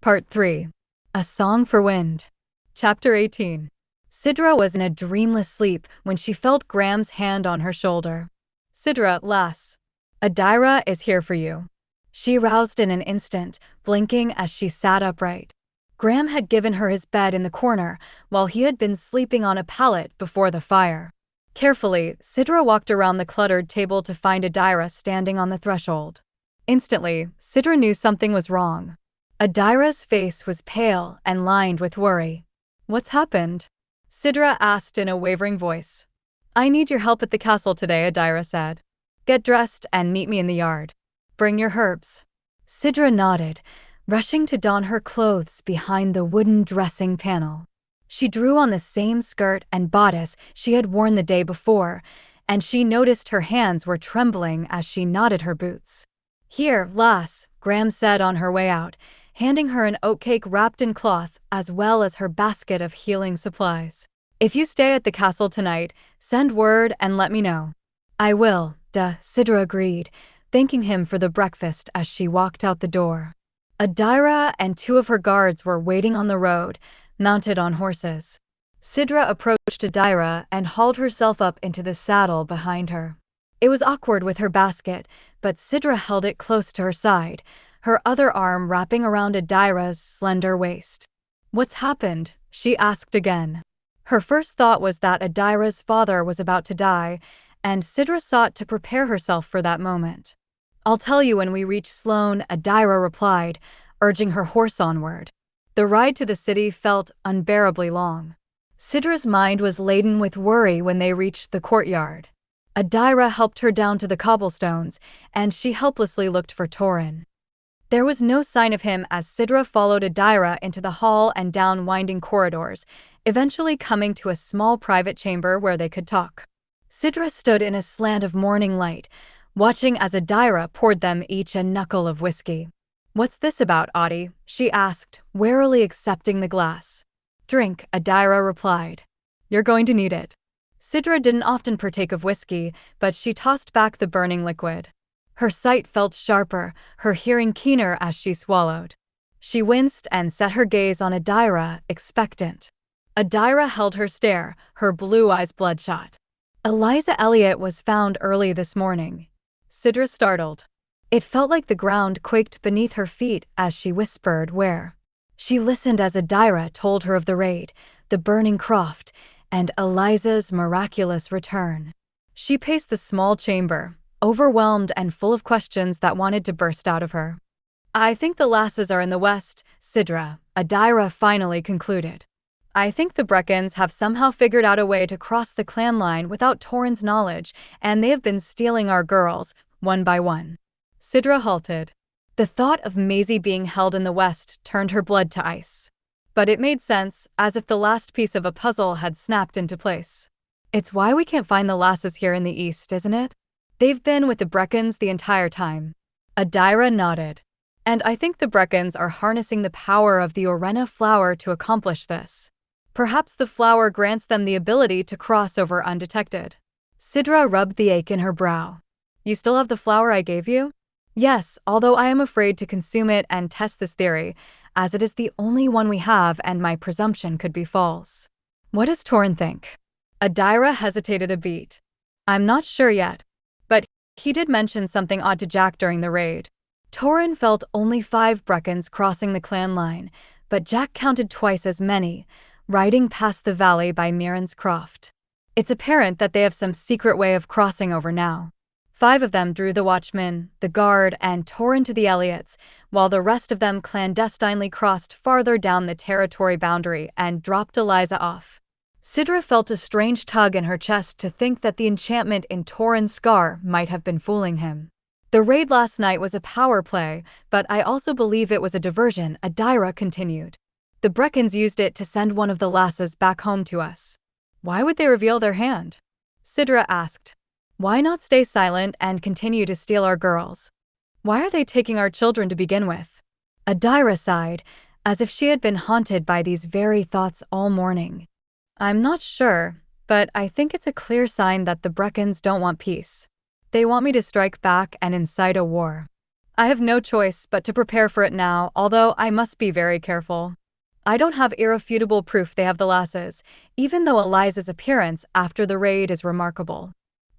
Part 3. A Song for Wind. Chapter 18. Sidra was in a dreamless sleep when she felt Graham's hand on her shoulder. "Sidra, lass, Adaira is here for you." She roused in an instant, blinking as she sat upright. Graham had given her his bed in the corner, while he had been sleeping on a pallet before the fire. Carefully, Sidra walked around the cluttered table to find Adaira standing on the threshold. Instantly, Sidra knew something was wrong. Adaira's face was pale and lined with worry. "What's happened?" Sidra asked in a wavering voice. "I need your help at the castle today," Adaira said. "Get dressed and meet me in the yard. Bring your herbs." Sidra nodded, rushing to don her clothes behind the wooden dressing panel. She drew on the same skirt and bodice she had worn the day before, and she noticed her hands were trembling as she knotted her boots. "Here, lass," Graham said on her way out, handing her an oatcake wrapped in cloth as well as her basket of healing supplies. "If you stay at the castle tonight, send word and let me know." "I will," Sidra agreed, thanking him for the breakfast as she walked out the door. Adaira and two of her guards were waiting on the road, mounted on horses. Sidra approached Adaira and hauled herself up into the saddle behind her. It was awkward with her basket, but Sidra held it close to her side, her other arm wrapping around Adaira's slender waist. "What's happened?" she asked again. Her first thought was that Adaira's father was about to die, and Sidra sought to prepare herself for that moment. "I'll tell you when we reach Sloane," Adaira replied, urging her horse onward. The ride to the city felt unbearably long. Sidra's mind was laden with worry when they reached the courtyard. Adaira helped her down to the cobblestones, and she helplessly looked for Torin. There was no sign of him as Sidra followed Adaira into the hall and down winding corridors, eventually coming to a small private chamber where they could talk. Sidra stood in a slant of morning light, watching as Adaira poured them each a knuckle of whiskey. "What's this about, Audie?" she asked, warily accepting the glass. "Drink," Adaira replied. "You're going to need it." Sidra didn't often partake of whiskey, but she tossed back the burning liquid. Her sight felt sharper, her hearing keener as she swallowed. She winced and set her gaze on Adaira, expectant. Adaira held her stare, her blue eyes bloodshot. "Eliza Elliott was found early this morning." Sidra startled. It felt like the ground quaked beneath her feet as she whispered, "Where?" She listened as Adaira told her of the raid, the burning croft, and Eliza's miraculous return. She paced the small chamber, overwhelmed and full of questions that wanted to burst out of her. "I think the lasses are in the west, Sidra," Adaira finally concluded. "I think the Breccans have somehow figured out a way to cross the clan line without Torin's knowledge, and they have been stealing our girls, one by one." Sidra halted. The thought of Maisie being held in the west turned her blood to ice. But it made sense, as if the last piece of a puzzle had snapped into place. "It's why we can't find the lasses here in the east, isn't it? They've been with the Breccans the entire time." Adaira nodded. "And I think the Breccans are harnessing the power of the Orenna flower to accomplish this. Perhaps the flower grants them the ability to cross over undetected." Sidra rubbed the ache in her brow. "You still have the flower I gave you?" "Yes, although I am afraid to consume it and test this theory, as it is the only one we have and my presumption could be false." "What does Torin think?" Adaira hesitated a beat. "I'm not sure yet. But he did mention something odd to Jack during the raid. Torin felt only 5 Breccans crossing the clan line, but Jack counted twice as many, riding past the valley by Mirren's Croft. It's apparent that they have some secret way of crossing over now. 5 of them drew the watchman, the guard, and Torin to the Elliots, while the rest of them clandestinely crossed farther down the territory boundary and dropped Eliza off." Sidra felt a strange tug in her chest to think that the enchantment in Torin's scar might have been fooling him. "The raid last night was a power play, but I also believe it was a diversion," Adaira continued. "The Breccans used it to send one of the lasses back home to us." "Why would they reveal their hand?" Sidra asked. "Why not stay silent and continue to steal our girls? Why are they taking our children to begin with?" Adaira sighed, as if she had been haunted by these very thoughts all morning. "I'm not sure, but I think it's a clear sign that the Breccans don't want peace. They want me to strike back and incite a war." I have no choice but to prepare for it now, although I must be very careful. I don't have irrefutable proof they have the lasses, even though Eliza's appearance after the raid is remarkable.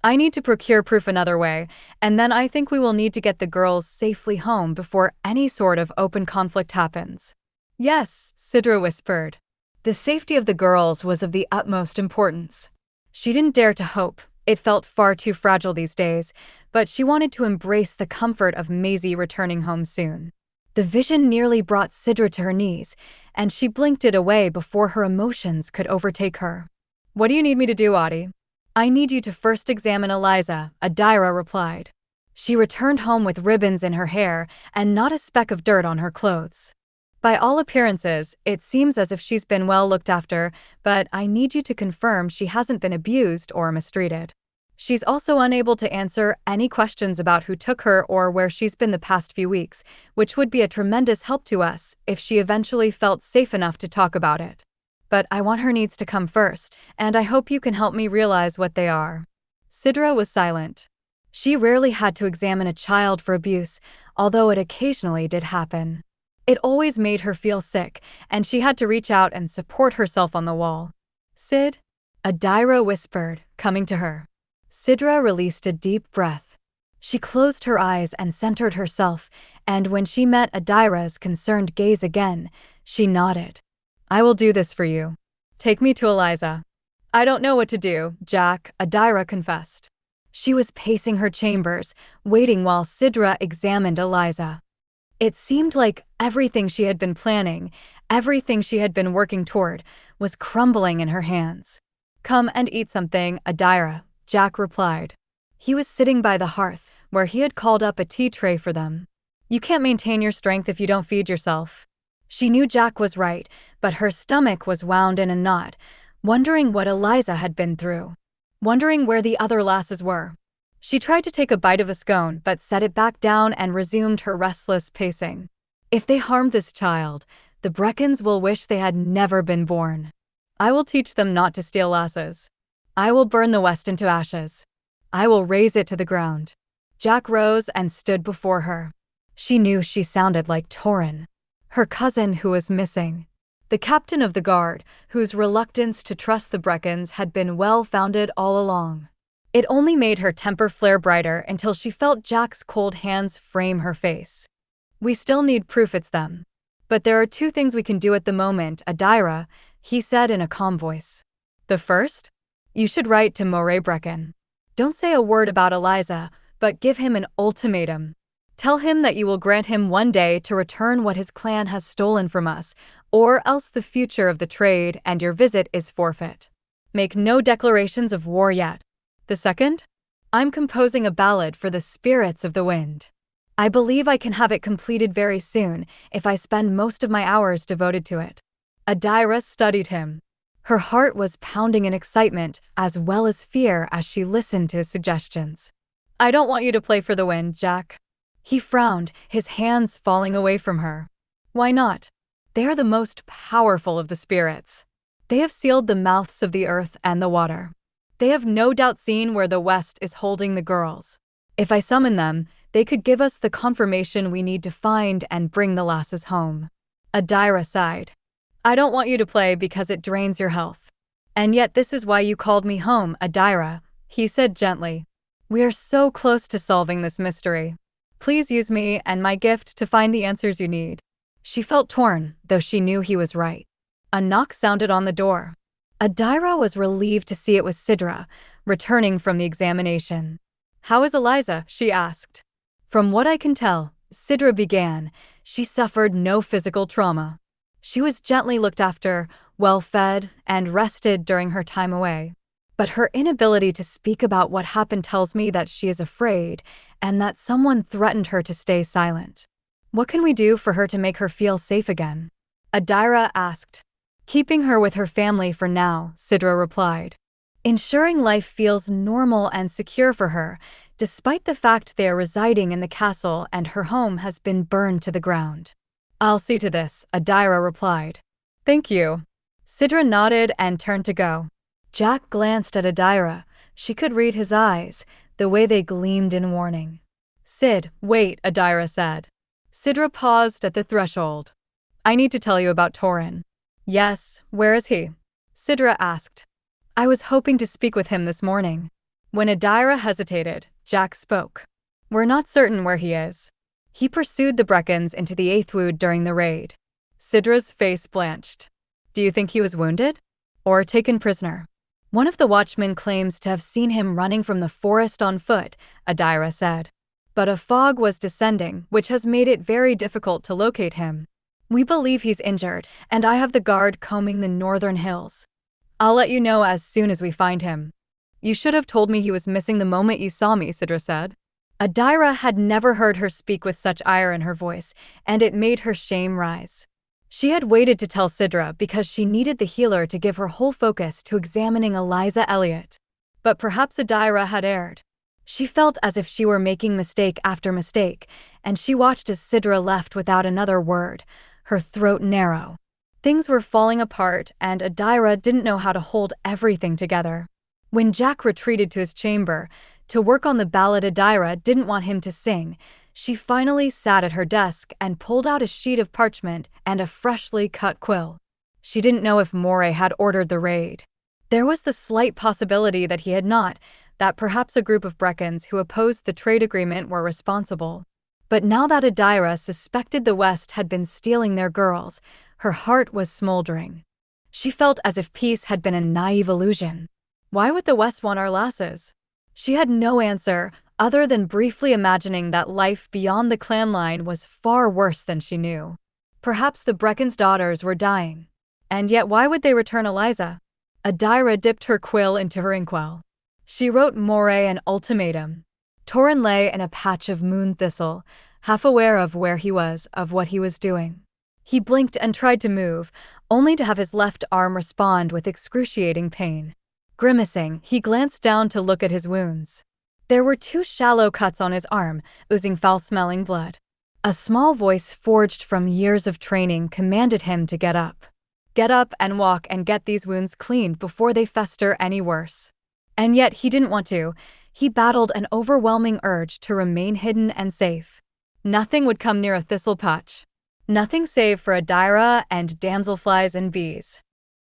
I need to procure proof another way, and then I think we will need to get the girls safely home before any sort of open conflict happens. Yes, Sidra whispered. The safety of the girls was of the utmost importance. She didn't dare to hope. It felt far too fragile these days, but she wanted to embrace the comfort of Maisie returning home soon. The vision nearly brought Sidra to her knees, and she blinked it away before her emotions could overtake her. What do you need me to do, Audie? I need you to first examine Eliza, Adaira replied. She returned home with ribbons in her hair and not a speck of dirt on her clothes. By all appearances, it seems as if she's been well looked after, but I need you to confirm she hasn't been abused or mistreated. She's also unable to answer any questions about who took her or where she's been the past few weeks, which would be a tremendous help to us if she eventually felt safe enough to talk about it. But I want her needs to come first, and I hope you can help me realize what they are. Sidra was silent. She rarely had to examine a child for abuse, although it occasionally did happen. It always made her feel sick, and she had to reach out and support herself on the wall. Sid? Adaira whispered, coming to her. Sidra released a deep breath. She closed her eyes and centered herself, and when she met Adaira's concerned gaze again, she nodded. I will do this for you. Take me to Eliza. I don't know what to do, Jack, Adaira confessed. She was pacing her chambers, waiting while Sidra examined Eliza. It seemed like everything she had been planning, everything she had been working toward, was crumbling in her hands. Come and eat something, Adaira, Jack replied. He was sitting by the hearth, where he had called up a tea tray for them. You can't maintain your strength if you don't feed yourself. She knew Jack was right, but her stomach was wound in a knot, wondering what Eliza had been through, wondering where the other lasses were. She tried to take a bite of a scone but set it back down and resumed her restless pacing. If they harmed this child, the Breccans will wish they had never been born. I will teach them not to steal lasses. I will burn the West into ashes. I will raze it to the ground. Jack rose and stood before her. She knew she sounded like Torin, her cousin who was missing. The captain of the guard, whose reluctance to trust the Breccans had been well-founded all along. It only made her temper flare brighter until she felt Jack's cold hands frame her face. We still need proof it's them. But there are two things we can do at the moment, Adaira, he said in a calm voice. The first? You should write to Moray Breccan. Don't say a word about Eliza, but give him an ultimatum. Tell him that you will grant him one day to return what his clan has stolen from us, or else the future of the trade and your visit is forfeit. Make no declarations of war yet. The second? I'm composing a ballad for the spirits of the wind. I believe I can have it completed very soon if I spend most of my hours devoted to it. Adaira studied him. Her heart was pounding in excitement as well as fear as she listened to his suggestions. I don't want you to play for the wind, Jack. He frowned, his hands falling away from her. Why not? They are the most powerful of the spirits. They have sealed the mouths of the earth and the water. They have no doubt seen where the West is holding the girls. If I summon them, they could give us the confirmation we need to find and bring the lasses home. Adaira sighed. I don't want you to play because it drains your health. And yet this is why you called me home, Adaira, he said gently. We are so close to solving this mystery. Please use me and my gift to find the answers you need. She felt torn, though she knew he was right. A knock sounded on the door. Adaira was relieved to see it was Sidra, returning from the examination. How is Eliza? She asked. From what I can tell, Sidra began, she suffered no physical trauma. She was gently looked after, well-fed, and rested during her time away. But her inability to speak about what happened tells me that she is afraid and that someone threatened her to stay silent. What can we do for her to make her feel safe again? Adaira asked. Keeping her with her family for now, Sidra replied. Ensuring life feels normal and secure for her, despite the fact they are residing in the castle and her home has been burned to the ground. I'll see to this, Adaira replied. Thank you. Sidra nodded and turned to go. Jack glanced at Adaira. She could read his eyes, the way they gleamed in warning. Sid, wait, Adaira said. Sidra paused at the threshold. I need to tell you about Torin. Yes, where is he? Sidra asked. I was hoping to speak with him this morning. When Adaira hesitated, Jack spoke. We're not certain where he is. He pursued the Breccans into the Eighth Wood during the raid. Sidra's face blanched. Do you think he was wounded? Or taken prisoner? One of the watchmen claims to have seen him running from the forest on foot, Adaira said. But a fog was descending, which has made it very difficult to locate him. We believe he's injured, and I have the guard combing the northern hills. I'll let you know as soon as we find him. You should have told me he was missing the moment you saw me, Sidra said. Adaira had never heard her speak with such ire in her voice, and it made her shame rise. She had waited to tell Sidra because she needed the healer to give her whole focus to examining Eliza Elliott. But perhaps Adaira had erred. She felt as if she were making mistake after mistake, and she watched as Sidra left without another word, her throat narrow. Things were falling apart, and Adaira didn't know how to hold everything together. When Jack retreated to his chamber to work on the ballad Adaira didn't want him to sing, she finally sat at her desk and pulled out a sheet of parchment and a freshly cut quill. She didn't know if Moray had ordered the raid. There was the slight possibility that he had not, that perhaps a group of Breccans who opposed the trade agreement were responsible. But now that Adaira suspected the West had been stealing their girls, her heart was smoldering. She felt as if peace had been a naive illusion. Why would the West want our lasses? She had no answer, other than briefly imagining that life beyond the clan line was far worse than she knew. Perhaps the Breccans' daughters were dying. And yet why would they return Eliza? Adaira dipped her quill into her inkwell. She wrote Moray an ultimatum. Torin lay in a patch of moon thistle, half aware of where he was, of what he was doing. He blinked and tried to move, only to have his left arm respond with excruciating pain. Grimacing, he glanced down to look at his wounds. There were 2 shallow cuts on his arm, oozing foul-smelling blood. A small voice forged from years of training commanded him to get up. Get up and walk and get these wounds cleaned before they fester any worse. And yet he didn't want to. He battled an overwhelming urge to remain hidden and safe. Nothing would come near a thistle patch. Nothing save for Adaira and damselflies and bees.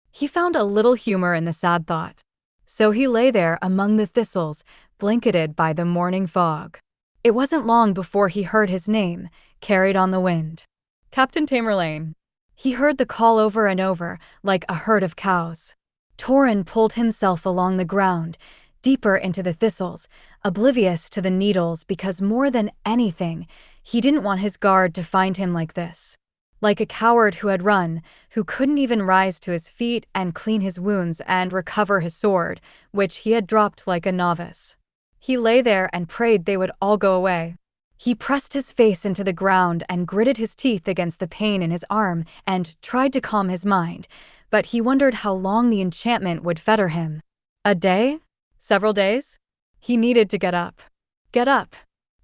He found a little humor in the sad thought. So he lay there among the thistles, blanketed by the morning fog. It wasn't long before he heard his name, carried on the wind. Captain Tamerlaine. He heard the call over and over, like a herd of cows. Torin pulled himself along the ground, deeper into the thistles, oblivious to the needles because more than anything, he didn't want his guard to find him like this. Like a coward who had run, who couldn't even rise to his feet and clean his wounds and recover his sword, which he had dropped like a novice. He lay there and prayed they would all go away. He pressed his face into the ground and gritted his teeth against the pain in his arm and tried to calm his mind, but he wondered how long the enchantment would fetter him. A day? Several days? He needed to get up. Get up.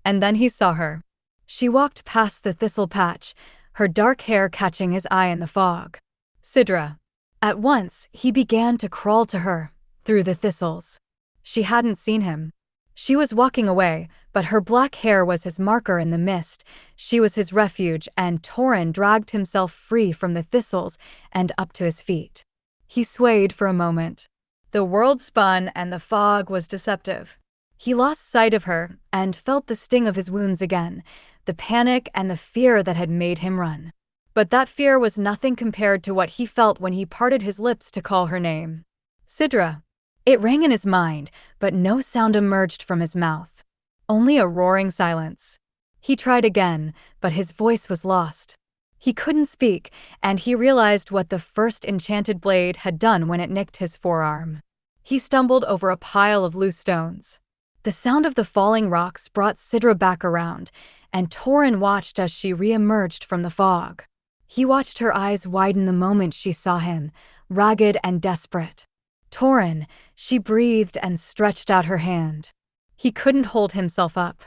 And then he saw her. She walked past the thistle patch, her dark hair catching his eye in the fog. Sidra. At once, he began to crawl to her, through the thistles. She hadn't seen him. She was walking away, but her black hair was his marker in the mist. She was his refuge, and Torin dragged himself free from the thistles and up to his feet. He swayed for a moment. The world spun and the fog was deceptive. He lost sight of her and felt the sting of his wounds again, the panic and the fear that had made him run. But that fear was nothing compared to what he felt when he parted his lips to call her name. Sidra. It rang in his mind, but no sound emerged from his mouth. Only a roaring silence. He tried again, but his voice was lost. He couldn't speak, and he realized what the first enchanted blade had done when it nicked his forearm. He stumbled over a pile of loose stones. The sound of the falling rocks brought Sidra back around, and Torin watched as she re-emerged from the fog. He watched her eyes widen the moment she saw him, ragged and desperate. Torin, she breathed and stretched out her hand. He couldn't hold himself up.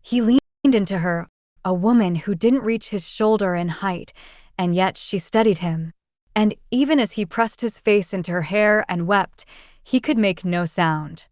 He leaned into her, a woman who didn't reach his shoulder in height, and yet she steadied him. And even as he pressed his face into her hair and wept, he could make no sound.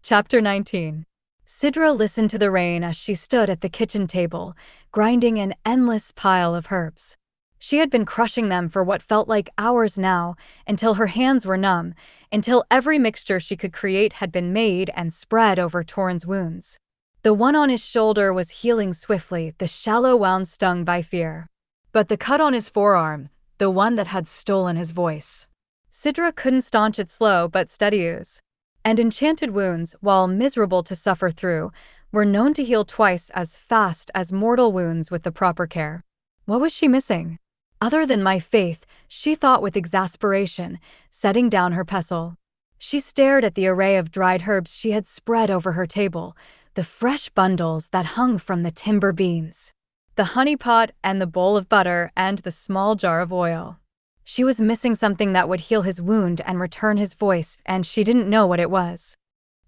Chapter 19. Sidra listened to the rain as she stood at the kitchen table, grinding an endless pile of herbs. She had been crushing them for what felt like hours now, until her hands were numb, until every mixture she could create had been made and spread over Torrhen's wounds. The one on his shoulder was healing swiftly, the shallow wound stung by fear. But the cut on his forearm, the one that had stolen his voice. Sidra couldn't staunch its slow but steady ooze. And enchanted wounds, while miserable to suffer through, were known to heal twice as fast as mortal wounds with the proper care. What was she missing? Other than my faith, she thought with exasperation, setting down her pestle. She stared at the array of dried herbs she had spread over her table, the fresh bundles that hung from the timber beams, the honey pot and the bowl of butter and the small jar of oil. She was missing something that would heal his wound and return his voice, and she didn't know what it was.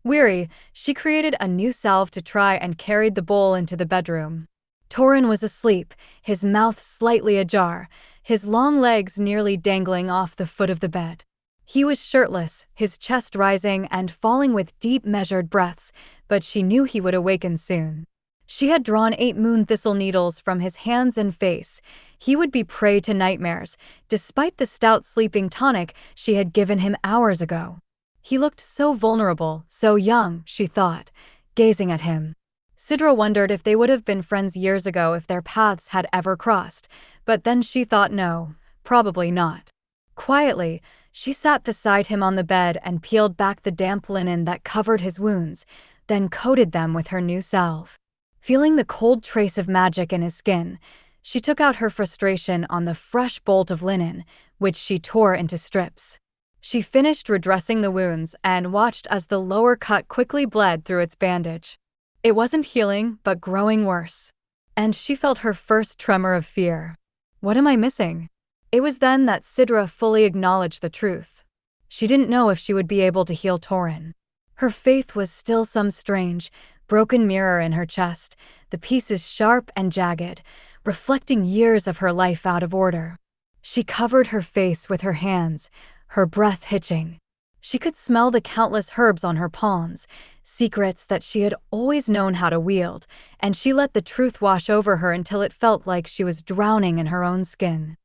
Weary, she created a new salve to try and carried the bowl into the bedroom. Torrhen was asleep, his mouth slightly ajar, his long legs nearly dangling off the foot of the bed. He was shirtless, his chest rising and falling with deep measured breaths, but she knew he would awaken soon. She had drawn 8 moon thistle needles from his hands and face. He would be prey to nightmares, despite the stout sleeping tonic she had given him hours ago. He looked so vulnerable, so young, she thought, gazing at him. Sidra wondered if they would have been friends years ago if their paths had ever crossed, but then she thought no, probably not. Quietly, she sat beside him on the bed and peeled back the damp linen that covered his wounds, then coated them with her new salve. Feeling the cold trace of magic in his skin, she took out her frustration on the fresh bolt of linen, which she tore into strips. She finished redressing the wounds and watched as the lower cut quickly bled through its bandage. It wasn't healing, but growing worse. And she felt her first tremor of fear. What am I missing? It was then that Sidra fully acknowledged the truth. She didn't know if she would be able to heal Torrhen. Her faith was still some strange, broken mirror in her chest, the pieces sharp and jagged, reflecting years of her life out of order. She covered her face with her hands, her breath hitching. She could smell the countless herbs on her palms, secrets that she had always known how to wield, and she let the truth wash over her until it felt like she was drowning in her own skin.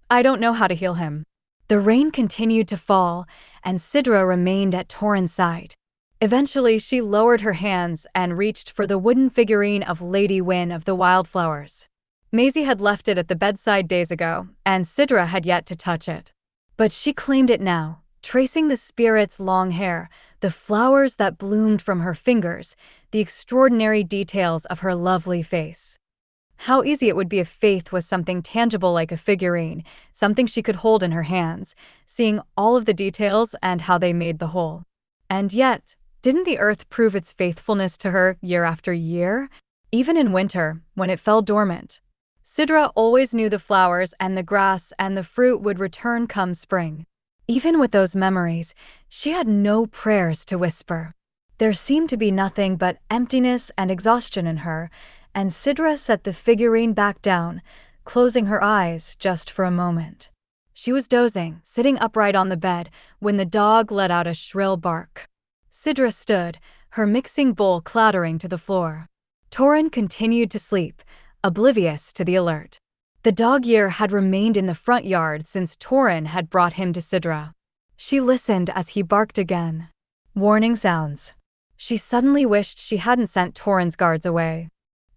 I don't know how to heal him. The rain continued to fall, and Sidra remained at Torrhen's side. Eventually, she lowered her hands and reached for the wooden figurine of Lady Wynne of the Wildflowers. Maisie had left it at the bedside days ago, and Sidra had yet to touch it. But she claimed it now, tracing the spirit's long hair, the flowers that bloomed from her fingers, the extraordinary details of her lovely face. How easy it would be if faith was something tangible like a figurine, something she could hold in her hands, seeing all of the details and how they made the whole. And yet, didn't the earth prove its faithfulness to her year after year? Even in winter, when it fell dormant. Sidra always knew the flowers and the grass and the fruit would return come spring. Even with those memories, she had no prayers to whisper. There seemed to be nothing but emptiness and exhaustion in her, and Sidra set the figurine back down, closing her eyes just for a moment. She was dozing, sitting upright on the bed, when the dog let out a shrill bark. Sidra stood, her mixing bowl clattering to the floor. Torrhen continued to sleep, oblivious to the alert. The dog-ear had remained in the front yard since Torrhen had brought him to Sidra. She listened as he barked again. Warning sounds. She suddenly wished she hadn't sent Torrhen's guards away.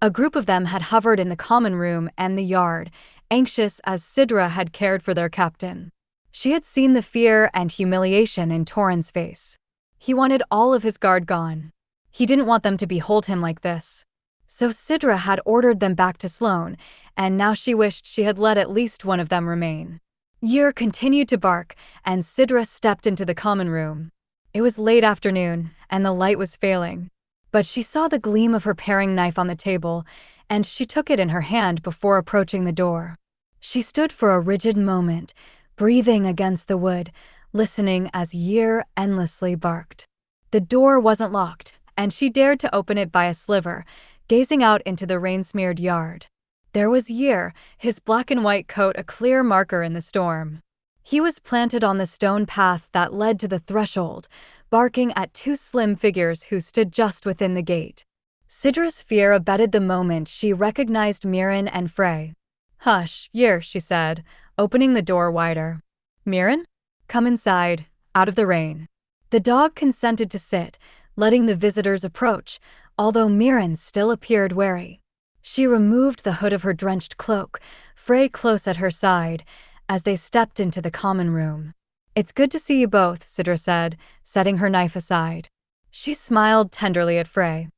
A group of them had hovered in the common room and the yard, anxious as Sidra had cared for their captain. She had seen the fear and humiliation in Torrhen's face. He wanted all of his guard gone. He didn't want them to behold him like this. So Sidra had ordered them back to Sloane, and now she wished she had let at least one of them remain. Yer continued to bark, and Sidra stepped into the common room. It was late afternoon, and the light was failing. But she saw the gleam of her paring knife on the table, and she took it in her hand before approaching the door. She stood for a rigid moment, breathing against the wood, listening as Yer endlessly barked. The door wasn't locked, and she dared to open it by a sliver, gazing out into the rain-smeared yard. There was Yer, his black and white coat a clear marker in the storm. He was planted on the stone path that led to the threshold, barking at 2 slim figures who stood just within the gate. Sidra's fear abetted the moment she recognized Mirren and Frey. "Hush, Yer," she said, opening the door wider. "Mirren? Come inside, out of the rain." The dog consented to sit, letting the visitors approach, although Mirren still appeared wary. She removed the hood of her drenched cloak, Frey close at her side, as they stepped into the common room. "It's good to see you both," Sidra said, setting her knife aside. She smiled tenderly at Frey.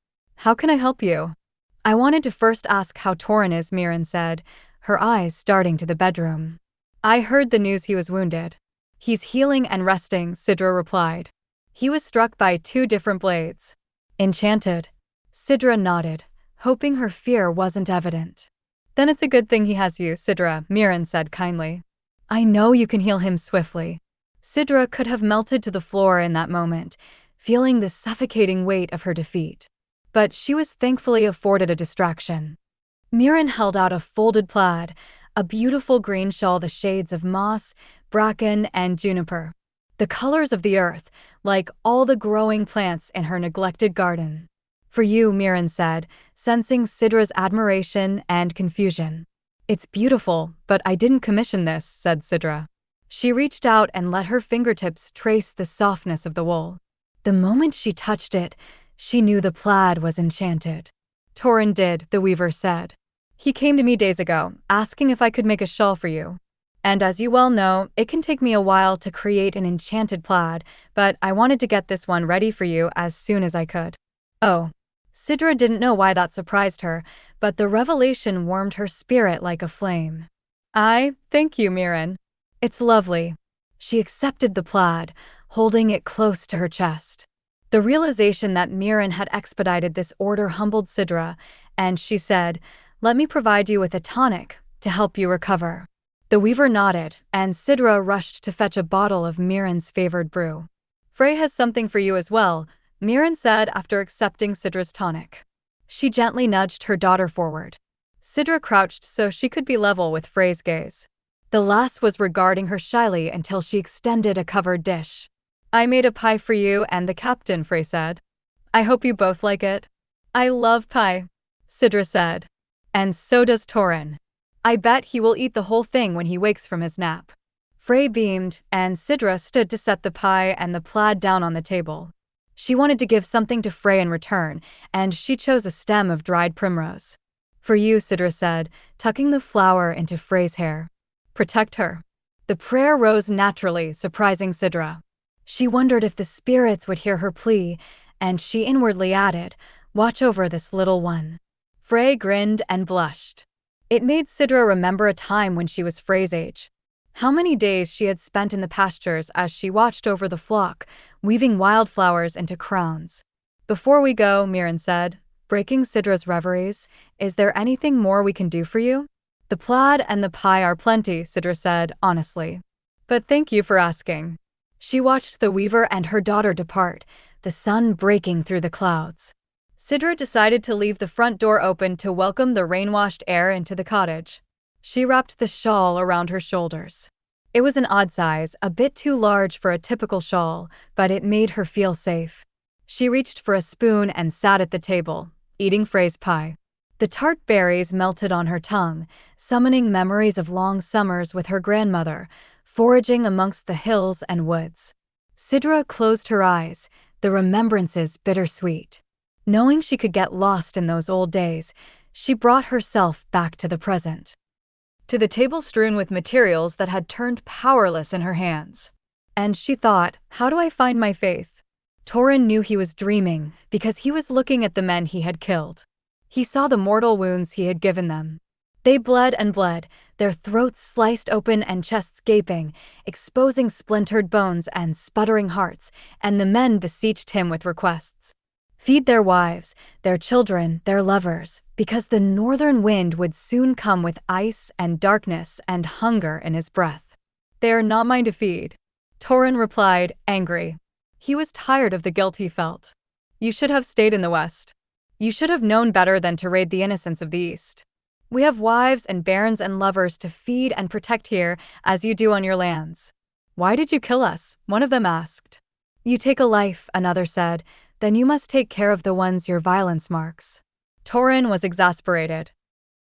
"How can I help you?" "I wanted to first ask how Torin is," Mirren said, her eyes starting to the bedroom. "I heard the news he was wounded." "He's healing and resting," Sidra replied. "He was struck by 2 different blades." "Enchanted." Sidra nodded, hoping her fear wasn't evident. "Then it's a good thing he has you, Sidra," Mirren said kindly. "I know you can heal him swiftly." Sidra could have melted to the floor in that moment, feeling the suffocating weight of her defeat. But she was thankfully afforded a distraction. Mirren held out a folded plaid, a beautiful green shawl the shades of moss, bracken, and juniper. The colors of the earth, like all the growing plants in her neglected garden. "For you," Mirren said, sensing Sidra's admiration and confusion. "It's beautiful, but I didn't commission this," said Sidra. She reached out and let her fingertips trace the softness of the wool. The moment she touched it, she knew the plaid was enchanted. "Torin did," the weaver said. "He came to me days ago, asking if I could make a shawl for you. And as you well know, it can take me a while to create an enchanted plaid, but I wanted to get this one ready for you as soon as I could." "Oh." Sidra didn't know why that surprised her, but the revelation warmed her spirit like a flame. "Thank you, Mirren. It's lovely." She accepted the plaid, holding it close to her chest. The realization that Mirren had expedited this order humbled Sidra, and she said, "Let me provide you with a tonic to help you recover." The weaver nodded, and Sidra rushed to fetch a bottle of Mirren's favored brew. "Frey has something for you as well," Mirren said after accepting Sidra's tonic. She gently nudged her daughter forward. Sidra crouched so she could be level with Frey's gaze. The lass was regarding her shyly until she extended a covered dish. "I made a pie for you and the captain," Frey said. "I hope you both like it." "I love pie," Sidra said. "And so does Torin. I bet he will eat the whole thing when he wakes from his nap." Frey beamed, and Sidra stood to set the pie and the plaid down on the table. She wanted to give something to Frey in return, and she chose a stem of dried primrose. "For you," Sidra said, tucking the flower into Frey's hair. "Protect her." The prayer rose naturally, surprising Sidra. She wondered if the spirits would hear her plea, and she inwardly added, "Watch over this little one." Frey grinned and blushed. It made Sidra remember a time when she was Frey's age. How many days she had spent in the pastures as she watched over the flock, weaving wildflowers into crowns. "Before we go," Mirren said, breaking Sidra's reveries, "is there anything more we can do for you?" "The plaid and the pie are plenty," Sidra said, honestly. "But thank you for asking." She watched the weaver and her daughter depart, the sun breaking through the clouds. Sidra decided to leave the front door open to welcome the rain-washed air into the cottage. She wrapped the shawl around her shoulders. It was an odd size, a bit too large for a typical shawl, but it made her feel safe. She reached for a spoon and sat at the table, eating Frey's pie. The tart berries melted on her tongue, summoning memories of long summers with her grandmother, foraging amongst the hills and woods. Sidra closed her eyes, the remembrances bittersweet. Knowing she could get lost in those old days, she brought herself back to the present. To the table strewn with materials that had turned powerless in her hands. And she thought, how do I find my faith? Torin knew he was dreaming because he was looking at the men he had killed. He saw the mortal wounds he had given them. They bled and bled, their throats sliced open and chests gaping, exposing splintered bones and sputtering hearts, and the men beseeched him with requests. Feed their wives, their children, their lovers, because the northern wind would soon come with ice and darkness and hunger in his breath. "They are not mine to feed," Torin replied, angry. He was tired of the guilt he felt. "You should have stayed in the West. You should have known better than to raid the innocents of the East. We have wives and barons and lovers to feed and protect here, as you do on your lands." "Why did you kill us?" one of them asked. "You take a life," another said, Then you must take care of the ones your violence marks. Torin was exasperated.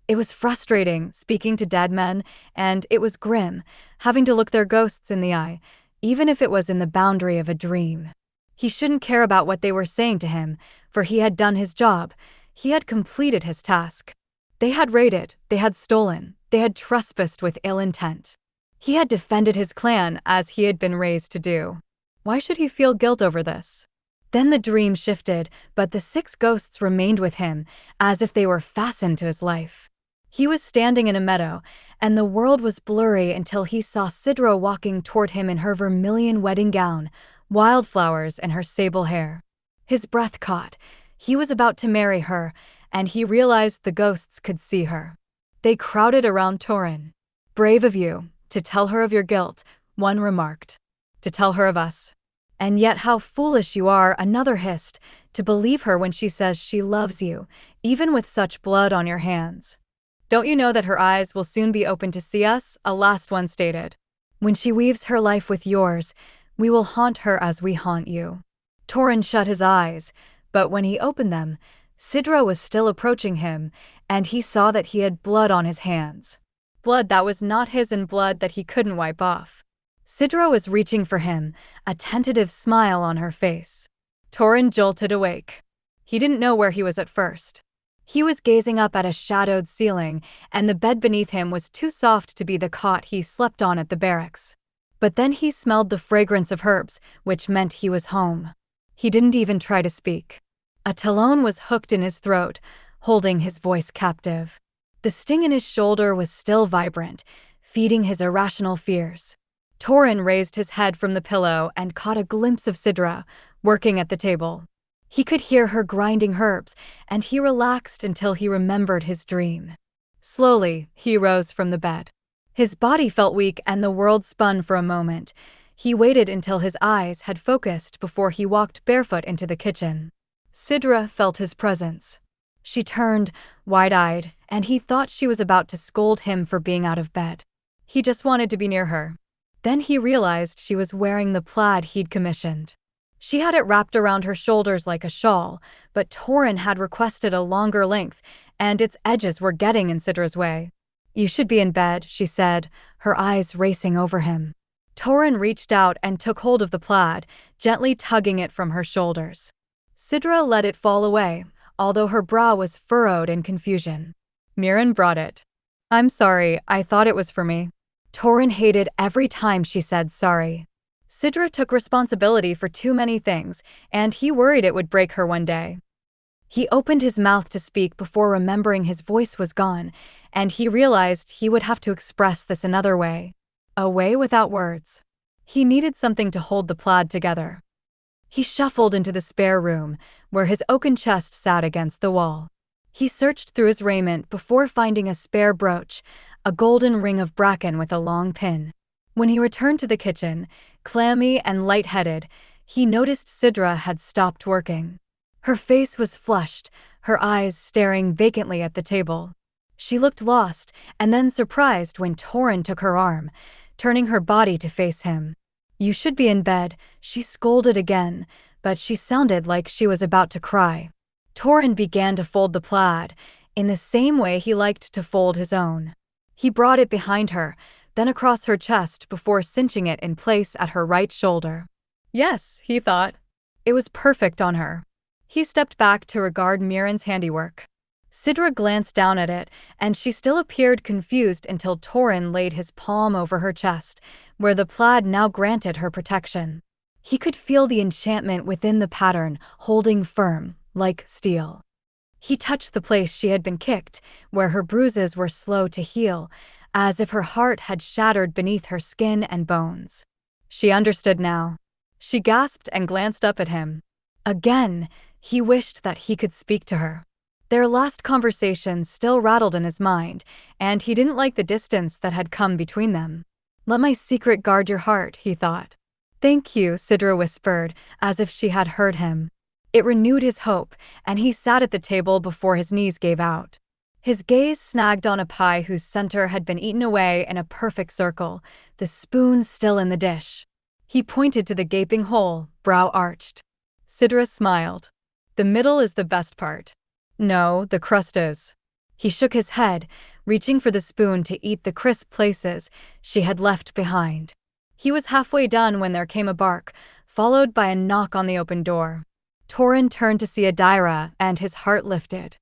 It was frustrating, speaking to dead men, and it was grim, having to look their ghosts in the eye, even if it was in the boundary of a dream. He shouldn't care about what they were saying to him, for he had done his job. He had completed his task. They had raided, they had stolen, they had trespassed with ill intent. He had defended his clan as he had been raised to do. Why should he feel guilt over this? Then the dream shifted, but the 6 ghosts remained with him, as if they were fastened to his life. He was standing in a meadow, and the world was blurry until he saw Sidra walking toward him in her vermilion wedding gown, wildflowers in her sable hair. His breath caught. He was about to marry her, and he realized the ghosts could see her. They crowded around Torin. "Brave of you, to tell her of your guilt," one remarked. "To tell her of us. And yet how foolish you are," another hissed, "to believe her when she says she loves you, even with such blood on your hands. Don't you know that her eyes will soon be open to see us?" a last one stated. "When she weaves her life with yours, we will haunt her as we haunt you." Torin shut his eyes, but when he opened them, Sidra was still approaching him, and he saw that he had blood on his hands. Blood that was not his and blood that he couldn't wipe off. Sidra was reaching for him, a tentative smile on her face. Torin jolted awake. He didn't know where he was at first. He was gazing up at a shadowed ceiling, and the bed beneath him was too soft to be the cot he slept on at the barracks. But then he smelled the fragrance of herbs, which meant he was home. He didn't even try to speak. A talon was hooked in his throat, holding his voice captive. The sting in his shoulder was still vibrant, feeding his irrational fears. Torin raised his head from the pillow and caught a glimpse of Sidra, working at the table. He could hear her grinding herbs, and he relaxed until he remembered his dream. Slowly, he rose from the bed. His body felt weak and the world spun for a moment. He waited until his eyes had focused before he walked barefoot into the kitchen. Sidra felt his presence. She turned, wide-eyed, and he thought she was about to scold him for being out of bed. He just wanted to be near her. Then he realized she was wearing the plaid he'd commissioned. She had it wrapped around her shoulders like a shawl, but Torin had requested a longer length, and its edges were getting in Sidra's way. "You should be in bed," she said, her eyes racing over him. Torin reached out and took hold of the plaid, gently tugging it from her shoulders. Sidra let it fall away, although her brow was furrowed in confusion. "Mirren brought it. I'm sorry, I thought it was for me." Torin hated every time she said sorry. Sidra took responsibility for too many things, and he worried it would break her one day. He opened his mouth to speak before remembering his voice was gone, and he realized he would have to express this another way. A way without words. He needed something to hold the plaid together. He shuffled into the spare room, where his oaken chest sat against the wall. He searched through his raiment before finding a spare brooch, a golden ring of bracken with a long pin. When he returned to the kitchen, clammy and lightheaded, he noticed Sidra had stopped working. Her face was flushed, her eyes staring vacantly at the table. She looked lost and then surprised when Torin took her arm, turning her body to face him. "You should be in bed," she scolded again, but she sounded like she was about to cry. Torin began to fold the plaid, in the same way he liked to fold his own. He brought it behind her, then across her chest before cinching it in place at her right shoulder. Yes, he thought. It was perfect on her. He stepped back to regard Mirren's handiwork. Sidra glanced down at it, and she still appeared confused until Torin laid his palm over her chest, where the plaid now granted her protection. He could feel the enchantment within the pattern, holding firm, like steel. He touched the place she had been kicked, where her bruises were slow to heal, as if her heart had shattered beneath her skin and bones. She understood now. She gasped and glanced up at him. Again, he wished that he could speak to her. Their last conversation still rattled in his mind, and he didn't like the distance that had come between them. "Let my secret guard your heart," he thought. "Thank you," Sidra whispered, as if she had heard him. It renewed his hope, and he sat at the table before his knees gave out. His gaze snagged on a pie whose center had been eaten away in a perfect circle, the spoon still in the dish. He pointed to the gaping hole, brow arched. Sidra smiled. The middle is the best part. No, the crust is. He shook his head, reaching for the spoon to eat the crisp places she had left behind. He was halfway done when there came a bark, followed by a knock on the open door. Torin turned to see Adaira, and his heart lifted.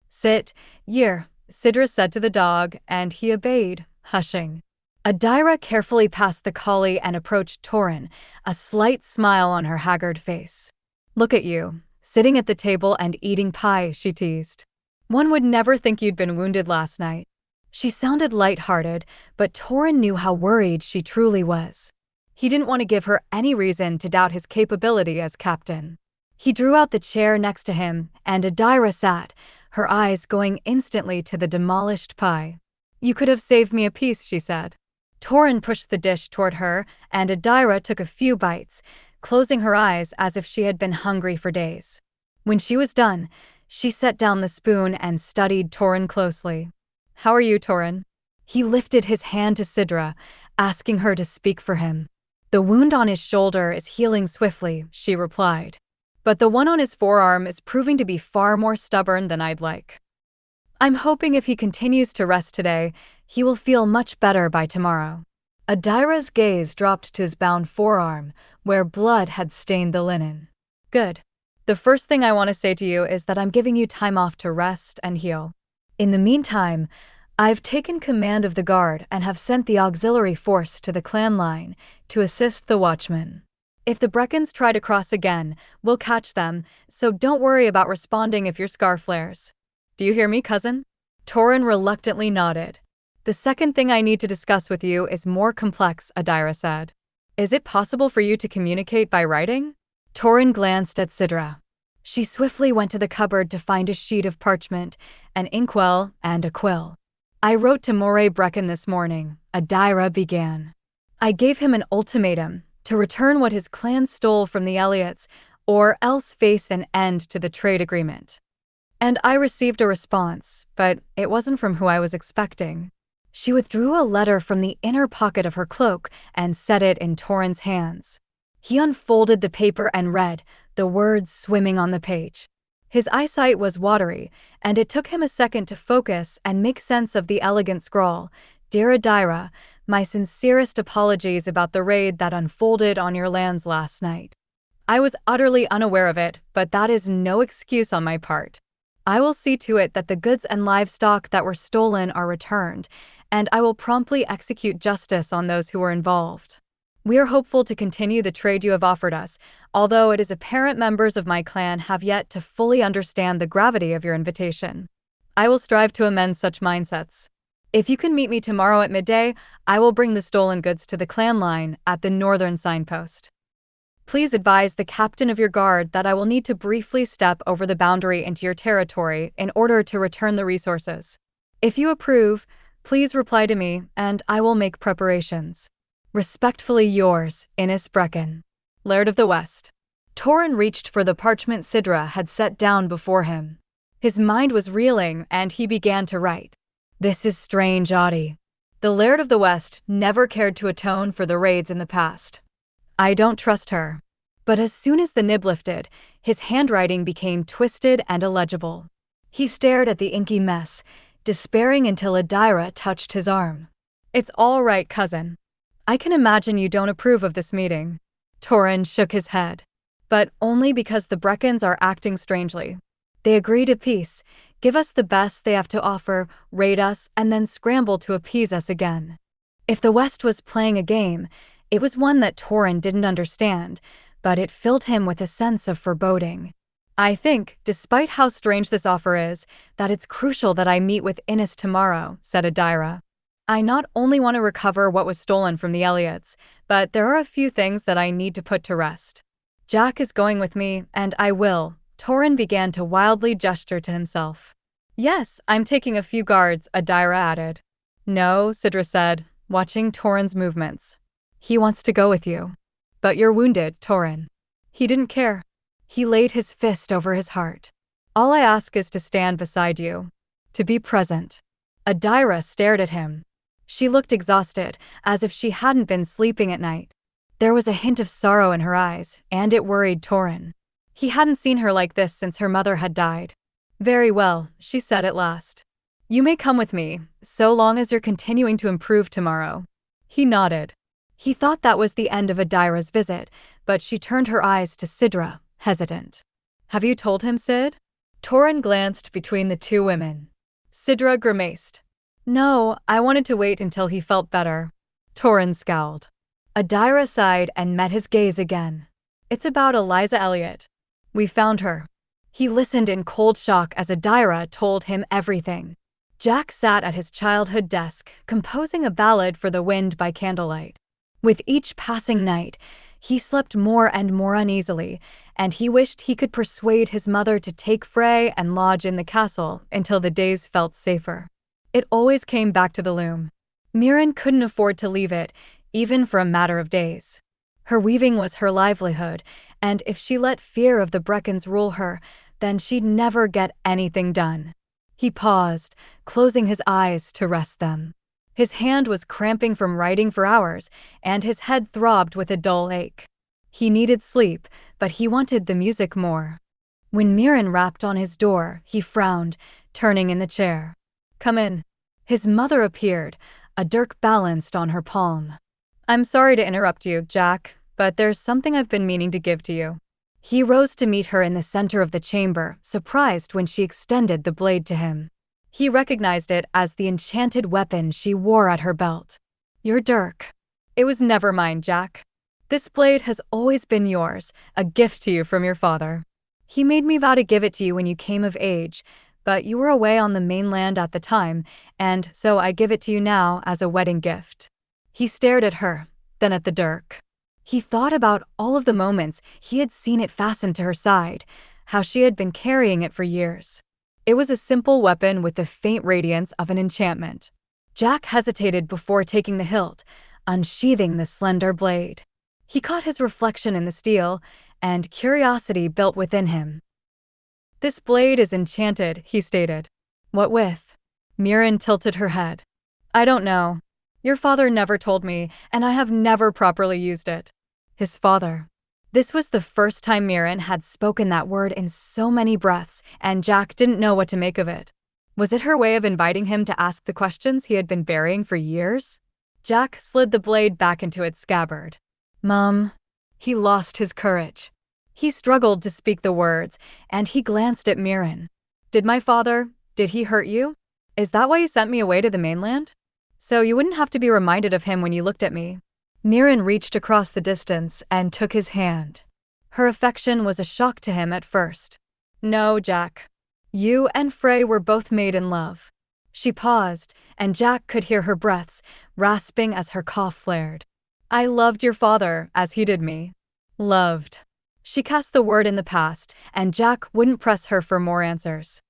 Sit, Yer, Sidra said to the dog, and he obeyed, hushing. Adaira carefully passed the collie and approached Torin, a slight smile on her haggard face. Look at you, sitting at the table and eating pie, she teased. One would never think you'd been wounded last night. She sounded light-hearted, but Torin knew how worried she truly was. He didn't want to give her any reason to doubt his capability as captain. He drew out the chair next to him, and Adaira sat, her eyes going instantly to the demolished pie. You could have saved me a piece, she said. Torin pushed the dish toward her, and Adaira took a few bites, closing her eyes as if she had been hungry for days. When she was done, she set down the spoon and studied Torin closely. How are you, Torin? He lifted his hand to Sidra, asking her to speak for him. The wound on his shoulder is healing swiftly, she replied. But the one on his forearm is proving to be far more stubborn than I'd like. I'm hoping if he continues to rest today, he will feel much better by tomorrow. Adaira's gaze dropped to his bound forearm, where blood had stained the linen. Good. The first thing I want to say to you is that I'm giving you time off to rest and heal. In the meantime, I've taken command of the guard and have sent the auxiliary force to the clan line to assist the watchmen. If the Breccans try to cross again, we'll catch them, so don't worry about responding if your scar flares. Do you hear me, cousin? Torin reluctantly nodded. The second thing I need to discuss with you is more complex, Adaira said. Is it possible for you to communicate by writing? Torin glanced at Sidra. She swiftly went to the cupboard to find a sheet of parchment, an inkwell, and a quill. I wrote to Breccan this morning, Adaira began. I gave him an ultimatum, to return what his clan stole from the Elliots, or else face an end to the trade agreement. And I received a response, but it wasn't from who I was expecting. She withdrew a letter from the inner pocket of her cloak and set it in Torin's hands. He unfolded the paper and read, the words swimming on the page. His eyesight was watery, and it took him a second to focus and make sense of the elegant scrawl. Dear Adaira, my sincerest apologies about the raid that unfolded on your lands last night. I was utterly unaware of it, but that is no excuse on my part. I will see to it that the goods and livestock that were stolen are returned, and I will promptly execute justice on those who were involved. We are hopeful to continue the trade you have offered us, although it is apparent members of my clan have yet to fully understand the gravity of your invitation. I will strive to amend such mindsets. If you can meet me tomorrow at midday, I will bring the stolen goods to the clan line at the northern signpost. Please advise the captain of your guard that I will need to briefly step over the boundary into your territory in order to return the resources. If you approve, please reply to me, and I will make preparations. Respectfully yours, Innis Breccan, Laird of the West. Torin reached for the parchment Sidra had set down before him. His mind was reeling, and he began to write. This is strange, Audie. The Laird of the West never cared to atone for the raids in the past. I don't trust her. But as soon as the nib lifted, his handwriting became twisted and illegible. He stared at the inky mess, despairing until Adaira touched his arm. It's all right, cousin. I can imagine you don't approve of this meeting. Torin shook his head. But only because the Breccans are acting strangely. They agree to peace, give us the best they have to offer, raid us, and then scramble to appease us again. If the West was playing a game, it was one that Torin didn't understand, but it filled him with a sense of foreboding. I think, despite how strange this offer is, that it's crucial that I meet with Innis tomorrow, said Adaira. I not only want to recover what was stolen from the Elliots, but there are a few things that I need to put to rest. Jack is going with me, and I will. Torin began to wildly gesture to himself. Yes, I'm taking a few guards, Adaira added. No, Sidra said, watching Torin's movements. He wants to go with you. But you're wounded, Torin. He didn't care. He laid his fist over his heart. All I ask is to stand beside you. To be present. Adaira stared at him. She looked exhausted, as if she hadn't been sleeping at night. There was a hint of sorrow in her eyes, and it worried Torin. He hadn't seen her like this since her mother had died. "Very well," she said at last. "You may come with me, so long as you're continuing to improve tomorrow." He nodded. He thought that was the end of Adaira's visit, but she turned her eyes to Sidra, hesitant. "Have you told him, Sid?" Torin glanced between the two women. Sidra grimaced. "No, I wanted to wait until he felt better." Torin scowled. Adaira sighed and met his gaze again. "It's about Eliza Elliott. We found her." He listened in cold shock as Adaira told him everything. Jack sat at his childhood desk, composing a ballad for the wind by candlelight. With each passing night, he slept more and more uneasily, and he wished he could persuade his mother to take Frey and lodge in the castle until the days felt safer. It always came back to the loom. Mirren couldn't afford to leave it, even for a matter of days. Her weaving was her livelihood, and if she let fear of the Breccans rule her, then she'd never get anything done. He paused, closing his eyes to rest them. His hand was cramping from writing for hours, and his head throbbed with a dull ache. He needed sleep, but he wanted the music more. When Mirren rapped on his door, he frowned, turning in the chair. "Come in." His mother appeared, a dirk balanced on her palm. "I'm sorry to interrupt you, Jack, but there's something I've been meaning to give to you." He rose to meet her in the center of the chamber, surprised when she extended the blade to him. He recognized it as the enchanted weapon she wore at her belt. "Your dirk." "It was never mine, Jack. This blade has always been yours, a gift to you from your father. He made me vow to give it to you when you came of age, but you were away on the mainland at the time, and so I give it to you now as a wedding gift." He stared at her, then at the dirk. He thought about all of the moments he had seen it fastened to her side, how she had been carrying it for years. It was a simple weapon with the faint radiance of an enchantment. Jack hesitated before taking the hilt, unsheathing the slender blade. He caught his reflection in the steel, and curiosity built within him. "This blade is enchanted," he stated. "What with?" Mirren tilted her head. "I don't know. Your father never told me, and I have never properly used it." His father. This was the first time Mirren had spoken that word in so many breaths, and Jack didn't know what to make of it. Was it her way of inviting him to ask the questions he had been burying for years? Jack slid the blade back into its scabbard. "Mom." He lost his courage. He struggled to speak the words, and he glanced at Mirren. Did he hurt you? Is that why you sent me away to the mainland? So you wouldn't have to be reminded of him when you looked at me." Mirren reached across the distance and took his hand. Her affection was a shock to him at first. "No, Jack. You and Frey were both made in love." She paused, and Jack could hear her breaths, rasping as her cough flared. "I loved your father, as he did me." Loved. She cast the word in the past, and Jack wouldn't press her for more answers.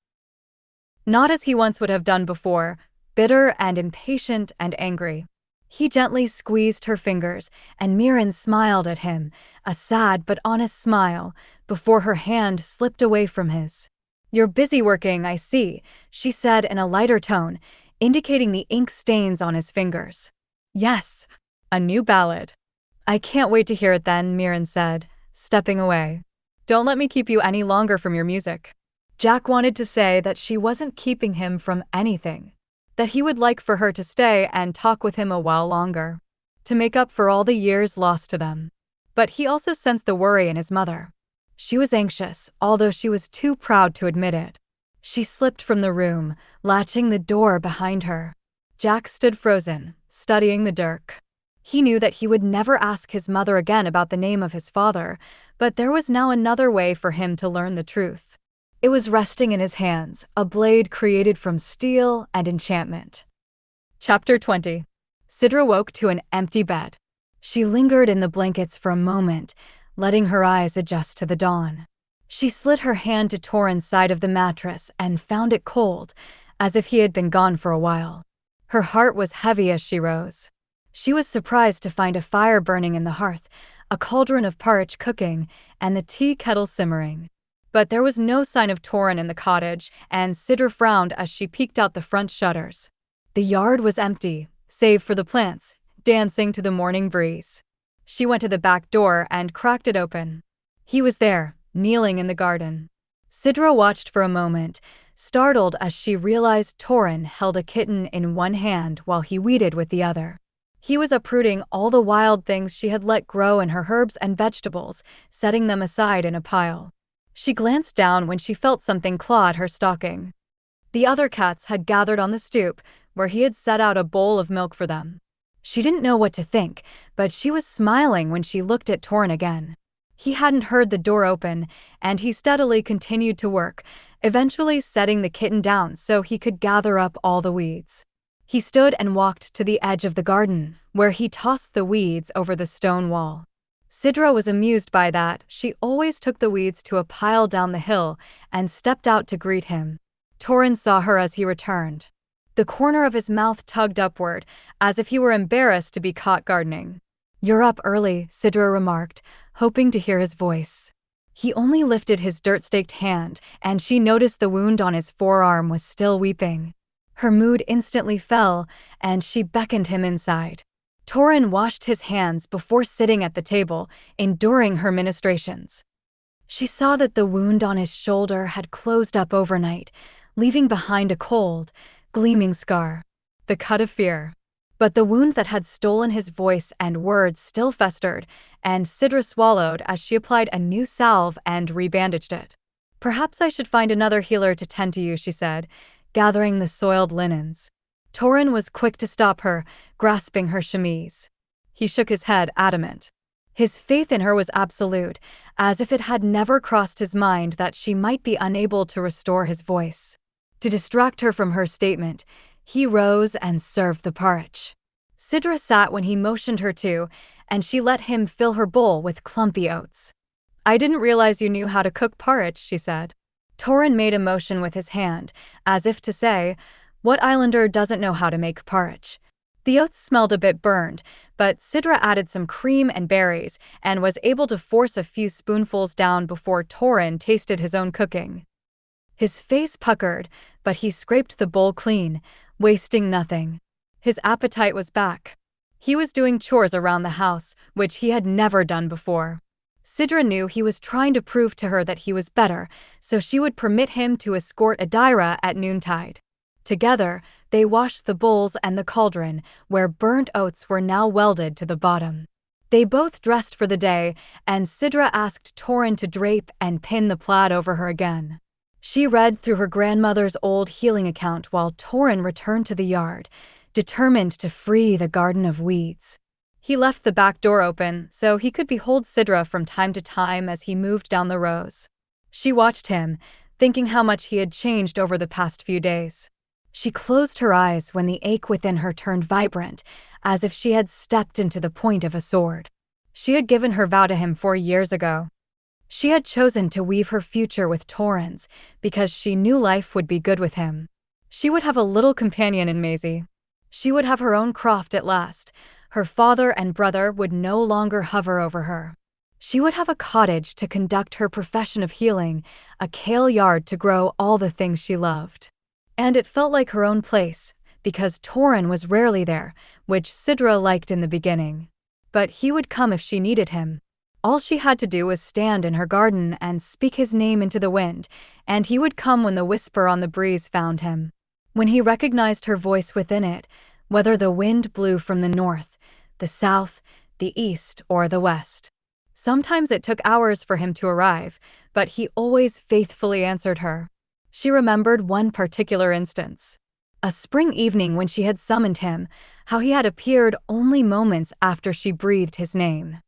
Not as he once would have done before, bitter and impatient and angry. He gently squeezed her fingers, and Mirren smiled at him, a sad but honest smile, before her hand slipped away from his. "You're busy working, I see," she said in a lighter tone, indicating the ink stains on his fingers. "Yes, a new ballad." "I can't wait to hear it then," Mirren said, stepping away. "Don't let me keep you any longer from your music." Jack wanted to say that she wasn't keeping him from anything, that he would like for her to stay and talk with him a while longer, to make up for all the years lost to them. But he also sensed the worry in his mother. She was anxious, although she was too proud to admit it. She slipped from the room, latching the door behind her. Jack stood frozen, studying the dirk. He knew that he would never ask his mother again about the name of his father, but there was now another way for him to learn the truth. It was resting in his hands, a blade created from steel and enchantment. Chapter 20. Sidra woke to an empty bed. She lingered in the blankets for a moment, letting her eyes adjust to the dawn. She slid her hand to Torin's side of the mattress and found it cold, as if he had been gone for a while. Her heart was heavy as she rose. She was surprised to find a fire burning in the hearth, a cauldron of porridge cooking, and the tea kettle simmering. But there was no sign of Torin in the cottage, and Sidra frowned as she peeked out the front shutters. The yard was empty, save for the plants, dancing to the morning breeze. She went to the back door and cracked it open. He was there, kneeling in the garden. Sidra watched for a moment, startled as she realized Torin held a kitten in one hand while he weeded with the other. He was uprooting all the wild things she had let grow in her herbs and vegetables, setting them aside in a pile. She glanced down when she felt something clawed her stocking. The other cats had gathered on the stoop, where he had set out a bowl of milk for them. She didn't know what to think, but she was smiling when she looked at Torin again. He hadn't heard the door open, and he steadily continued to work, eventually setting the kitten down so he could gather up all the weeds. He stood and walked to the edge of the garden, where he tossed the weeds over the stone wall. Sidra was amused by that. She always took the weeds to a pile down the hill and stepped out to greet him. Torin saw her as he returned. The corner of his mouth tugged upward, as if he were embarrassed to be caught gardening. "You're up early," Sidra remarked, hoping to hear his voice. He only lifted his dirt-staked hand, and she noticed the wound on his forearm was still weeping. Her mood instantly fell, and she beckoned him inside. Torin washed his hands before sitting at the table, enduring her ministrations. She saw that the wound on his shoulder had closed up overnight, leaving behind a cold, gleaming scar. The cut of fear. But the wound that had stolen his voice and words still festered, and Sidra swallowed as she applied a new salve and rebandaged it. "Perhaps I should find another healer to tend to you," she said, gathering the soiled linens. Torin was quick to stop her, grasping her chemise. He shook his head, adamant. His faith in her was absolute, as if it had never crossed his mind that she might be unable to restore his voice. To distract her from her statement, he rose and served the porridge. Sidra sat when he motioned her to, and she let him fill her bowl with clumpy oats. "I didn't realize you knew how to cook porridge," she said. Torin made a motion with his hand, as if to say, "What islander doesn't know how to make porridge?" The oats smelled a bit burned, but Sidra added some cream and berries and was able to force a few spoonfuls down before Torin tasted his own cooking. His face puckered, but he scraped the bowl clean, wasting nothing. His appetite was back. He was doing chores around the house, which he had never done before. Sidra knew he was trying to prove to her that he was better, so she would permit him to escort Adaira at noontide. Together, they washed the bowls and the cauldron, where burnt oats were now welded to the bottom. They both dressed for the day, and Sidra asked Torin to drape and pin the plaid over her again. She read through her grandmother's old healing account while Torin returned to the yard, determined to free the garden of weeds. He left the back door open so he could behold Sidra from time to time as he moved down the rows. She watched him, thinking how much he had changed over the past few days. She closed her eyes when the ache within her turned vibrant, as if she had stepped into the point of a sword. She had given her vow to him 4 years ago. She had chosen to weave her future with Torin's because she knew life would be good with him. She would have a little companion in Maisie. She would have her own croft at last. Her father and brother would no longer hover over her. She would have a cottage to conduct her profession of healing, a kale yard to grow all the things she loved. And it felt like her own place, because Torin was rarely there, which Sidra liked in the beginning. But he would come if she needed him. All she had to do was stand in her garden and speak his name into the wind, and he would come when the whisper on the breeze found him. When he recognized her voice within it, whether the wind blew from the north, the south, the east, or the west. Sometimes it took hours for him to arrive, but he always faithfully answered her. She remembered one particular instance. A spring evening when she had summoned him, how he had appeared only moments after she breathed his name.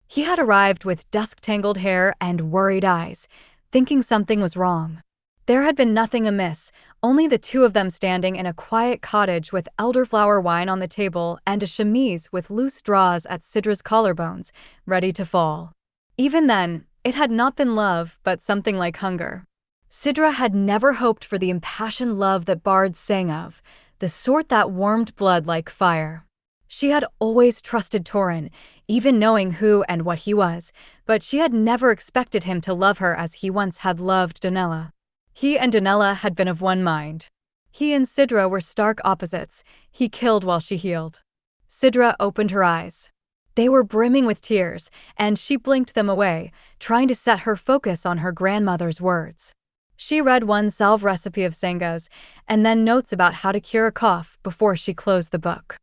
He had arrived with dusk-tangled hair and worried eyes, thinking something was wrong. There had been nothing amiss, only the two of them standing in a quiet cottage with elderflower wine on the table and a chemise with loose straws at Sidra's collarbones, ready to fall. Even then, it had not been love, but something like hunger. Sidra had never hoped for the impassioned love that bards sang of, the sort that warmed blood like fire. She had always trusted Torin, even knowing who and what he was, but she had never expected him to love her as he once had loved Donella. He and Donella had been of one mind. He and Sidra were stark opposites. He killed while she healed. Sidra opened her eyes. They were brimming with tears, and she blinked them away, trying to set her focus on her grandmother's words. She read one salve recipe of Senga's, and then notes about how to cure a cough before she closed the book.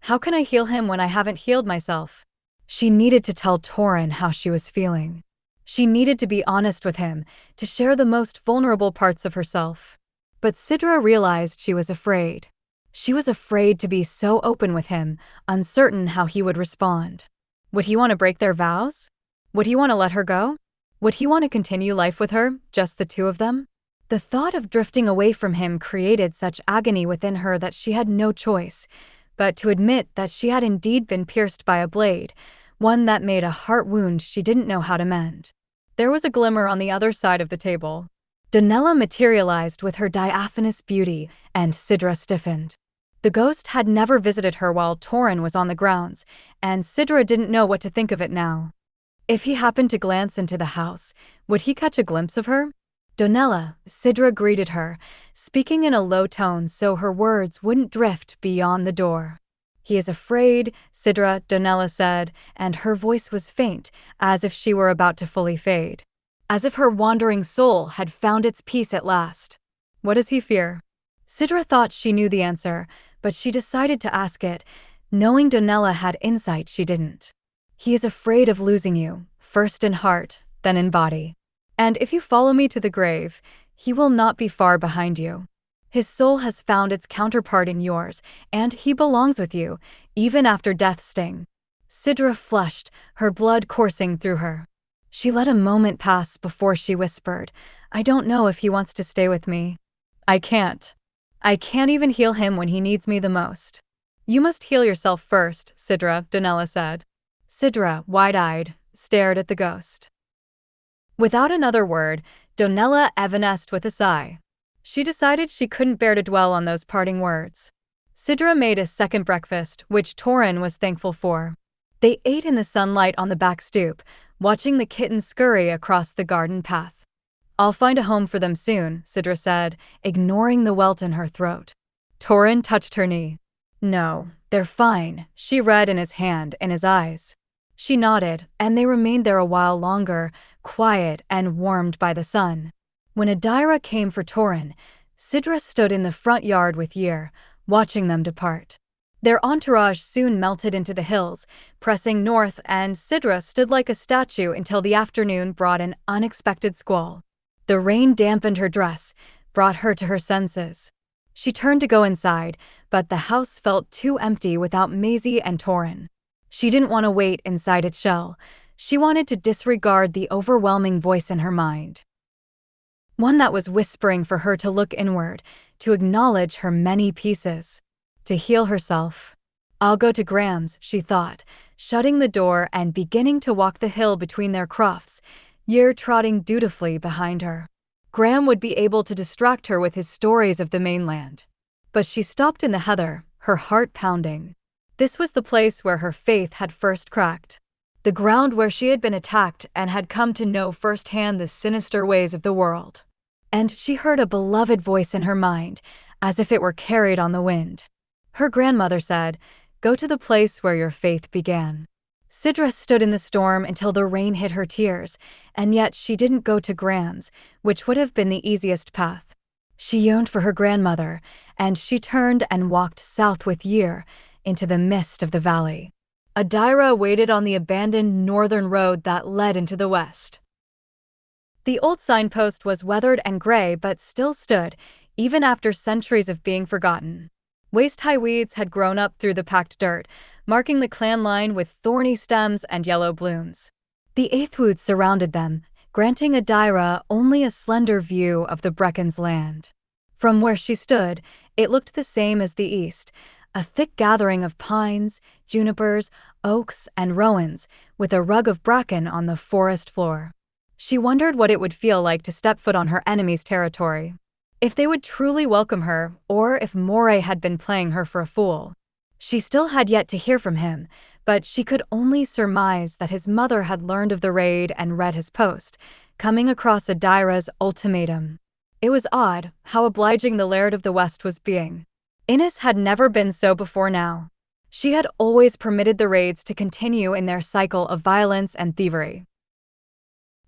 How can I heal him when I haven't healed myself? She needed to tell Torin how she was feeling. She needed to be honest with him, to share the most vulnerable parts of herself. But Sidra realized she was afraid. She was afraid to be so open with him, uncertain how he would respond. Would he want to break their vows? Would he want to let her go? Would he want to continue life with her, just the two of them? The thought of drifting away from him created such agony within her that she had no choice but to admit that she had indeed been pierced by a blade, one that made a heart wound she didn't know how to mend. There was a glimmer on the other side of the table. Donella materialized with her diaphanous beauty, and Sidra stiffened. The ghost had never visited her while Torin was on the grounds, and Sidra didn't know what to think of it now. If he happened to glance into the house, would he catch a glimpse of her? Donella, Sidra greeted her, speaking in a low tone so her words wouldn't drift beyond the door. He is afraid, Sidra, Donella said, and her voice was faint, as if she were about to fully fade. As if her wandering soul had found its peace at last. What does he fear? Sidra thought she knew the answer, but she decided to ask it, knowing Donella had insight she didn't. He is afraid of losing you, first in heart, then in body. And if you follow me to the grave, he will not be far behind you. His soul has found its counterpart in yours, and he belongs with you, even after death's sting. Sidra flushed, her blood coursing through her. She let a moment pass before she whispered, I don't know if he wants to stay with me. I can't. I can't even heal him when he needs me the most. You must heal yourself first, Sidra, Donella said. Sidra, wide-eyed, stared at the ghost. Without another word, Donella evanesced with a sigh. She decided she couldn't bear to dwell on those parting words. Sidra made a second breakfast, which Torin was thankful for. They ate in the sunlight on the back stoop, watching the kittens scurry across the garden path. I'll find a home for them soon, Sidra said, ignoring the welt in her throat. Torin touched her knee. No, they're fine, she read in his hand and his eyes. She nodded, and they remained there a while longer, quiet and warmed by the sun. When Adaira came for Torin, Sidra stood in the front yard with Yer, watching them depart. Their entourage soon melted into the hills, pressing north, and Sidra stood like a statue until the afternoon brought an unexpected squall. The rain dampened her dress, brought her to her senses. She turned to go inside, but the house felt too empty without Maisie and Torin. She didn't want to wait inside its shell. She wanted to disregard the overwhelming voice in her mind. One that was whispering for her to look inward, to acknowledge her many pieces, to heal herself. I'll go to Graham's, she thought, shutting the door and beginning to walk the hill between their crofts, Yer trotting dutifully behind her. Graham would be able to distract her with his stories of the mainland. But she stopped in the heather, her heart pounding. This was the place where her faith had first cracked. The ground where she had been attacked and had come to know firsthand the sinister ways of the world. And she heard a beloved voice in her mind, as if it were carried on the wind. Her grandmother said, "Go to the place where your faith began." Sidra stood in the storm until the rain hid her tears, and yet she didn't go to Graham's, which would have been the easiest path. She yearned for her grandmother, and she turned and walked south with Yer, into the mist of the valley. Adaira waited on the abandoned northern road that led into the west. The old signpost was weathered and gray but still stood, even after centuries of being forgotten. Waist-high weeds had grown up through the packed dirt, marking the clan line with thorny stems and yellow blooms. The Aithwood surrounded them, granting Adaira only a slender view of the Breccan's land. From where she stood, it looked the same as the east, a thick gathering of pines, junipers, oaks, and rowans, with a rug of bracken on the forest floor. She wondered what it would feel like to step foot on her enemy's territory. If they would truly welcome her, or if Moray had been playing her for a fool. She still had yet to hear from him, but she could only surmise that his mother had learned of the raid and read his post, coming across Adaira's ultimatum. It was odd how obliging the Laird of the West was being. Innes had never been so before now. She had always permitted the raids to continue in their cycle of violence and thievery.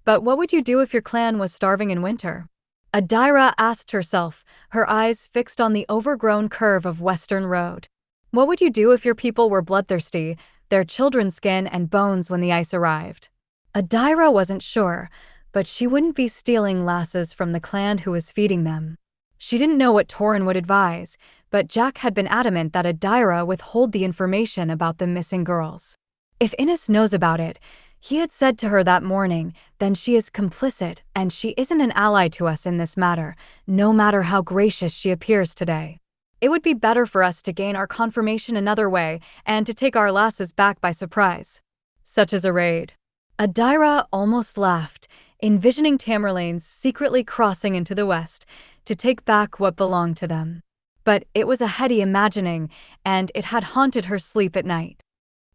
But what would you do if your clan was starving in winter? Adaira asked herself, her eyes fixed on the overgrown curve of Western Road. What would you do if your people were bloodthirsty, their children's skin and bones when the ice arrived? Adaira wasn't sure, but she wouldn't be stealing lasses from the clan who was feeding them. She didn't know what Torin would advise, but Jack had been adamant that Adaira withhold the information about the missing girls. If Innes knows about it, he had said to her that morning, then she is complicit and she isn't an ally to us in this matter, no matter how gracious she appears today. It would be better for us to gain our confirmation another way and to take our lasses back by surprise. Such as a raid. Adaira almost laughed, envisioning Tamerlane's secretly crossing into the west to take back what belonged to them. But it was a heady imagining, and it had haunted her sleep at night.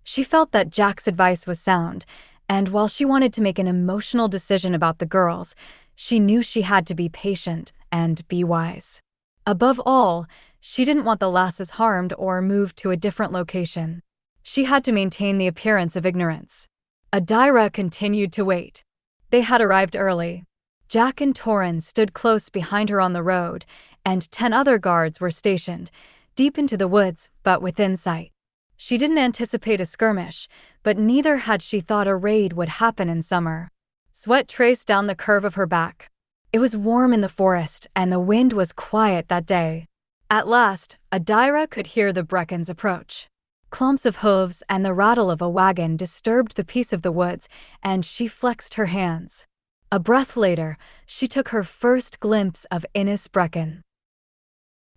She felt that Jack's advice was sound, and while she wanted to make an emotional decision about the girls, she knew she had to be patient and be wise. Above all, she didn't want the lasses harmed or moved to a different location. She had to maintain the appearance of ignorance. Adaira continued to wait. They had arrived early. Jack and Torin stood close behind her on the road, and 10 other guards were stationed, deep into the woods but within sight. She didn't anticipate a skirmish, but neither had she thought a raid would happen in summer. Sweat traced down the curve of her back. It was warm in the forest, and the wind was quiet that day. At last, Adaira could hear the Breccans approach. Clumps of hooves and the rattle of a wagon disturbed the peace of the woods, and she flexed her hands. A breath later, she took her first glimpse of Innes Breccan.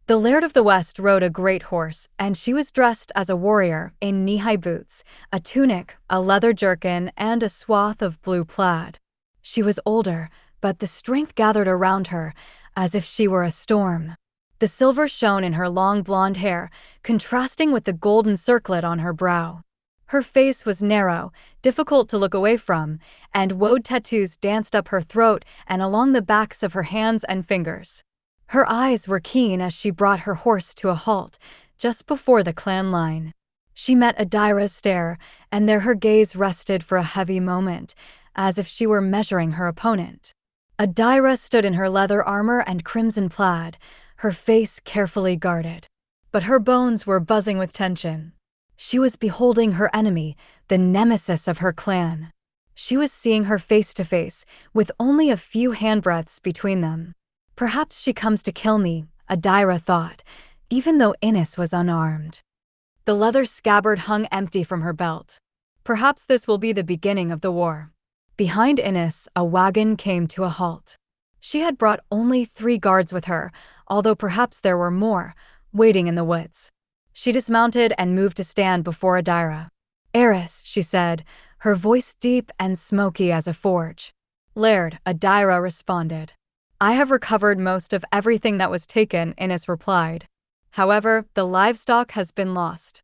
The Laird of the West rode a great horse, and she was dressed as a warrior in knee-high boots, a tunic, a leather jerkin, and a swath of blue plaid. She was older, but the strength gathered around her, as if she were a storm. The silver shone in her long blonde hair, contrasting with the golden circlet on her brow. Her face was narrow, difficult to look away from, and woad tattoos danced up her throat and along the backs of her hands and fingers. Her eyes were keen as she brought her horse to a halt, just before the clan line. She met Adaira's stare, and there her gaze rested for a heavy moment, as if she were measuring her opponent. Adaira stood in her leather armor and crimson plaid, her face carefully guarded. But her bones were buzzing with tension. She was beholding her enemy, the nemesis of her clan. She was seeing her face to face, with only a few handbreadths between them. Perhaps she comes to kill me, Adaira thought, even though Innes was unarmed. The leather scabbard hung empty from her belt. Perhaps this will be the beginning of the war. Behind Innes, a wagon came to a halt. She had brought only 3 guards with her, although perhaps there were more, waiting in the woods. She dismounted and moved to stand before Adaira. "Heiress," she said, her voice deep and smoky as a forge. "Laird," Adaira responded. "I have recovered most of everything that was taken," Innes replied. "However, the livestock has been lost.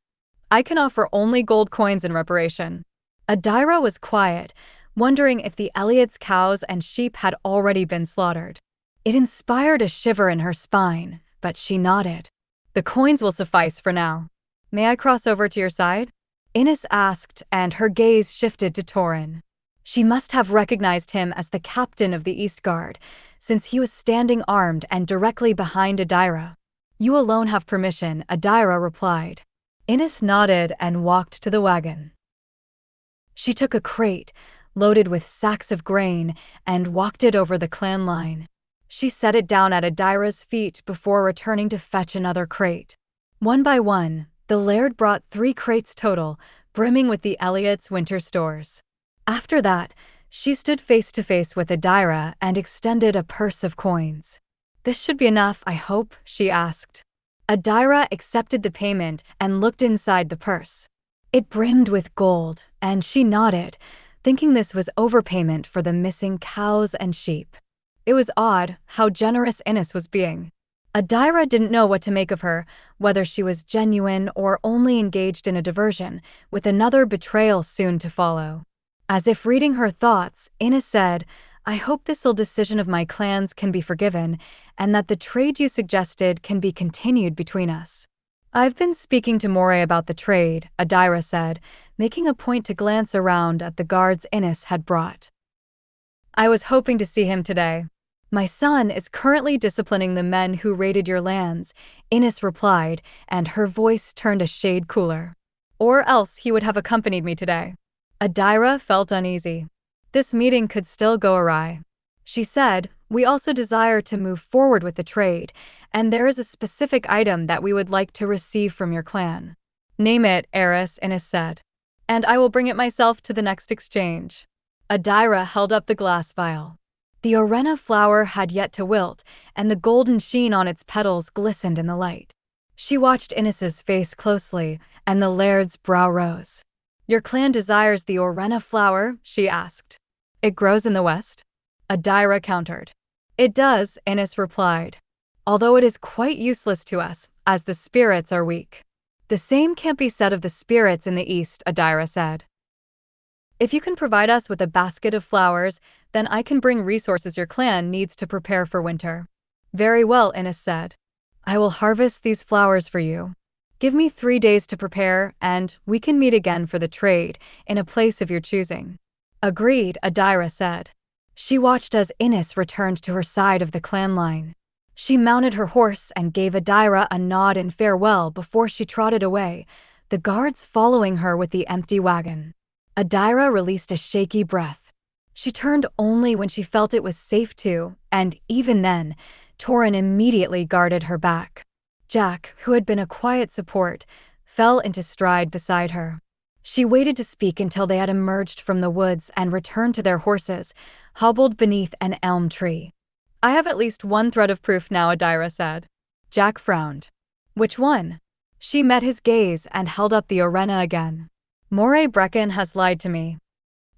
I can offer only gold coins in reparation." Adaira was quiet, wondering if the Elliots' cows and sheep had already been slaughtered. It inspired a shiver in her spine, but she nodded. "The coins will suffice for now. May I cross over to your side?" Innes asked, and her gaze shifted to Torin. She must have recognized him as the captain of the East Guard, since he was standing armed and directly behind Adaira. "You alone have permission," Adaira replied. Innes nodded and walked to the wagon. She took a crate, loaded with sacks of grain, and walked it over the clan line. She set it down at Adaira's feet before returning to fetch another crate. One by one, the Laird brought 3 crates total, brimming with the Elliots' winter stores. After that, she stood face to face with Adaira and extended a purse of coins. "This should be enough, I hope," she asked. Adaira accepted the payment and looked inside the purse. It brimmed with gold, and she nodded, thinking this was overpayment for the missing cows and sheep. It was odd how generous Innes was being. Adaira didn't know what to make of her, whether she was genuine or only engaged in a diversion, with another betrayal soon to follow. As if reading her thoughts, Innes said, "I hope this ill decision of my clans can be forgiven, and that the trade you suggested can be continued between us." I've been speaking to Moray about the trade, Adaira said, making a point to glance around at the guards Innes had brought. I was hoping to see him today. My son is currently disciplining the men who raided your lands, Innes replied, and her voice turned a shade cooler. Or else he would have accompanied me today. Adaira felt uneasy. This meeting could still go awry. She said, we also desire to move forward with the trade, and there is a specific item that we would like to receive from your clan. Name it, heiress, Innes said. And I will bring it myself to the next exchange. Adaira held up the glass vial. The orenna flower had yet to wilt, and the golden sheen on its petals glistened in the light. She watched Innes's face closely, and the laird's brow rose. Your clan desires the orenna flower? She asked. It grows in the west? Adaira countered. It does, Innes replied. Although it is quite useless to us, as the spirits are weak. The same can't be said of the spirits in the east, Adaira said. If you can provide us with a basket of flowers, then I can bring resources your clan needs to prepare for winter. Very well, Innes said. I will harvest these flowers for you. Give me 3 days to prepare, and we can meet again for the trade, in a place of your choosing. Agreed, Adaira said. She watched as Innes returned to her side of the clan line. She mounted her horse and gave Adaira a nod in farewell before she trotted away, the guards following her with the empty wagon. Adaira released a shaky breath. She turned only when she felt it was safe to, and even then, Torin immediately guarded her back. Jack, who had been a quiet support, fell into stride beside her. She waited to speak until they had emerged from the woods and returned to their horses, hobbled beneath an elm tree. I have at least one thread of proof now, Adaira said. Jack frowned. Which one? She met his gaze and held up the orenna again. Moray Breccan has lied to me.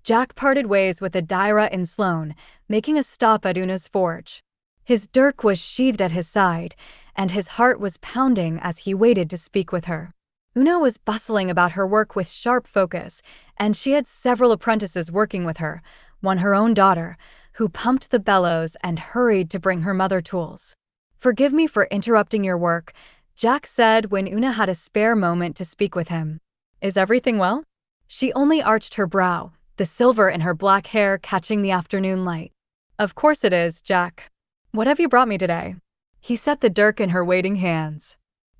Jack parted ways with Adaira in Sloane, making a stop at Una's forge. His dirk was sheathed at his side, and his heart was pounding as he waited to speak with her. Una was bustling about her work with sharp focus, and she had several apprentices working with her, one her own daughter, who pumped the bellows and hurried to bring her mother tools. Forgive me for interrupting your work, Jack said when Una had a spare moment to speak with him. Is everything well? She only arched her brow, the silver in her black hair catching the afternoon light. Of course it is, Jack. What have you brought me today? He set the dirk in her waiting hands.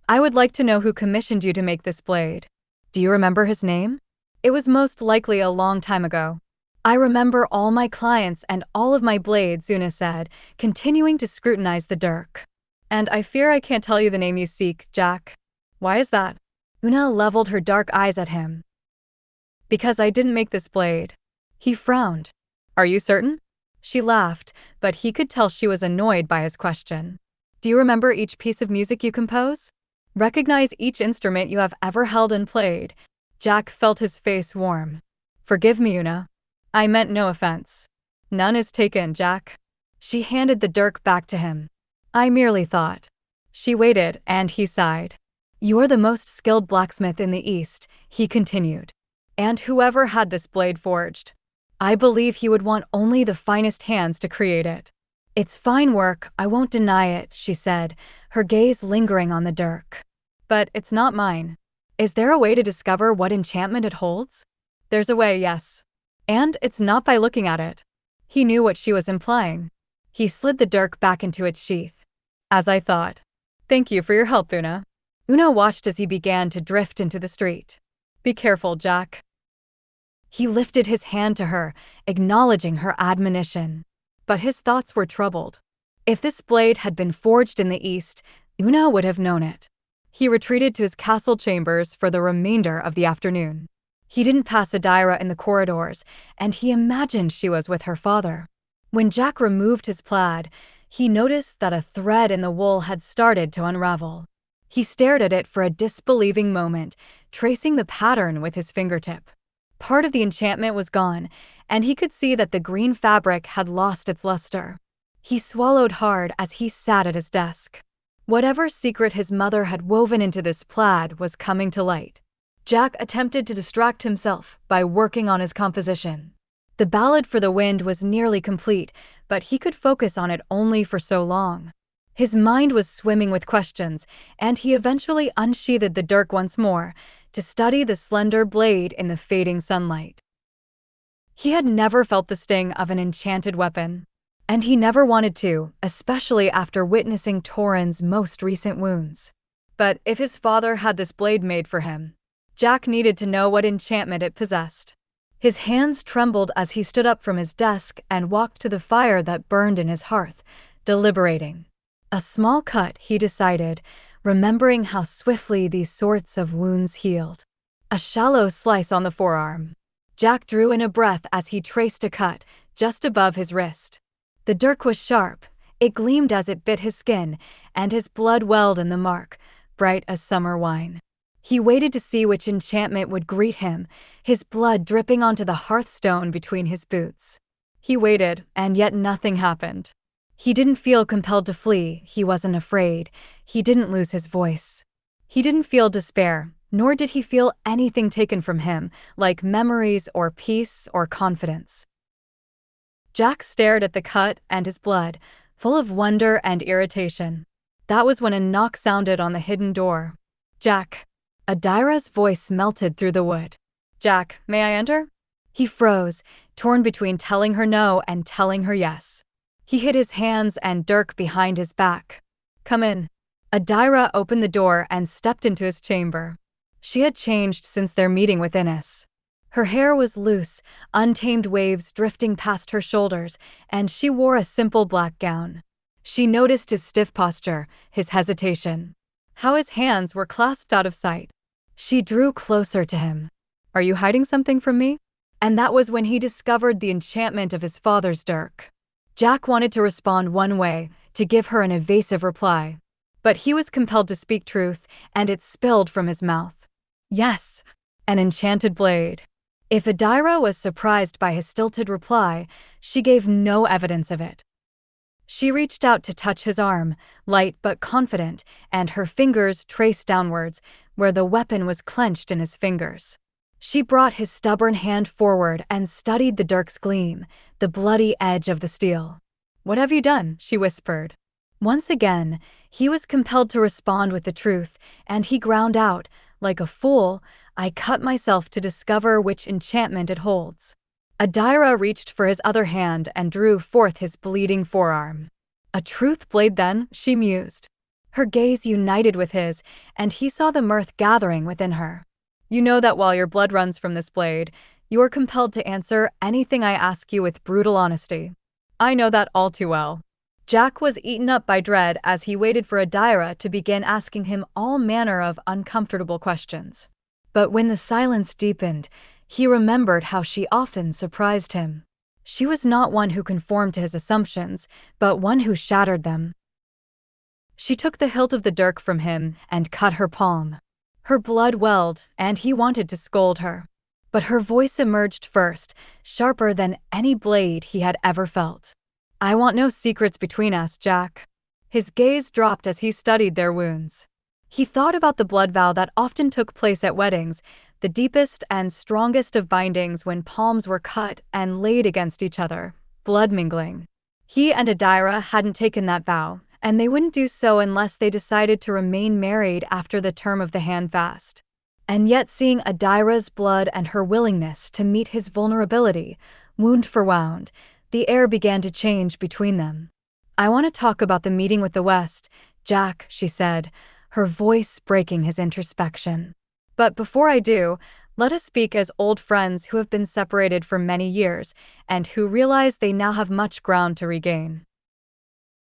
I would like to know who commissioned you to make this blade. Do you remember his name? It was most likely a long time ago. I remember all my clients and all of my blades, Una said, continuing to scrutinize the dirk. And I fear I can't tell you the name you seek, Jack. Why is that? Una leveled her dark eyes at him. Because I didn't make this blade. He frowned. Are you certain? She laughed, but he could tell she was annoyed by his question. Do you remember each piece of music you compose? Recognize each instrument you have ever held and played? Jack felt his face warm. Forgive me, Una. I meant no offense. None is taken, Jack. She handed the dirk back to him. I merely thought. She waited, and he sighed. You are the most skilled blacksmith in the East, he continued. And whoever had this blade forged. I believe he would want only the finest hands to create it. It's fine work, I won't deny it, she said, her gaze lingering on the dirk. But it's not mine. Is there a way to discover what enchantment it holds? There's a way, yes. And it's not by looking at it. He knew what she was implying. He slid the dirk back into its sheath. As I thought. Thank you for your help, Una. Una watched as he began to drift into the street. Be careful, Jack. He lifted his hand to her, acknowledging her admonition. But his thoughts were troubled. If this blade had been forged in the East, Una would have known it. He retreated to his castle chambers for the remainder of the afternoon. He didn't pass Adaira in the corridors, and he imagined she was with her father. When Jack removed his plaid, he noticed that a thread in the wool had started to unravel. He stared at it for a disbelieving moment, tracing the pattern with his fingertip. Part of the enchantment was gone, and he could see that the green fabric had lost its luster. He swallowed hard as he sat at his desk. Whatever secret his mother had woven into this plaid was coming to light. Jack attempted to distract himself by working on his composition. The ballad for the wind was nearly complete, but he could focus on it only for so long. His mind was swimming with questions, and he eventually unsheathed the dirk once more to study the slender blade in the fading sunlight. He had never felt the sting of an enchanted weapon, and he never wanted to, especially after witnessing Torrhen's most recent wounds. But if his father had this blade made for him, Jack needed to know what enchantment it possessed. His hands trembled as he stood up from his desk and walked to the fire that burned in his hearth, deliberating. A small cut, he decided, remembering how swiftly these sorts of wounds healed. A shallow slice on the forearm. Jack drew in a breath as he traced a cut, just above his wrist. The dirk was sharp, it gleamed as it bit his skin, and his blood welled in the mark, bright as summer wine. He waited to see which enchantment would greet him, his blood dripping onto the hearthstone between his boots. He waited, and yet nothing happened. He didn't feel compelled to flee, he wasn't afraid, he didn't lose his voice. He didn't feel despair, nor did he feel anything taken from him, like memories or peace or confidence. Jack stared at the cut and his blood, full of wonder and irritation. That was when a knock sounded on the hidden door. "Jack." Adaira's voice melted through the wood. "Jack, may I enter?" He froze, torn between telling her no and telling her yes. He hid his hands and dirk behind his back. "Come in." Adaira opened the door and stepped into his chamber. She had changed since their meeting with Innes. Her hair was loose, untamed waves drifting past her shoulders, and she wore a simple black gown. She noticed his stiff posture, his hesitation, how his hands were clasped out of sight. She drew closer to him. "Are you hiding something from me?" And that was when he discovered the enchantment of his father's dirk. Jack wanted to respond one way, to give her an evasive reply. But he was compelled to speak truth, and it spilled from his mouth. "Yes, an enchanted blade." If Adaira was surprised by his stilted reply, she gave no evidence of it. She reached out to touch his arm, light but confident, and her fingers traced downwards, where the weapon was clenched in his fingers. She brought his stubborn hand forward and studied the dirk's gleam, the bloody edge of the steel. "What have you done?" she whispered. Once again, he was compelled to respond with the truth, and he ground out, like a fool, "I cut myself to discover which enchantment it holds." Adaira reached for his other hand and drew forth his bleeding forearm. "A truth blade then?" she mused. Her gaze united with his, and he saw the mirth gathering within her. "You know that while your blood runs from this blade, you are compelled to answer anything I ask you with brutal honesty." "I know that all too well." Jack was eaten up by dread as he waited for Adaira to begin asking him all manner of uncomfortable questions. But when the silence deepened, he remembered how she often surprised him. She was not one who conformed to his assumptions, but one who shattered them. She took the hilt of the dirk from him and cut her palm. Her blood welled, and he wanted to scold her. But her voice emerged first, sharper than any blade he had ever felt. "I want no secrets between us, Jack." His gaze dropped as he studied their wounds. He thought about the blood vow that often took place at weddings, the deepest and strongest of bindings when palms were cut and laid against each other, blood mingling. He and Adaira hadn't taken that vow, and they wouldn't do so unless they decided to remain married after the term of the handfast. And yet seeing Adaira's blood and her willingness to meet his vulnerability, wound for wound, the air began to change between them. "I want to talk about the meeting with the West, Jack," she said, her voice breaking his introspection. "But before I do, let us speak as old friends who have been separated for many years and who realize they now have much ground to regain.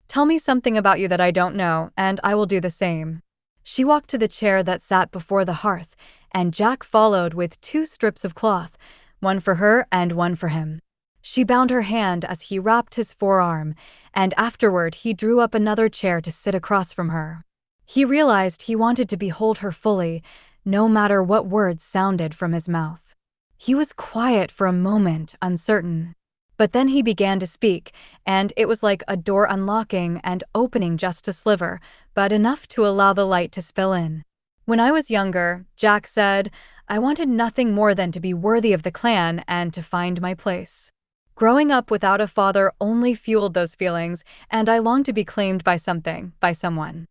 Tell me something about you that I don't know, and I will do the same." She walked to the chair that sat before the hearth, and Jack followed with 2 strips of cloth, one for her and one for him. She bound her hand as he wrapped his forearm, and afterward he drew up another chair to sit across from her. He realized he wanted to behold her fully, no matter what words sounded from his mouth. He was quiet for a moment, uncertain. But then he began to speak, and it was like a door unlocking and opening just a sliver, but enough to allow the light to spill in. "When I was younger," Jack said, "I wanted nothing more than to be worthy of the clan and to find my place. Growing up without a father only fueled those feelings, and I longed to be claimed by someone.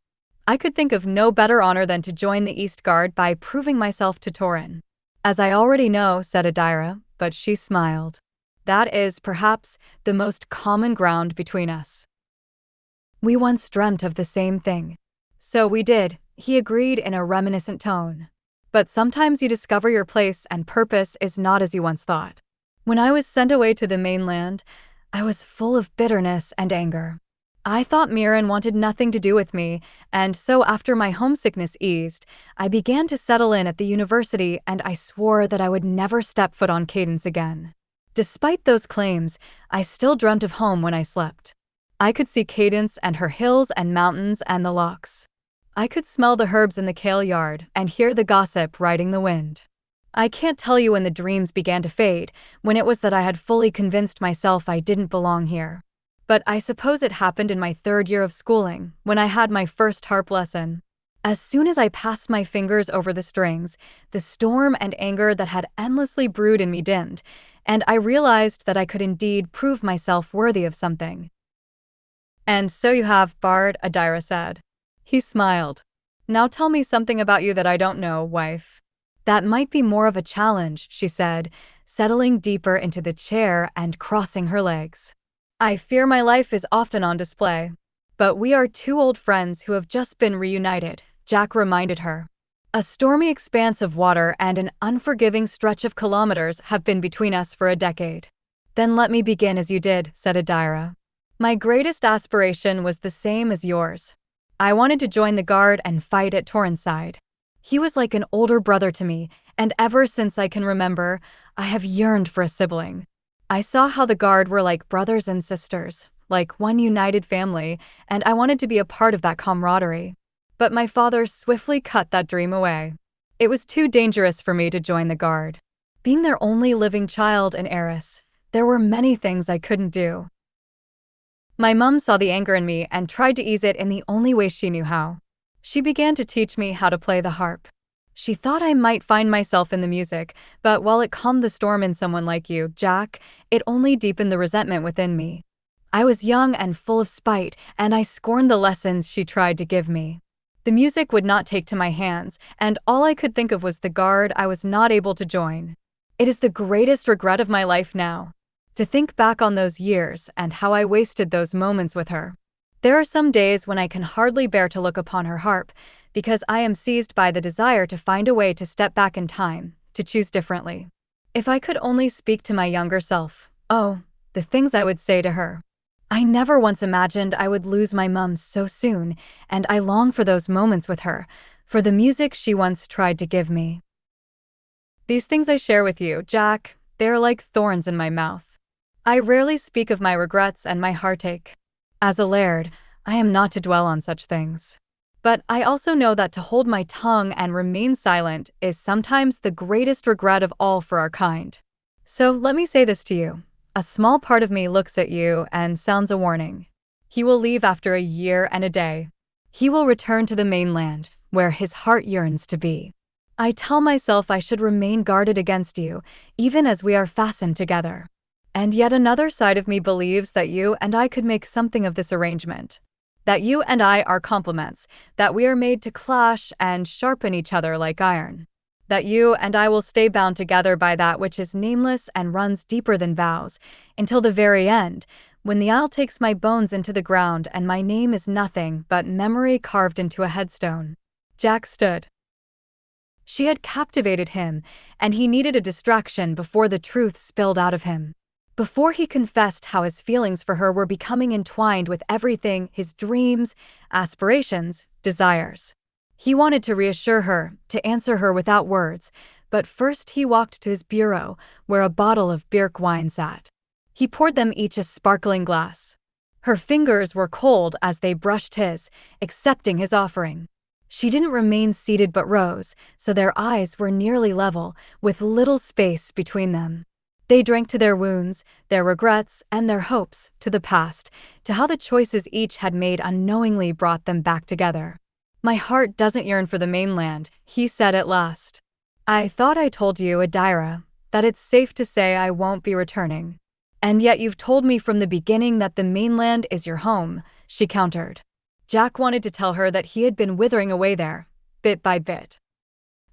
I could think of no better honor than to join the East Guard by proving myself to Torin. As I already know, said Adaira, but she smiled. That is, perhaps, the most common ground between us. We once dreamt of the same thing. So we did, he agreed in a reminiscent tone. But sometimes you discover your place and purpose is not as you once thought. When I was sent away to the mainland, I was full of bitterness and anger. I thought Mirren wanted nothing to do with me, and so after my homesickness eased, I began to settle in at the university and I swore that I would never step foot on Cadence again. Despite those claims, I still dreamt of home when I slept. I could see Cadence and her hills and mountains and the locks. I could smell the herbs in the kale yard and hear the gossip riding the wind. I can't tell you when the dreams began to fade, when it was that I had fully convinced myself I didn't belong here. But I suppose it happened in my 3rd year of schooling, when I had my first harp lesson. As soon as I passed my fingers over the strings, the storm and anger that had endlessly brewed in me dimmed, and I realized that I could indeed prove myself worthy of something. And so you have, Bard, Adaira said. He smiled. Now tell me something about you that I don't know, wife. That might be more of a challenge, she said, settling deeper into the chair and crossing her legs. I fear my life is often on display. But we are 2 old friends who have just been reunited, Jack reminded her. A stormy expanse of water and an unforgiving stretch of kilometers have been between us for a decade. Then let me begin as you did, said Adaira. My greatest aspiration was the same as yours. I wanted to join the guard and fight at Torin's side. He was like an older brother to me, and ever since I can remember, I have yearned for a sibling. I saw how the guard were like brothers and sisters, like one united family, and I wanted to be a part of that camaraderie. But my father swiftly cut that dream away. It was too dangerous for me to join the guard. Being their only living child and heiress, there were many things I couldn't do. My mum saw the anger in me and tried to ease it in the only way she knew how. She began to teach me how to play the harp. She thought I might find myself in the music, but while it calmed the storm in someone like you, Jack, it only deepened the resentment within me. I was young and full of spite, and I scorned the lessons she tried to give me. The music would not take to my hands, and all I could think of was the guard I was not able to join. It is the greatest regret of my life now. To think back on those years and how I wasted those moments with her. There are some days when I can hardly bear to look upon her harp, because I am seized by the desire to find a way to step back in time, to choose differently. If I could only speak to my younger self, oh, the things I would say to her. I never once imagined I would lose my mum so soon, and I long for those moments with her, for the music she once tried to give me. These things I share with you, Jack, they are like thorns in my mouth. I rarely speak of my regrets and my heartache. As a laird, I am not to dwell on such things. But I also know that to hold my tongue and remain silent is sometimes the greatest regret of all for our kind. So let me say this to you. A small part of me looks at you and sounds a warning. He will leave after a year and a day. He will return to the mainland, where his heart yearns to be. I tell myself I should remain guarded against you, even as we are fastened together. And yet another side of me believes that you and I could make something of this arrangement. That you and I are complements, that we are made to clash and sharpen each other like iron. That you and I will stay bound together by that which is nameless and runs deeper than vows, until the very end, when the Isle takes my bones into the ground and my name is nothing but memory carved into a headstone. Jack stood. She had captivated him, and he needed a distraction before the truth spilled out of him. Before he confessed how his feelings for her were becoming entwined with everything, his dreams, aspirations, desires. He wanted to reassure her, to answer her without words, but first he walked to his bureau, where a bottle of Birk wine sat. He poured them each a sparkling glass. Her fingers were cold as they brushed his, accepting his offering. She didn't remain seated but rose, so their eyes were nearly level, with little space between them. They drank to their wounds, their regrets, and their hopes, to the past, to how the choices each had made unknowingly brought them back together. My heart doesn't yearn for the mainland, he said at last. I thought I told you, Adaira, that it's safe to say I won't be returning. And yet you've told me from the beginning that the mainland is your home, she countered. Jack wanted to tell her that he had been withering away there, bit by bit.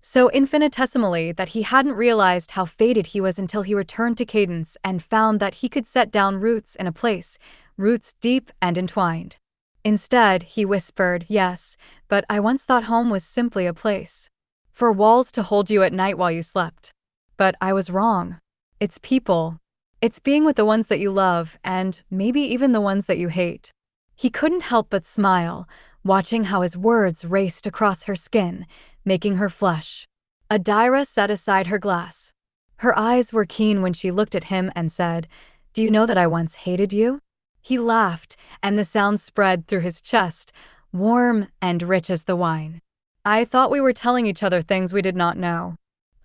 So infinitesimally that he hadn't realized how fated he was until he returned to Cadence and found that he could set down roots in a place, roots deep and entwined. Instead, he whispered, "Yes, but I once thought home was simply a place for walls to hold you at night while you slept. But I was wrong. It's people. It's being with the ones that you love, and maybe even the ones that you hate." He couldn't help but smile, watching how his words raced across her skin, making her flush. Adaira set aside her glass. Her eyes were keen when she looked at him and said, "Do you know that I once hated you?" He laughed, and the sound spread through his chest, warm and rich as the wine. "I thought we were telling each other things we did not know.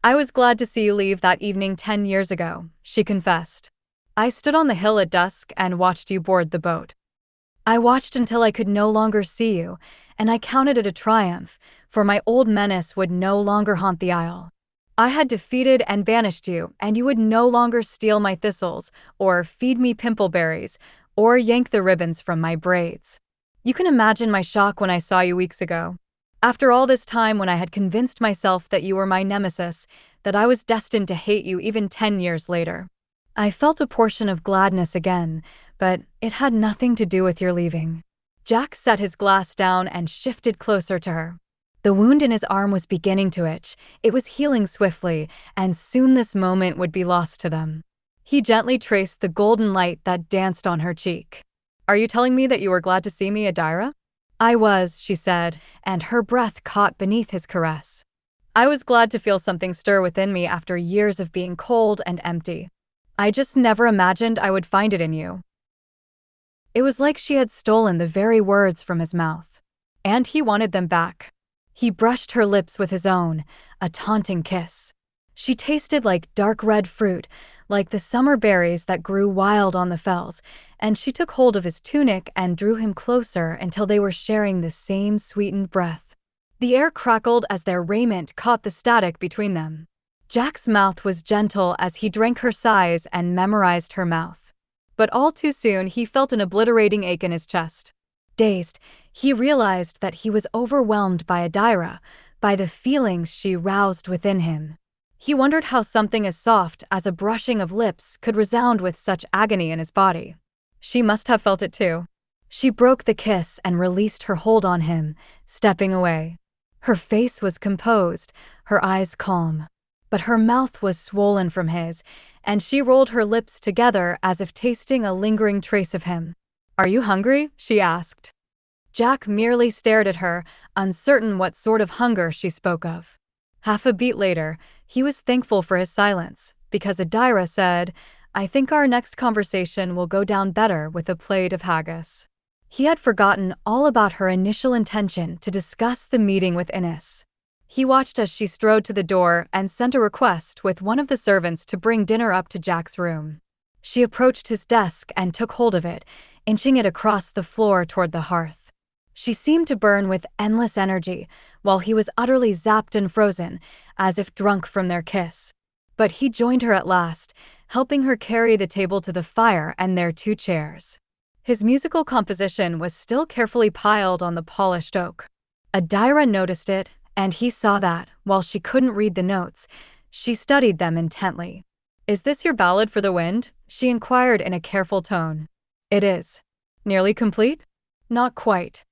I was glad to see you leave that evening 10 years ago," she confessed. "I stood on the hill at dusk and watched you board the boat. I watched until I could no longer see you, and I counted it a triumph, for my old menace would no longer haunt the isle. I had defeated and banished you, and you would no longer steal my thistles, or feed me pimpleberries, or yank the ribbons from my braids. You can imagine my shock when I saw you weeks ago. After all this time, when I had convinced myself that you were my nemesis, that I was destined to hate you even 10 years later. I felt a portion of gladness again, but it had nothing to do with your leaving." Jack set his glass down and shifted closer to her. The wound in his arm was beginning to itch. It was healing swiftly, and soon this moment would be lost to them. He gently traced the golden light that danced on her cheek. "Are you telling me that you were glad to see me, Adaira?" "I was," she said, and her breath caught beneath his caress. "I was glad to feel something stir within me after years of being cold and empty. I just never imagined I would find it in you." It was like she had stolen the very words from his mouth. And he wanted them back. He brushed her lips with his own, a taunting kiss. She tasted like dark red fruit, like the summer berries that grew wild on the fells, and she took hold of his tunic and drew him closer until they were sharing the same sweetened breath. The air crackled as their raiment caught the static between them. Jack's mouth was gentle as he drank her sighs and memorized her mouth. But all too soon he felt an obliterating ache in his chest. Dazed, he realized that he was overwhelmed by Adaira, by the feelings she roused within him. He wondered how something as soft as a brushing of lips could resound with such agony in his body. She must have felt it too. She broke the kiss and released her hold on him, stepping away. Her face was composed, her eyes calm. But her mouth was swollen from his, and she rolled her lips together as if tasting a lingering trace of him. "Are you hungry?" she asked. Jack merely stared at her, uncertain what sort of hunger she spoke of. Half a beat later, he was thankful for his silence, because Adaira said, "I think our next conversation will go down better with a plate of haggis." He had forgotten all about her initial intention to discuss the meeting with Innes. He watched as she strode to the door and sent a request with one of the servants to bring dinner up to Jack's room. She approached his desk and took hold of it, inching it across the floor toward the hearth. She seemed to burn with endless energy, while he was utterly zapped and frozen, as if drunk from their kiss. But he joined her at last, helping her carry the table to the fire and their 2 chairs. His musical composition was still carefully piled on the polished oak. Adaira noticed it, and he saw that, while she couldn't read the notes, she studied them intently. "Is this your ballad for the wind?" she inquired in a careful tone. "It is." "Nearly complete?" "Not quite."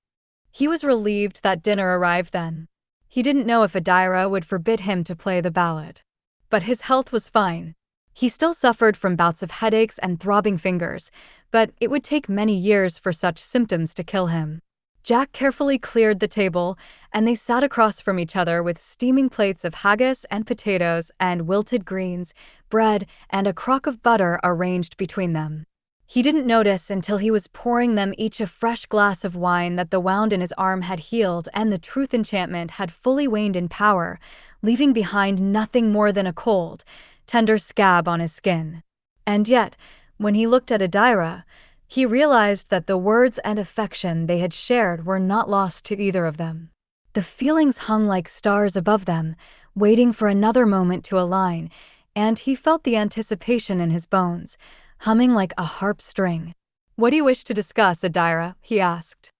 He was relieved that dinner arrived then. He didn't know if Adaira would forbid him to play the ballad. But his health was fine. He still suffered from bouts of headaches and throbbing fingers, but it would take many years for such symptoms to kill him. Jack carefully cleared the table, and they sat across from each other with steaming plates of haggis and potatoes and wilted greens, bread, and a crock of butter arranged between them. He didn't notice until he was pouring them each a fresh glass of wine that the wound in his arm had healed and the truth enchantment had fully waned in power, leaving behind nothing more than a cold, tender scab on his skin. And yet, when he looked at Adaira, he realized that the words and affection they had shared were not lost to either of them. The feelings hung like stars above them, waiting for another moment to align, and he felt the anticipation in his bones, humming like a harp string. "What do you wish to discuss, Adaira?" he asked.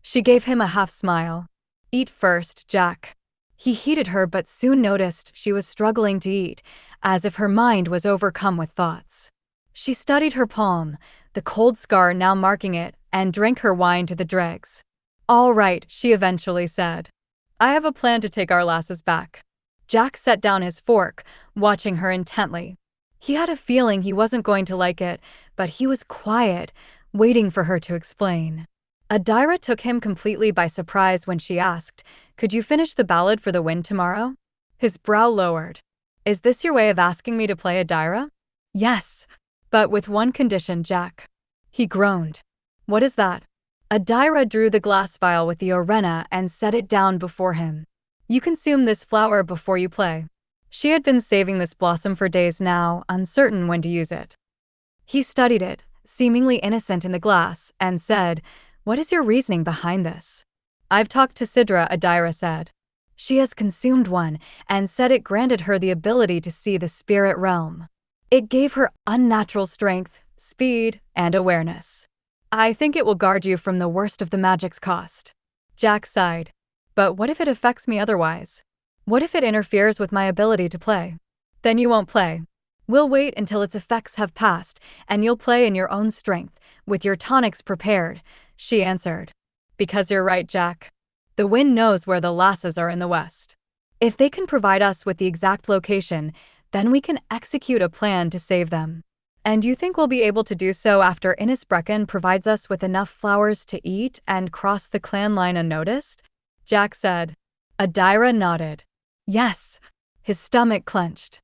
She gave him a half-smile. "Eat first, Jack." He heeded her but soon noticed she was struggling to eat, as if her mind was overcome with thoughts. She studied her palm, the cold scar now marking it, and drank her wine to the dregs. "All right," she eventually said. "I have a plan to take our lasses back." Jack set down his fork, watching her intently. He had a feeling he wasn't going to like it, but he was quiet, waiting for her to explain. Adaira took him completely by surprise when she asked, "Could you finish the ballad for the wind tomorrow?" His brow lowered. "Is this your way of asking me to play Adaira?" "Yes, but with one condition, Jack." He groaned. "What is that?" Adaira drew the glass vial with the arena and set it down before him. "You consume this flower before you play." She had been saving this blossom for days now, uncertain when to use it. He studied it, seemingly innocent in the glass, and said, "What is your reasoning behind this?" "I've talked to Sidra," Adaira said. "She has consumed one, and said it granted her the ability to see the spirit realm. It gave her unnatural strength, speed, and awareness. I think it will guard you from the worst of the magic's cost." Jack sighed. "But what if it affects me otherwise? What if it interferes with my ability to play?" "Then you won't play. We'll wait until its effects have passed, and you'll play in your own strength, with your tonics prepared," she answered. "Because you're right, Jack. The wind knows where the lasses are in the west. If they can provide us with the exact location, then we can execute a plan to save them. And you think we'll be able to do so after Breccan provides us with enough flowers to eat and cross the clan line unnoticed?" Jack said. Adaira nodded. "Yes." His stomach clenched.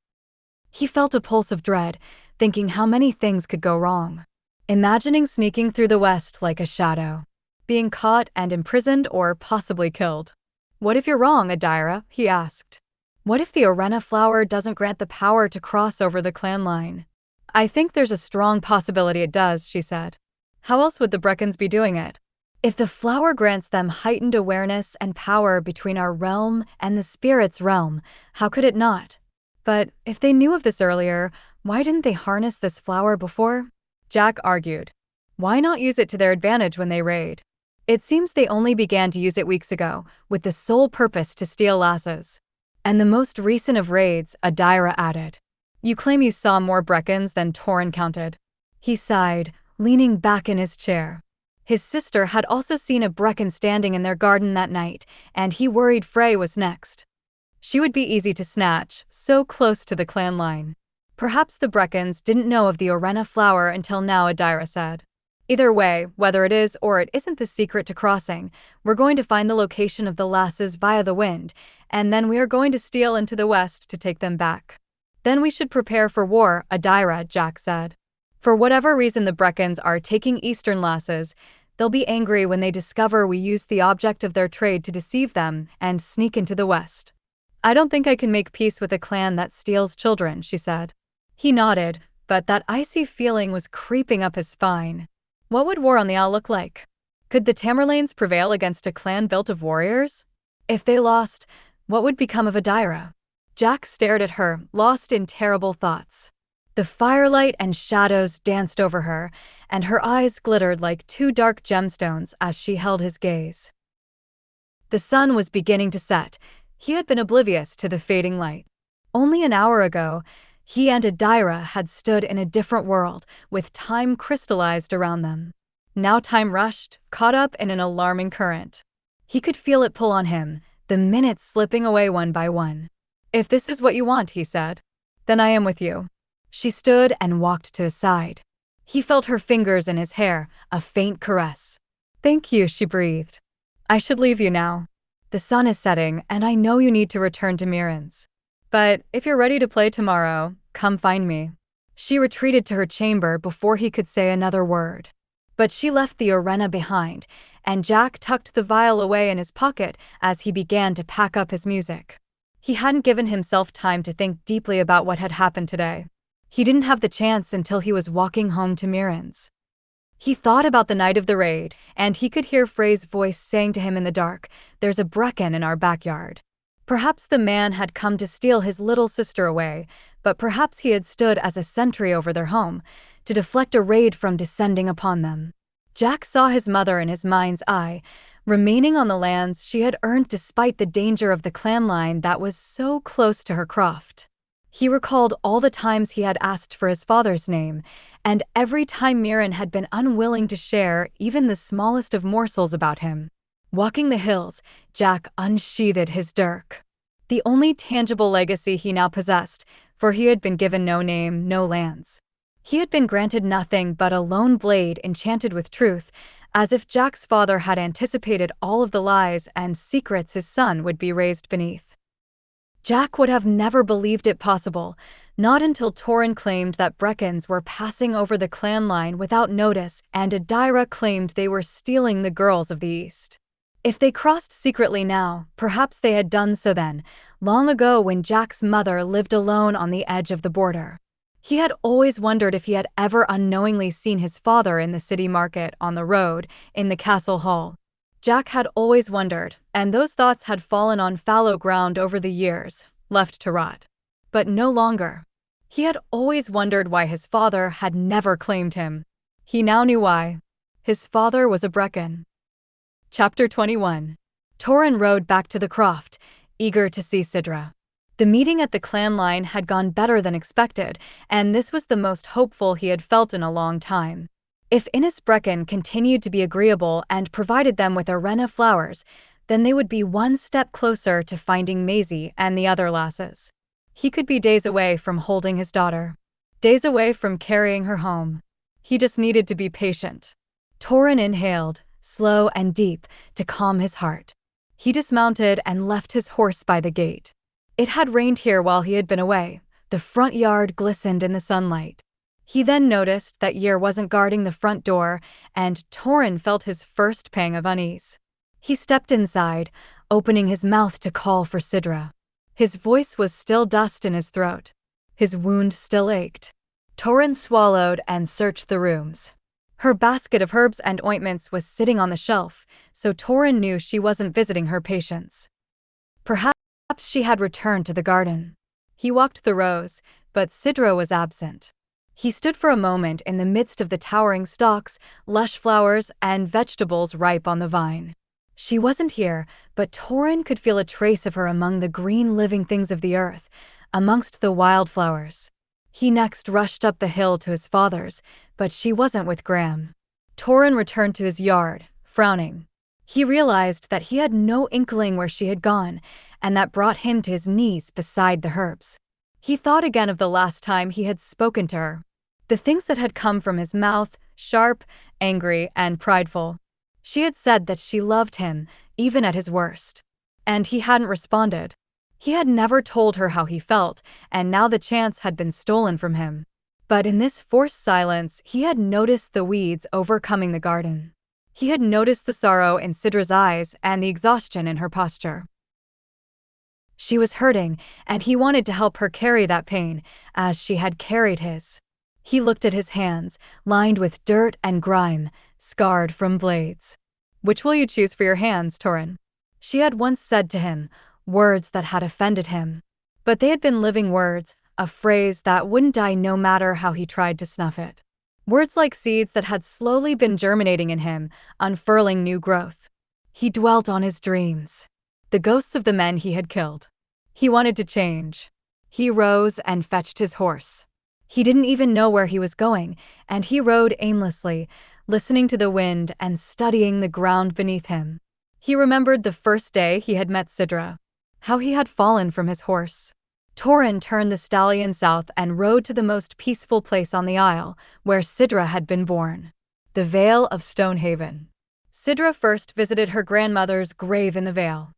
He felt a pulse of dread, thinking how many things could go wrong. Imagining sneaking through the west like a shadow, being caught and imprisoned or possibly killed. "What if you're wrong, Adaira?" he asked. "What if the arena flower doesn't grant the power to cross over the clan line?" "I think there's a strong possibility it does," she said. "How else would the Breccans be doing it? If the flower grants them heightened awareness and power between our realm and the spirit's realm, how could it not? But if they knew of this earlier, why didn't they harness this flower before?" Jack argued. "Why not use it to their advantage when they raid? It seems they only began to use it weeks ago, with the sole purpose to steal lasses. And the most recent of raids," Adaira added. "You claim you saw more Breccans than Torin counted." He sighed, leaning back in his chair. His sister had also seen a Breccan standing in their garden that night, and he worried Frey was next. She would be easy to snatch, so close to the clan line. Perhaps the Breccans didn't know of the arena flower until now, Adaira said. "Either way, whether it is or it isn't the secret to crossing, we're going to find the location of the lasses via the wind, and then we are going to steal into the west to take them back. Then we should prepare for war," Adaira, Jack said. "For whatever reason the Breccans are taking eastern lasses, they'll be angry when they discover we used the object of their trade to deceive them and sneak into the west." "I don't think I can make peace with a clan that steals children," she said. He nodded, but that icy feeling was creeping up his spine. What would war on the Isle look like? Could the Tamerlanes prevail against a clan built of warriors? If they lost, what would become of Adaira? Jack stared at her, lost in terrible thoughts. The firelight and shadows danced over her, and her eyes glittered like two dark gemstones as she held his gaze. The sun was beginning to set. He had been oblivious to the fading light. Only an hour ago, he and Adaira had stood in a different world, with time crystallized around them. Now time rushed, caught up in an alarming current. He could feel it pull on him, the minutes slipping away one by one. "If this is what you want," he said, "then I am with you." She stood and walked to his side. He felt her fingers in his hair, a faint caress. "Thank you," she breathed. "I should leave you now. The sun is setting, and I know you need to return to Mirren's. But if you're ready to play tomorrow, come find me." She retreated to her chamber before he could say another word. But she left the arena behind, and Jack tucked the vial away in his pocket as he began to pack up his music. He hadn't given himself time to think deeply about what had happened today. He didn't have the chance until he was walking home to Mirren's. He thought about the night of the raid, and he could hear Frey's voice saying to him in the dark, "There's a Breccan in our backyard." Perhaps the man had come to steal his little sister away, but perhaps he had stood as a sentry over their home, to deflect a raid from descending upon them. Jack saw his mother in his mind's eye, remaining on the lands she had earned despite the danger of the clan line that was so close to her croft. He recalled all the times he had asked for his father's name, and every time Mirren had been unwilling to share even the smallest of morsels about him. Walking the hills, Jack unsheathed his dirk. The only tangible legacy he now possessed, for he had been given no name, no lands. He had been granted nothing but a lone blade enchanted with truth, as if Jack's father had anticipated all of the lies and secrets his son would be raised beneath. Jack would have never believed it possible, not until Torrin claimed that Breccans were passing over the clan line without notice and Adaira claimed they were stealing the girls of the East. If they crossed secretly now, perhaps they had done so then, long ago when Jack's mother lived alone on the edge of the border. He had always wondered if he had ever unknowingly seen his father in the city market, on the road, in the castle hall. Jack had always wondered, and those thoughts had fallen on fallow ground over the years, left to rot. But no longer. He had always wondered why his father had never claimed him. He now knew why. His father was a Breccan. Chapter 21. Torrin rode back to the croft, eager to see Sidra. The meeting at the clan line had gone better than expected, and this was the most hopeful he had felt in a long time. If Innes Breccan continued to be agreeable and provided them with a wreath of flowers, then they would be one step closer to finding Maisie and the other lasses. He could be days away from holding his daughter, days away from carrying her home. He just needed to be patient. Torrin inhaled, slow and deep, to calm his heart. He dismounted and left his horse by the gate. It had rained here while he had been away. The front yard glistened in the sunlight. He then noticed that Yer wasn't guarding the front door, and Torrin felt his first pang of unease. He stepped inside, opening his mouth to call for Sidra. His voice was still dust in his throat. His wound still ached. Torrin swallowed and searched the rooms. Her basket of herbs and ointments was sitting on the shelf, so Torrin knew she wasn't visiting her patients. Perhaps she had returned to the garden. He walked the rows, but Sidra was absent. He stood for a moment in the midst of the towering stalks, lush flowers, and vegetables ripe on the vine. She wasn't here, but Torrin could feel a trace of her among the green living things of the earth, amongst the wildflowers. He next rushed up the hill to his father's, but she wasn't with Graham. Torrin returned to his yard, frowning. He realized that he had no inkling where she had gone, and that brought him to his knees beside the herbs. He thought again of the last time he had spoken to her. The things that had come from his mouth, sharp, angry, and prideful. She had said that she loved him, even at his worst. And he hadn't responded. He had never told her how he felt, and now the chance had been stolen from him. But in this forced silence, he had noticed the weeds overcoming the garden. He had noticed the sorrow in Sidra's eyes and the exhaustion in her posture. She was hurting, and he wanted to help her carry that pain, as she had carried his. He looked at his hands, lined with dirt and grime, scarred from blades. "Which will you choose for your hands, Torrin?" She had once said to him, words that had offended him. But they had been living words, a phrase that wouldn't die no matter how he tried to snuff it. Words like seeds that had slowly been germinating in him, unfurling new growth. He dwelt on his dreams, the ghosts of the men he had killed. He wanted to change. He rose and fetched his horse. He didn't even know where he was going, and he rode aimlessly, listening to the wind and studying the ground beneath him. He remembered the first day he had met Sidra, how he had fallen from his horse. Torrin turned the stallion south and rode to the most peaceful place on the isle, where Sidra had been born, the Vale of Stonehaven. Sidra first visited her grandmother's grave in the vale.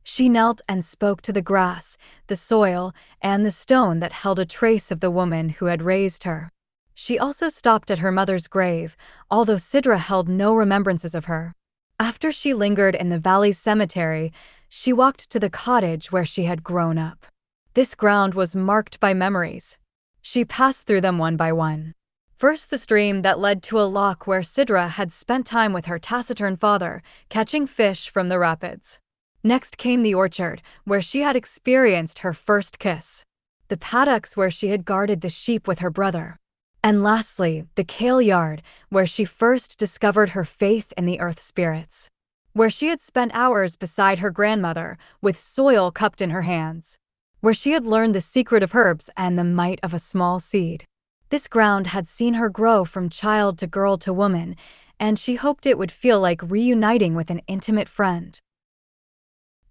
She knelt and spoke to the grass, the soil, and the stone that held a trace of the woman who had raised her. She also stopped at her mother's grave, although Sidra held no remembrances of her. After she lingered in the valley's cemetery, she walked to the cottage where she had grown up. This ground was marked by memories. She passed through them one by one. First the stream that led to a loch where Sidra had spent time with her taciturn father, catching fish from the rapids. Next came the orchard, where she had experienced her first kiss. The paddocks where she had guarded the sheep with her brother. And lastly, the Kale Yard, where she first discovered her faith in the earth spirits. Where she had spent hours beside her grandmother, with soil cupped in her hands. Where she had learned the secret of herbs and the might of a small seed. This ground had seen her grow from child to girl to woman, and she hoped it would feel like reuniting with an intimate friend.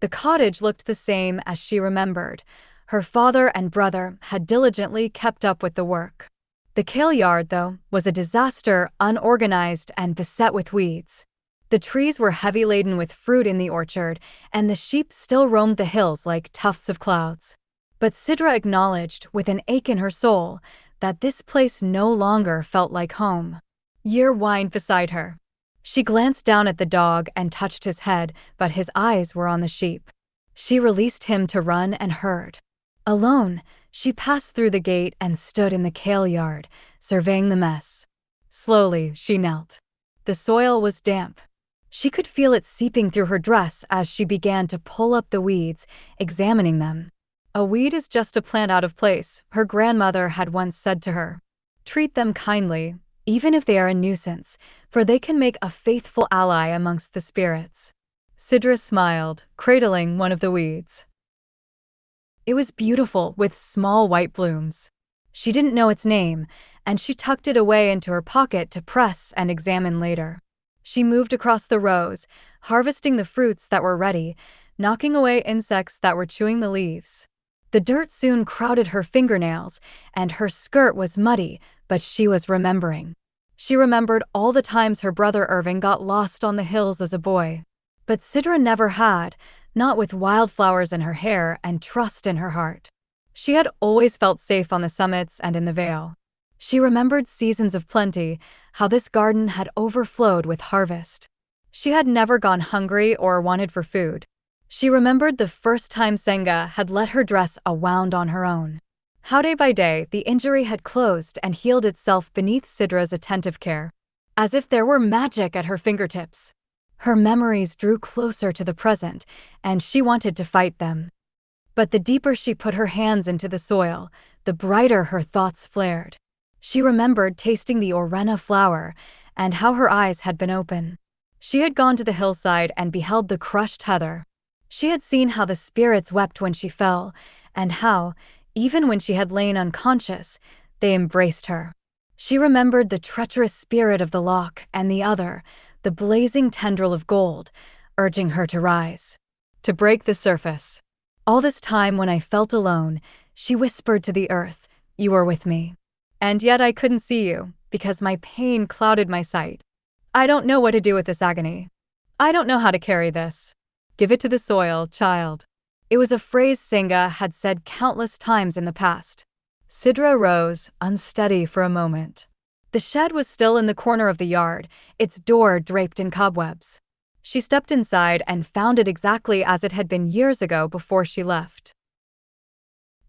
The cottage looked the same as she remembered. Her father and brother had diligently kept up with the work. The Kale Yard, though, was a disaster, unorganized and beset with weeds. The trees were heavy laden with fruit in the orchard, and the sheep still roamed the hills like tufts of clouds. But Sidra acknowledged, with an ache in her soul, that this place no longer felt like home. Yer whined beside her. She glanced down at the dog and touched his head, but his eyes were on the sheep. She released him to run and herd. Alone, she passed through the gate and stood in the Kale Yard, surveying the mess. Slowly, she knelt. The soil was damp. She could feel it seeping through her dress as she began to pull up the weeds, examining them. A weed is just a plant out of place, her grandmother had once said to her. Treat them kindly, even if they are a nuisance, for they can make a faithful ally amongst the spirits. Sidra smiled, cradling one of the weeds. It was beautiful, with small white blooms. She didn't know its name, and she tucked it away into her pocket to press and examine later. She moved across the rows, harvesting the fruits that were ready, knocking away insects that were chewing the leaves. The dirt soon crowded her fingernails, and her skirt was muddy, but she was remembering. She remembered all the times her brother Irving got lost on the hills as a boy. But Sidra never had, not with wildflowers in her hair and trust in her heart. She had always felt safe on the summits and in the vale. She remembered seasons of plenty, how this garden had overflowed with harvest. She had never gone hungry or wanted for food. She remembered the first time Senga had let her dress a wound on her own. How day by day the injury had closed and healed itself beneath Sidra's attentive care. As if there were magic at her fingertips. Her memories drew closer to the present, and she wanted to fight them. But the deeper she put her hands into the soil, the brighter her thoughts flared. She remembered tasting the Orena flower, and how her eyes had been open. She had gone to the hillside and beheld the crushed heather. She had seen how the spirits wept when she fell, and how, even when she had lain unconscious, they embraced her. She remembered the treacherous spirit of the loch and the other, the blazing tendril of gold, urging her to rise, to break the surface. All this time when I felt alone, she whispered to the earth, "You are with me." And yet I couldn't see you, because my pain clouded my sight. I don't know what to do with this agony. I don't know how to carry this. Give it to the soil, child. It was a phrase Senga had said countless times in the past. Sidra rose, unsteady for a moment. The shed was still in the corner of the yard, its door draped in cobwebs. She stepped inside and found it exactly as it had been years ago before she left.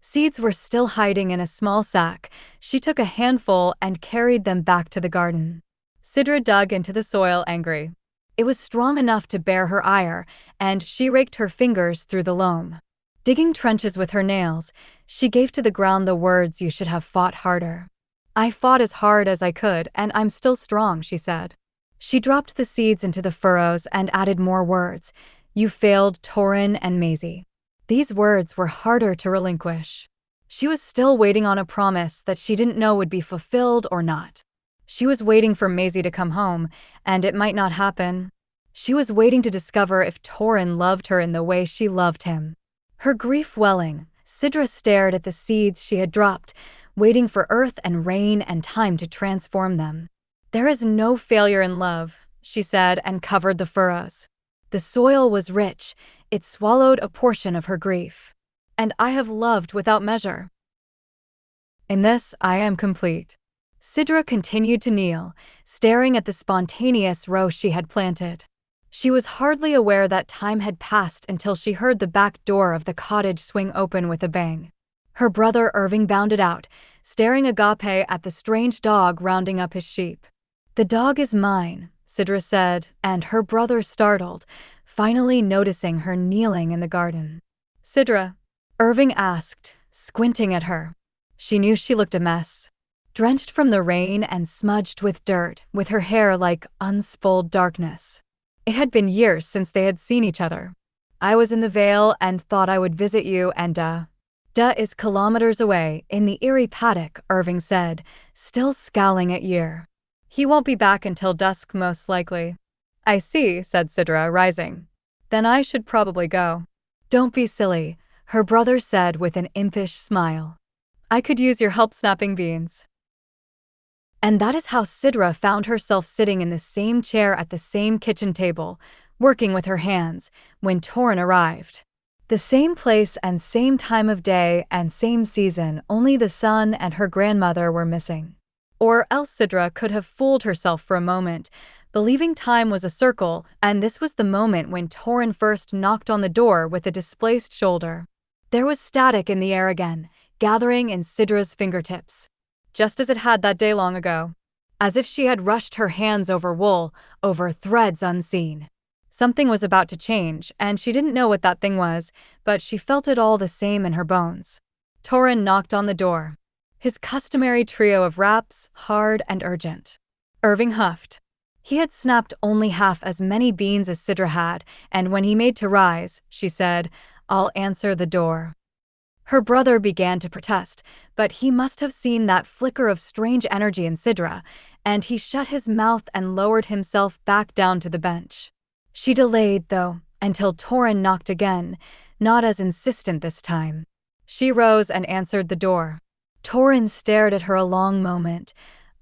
Seeds were still hiding in a small sack. She took a handful and carried them back to the garden. Sidra dug into the soil, angry. It was strong enough to bear her ire, and she raked her fingers through the loam. Digging trenches with her nails, she gave to the ground the words, "You should have fought harder." "I fought as hard as I could, and I'm still strong," she said. She dropped the seeds into the furrows and added more words. "You failed Torin and Maisie." These words were harder to relinquish. She was still waiting on a promise that she didn't know would be fulfilled or not. She was waiting for Maisie to come home, and it might not happen. She was waiting to discover if Torin loved her in the way she loved him. Her grief welling, Sidra stared at the seeds she had dropped, waiting for earth and rain and time to transform them. "There is no failure in love," she said, and covered the furrows. The soil was rich, it swallowed a portion of her grief. "And I have loved without measure. In this I am complete." Sidra continued to kneel, staring at the spontaneous row she had planted. She was hardly aware that time had passed until she heard the back door of the cottage swing open with a bang. Her brother Irving bounded out, staring agape at the strange dog rounding up his sheep. "The dog is mine," Sidra said, and her brother startled, finally noticing her kneeling in the garden. "Sidra?" Irving asked, squinting at her. She knew she looked a mess. drenched from the rain and smudged with dirt, with her hair like unspooled darkness. It had been years since they had seen each other. I was in the Vale and thought I would visit you and Duh is kilometers away, in the eerie paddock, Irving said, still scowling at Year. He won't be back until dusk most likely. I see, said Sidra, rising. Then I should probably go. Don't be silly, her brother said with an impish smile. I could use your help snapping beans. And that is how Sidra found herself sitting in the same chair at the same kitchen table, working with her hands, when Torin arrived. The same place and same time of day and same season, only the sun and her grandmother were missing. Or else Sidra could have fooled herself for a moment, believing time was a circle, and this was the moment when Torin first knocked on the door with a displaced shoulder. There was static in the air again, gathering in Sidra's fingertips, just as it had that day long ago. As if she had rushed her hands over wool, over threads unseen. Something was about to change, and she didn't know what that thing was, but she felt it all the same in her bones. Torin knocked on the door. His customary trio of raps, hard and urgent. Irving huffed. He had snapped only half as many beans as Sidra had, and when he made to rise, she said, I'll answer the door. Her brother began to protest, but he must have seen that flicker of strange energy in Sidra, and he shut his mouth and lowered himself back down to the bench. She delayed, though, until Torin knocked again, not as insistent this time. She rose and answered the door. Torin stared at her a long moment,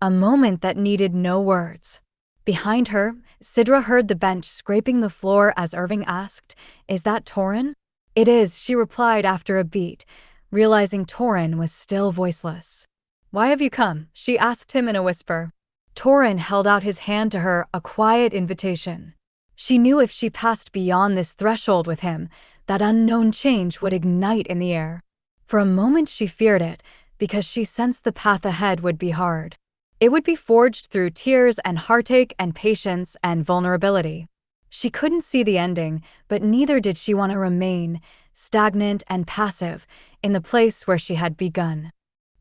a moment that needed no words. Behind her, Sidra heard the bench scraping the floor as Irving asked, Is that Torin? It is, she replied after a beat, realizing Torin was still voiceless. Why have you come? She asked him in a whisper. Torin held out his hand to her, a quiet invitation. She knew if she passed beyond this threshold with him, that unknown change would ignite in the air. For a moment she feared it, because she sensed the path ahead would be hard. It would be forged through tears and heartache and patience and vulnerability. She couldn't see the ending, but neither did she want to remain, stagnant and passive, in the place where she had begun.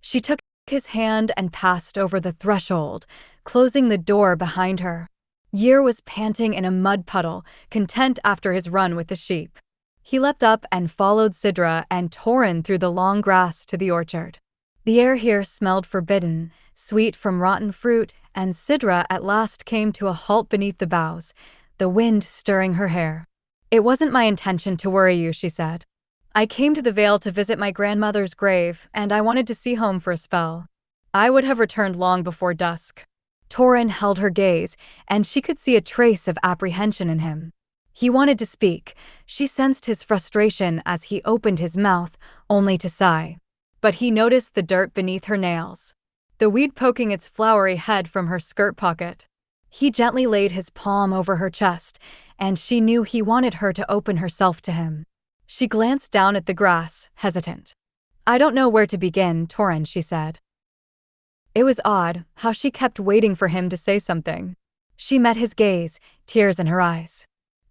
She took his hand and passed over the threshold, closing the door behind her. Year was panting in a mud puddle, content after his run with the sheep. He leapt up and followed Sidra and Torin through the long grass to the orchard. The air here smelled forbidden, sweet from rotten fruit, and Sidra at last came to a halt beneath the boughs, the wind stirring her hair. It wasn't my intention to worry you, she said. I came to the Vale to visit my grandmother's grave, and I wanted to see home for a spell. I would have returned long before dusk. Torin held her gaze, and she could see a trace of apprehension in him. He wanted to speak. She sensed his frustration as he opened his mouth, only to sigh. But he noticed the dirt beneath her nails, the weed poking its flowery head from her skirt pocket. He gently laid his palm over her chest, and she knew he wanted her to open herself to him. She glanced down at the grass, hesitant. I don't know where to begin, Torin, she said. It was odd how she kept waiting for him to say something. She met his gaze, tears in her eyes.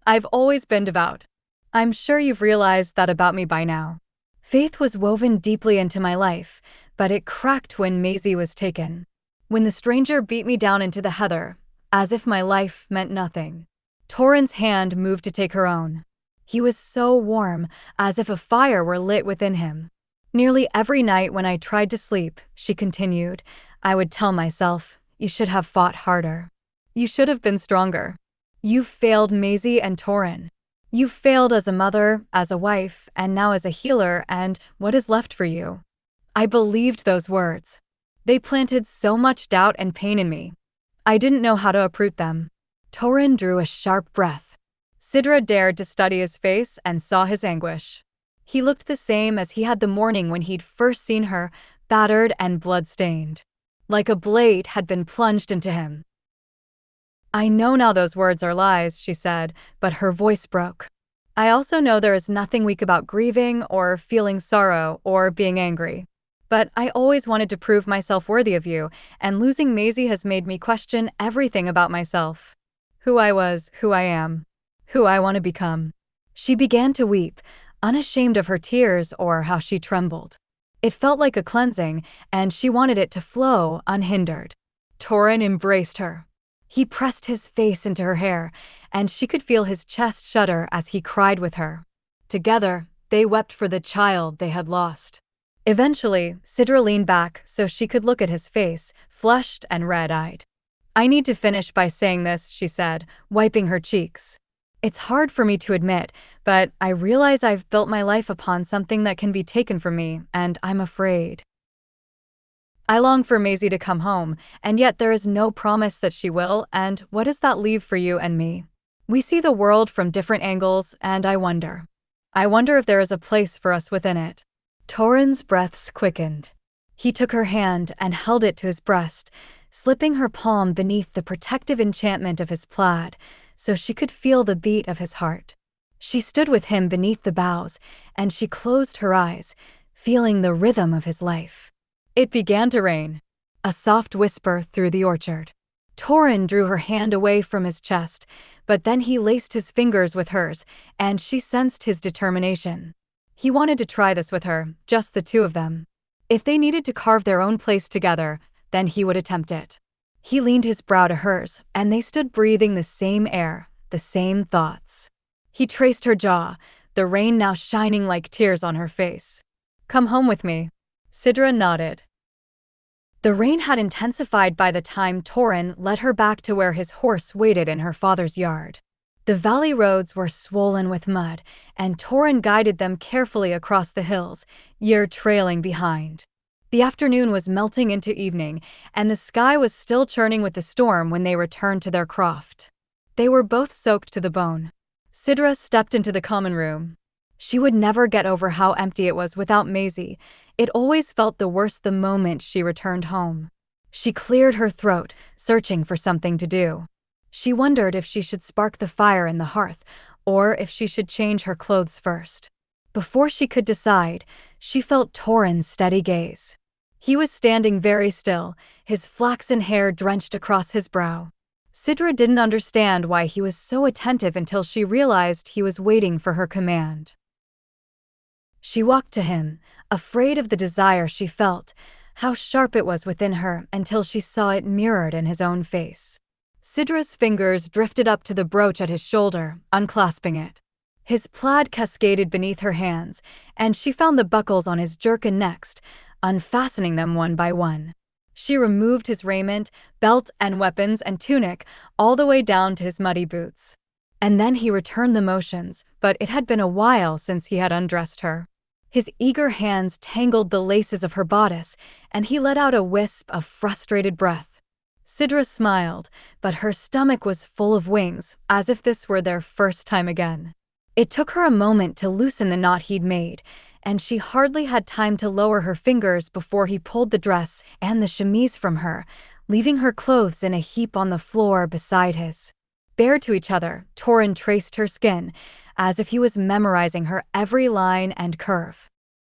I've always been devout. I'm sure you've realized that about me by now. Faith was woven deeply into my life, but it cracked when Maisie was taken. When the stranger beat me down into the heather, as if my life meant nothing. Torin's hand moved to take her own. He was so warm, as if a fire were lit within him. Nearly every night when I tried to sleep, she continued, I would tell myself, you should have fought harder. You should have been stronger. You've failed Maisie and Torin. You've failed as a mother, as a wife, and now as a healer, and what is left for you? I believed those words. They planted so much doubt and pain in me. I didn't know how to uproot them. Torin drew a sharp breath. Sidra dared to study his face and saw his anguish. He looked the same as he had the morning when he'd first seen her, battered and blood-stained. Like a blade had been plunged into him. I know now those words are lies, she said, but her voice broke. I also know there is nothing weak about grieving or feeling sorrow or being angry. But I always wanted to prove myself worthy of you, and losing Maisie has made me question everything about myself. Who I was, who I am, who I want to become. She began to weep, unashamed of her tears or how she trembled. It felt like a cleansing, and she wanted it to flow unhindered. Torin embraced her. He pressed his face into her hair, and she could feel his chest shudder as he cried with her. Together, they wept for the child they had lost. Eventually, Sidra leaned back so she could look at his face, flushed and red-eyed. "I need to finish by saying this," she said, wiping her cheeks. "It's hard for me to admit, but I realize I've built my life upon something that can be taken from me, and I'm afraid. I long for Maisie to come home, and yet there is no promise that she will, and what does that leave for you and me? We see the world from different angles, and I wonder if there is a place for us within it." Torin's breaths quickened. He took her hand and held it to his breast, slipping her palm beneath the protective enchantment of his plaid, so she could feel the beat of his heart. She stood with him beneath the boughs, and she closed her eyes, feeling the rhythm of his life. It began to rain. A soft whisper through the orchard. Torin drew her hand away from his chest, but then he laced his fingers with hers, and she sensed his determination. He wanted to try this with her, just the two of them. If they needed to carve their own place together, then he would attempt it. He leaned his brow to hers, and they stood breathing the same air, the same thoughts. He traced her jaw, the rain now shining like tears on her face. "Come home with me." Sidra nodded. The rain had intensified by the time Torin led her back to where his horse waited in her father's yard. The valley roads were swollen with mud, and Torin guided them carefully across the hills, Yer trailing behind. The afternoon was melting into evening, and the sky was still churning with the storm when they returned to their croft. They were both soaked to the bone. Sidra stepped into the common room. She would never get over how empty it was without Maisie. It always felt the worse the moment she returned home. She cleared her throat, searching for something to do. She wondered if she should spark the fire in the hearth, or if she should change her clothes first. Before she could decide, she felt Torin's steady gaze. He was standing very still, his flaxen hair drenched across his brow. Sidra didn't understand why he was so attentive until she realized he was waiting for her command. She walked to him, afraid of the desire she felt, how sharp it was within her until she saw it mirrored in his own face. Sidra's fingers drifted up to the brooch at his shoulder, unclasping it. His plaid cascaded beneath her hands, and she found the buckles on his jerkin next, unfastening them one by one. She removed his raiment, belt and weapons and tunic, all the way down to his muddy boots. And then he returned the motions, but it had been a while since he had undressed her. His eager hands tangled the laces of her bodice, and he let out a wisp of frustrated breath. Sidra smiled, but her stomach was full of wings, as if this were their first time again. It took her a moment to loosen the knot he'd made, and she hardly had time to lower her fingers before he pulled the dress and the chemise from her, leaving her clothes in a heap on the floor beside his. Bare to each other, Torin traced her skin, as if he was memorizing her every line and curve.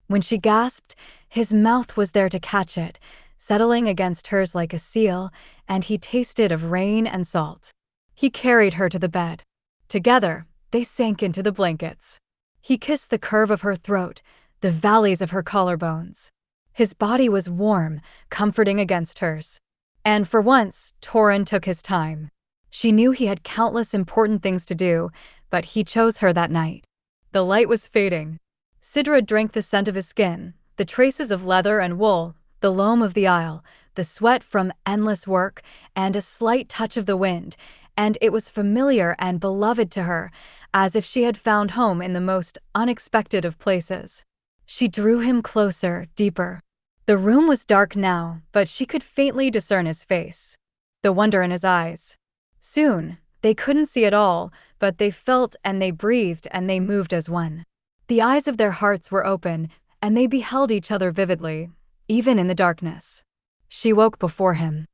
When she gasped, his mouth was there to catch it, settling against hers like a seal, and he tasted of rain and salt. He carried her to the bed. Together, they sank into the blankets. He kissed the curve of her throat, the valleys of her collarbones. His body was warm, comforting against hers. And for once, Torin took his time. She knew he had countless important things to do, but he chose her that night. The light was fading. Sidra drank the scent of his skin, the traces of leather and wool, the loam of the isle, the sweat from endless work, and a slight touch of the wind, and it was familiar and beloved to her, as if she had found home in the most unexpected of places. She drew him closer, deeper. The room was dark now, but she could faintly discern his face, the wonder in his eyes. Soon, they couldn't see it all, but they felt and they breathed and they moved as one. The eyes of their hearts were open, and they beheld each other vividly, even in the darkness. She woke before him.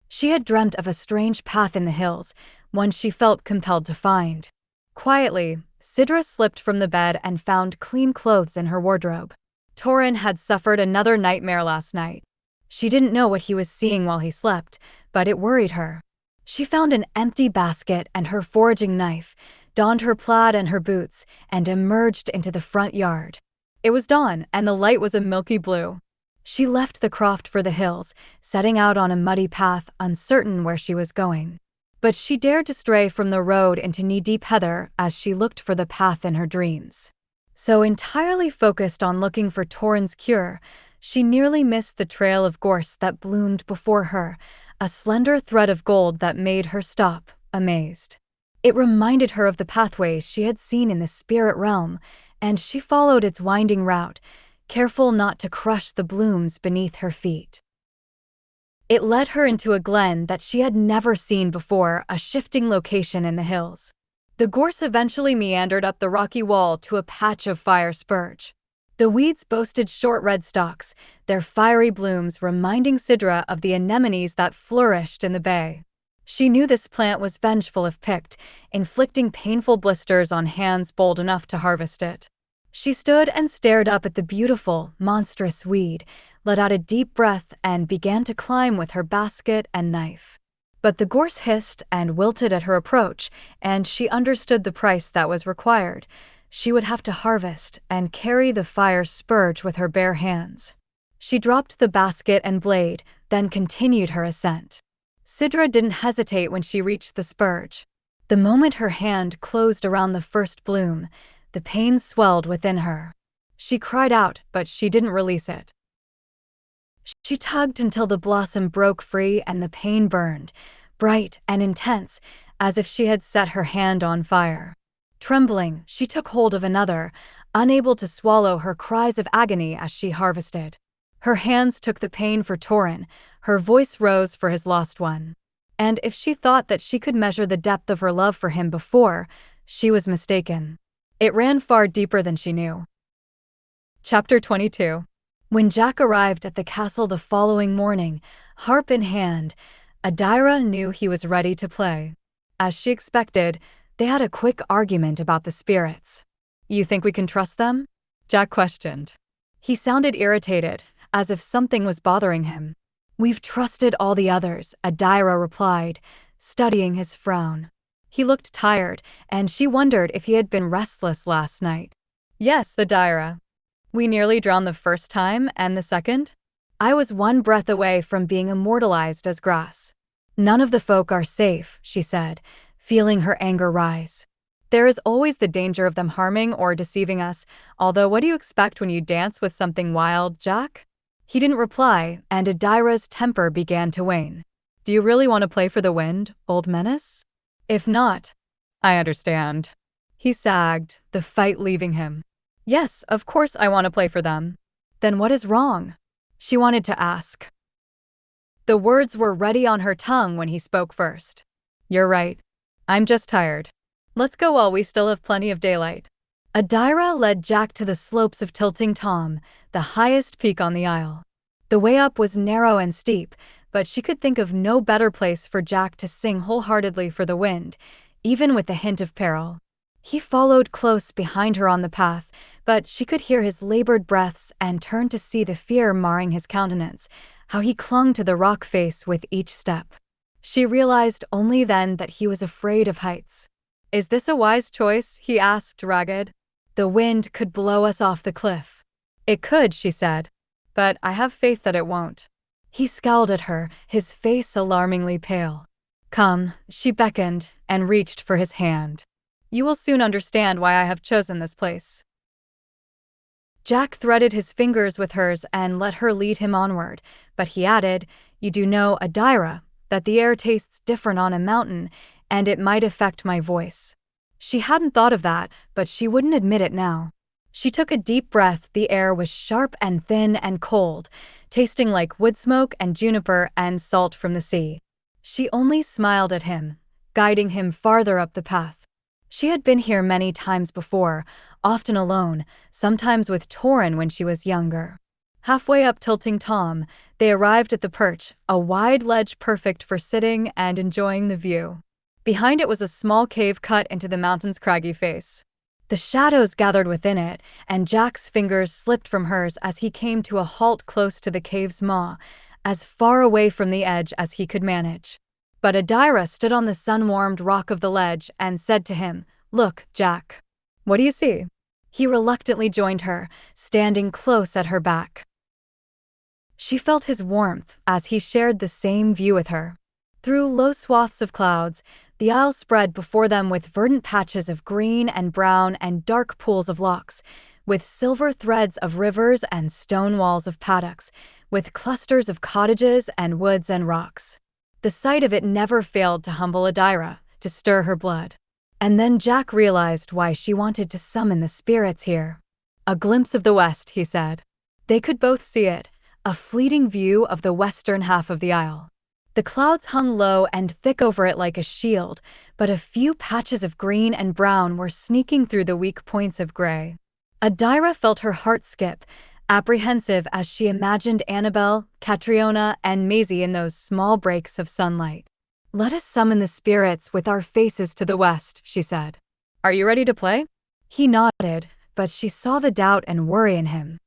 She had dreamt of a strange path in the hills, one she felt compelled to find. Quietly, Sidra slipped from the bed and found clean clothes in her wardrobe. Torin had suffered another nightmare last night. She didn't know what he was seeing while he slept, but it worried her. She found an empty basket and her foraging knife, donned her plaid and her boots, and emerged into the front yard. It was dawn, and the light was a milky blue. She left the croft for the hills, setting out on a muddy path, uncertain where she was going. But she dared to stray from the road into knee-deep heather as she looked for the path in her dreams. So entirely focused on looking for Torrhen's cure, she nearly missed the trail of gorse that bloomed before her, a slender thread of gold that made her stop, amazed. It reminded her of the pathways she had seen in the spirit realm, and she followed its winding route, careful not to crush the blooms beneath her feet. It led her into a glen that she had never seen before, a shifting location in the hills. The gorse eventually meandered up the rocky wall to a patch of fire spurge. The weeds boasted short red stalks, their fiery blooms reminding Sidra of the anemones that flourished in the bay. She knew this plant was vengeful if picked, inflicting painful blisters on hands bold enough to harvest it. She stood and stared up at the beautiful, monstrous weed, let out a deep breath, and began to climb with her basket and knife. But the gorse hissed and wilted at her approach, and she understood the price that was required. She would have to harvest and carry the fire spurge with her bare hands. She dropped the basket and blade, then continued her ascent. Sidra didn't hesitate when she reached the spurge. The moment her hand closed around the first bloom, the pain swelled within her. She cried out, but she didn't release it. She tugged until the blossom broke free and the pain burned, bright and intense, as if she had set her hand on fire. Trembling, she took hold of another, unable to swallow her cries of agony as she harvested. Her hands took the pain for Torrhen, her voice rose for his lost one. And if she thought that she could measure the depth of her love for him before, she was mistaken. It ran far deeper than she knew. Chapter 22. When Jack arrived at the castle the following morning, harp in hand, Adaira knew he was ready to play. As she expected, they had a quick argument about the spirits. "You think we can trust them?" Jack questioned. He sounded irritated, as if something was bothering him. "We've trusted all the others," Adaira replied, studying his frown. He looked tired, and she wondered if he had been restless last night. "Yes, Adaira. We nearly drowned the first time, and the second? I was one breath away from being immortalized as grass. None of the folk are safe," she said, feeling her anger rise. "There is always the danger of them harming or deceiving us, although what do you expect when you dance with something wild, Jack?" He didn't reply, and Adaira's temper began to wane. "Do you really want to play for the wind, old menace? If not, I understand." He sagged, the fight leaving him. "Yes, of course I want to play for them." "Then what is wrong?" she wanted to ask. The words were ready on her tongue when he spoke first. "You're right. I'm just tired. Let's go while we still have plenty of daylight." Adaira led Jack to the slopes of Tilting Tom, the highest peak on the isle. The way up was narrow and steep, but she could think of no better place for Jack to sing wholeheartedly for the wind, even with the hint of peril. He followed close behind her on the path, but she could hear his labored breaths and turned to see the fear marring his countenance, how he clung to the rock face with each step. She realized only then that he was afraid of heights. "Is this a wise choice?" he asked, ragged. "The wind could blow us off the cliff." "It could," she said, "but I have faith that it won't." He scowled at her, his face alarmingly pale. "Come," she beckoned and reached for his hand. "You will soon understand why I have chosen this place." Jack threaded his fingers with hers and let her lead him onward, but he added, "You do know, Adaira, that the air tastes different on a mountain, and it might affect my voice." She hadn't thought of that, but she wouldn't admit it now. She took a deep breath. The air was sharp and thin and cold, tasting like wood smoke and juniper and salt from the sea. She only smiled at him, guiding him farther up the path. She had been here many times before, often alone, sometimes with Torrhen when she was younger. Halfway up Tilting Tom, they arrived at the perch, a wide ledge perfect for sitting and enjoying the view. Behind it was a small cave cut into the mountain's craggy face. The shadows gathered within it, and Jack's fingers slipped from hers as he came to a halt close to the cave's maw, as far away from the edge as he could manage. But Adaira stood on the sun-warmed rock of the ledge and said to him, "Look, Jack." "What do you see?" He reluctantly joined her, standing close at her back. She felt his warmth as he shared the same view with her. Through low swaths of clouds, the isle spread before them with verdant patches of green and brown and dark pools of lochs, with silver threads of rivers and stone walls of paddocks, with clusters of cottages and woods and rocks. The sight of it never failed to humble Adaira, to stir her blood. And then Jack realized why she wanted to summon the spirits here. A glimpse of the west, he said. They could both see it, a fleeting view of the western half of the isle. The clouds hung low and thick over it like a shield, but a few patches of green and brown were sneaking through the weak points of gray. Adaira felt her heart skip, apprehensive as she imagined Annabelle, Catriona, and Maisie in those small breaks of sunlight. "Let us summon the spirits with our faces to the west," she said. "Are you ready to play?" He nodded, but she saw the doubt and worry in him.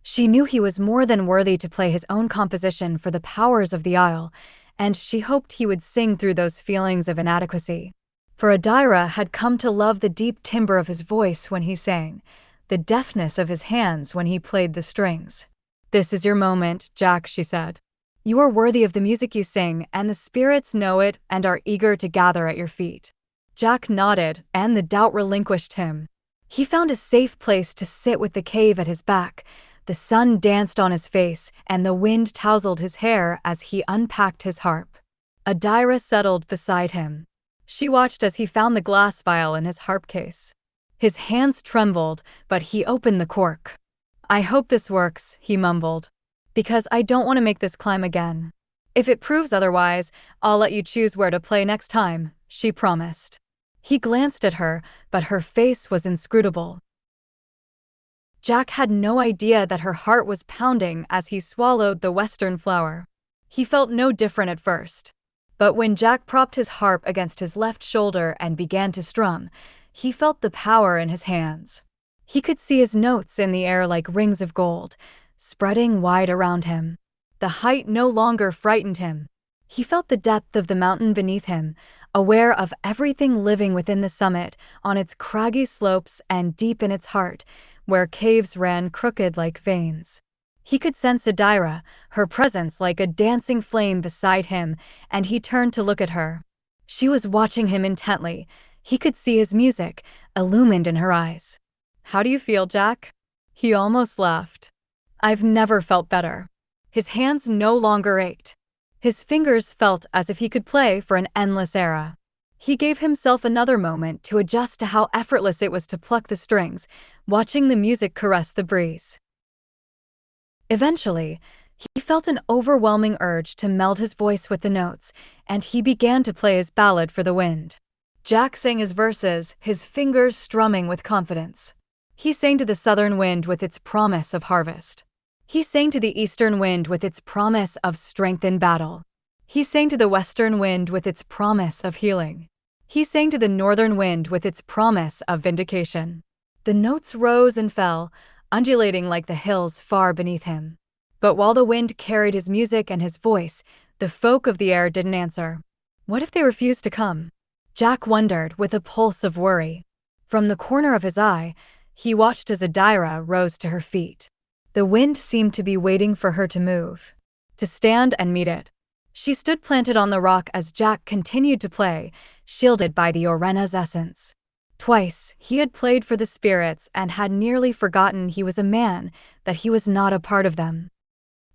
She knew he was more than worthy to play his own composition for the powers of the isle, and she hoped he would sing through those feelings of inadequacy. For Adaira had come to love the deep timbre of his voice when he sang, the deftness of his hands when he played the strings. "This is your moment, Jack," she said. "You are worthy of the music you sing, and the spirits know it and are eager to gather at your feet." Jack nodded, and the doubt relinquished him. He found a safe place to sit with the cave at his back. The sun danced on his face, and the wind tousled his hair as he unpacked his harp. Adaira settled beside him. She watched as he found the glass vial in his harp case. His hands trembled, but he opened the cork. "I hope this works," he mumbled, "because I don't want to make this climb again. If it proves otherwise, I'll let you choose where to play next time," she promised. He glanced at her, but her face was inscrutable. Jack had no idea that her heart was pounding as he swallowed the western flower. He felt no different at first. But when Jack propped his harp against his left shoulder and began to strum, he felt the power in his hands. He could see his notes in the air like rings of gold, spreading wide around him. The height no longer frightened him. He felt the depth of the mountain beneath him, aware of everything living within the summit, on its craggy slopes and deep in its heart, where caves ran crooked like veins. He could sense Adaira, her presence like a dancing flame beside him, and he turned to look at her. She was watching him intently. He could see his music, illumined in her eyes. "How do you feel, Jack?" He almost laughed. "I've never felt better." His hands no longer ached. His fingers felt as if he could play for an endless era. He gave himself another moment to adjust to how effortless it was to pluck the strings, watching the music caress the breeze. Eventually, he felt an overwhelming urge to meld his voice with the notes, and he began to play his ballad for the wind. Jack sang his verses, his fingers strumming with confidence. He sang to the southern wind with its promise of harvest. He sang to the eastern wind with its promise of strength in battle. He sang to the western wind with its promise of healing. He sang to the northern wind with its promise of vindication. The notes rose and fell, undulating like the hills far beneath him. But while the wind carried his music and his voice, the folk of the air didn't answer. What if they refused to come? Jack wondered, with a pulse of worry. From the corner of his eye, he watched as Adaira rose to her feet. The wind seemed to be waiting for her to move, to stand and meet it. She stood planted on the rock as Jack continued to play, shielded by the Orena's essence. Twice, he had played for the spirits and had nearly forgotten he was a man, that he was not a part of them.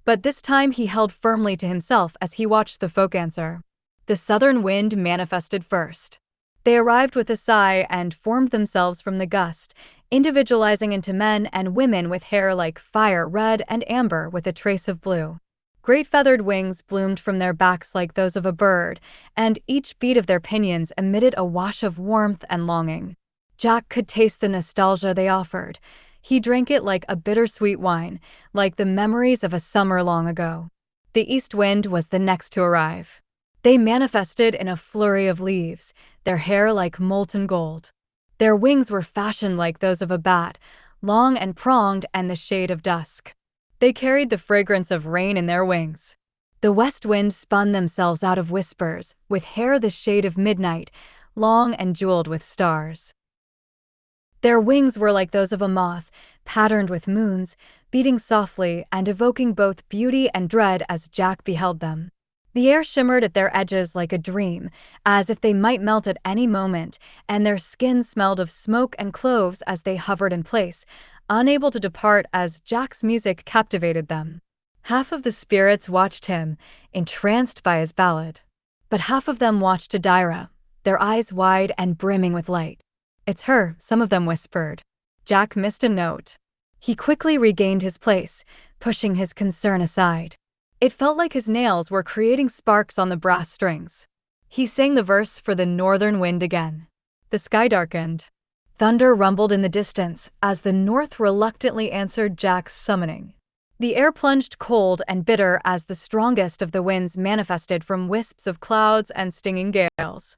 But this time he held firmly to himself as he watched the folk answer. The southern wind manifested first. They arrived with a sigh and formed themselves from the gust, individualizing into men and women with hair like fire red and amber with a trace of blue. Great feathered wings bloomed from their backs like those of a bird, and each beat of their pinions emitted a wash of warmth and longing. Jack could taste the nostalgia they offered. He drank it like a bittersweet wine, like the memories of a summer long ago. The east wind was the next to arrive. They manifested in a flurry of leaves, their hair like molten gold. Their wings were fashioned like those of a bat, long and pronged and the shade of dusk. They carried the fragrance of rain in their wings. The west wind spun themselves out of whispers, with hair the shade of midnight, long and jeweled with stars. Their wings were like those of a moth, patterned with moons, beating softly and evoking both beauty and dread as Jack beheld them. The air shimmered at their edges like a dream, as if they might melt at any moment, and their skin smelled of smoke and cloves as they hovered in place, unable to depart as Jack's music captivated them. Half of the spirits watched him, entranced by his ballad. But half of them watched Adaira, their eyes wide and brimming with light. "It's her," some of them whispered. Jack missed a note. He quickly regained his place, pushing his concern aside. It felt like his nails were creating sparks on the brass strings. He sang the verse for the northern wind again. The sky darkened. Thunder rumbled in the distance as the north reluctantly answered Jack's summoning. The air plunged cold and bitter as the strongest of the winds manifested from wisps of clouds and stinging gales.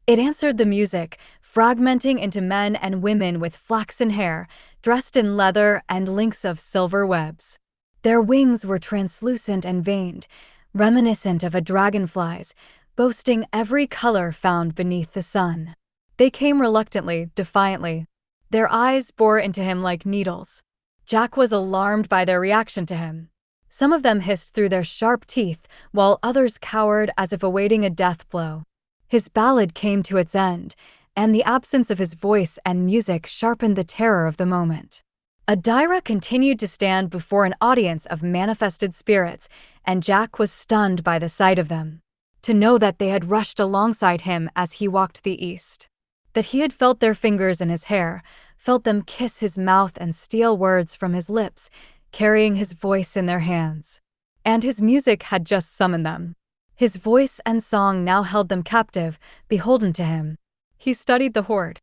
It answered the music, fragmenting into men and women with flaxen hair, dressed in leather and links of silver webs. Their wings were translucent and veined, reminiscent of a dragonfly's, boasting every color found beneath the sun. They came reluctantly, defiantly. Their eyes bore into him like needles. Jack was alarmed by their reaction to him. Some of them hissed through their sharp teeth, while others cowered as if awaiting a death blow. His ballad came to its end, and the absence of his voice and music sharpened the terror of the moment. Adaira continued to stand before an audience of manifested spirits, and Jack was stunned by the sight of them. To know that they had rushed alongside him as he walked the east. That he had felt their fingers in his hair, felt them kiss his mouth and steal words from his lips, carrying his voice in their hands. And his music had just summoned them. His voice and song now held them captive, beholden to him. He studied the horde.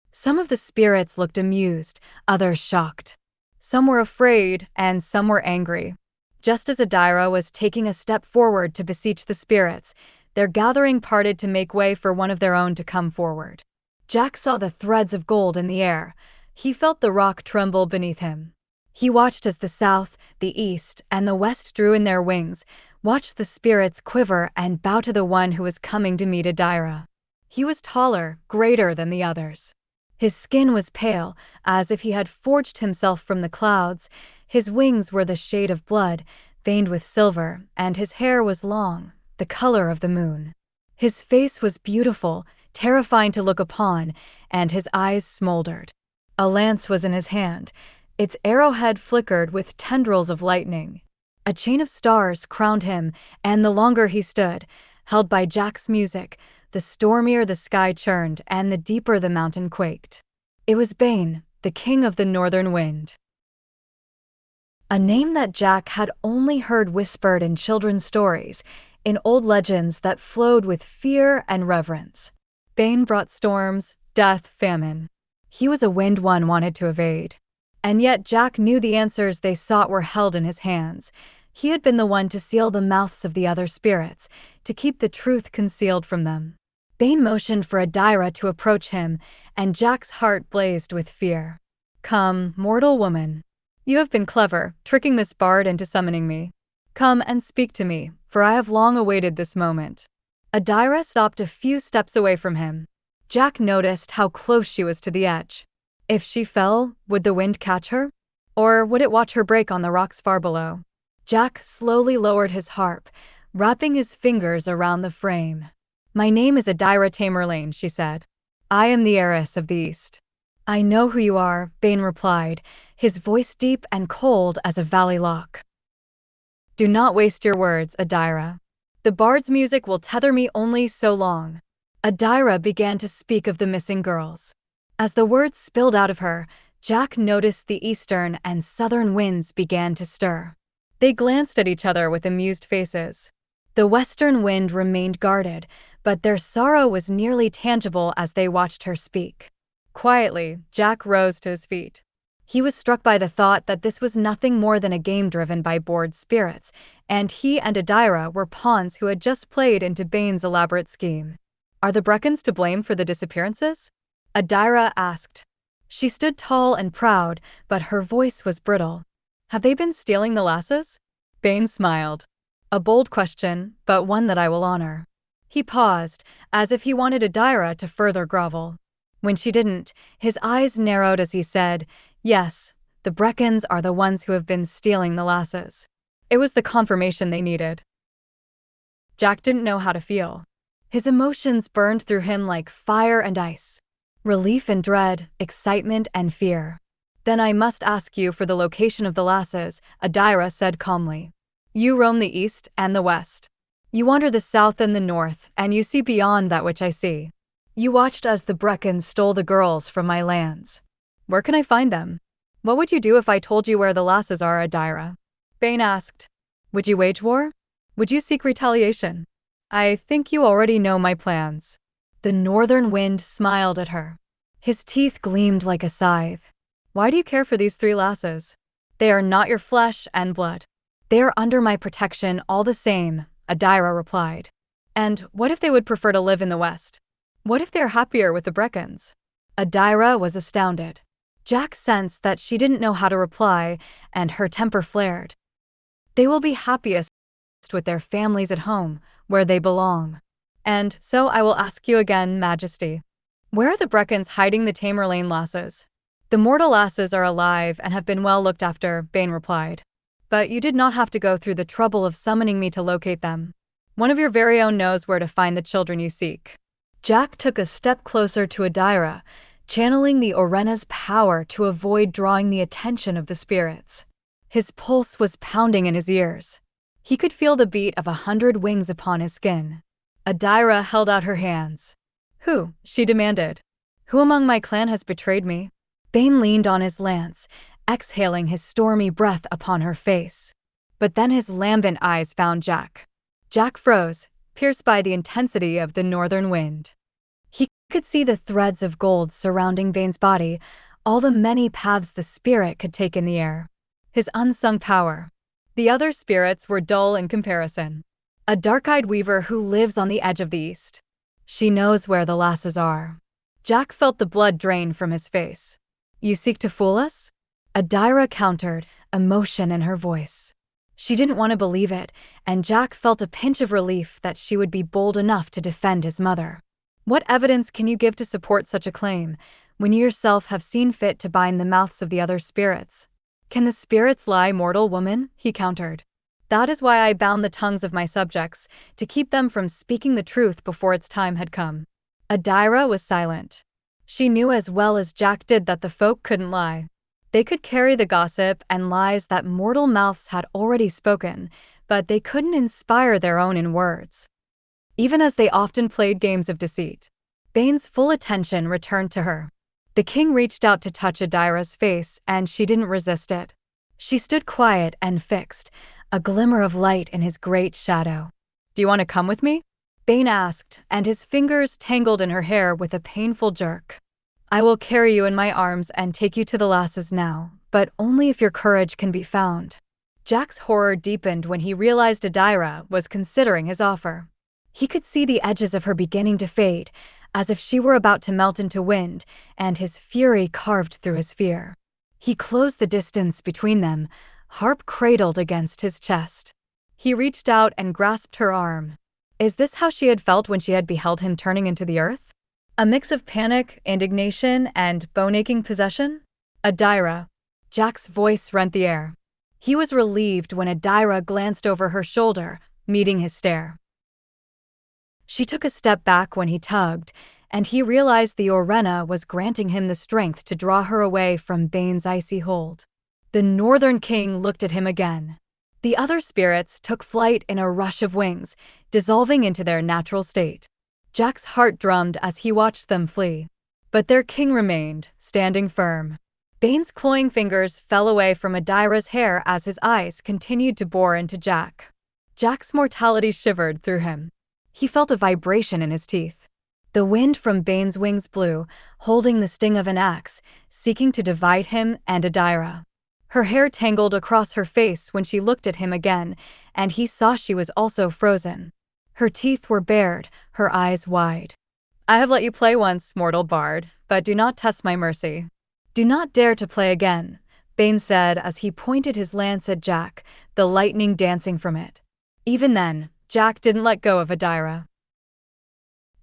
Some of the spirits looked amused, others shocked. Some were afraid, and some were angry. Just as Adaira was taking a step forward to beseech the spirits, their gathering parted to make way for one of their own to come forward. Jack saw the threads of gold in the air. He felt the rock tremble beneath him. He watched as the south, the east, and the west drew in their wings, watched the spirits quiver and bow to the one who was coming to meet Adaira. He was taller, greater than the others. His skin was pale, as if he had forged himself from the clouds. His wings were the shade of blood, veined with silver, and his hair was long, the color of the moon. His face was beautiful, terrifying to look upon, and his eyes smoldered. A lance was in his hand. Its arrowhead flickered with tendrils of lightning. A chain of stars crowned him, and the longer he stood, held by Jack's music, the stormier the sky churned and the deeper the mountain quaked. It was Bane, the king of the northern wind. A name that Jack had only heard whispered in children's stories, in old legends that flowed with fear and reverence. Bane brought storms, death, famine. He was a wind one wanted to evade. And yet Jack knew the answers they sought were held in his hands. He had been the one to seal the mouths of the other spirits, to keep the truth concealed from them. Bane motioned for Adaira to approach him, and Jack's heart blazed with fear. "Come, mortal woman. You have been clever, tricking this bard into summoning me. Come and speak to me, for I have long awaited this moment." Adaira stopped a few steps away from him. Jack noticed how close she was to the edge. If she fell, would the wind catch her? Or would it watch her break on the rocks far below? Jack slowly lowered his harp, wrapping his fingers around the frame. "My name is Adaira Tamerlaine," she said. "I am the heiress of the East." "I know who you are," Bane replied, his voice deep and cold as a valley loch. "Do not waste your words, Adaira. The bard's music will tether me only so long." Adaira began to speak of the missing girls. As the words spilled out of her, Jack noticed the eastern and southern winds began to stir. They glanced at each other with amused faces. The western wind remained guarded, but their sorrow was nearly tangible as they watched her speak. Quietly, Jack rose to his feet. He was struck by the thought that this was nothing more than a game driven by bored spirits, and he and Adaira were pawns who had just played into Bane's elaborate scheme. "Are the Breccans to blame for the disappearances?" Adaira asked. She stood tall and proud, but her voice was brittle. "Have they been stealing the lasses?" Bane smiled. "A bold question, but one that I will honor." He paused, as if he wanted Adaira to further grovel. When she didn't, his eyes narrowed as he said, "Yes, the Breccans are the ones who have been stealing the lasses." It was the confirmation they needed. Jack didn't know how to feel. His emotions burned through him like fire and ice. Relief and dread, excitement and fear. "Then I must ask you for the location of the lasses," Adaira said calmly. "You roam the east and the west. You wander the south and the north, and you see beyond that which I see. You watched as the Breccans stole the girls from my lands. Where can I find them? What would you do if I told you where the lasses are, Adaira?" Bane asked. "Would you wage war? Would you seek retaliation?" "I think you already know my plans." The northern wind smiled at her. His teeth gleamed like a scythe. "Why do you care for these 3 lasses? They are not your flesh and blood." "They are under my protection all the same," Adaira replied. "And what if they would prefer to live in the west? What if they are happier with the Breccans?" Adaira was astounded. Jack sensed that she didn't know how to reply, and her temper flared. "They will be happiest with their families at home, where they belong. And so I will ask you again, Majesty. Where are the Breccans hiding the Tamerlaine lasses?" "The mortal lasses are alive and have been well looked after," Bane replied. "But you did not have to go through the trouble of summoning me to locate them. One of your very own knows where to find the children you seek." Jack took a step closer to Adaira, channeling the Orena's power to avoid drawing the attention of the spirits. His pulse was pounding in his ears. He could feel the beat of 100 wings upon his skin. Adaira held out her hands. "Who?" she demanded. "Who among my clan has betrayed me?" Bane leaned on his lance, exhaling his stormy breath upon her face. But then his lambent eyes found Jack. Jack froze, pierced by the intensity of the northern wind. He could see the threads of gold surrounding Bane's body, all the many paths the spirit could take in the air. His unsung power. The other spirits were dull in comparison. A dark-eyed weaver who lives on the edge of the east. She knows where the lasses are. Jack felt the blood drain from his face. "You seek to fool us?" Adaira countered, emotion in her voice. She didn't want to believe it, and Jack felt a pinch of relief that she would be bold enough to defend his mother. "What evidence can you give to support such a claim, when you yourself have seen fit to bind the mouths of the other spirits?" "Can the spirits lie, mortal woman?" he countered. "That is why I bound the tongues of my subjects, to keep them from speaking the truth before its time had come." Adaira was silent. She knew as well as Jack did that the folk couldn't lie. They could carry the gossip and lies that mortal mouths had already spoken, but they couldn't inspire their own in words. Even as they often played games of deceit. Bane's full attention returned to her. The king reached out to touch Adaira's face, and she didn't resist it. She stood quiet and fixed, a glimmer of light in his great shadow. "Do you want to come with me?" Bane asked, and his fingers tangled in her hair with a painful jerk. "I will carry you in my arms and take you to the lasses now, but only if your courage can be found." Jack's horror deepened when he realized Adaira was considering his offer. He could see the edges of her beginning to fade, as if she were about to melt into wind, and his fury carved through his fear. He closed the distance between them, harp cradled against his chest. He reached out and grasped her arm. Is this how she had felt when she had beheld him turning into the earth? A mix of panic, indignation, and bone-aching possession? "Adaira." Jack's voice rent the air. He was relieved when Adaira glanced over her shoulder, meeting his stare. She took a step back when he tugged, and he realized the Orena was granting him the strength to draw her away from Bane's icy hold. The Northern King looked at him again. The other spirits took flight in a rush of wings, dissolving into their natural state. Jack's heart drummed as he watched them flee. But their king remained, standing firm. Bane's cloying fingers fell away from Adaira's hair as his eyes continued to bore into Jack. Jack's mortality shivered through him. He felt a vibration in his teeth. The wind from Bane's wings blew, holding the sting of an axe, seeking to divide him and Adaira. Her hair tangled across her face when she looked at him again, and he saw she was also frozen. Her teeth were bared, her eyes wide. "I have let you play once, mortal bard, but do not test my mercy." "Do not dare to play again," Bane said as he pointed his lance at Jack, the lightning dancing from it. Even then, Jack didn't let go of Adaira.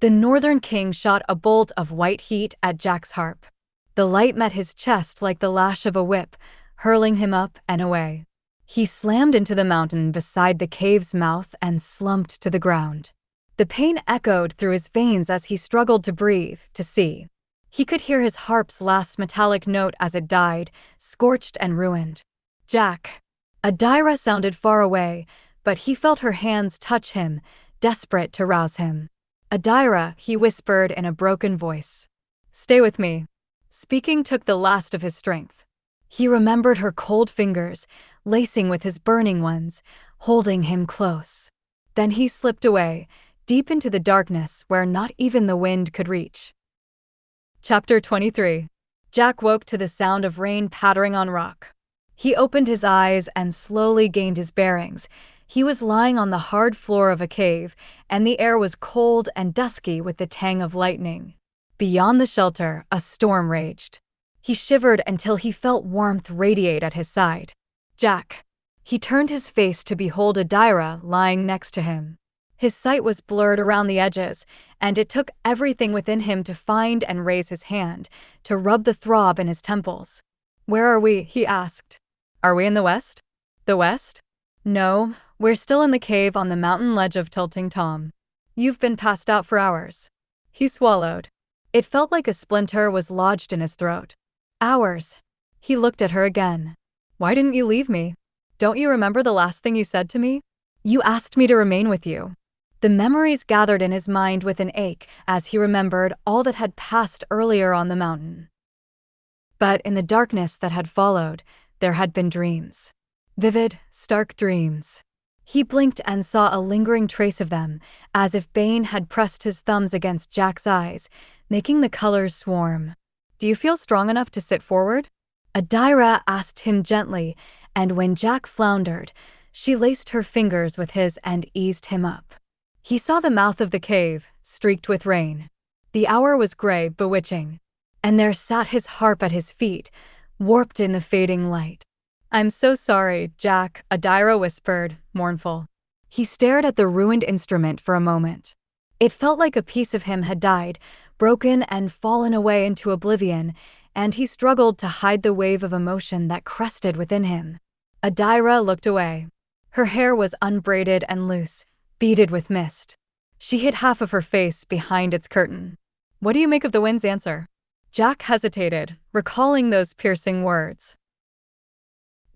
The Northern King shot a bolt of white heat at Jack's harp. The light met his chest like the lash of a whip, hurling him up and away. He slammed into the mountain beside the cave's mouth and slumped to the ground. The pain echoed through his veins as he struggled to breathe, to see. He could hear his harp's last metallic note as it died, scorched and ruined. Jack. Adaira sounded far away, but he felt her hands touch him, desperate to rouse him. Adaira, he whispered in a broken voice. Stay with me. Speaking took the last of his strength. He remembered her cold fingers, lacing with his burning ones, holding him close. Then he slipped away, deep into the darkness where not even the wind could reach. Chapter 23. Jack woke to the sound of rain pattering on rock. He opened his eyes and slowly gained his bearings. He was lying on the hard floor of a cave, and the air was cold and dusky with the tang of lightning. Beyond the shelter, a storm raged. He shivered until he felt warmth radiate at his side. Jack. He turned his face to behold Adaira lying next to him. His sight was blurred around the edges, and it took everything within him to find and raise his hand, to rub the throb in his temples. Where are we? He asked. Are we in the west? The west? No, we're still in the cave on the mountain ledge of Tilting Tom. You've been passed out for hours. He swallowed. It felt like a splinter was lodged in his throat. Hours. He looked at her again. Why didn't you leave me? Don't you remember the last thing you said to me? You asked me to remain with you. The memories gathered in his mind with an ache as he remembered all that had passed earlier on the mountain. But in the darkness that had followed, there had been dreams. Vivid, stark dreams. He blinked and saw a lingering trace of them, as if Bane had pressed his thumbs against Jack's eyes, making the colors swarm. Do you feel strong enough to sit forward? Adaira asked him gently, and when Jack floundered, she laced her fingers with his and eased him up. He saw the mouth of the cave, streaked with rain. The hour was gray, bewitching. And there sat his harp at his feet, warped in the fading light. I'm so sorry, Jack, Adaira whispered, mournful. He stared at the ruined instrument for a moment. It felt like a piece of him had died, broken and fallen away into oblivion, and he struggled to hide the wave of emotion that crested within him. Adaira looked away. Her hair was unbraided and loose, beaded with mist. She hid half of her face behind its curtain. What do you make of the wind's answer? Jack hesitated, recalling those piercing words.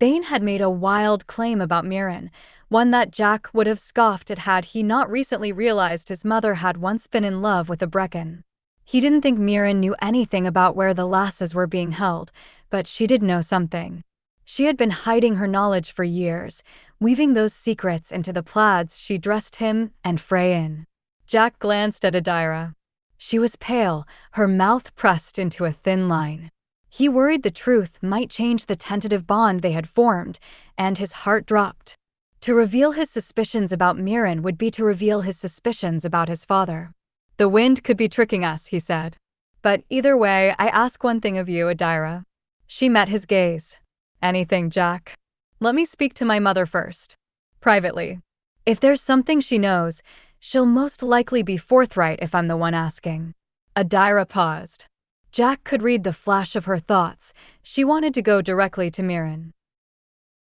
Bane had made a wild claim about Mirren, one that Jack would have scoffed at had he not recently realized his mother had once been in love with a Breccan. He didn't think Mirren knew anything about where the lasses were being held, but she did know something. She had been hiding her knowledge for years, weaving those secrets into the plaids she dressed him and Frey in. Jack glanced at Adaira. She was pale, her mouth pressed into a thin line. He worried the truth might change the tentative bond they had formed, and his heart dropped. To reveal his suspicions about Mirren would be to reveal his suspicions about his father. The wind could be tricking us, he said. But either way, I ask one thing of you, Adaira. She met his gaze. Anything, Jack? Let me speak to my mother first. Privately. If there's something she knows, she'll most likely be forthright if I'm the one asking. Adaira paused. Jack could read the flash of her thoughts. She wanted to go directly to Mirren.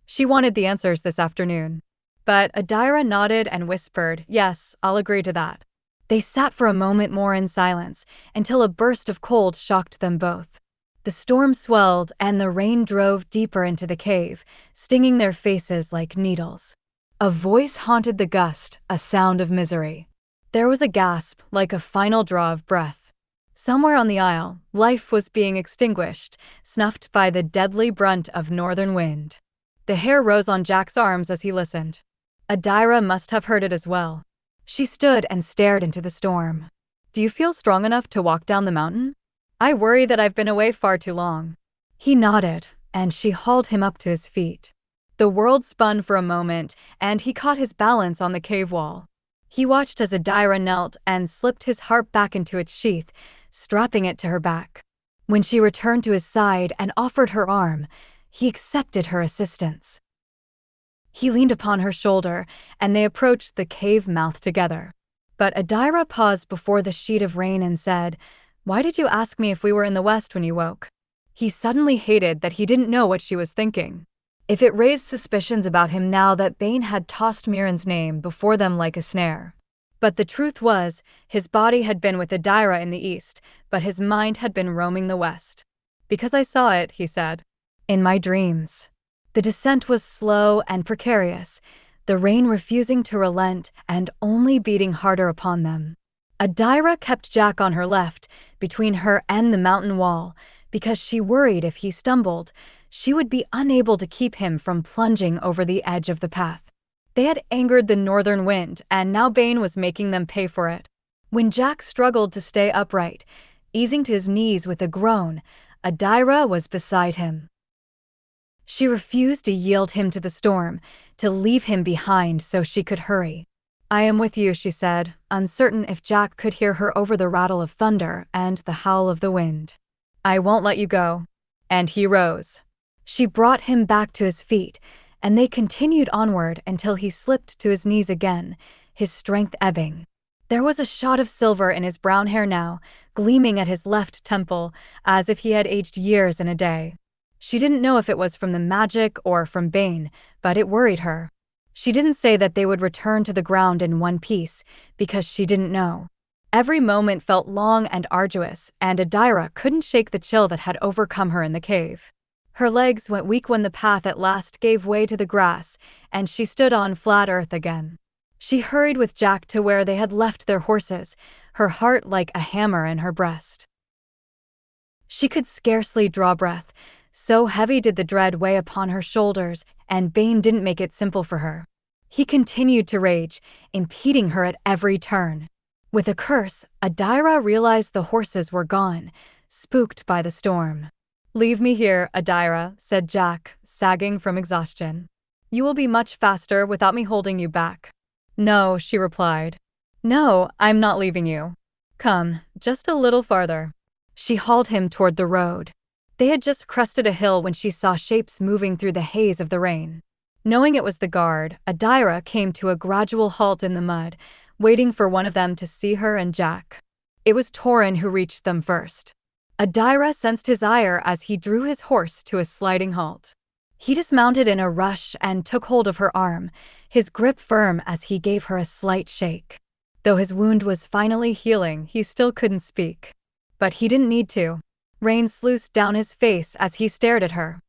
She wanted the answers this afternoon. But Adaira nodded and whispered, yes, I'll agree to that. They sat for a moment more in silence, until a burst of cold shocked them both. The storm swelled and the rain drove deeper into the cave, stinging their faces like needles. A voice haunted the gust, a sound of misery. There was a gasp, like a final draw of breath. Somewhere on the isle, life was being extinguished, snuffed by the deadly brunt of northern wind. The hair rose on Jack's arms as he listened. Adaira must have heard it as well. She stood and stared into the storm. Do you feel strong enough to walk down the mountain? I worry that I've been away far too long. He nodded, and she hauled him up to his feet. The world spun for a moment, and he caught his balance on the cave wall. He watched as Adaira knelt and slipped his harp back into its sheath, strapping it to her back. When she returned to his side and offered her arm, he accepted her assistance. He leaned upon her shoulder, and they approached the cave mouth together. But Adaira paused before the sheet of rain and said, "Why did you ask me if we were in the west when you woke?" He suddenly hated that he didn't know what she was thinking. If it raised suspicions about him now that Bane had tossed Mirren's name before them like a snare. But the truth was, his body had been with Adaira in the east, but his mind had been roaming the west. "Because I saw it," he said. "In my dreams." The descent was slow and precarious, the rain refusing to relent and only beating harder upon them. Adaira kept Jack on her left, between her and the mountain wall, because she worried if he stumbled, she would be unable to keep him from plunging over the edge of the path. They had angered the northern wind, and now Bane was making them pay for it. When Jack struggled to stay upright, easing to his knees with a groan, Adaira was beside him. She refused to yield him to the storm, to leave him behind so she could hurry. "I am with you," she said, uncertain if Jack could hear her over the rattle of thunder and the howl of the wind. "I won't let you go." And he rose. She brought him back to his feet, and they continued onward until he slipped to his knees again, his strength ebbing. There was a shot of silver in his brown hair now, gleaming at his left temple, as if he had aged years in a day. She didn't know if it was from the magic or from Bane, but it worried her. She didn't say that they would return to the ground in one piece, because she didn't know. Every moment felt long and arduous, and Adaira couldn't shake the chill that had overcome her in the cave. Her legs went weak when the path at last gave way to the grass, and she stood on flat earth again. She hurried with Jack to where they had left their horses, her heart like a hammer in her breast. She could scarcely draw breath, so heavy did the dread weigh upon her shoulders, and Bane didn't make it simple for her. He continued to rage, impeding her at every turn. With a curse, Adaira realized the horses were gone, spooked by the storm. "Leave me here, Adaira," said Jack, sagging from exhaustion. "You will be much faster without me holding you back." "No," she replied. "No, I'm not leaving you. Come, just a little farther." She hauled him toward the road. They had just crested a hill when she saw shapes moving through the haze of the rain. Knowing it was the guard, Adaira came to a gradual halt in the mud, waiting for one of them to see her and Jack. It was Torin who reached them first. Adaira sensed his ire as he drew his horse to a sliding halt. He dismounted in a rush and took hold of her arm, his grip firm as he gave her a slight shake. Though his wound was finally healing, he still couldn't speak. But he didn't need to. Rain sluiced down his face as he stared at her.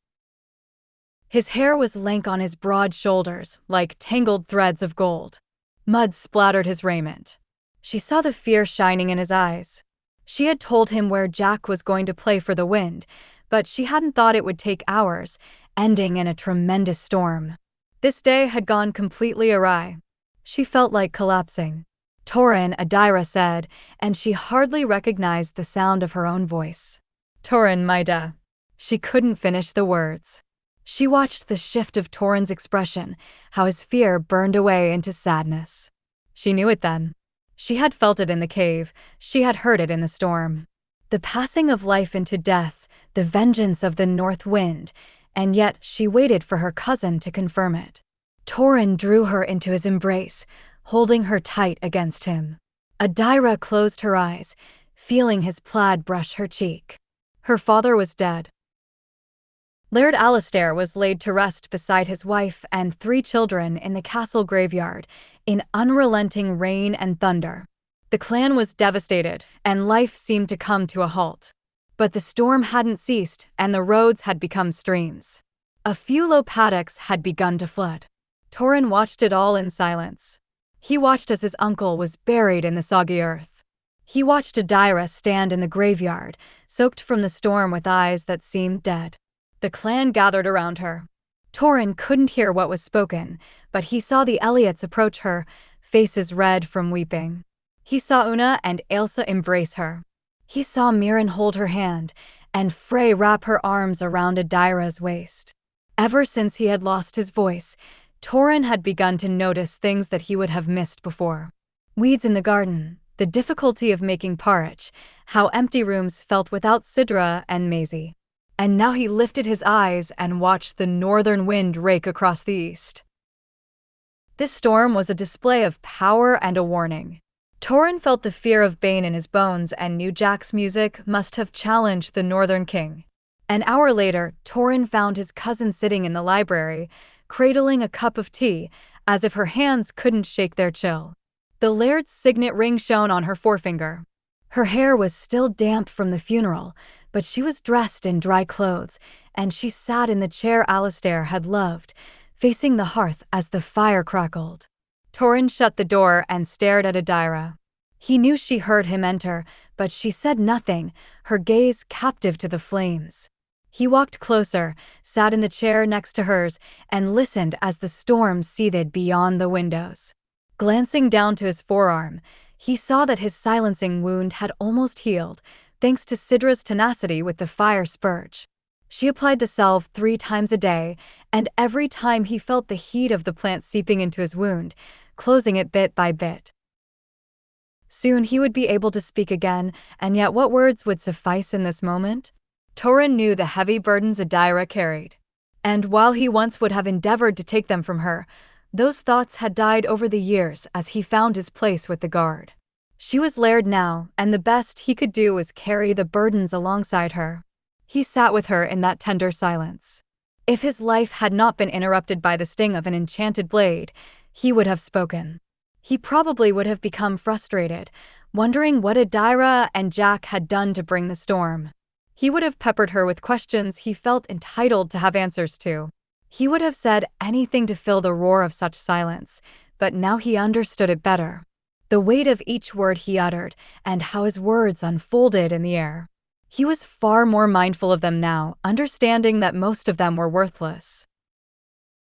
His hair was lank on his broad shoulders, like tangled threads of gold. Mud splattered his raiment. She saw the fear shining in his eyes. She had told him where Jack was going to play for the wind, but she hadn't thought it would take hours, ending in a tremendous storm. This day had gone completely awry. She felt like collapsing. "Torin," Adaira said, and she hardly recognized the sound of her own voice. "Torin, Maida." She couldn't finish the words. She watched the shift of Torin's expression, how his fear burned away into sadness. She knew it then. She had felt it in the cave, she had heard it in the storm. The passing of life into death, the vengeance of the north wind, and yet she waited for her cousin to confirm it. Torin drew her into his embrace, holding her tight against him. Adaira closed her eyes, feeling his plaid brush her cheek. Her father was dead. Laird Alistair was laid to rest beside his wife and 3 children in the castle graveyard, in unrelenting rain and thunder. The clan was devastated, and life seemed to come to a halt. But the storm hadn't ceased, and the roads had become streams. A few low paddocks had begun to flood. Torin watched it all in silence. He watched as his uncle was buried in the soggy earth. He watched Adaira stand in the graveyard, soaked from the storm with eyes that seemed dead. The clan gathered around her. Torin couldn't hear what was spoken, but he saw the Elliots approach her, faces red from weeping. He saw Una and Ailsa embrace her. He saw Mirren hold her hand, and Frey wrap her arms around Adaira's waist. Ever since he had lost his voice, Torin had begun to notice things that he would have missed before. Weeds in the garden, the difficulty of making porridge, how empty rooms felt without Sidra and Maisie. And now he lifted his eyes and watched the northern wind rake across the east. This storm was a display of power and a warning. Torrin felt the fear of Bane in his bones and knew Jack's music must have challenged the Northern King. An hour later, Torrin found his cousin sitting in the library, cradling a cup of tea, as if her hands couldn't shake their chill. The laird's signet ring shone on her forefinger. Her hair was still damp from the funeral, but she was dressed in dry clothes, and she sat in the chair Alistair had loved, facing the hearth as the fire crackled. Torrin shut the door and stared at Adaira. He knew she heard him enter, but she said nothing, her gaze captive to the flames. He walked closer, sat in the chair next to hers, and listened as the storm seethed beyond the windows. Glancing down to his forearm, he saw that his silencing wound had almost healed, thanks to Sidra's tenacity with the fire spurge. She applied the salve 3 times a day, and every time he felt the heat of the plant seeping into his wound, closing it bit by bit. Soon he would be able to speak again, and yet what words would suffice in this moment? Torrin knew the heavy burdens Adaira carried. And while he once would have endeavored to take them from her, those thoughts had died over the years as he found his place with the guard. She was laird now, and the best he could do was carry the burdens alongside her. He sat with her in that tender silence. If his life had not been interrupted by the sting of an enchanted blade, he would have spoken. He probably would have become frustrated, wondering what Adaira and Jack had done to bring the storm. He would have peppered her with questions he felt entitled to have answers to. He would have said anything to fill the roar of such silence, but now he understood it better. The weight of each word he uttered, and how his words unfolded in the air. He was far more mindful of them now, understanding that most of them were worthless.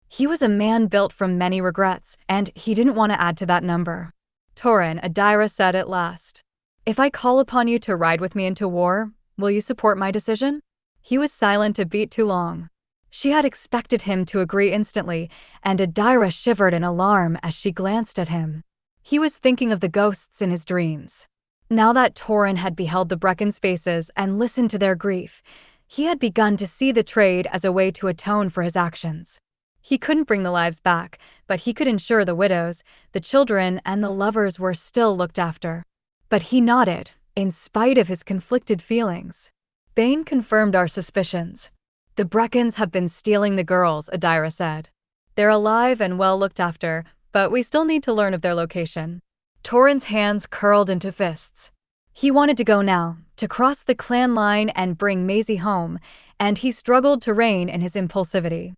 He was a man built from many regrets, and he didn't want to add to that number. Torrin, Adaira said at last, "If I call upon you to ride with me into war, will you support my decision?" He was silent a beat too long. She had expected him to agree instantly, and Adaira shivered in alarm as she glanced at him. He was thinking of the ghosts in his dreams. Now that Torrin had beheld the Breccans' faces and listened to their grief, he had begun to see the trade as a way to atone for his actions. He couldn't bring the lives back, but he could ensure the widows, the children, and the lovers were still looked after. But he nodded, in spite of his conflicted feelings. Bane confirmed our suspicions. "The Breccans have been stealing the girls," Adaira said. "They're alive and well looked after, but we still need to learn of their location." Torrin's hands curled into fists. He wanted to go now, to cross the clan line and bring Maisie home, and he struggled to rein in his impulsivity.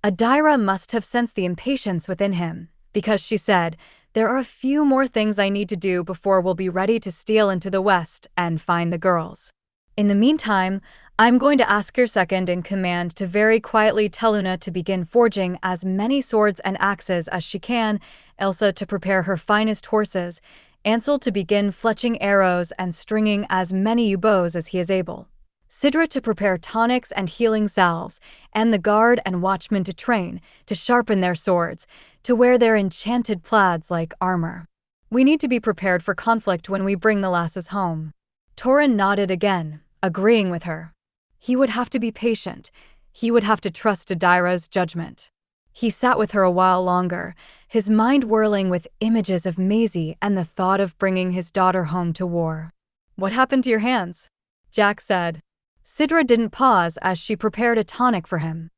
Adaira must have sensed the impatience within him, because she said, "There are a few more things I need to do before we'll be ready to steal into the west and find the girls. In the meantime, I'm going to ask your second in command to very quietly tell Una to begin forging as many swords and axes as she can, Elsa to prepare her finest horses, Ansel to begin fletching arrows and stringing as many yew bows as he is able, Sidra to prepare tonics and healing salves, and the guard and watchmen to train, to sharpen their swords, to wear their enchanted plaids like armor. We need to be prepared for conflict when we bring the lasses home." Torrin nodded again, agreeing with her. He would have to be patient. He would have to trust Adaira's judgment. He sat with her a while longer, his mind whirling with images of Maisie and the thought of bringing his daughter home to war. "What happened to your hands?" Jack said. Sidra didn't pause as she prepared a tonic for him.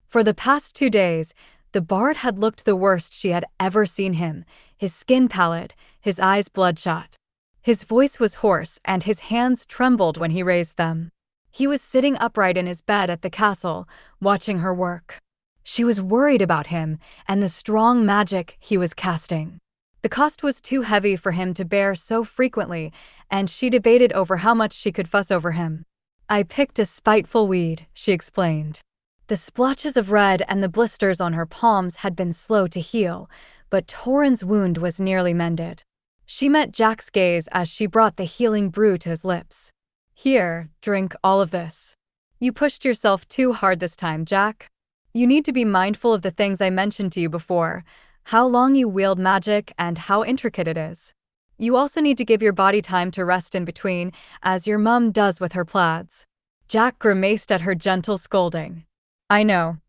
For the past 2 days, the bard had looked the worst she had ever seen him, his skin pallid, his eyes bloodshot. His voice was hoarse and his hands trembled when he raised them. He was sitting upright in his bed at the castle, watching her work. She was worried about him and the strong magic he was casting. The cost was too heavy for him to bear so frequently, and she debated over how much she could fuss over him. "I picked a spiteful weed," she explained. The splotches of red and the blisters on her palms had been slow to heal, but Torrin's wound was nearly mended. She met Jack's gaze as she brought the healing brew to his lips. "Here, drink all of this. You pushed yourself too hard this time, Jack. You need to be mindful of the things I mentioned to you before, how long you wield magic and how intricate it is. You also need to give your body time to rest in between, as your mum does with her plaids." Jack grimaced at her gentle scolding. "I know.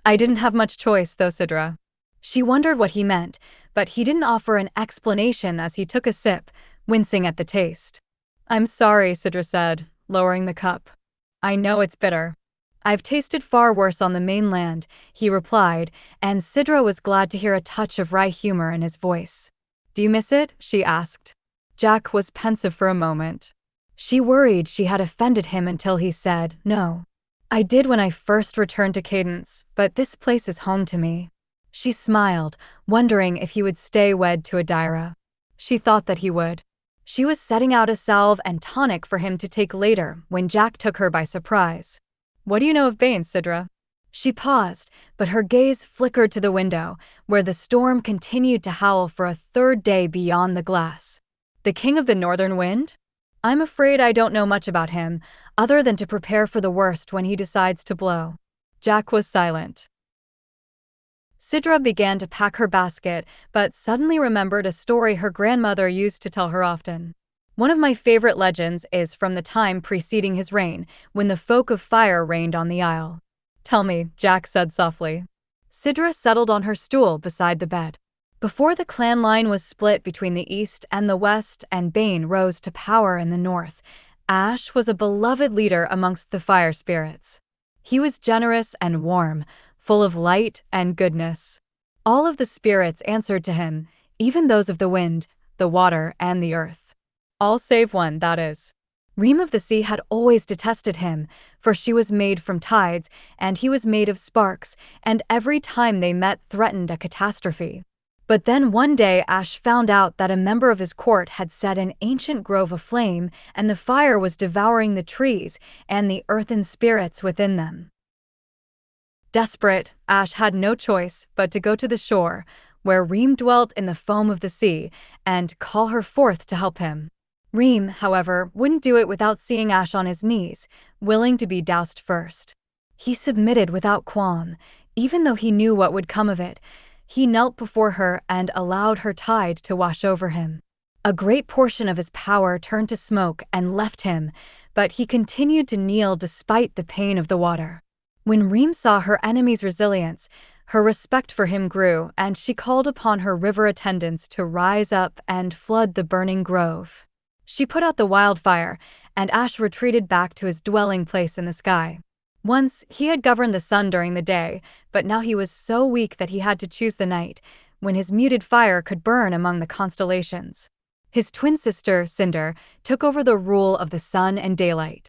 I didn't have much choice, though, Sidra. She wondered what he meant, but he didn't offer an explanation as he took a sip, wincing at the taste. "I'm sorry," Sidra said, lowering the cup. "I know it's bitter." "I've tasted far worse on the mainland," he replied, and Sidra was glad to hear a touch of wry humor in his voice. "Do you miss it?" she asked. Jack was pensive for a moment. She worried she had offended him until he said, "No. I did when I first returned to Cadence, but this place is home to me." She smiled, wondering if he would stay wed to Adaira. She thought that he would. She was setting out a salve and tonic for him to take later when Jack took her by surprise. "What do you know of Bane, Sidra?" She paused, but her gaze flickered to the window, where the storm continued to howl for a third day beyond the glass. "The king of the northern wind?" "I'm afraid I don't know much about him, other than to prepare for the worst when he decides to blow." Jack was silent. Sidra began to pack her basket, but suddenly remembered a story her grandmother used to tell her often. "One of my favorite legends is from the time preceding his reign, when the folk of fire reigned on the isle." "Tell me," Jack said softly. Sidra settled on her stool beside the bed. Before the clan line was split between the east and the west and Bane rose to power in the north, Ash was a beloved leader amongst the fire spirits. He was generous and warm, full of light and goodness. All of the spirits answered to him, even those of the wind, the water, and the earth. All save one, that is. Reem of the Sea had always detested him, for she was made from tides, and he was made of sparks, and every time they met threatened a catastrophe. But then one day Ash found out that a member of his court had set an ancient grove aflame, and the fire was devouring the trees and the earthen spirits within them. Desperate, Ash had no choice but to go to the shore, where Reem dwelt in the foam of the sea, and call her forth to help him. Reem, however, wouldn't do it without seeing Ash on his knees, willing to be doused first. He submitted without qualm, even though he knew what would come of it. He knelt before her and allowed her tide to wash over him. A great portion of his power turned to smoke and left him, but he continued to kneel despite the pain of the water. When Reem saw her enemy's resilience, her respect for him grew, and she called upon her river attendants to rise up and flood the burning grove. She put out the wildfire, and Ash retreated back to his dwelling place in the sky. Once, he had governed the sun during the day, but now he was so weak that he had to choose the night, when his muted fire could burn among the constellations. His twin sister, Cinder, took over the rule of the sun and daylight.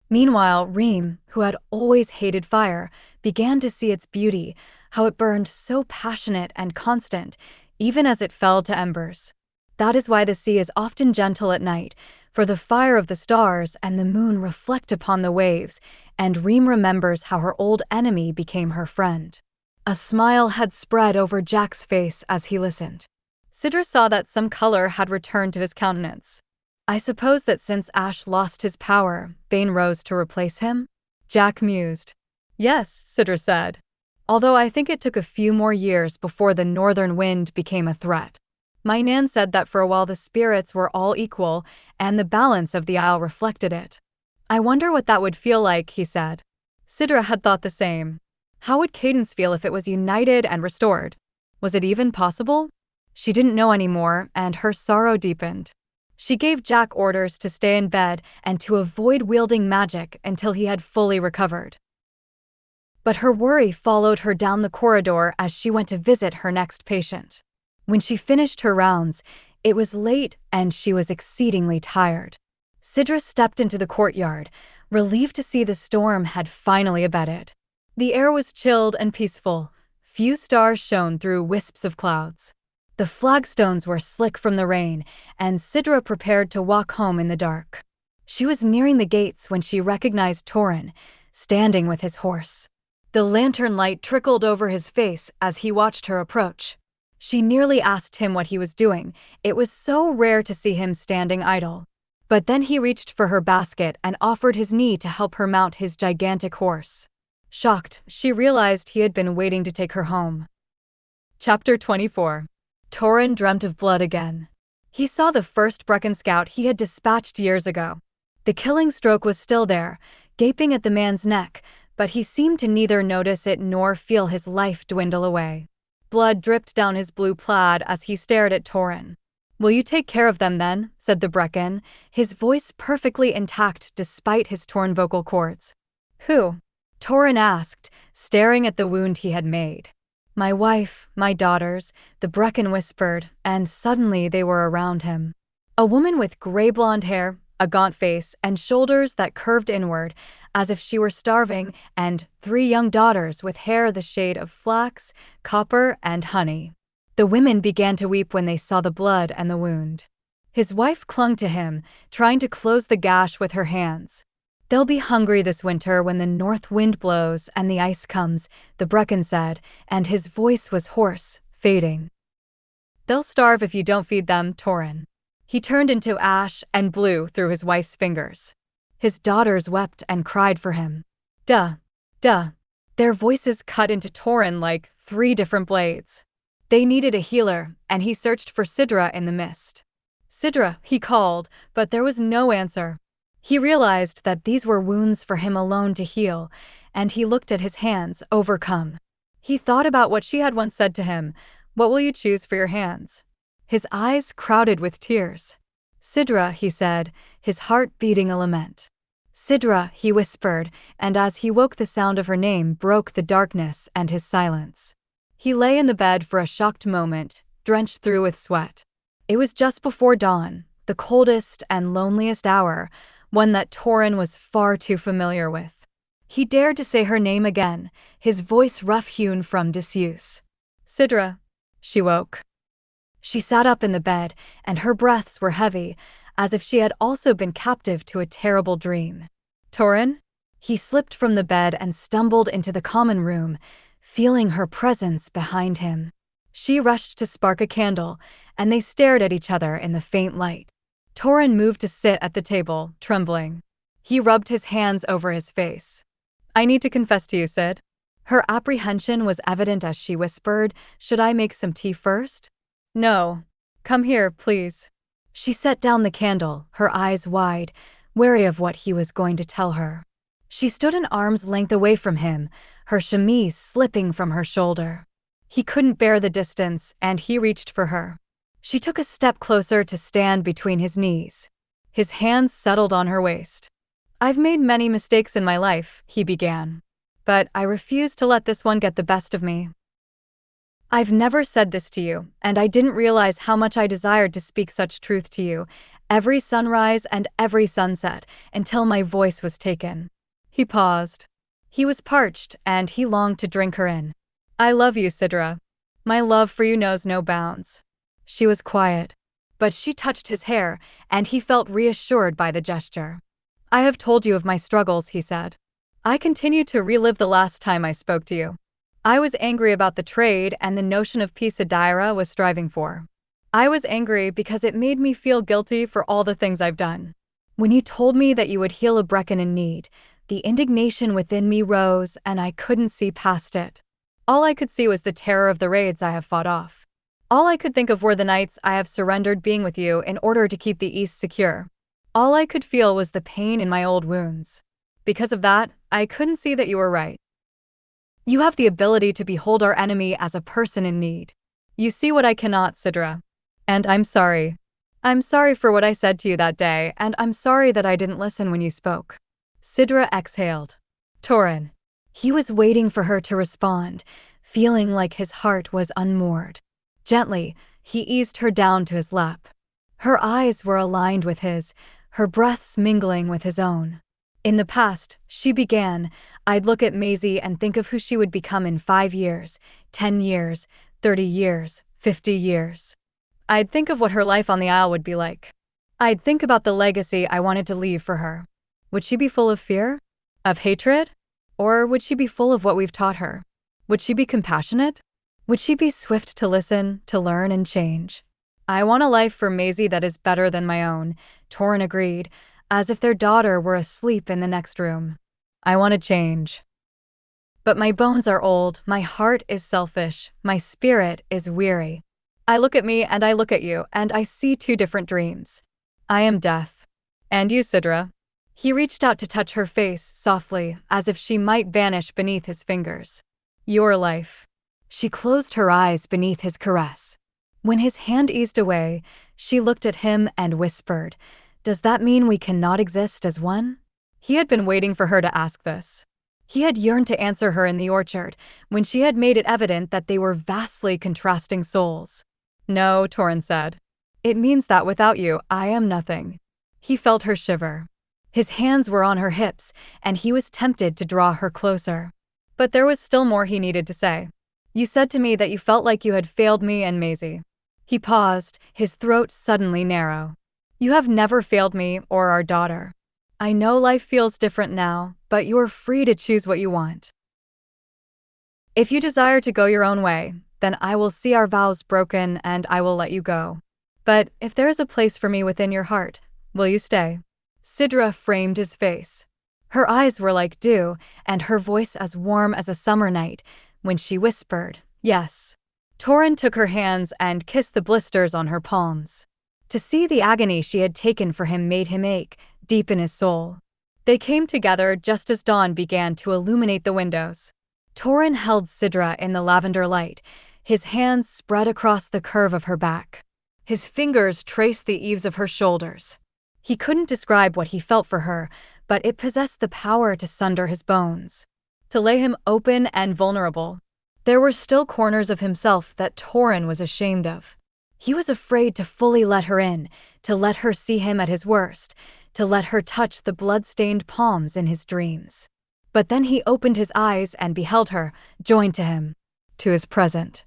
Meanwhile, Reem, who had always hated fire, began to see its beauty, how it burned so passionate and constant, even as it fell to embers. That is why the sea is often gentle at night, for the fire of the stars and the moon reflect upon the waves, and Reem remembers how her old enemy became her friend. A smile had spread over Jack's face as he listened. Sidra saw that some color had returned to his countenance. "I suppose that since Ash lost his power, Bane rose to replace him?" Jack mused. "Yes," Sidra said, "although I think it took a few more years before the northern wind became a threat. My Nan said that for a while the spirits were all equal, and the balance of the isle reflected it." "I wonder what that would feel like," he said. Sidra had thought the same. How would Cadence feel if it was united and restored? Was it even possible? She didn't know anymore, and her sorrow deepened. She gave Jack orders to stay in bed and to avoid wielding magic until he had fully recovered. But her worry followed her down the corridor as she went to visit her next patient. When she finished her rounds, it was late and she was exceedingly tired. Sidra stepped into the courtyard, relieved to see the storm had finally abated. The air was chilled and peaceful. Few stars shone through wisps of clouds. The flagstones were slick from the rain, and Sidra prepared to walk home in the dark. She was nearing the gates when she recognized Torin, standing with his horse. The lantern light trickled over his face as he watched her approach. She nearly asked him what he was doing. It was so rare to see him standing idle. But then he reached for her basket and offered his knee to help her mount his gigantic horse. Shocked, she realized he had been waiting to take her home. Chapter 24. Torin dreamt of blood again. He saw the first Breccan scout he had dispatched years ago. The killing stroke was still there, gaping at the man's neck, but he seemed to neither notice it nor feel his life dwindle away. blood dripped down his blue plaid as he stared at Torin. "Will you take care of them then?" said the Breccan, his voice perfectly intact despite his torn vocal cords. "Who?" Torin asked, staring at the wound he had made. "My wife, my daughters," the Breccan whispered, and suddenly they were around him. A woman with gray blonde hair, a gaunt face, and shoulders that curved inward as if she were starving, and 3 young daughters with hair the shade of flax, copper, and honey. The women began to weep when they saw the blood and the wound. His wife clung to him, trying to close the gash with her hands. "They'll be hungry this winter when the north wind blows and the ice comes," the Breccan said, and his voice was hoarse, fading. "They'll starve if you don't feed them, Torin." He turned into ash and blew through his wife's fingers. His daughters wept and cried for him. Duh, duh. Their voices cut into Torin like 3 different blades. They needed a healer, and he searched for Sidra in the mist. "Sidra," he called, but there was no answer. He realized that these were wounds for him alone to heal, and he looked at his hands, overcome. He thought about what she had once said to him, "What will you choose for your hands?" His eyes crowded with tears. "Sidra," he said, his heart beating a lament. "Sidra," he whispered, and as he woke the sound of her name broke the darkness and his silence. He lay in the bed for a shocked moment, drenched through with sweat. It was just before dawn, the coldest and loneliest hour, one that Torin was far too familiar with. He dared to say her name again, his voice rough-hewn from disuse. "Sidra." She woke. She sat up in the bed, and her breaths were heavy, as if she had also been captive to a terrible dream. "Torin?" He slipped from the bed and stumbled into the common room, feeling her presence behind him. She rushed to spark a candle, and they stared at each other in the faint light. Torin moved to sit at the table, trembling. He rubbed his hands over his face. "I need to confess to you, Sid." Her apprehension was evident as she whispered, "Should I make some tea first?" "No. Come here, please." She set down the candle, her eyes wide, wary of what he was going to tell her. She stood an arm's length away from him, her chemise slipping from her shoulder. He couldn't bear the distance, and he reached for her. She took a step closer to stand between his knees. His hands settled on her waist. "I've made many mistakes in my life," he began. "But I refuse to let this one get the best of me. I've never said this to you, and I didn't realize how much I desired to speak such truth to you, every sunrise and every sunset, until my voice was taken." He paused. He was parched, and he longed to drink her in. "I love you, Sidra. My love for you knows no bounds." She was quiet, but she touched his hair, and he felt reassured by the gesture. "I have told you of my struggles," he said. "I continue to relive the last time I spoke to you. I was angry about the trade and the notion of peace Adaira was striving for. I was angry because it made me feel guilty for all the things I've done. When you told me that you would heal a Breccan in need, the indignation within me rose, and I couldn't see past it. All I could see was the terror of the raids I have fought off. All I could think of were the nights I have surrendered being with you in order to keep the East secure. All I could feel was the pain in my old wounds. Because of that, I couldn't see that you were right. You have the ability to behold our enemy as a person in need. You see what I cannot, Sidra. And I'm sorry. I'm sorry for what I said to you that day, and I'm sorry that I didn't listen when you spoke." Sidra exhaled. Torin. He was waiting for her to respond, feeling like his heart was unmoored. Gently, he eased her down to his lap. Her eyes were aligned with his, her breaths mingling with his own. "In the past," she began, "I'd look at Maisie and think of who she would become in 5 years, 10 years, 30 years, 50 years. I'd think of what her life on the Isle would be like. I'd think about the legacy I wanted to leave for her. Would she be full of fear? Of hatred? Or would she be full of what we've taught her? Would she be compassionate? Would she be swift to listen, to learn, and change? I want a life for Maisie that is better than my own," Torin agreed, as if their daughter were asleep in the next room. "I want to change. But my bones are old, my heart is selfish, my spirit is weary. I look at me and I look at you, and I see 2 different dreams. I am death. And you, Sidra." He reached out to touch her face softly, as if she might vanish beneath his fingers. "Your life." She closed her eyes beneath his caress. When his hand eased away, she looked at him and whispered, "Does that mean we cannot exist as one?" He had been waiting for her to ask this. He had yearned to answer her in the orchard, when she had made it evident that they were vastly contrasting souls. "No," Torin said. "It means that without you, I am nothing." He felt her shiver. His hands were on her hips, and he was tempted to draw her closer. But there was still more he needed to say. "You said to me that you felt like you had failed me and Maisie." He paused, his throat suddenly narrow. "You have never failed me or our daughter. I know life feels different now, but you are free to choose what you want. If you desire to go your own way, then I will see our vows broken and I will let you go. But if there is a place for me within your heart, will you stay?" Sidra framed his face. Her eyes were like dew, and her voice as warm as a summer night, when she whispered, "Yes." Torin took her hands and kissed the blisters on her palms. To see the agony she had taken for him made him ache, deep in his soul. They came together just as dawn began to illuminate the windows. Torin held Sidra in the lavender light, his hands spread across the curve of her back. His fingers traced the eaves of her shoulders. He couldn't describe what he felt for her, but it possessed the power to sunder his bones, to lay him open and vulnerable. There were still corners of himself that Torin was ashamed of. He was afraid to fully let her in, to let her see him at his worst, to let her touch the blood-stained palms in his dreams. But then he opened his eyes and beheld her, joined to him, to his present,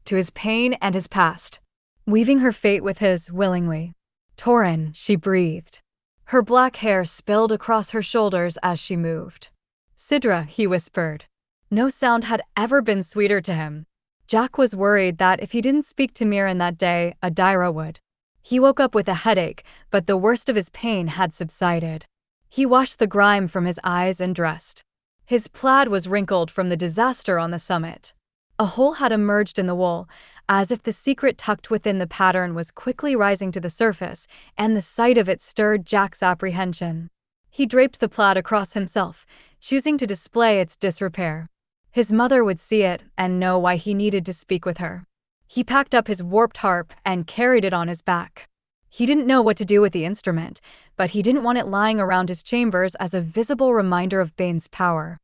to his pain and his past, weaving her fate with his willingly. "Torin," she breathed. Her black hair spilled across her shoulders as she moved. "Sidra," he whispered. No sound had ever been sweeter to him. Jack was worried that if he didn't speak to Miran that day, Adaira would. He woke up with a headache, but the worst of his pain had subsided. He washed the grime from his eyes and dressed. His plaid was wrinkled from the disaster on the summit. A hole had emerged in the wool, as if the secret tucked within the pattern was quickly rising to the surface, and the sight of it stirred Jack's apprehension. He draped the plaid across himself, choosing to display its disrepair. His mother would see it and know why he needed to speak with her. He packed up his warped harp and carried it on his back. He didn't know what to do with the instrument, but he didn't want it lying around his chambers as a visible reminder of Bane's power.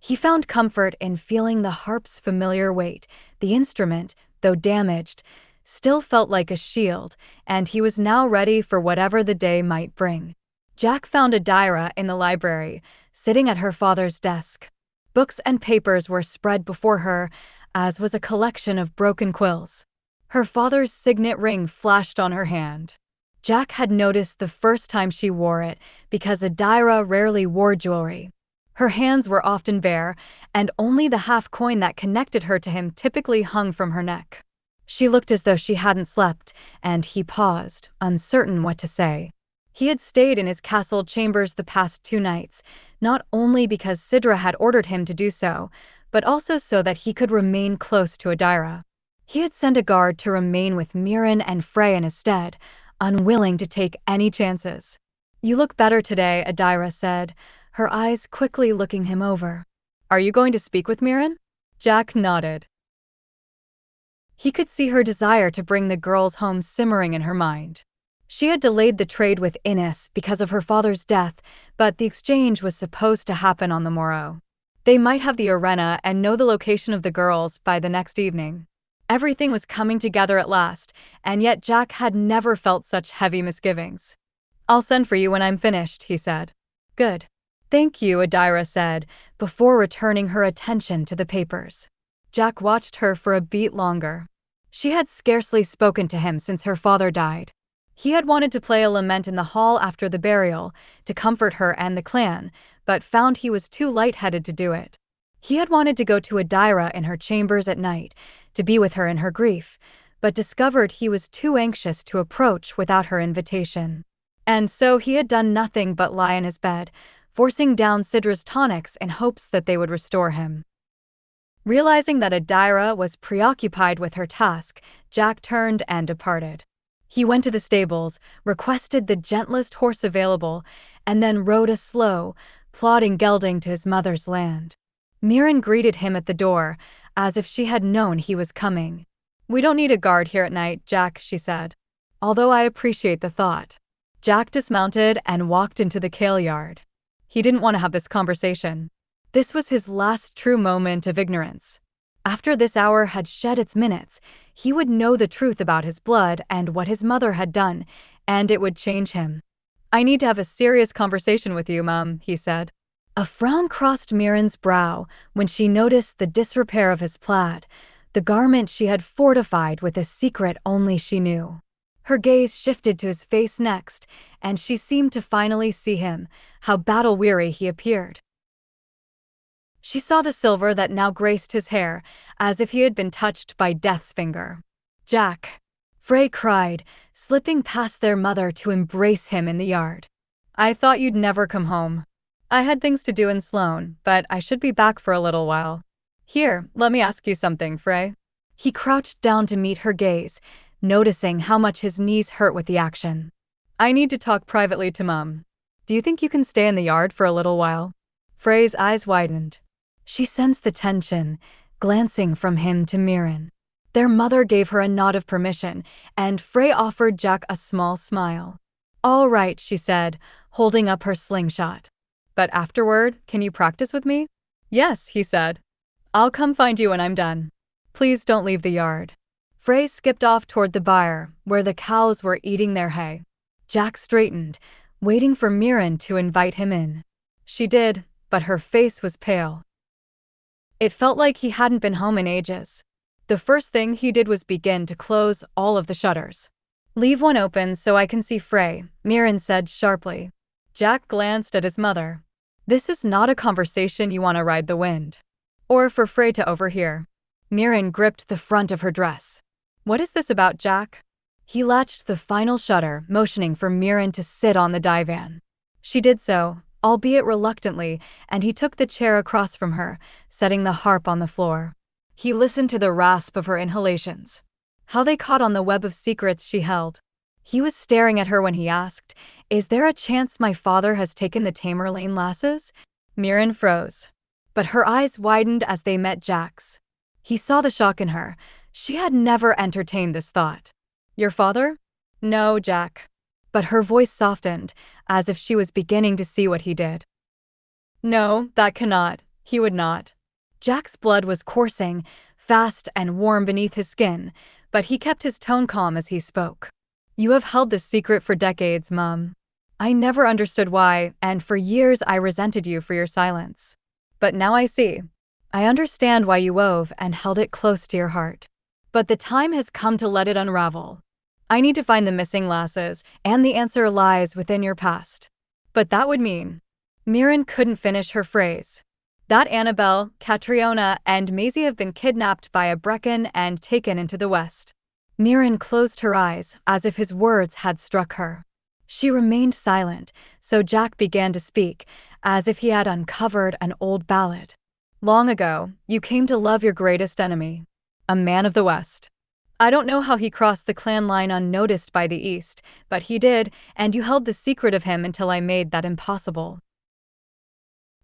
He found comfort in feeling the harp's familiar weight. The instrument, though damaged, still felt like a shield, and he was now ready for whatever the day might bring. Jack found Adaira in the library, sitting at her father's desk. Books and papers were spread before her, as was a collection of broken quills. Her father's signet ring flashed on her hand. Jack had noticed the first time she wore it, because Adaira rarely wore jewelry. Her hands were often bare, and only the half-coin that connected her to him typically hung from her neck. She looked as though she hadn't slept, and he paused, uncertain what to say. He had stayed in his castle chambers the past 2 nights, not only because Sidra had ordered him to do so, but also so that he could remain close to Adaira. He had sent a guard to remain with Miran and Frey in his stead, unwilling to take any chances. "You look better today," Adaira said, her eyes quickly looking him over. "Are you going to speak with Miran?" Jack nodded. He could see her desire to bring the girls home simmering in her mind. She had delayed the trade with Innis because of her father's death, but the exchange was supposed to happen on the morrow. They might have the arena and know the location of the girls by the next evening. Everything was coming together at last, and yet Jack had never felt such heavy misgivings. "I'll send for you when I'm finished," he said. "Good. Thank you," Adaira said, before returning her attention to the papers. Jack watched her for a beat longer. She had scarcely spoken to him since her father died. He had wanted to play a lament in the hall after the burial, to comfort her and the clan, but found he was too lightheaded to do it. He had wanted to go to Adaira in her chambers at night, to be with her in her grief, but discovered he was too anxious to approach without her invitation. And so he had done nothing but lie in his bed, forcing down Sidra's tonics in hopes that they would restore him. Realizing that Adaira was preoccupied with her task, Jack turned and departed. He went to the stables, requested the gentlest horse available, and then rode a slow, plodding gelding to his mother's land. Mirren greeted him at the door, as if she had known he was coming. "We don't need a guard here at night, Jack," she said. "Although I appreciate the thought." Jack dismounted and walked into the kale yard. He didn't want to have this conversation. This was his last true moment of ignorance. After this hour had shed its minutes, he would know the truth about his blood and what his mother had done, and it would change him. "I need to have a serious conversation with you, Mum," he said. A frown crossed Mirren's brow when she noticed the disrepair of his plaid, the garment she had fortified with a secret only she knew. Her gaze shifted to his face next, and she seemed to finally see him, how battle-weary he appeared. She saw the silver that now graced his hair, as if he had been touched by death's finger. "Jack!" Frey cried, slipping past their mother to embrace him in the yard. "I thought you'd never come home." "I had things to do in Sloane, but I should be back for a little while." "Here, let me ask you something, Frey." He crouched down to meet her gaze, noticing how much his knees hurt with the action. "I need to talk privately to Mum. Do you think you can stay in the yard for a little while?" Frey's eyes widened. She sensed the tension, glancing from him to Mirren. Their mother gave her a nod of permission, and Frey offered Jack a small smile. "All right," she said, holding up her slingshot. "But afterward, can you practice with me?" "Yes," he said. "I'll come find you when I'm done. Please don't leave the yard." Frey skipped off toward the byre, where the cows were eating their hay. Jack straightened, waiting for Mirren to invite him in. She did, but her face was pale. It felt like he hadn't been home in ages. The first thing he did was begin to close all of the shutters. "Leave one open so I can see Frey," Mirren said sharply. Jack glanced at his mother. "This is not a conversation you want to ride the wind. Or for Frey to overhear." Mirren gripped the front of her dress. "What is this about, Jack?" He latched the final shutter, motioning for Mirren to sit on the divan. She did so, albeit reluctantly, and he took the chair across from her, setting the harp on the floor. He listened to the rasp of her inhalations. How they caught on the web of secrets she held. He was staring at her when he asked, "Is there a chance my father has taken the Tamerlaine lasses?" Mirren froze. But her eyes widened as they met Jack's. He saw the shock in her. She had never entertained this thought. "Your father?" "No, Jack." But her voice softened, as if she was beginning to see what he did. "No, that cannot. He would not." Jack's blood was coursing, fast and warm beneath his skin, but he kept his tone calm as he spoke. "You have held this secret for decades, Mum. I never understood why, and for years I resented you for your silence. But now I see. I understand why you wove and held it close to your heart. But the time has come to let it unravel. I need to find the missing lasses, and the answer lies within your past." "But that would mean—" Mirren couldn't finish her phrase. "That Annabelle, Catriona, and Maisie have been kidnapped by a Breccan and taken into the West." Mirren closed her eyes, as if his words had struck her. She remained silent, so Jack began to speak, as if he had uncovered an old ballad. "Long ago, you came to love your greatest enemy, a man of the West. I don't know how he crossed the clan line unnoticed by the East, but he did, and you held the secret of him until I made that impossible.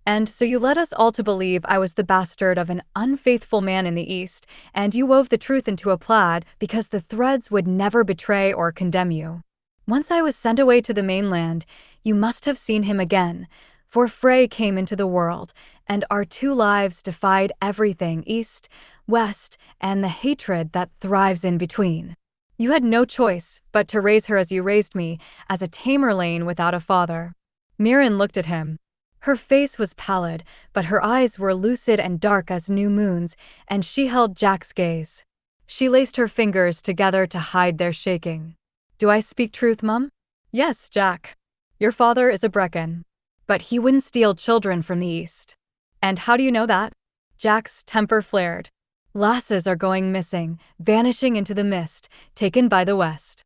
And so you led us all to believe I was the bastard of an unfaithful man in the East, and you wove the truth into a plaid because the threads would never betray or condemn you. Once I was sent away to the mainland, you must have seen him again, for Frey came into the world, and our two lives defied everything East, West, and the hatred that thrives in between. You had no choice but to raise her as you raised me, as a Tamerlane without a father." Mirren looked at him. Her face was pallid, but her eyes were lucid and dark as new moons, and she held Jack's gaze. She laced her fingers together to hide their shaking. "Do I speak truth, Mum?" "Yes, Jack. Your father is a Breccan. But he wouldn't steal children from the East." "And how do you know that?" Jack's temper flared. "Lasses are going missing, vanishing into the mist, taken by the West."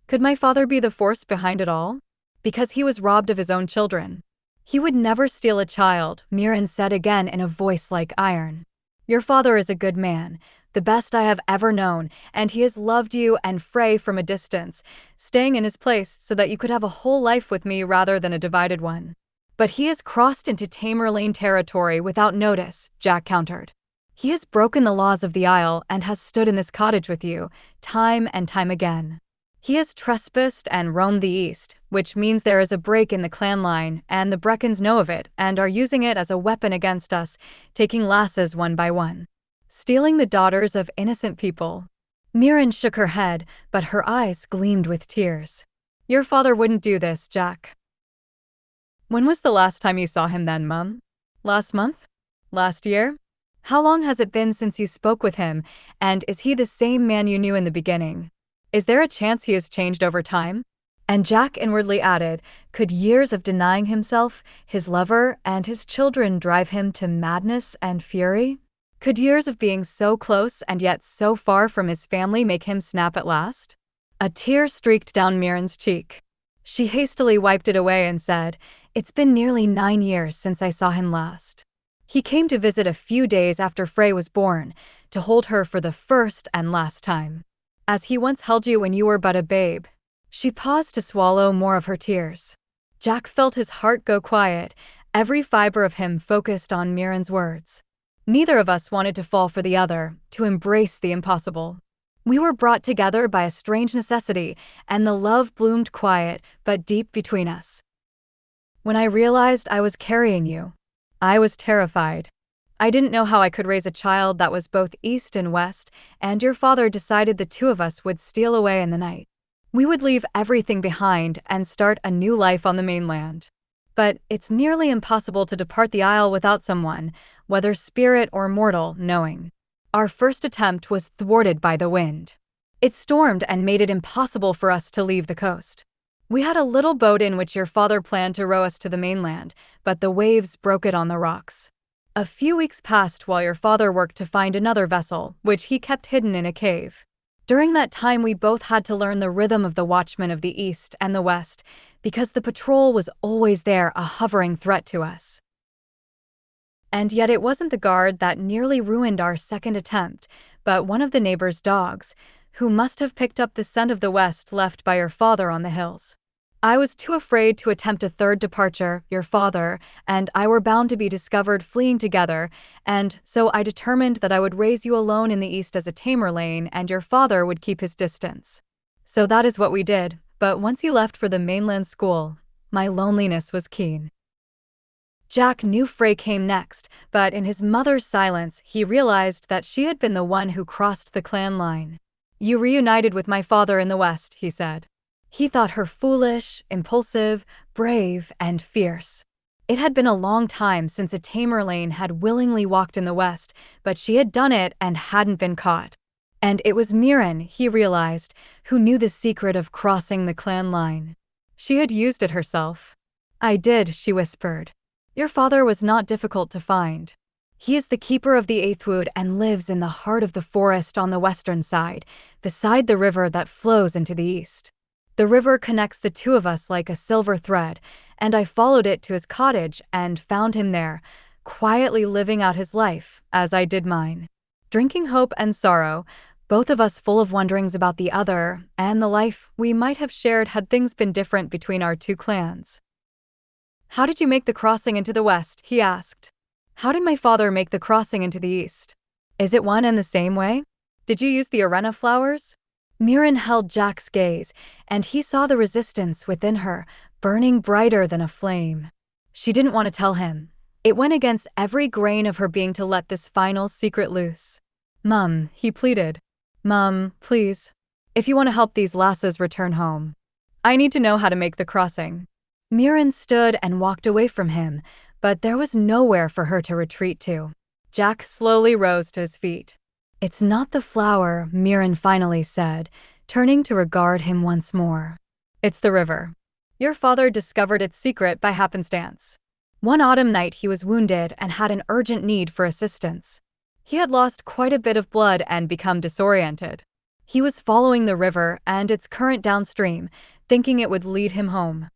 Could my father be the force behind it all? Because he was robbed of his own children. "He would never steal a child," Mirren said again in a voice like iron. "Your father is a good man, the best I have ever known, and he has loved you and Frey from a distance, staying in his place so that you could have a whole life with me rather than a divided one. But he has crossed into Tamerlaine territory without notice, Jack countered. He has broken the laws of the Isle and has stood in this cottage with you, time and time again. He has trespassed and roamed the east, which means there is a break in the clan line, and the Breccans know of it and are using it as a weapon against us, taking lasses one by one. Stealing the daughters of innocent people. Mirren shook her head, but her eyes gleamed with tears. Your father wouldn't do this, Jack. When was the last time you saw him then, Mum? Last month? Last year? How long has it been since you spoke with him, and is he the same man you knew in the beginning? Is there a chance he has changed over time? And Jack inwardly added, could years of denying himself, his lover, and his children drive him to madness and fury? Could years of being so close and yet so far from his family make him snap at last? A tear streaked down Mirren's cheek. She hastily wiped it away and said, it's been nearly 9 years since I saw him last. He came to visit a few days after Frey was born, to hold her for the first and last time. As he once held you when you were but a babe. She paused to swallow more of her tears. Jack felt his heart go quiet, every fiber of him focused on Mirren's words. Neither of us wanted to fall for the other, to embrace the impossible. We were brought together by a strange necessity, and the love bloomed quiet but deep between us. When I realized I was carrying you, I was terrified. I didn't know how I could raise a child that was both east and west, and your father decided the two of us would steal away in the night. We would leave everything behind and start a new life on the mainland. But it's nearly impossible to depart the Isle without someone, whether spirit or mortal, knowing. Our first attempt was thwarted by the wind. It stormed and made it impossible for us to leave the coast. We had a little boat in which your father planned to row us to the mainland, but the waves broke it on the rocks. A few weeks passed while your father worked to find another vessel, which he kept hidden in a cave. During that time we both had to learn the rhythm of the watchmen of the east and the west, because the patrol was always there, a hovering threat to us. And yet it wasn't the guard that nearly ruined our second attempt, but one of the neighbor's dogs, who must have picked up the scent of the west left by your father on the hills. I was too afraid to attempt a third departure. Your father and I were bound to be discovered fleeing together, and so I determined that I would raise you alone in the east as a Tamerlane, and your father would keep his distance. So that is what we did, but once you left for the mainland school, my loneliness was keen. Jack knew Frey came next, but in his mother's silence, he realized that she had been the one who crossed the clan line. You reunited with my father in the west, he said. He thought her foolish, impulsive, brave, and fierce. It had been a long time since a Tamerlane had willingly walked in the west, but she had done it and hadn't been caught. And it was Mirren, he realized, who knew the secret of crossing the clan line. She had used it herself. I did, she whispered. Your father was not difficult to find. He is the keeper of the eighth wood and lives in the heart of the forest on the western side, beside the river that flows into the east. The river connects the two of us like a silver thread, and I followed it to his cottage and found him there, quietly living out his life, as I did mine. Drinking hope and sorrow, both of us full of wonderings about the other, and the life we might have shared had things been different between our two clans. How did you make the crossing into the west? He asked. How did my father make the crossing into the east? Is it one and the same way? Did you use the arena flowers? Mirren held Jack's gaze, and he saw the resistance within her, burning brighter than a flame. She didn't want to tell him. It went against every grain of her being to let this final secret loose. Mum, he pleaded. Mum, please. If you want to help these lasses return home, I need to know how to make the crossing. Mirren stood and walked away from him, but there was nowhere for her to retreat to. Jack slowly rose to his feet. It's not the flower, Mirren finally said, turning to regard him once more. It's the river. Your father discovered its secret by happenstance. One autumn night he was wounded and had an urgent need for assistance. He had lost quite a bit of blood and become disoriented. He was following the river and its current downstream, thinking it would lead him home.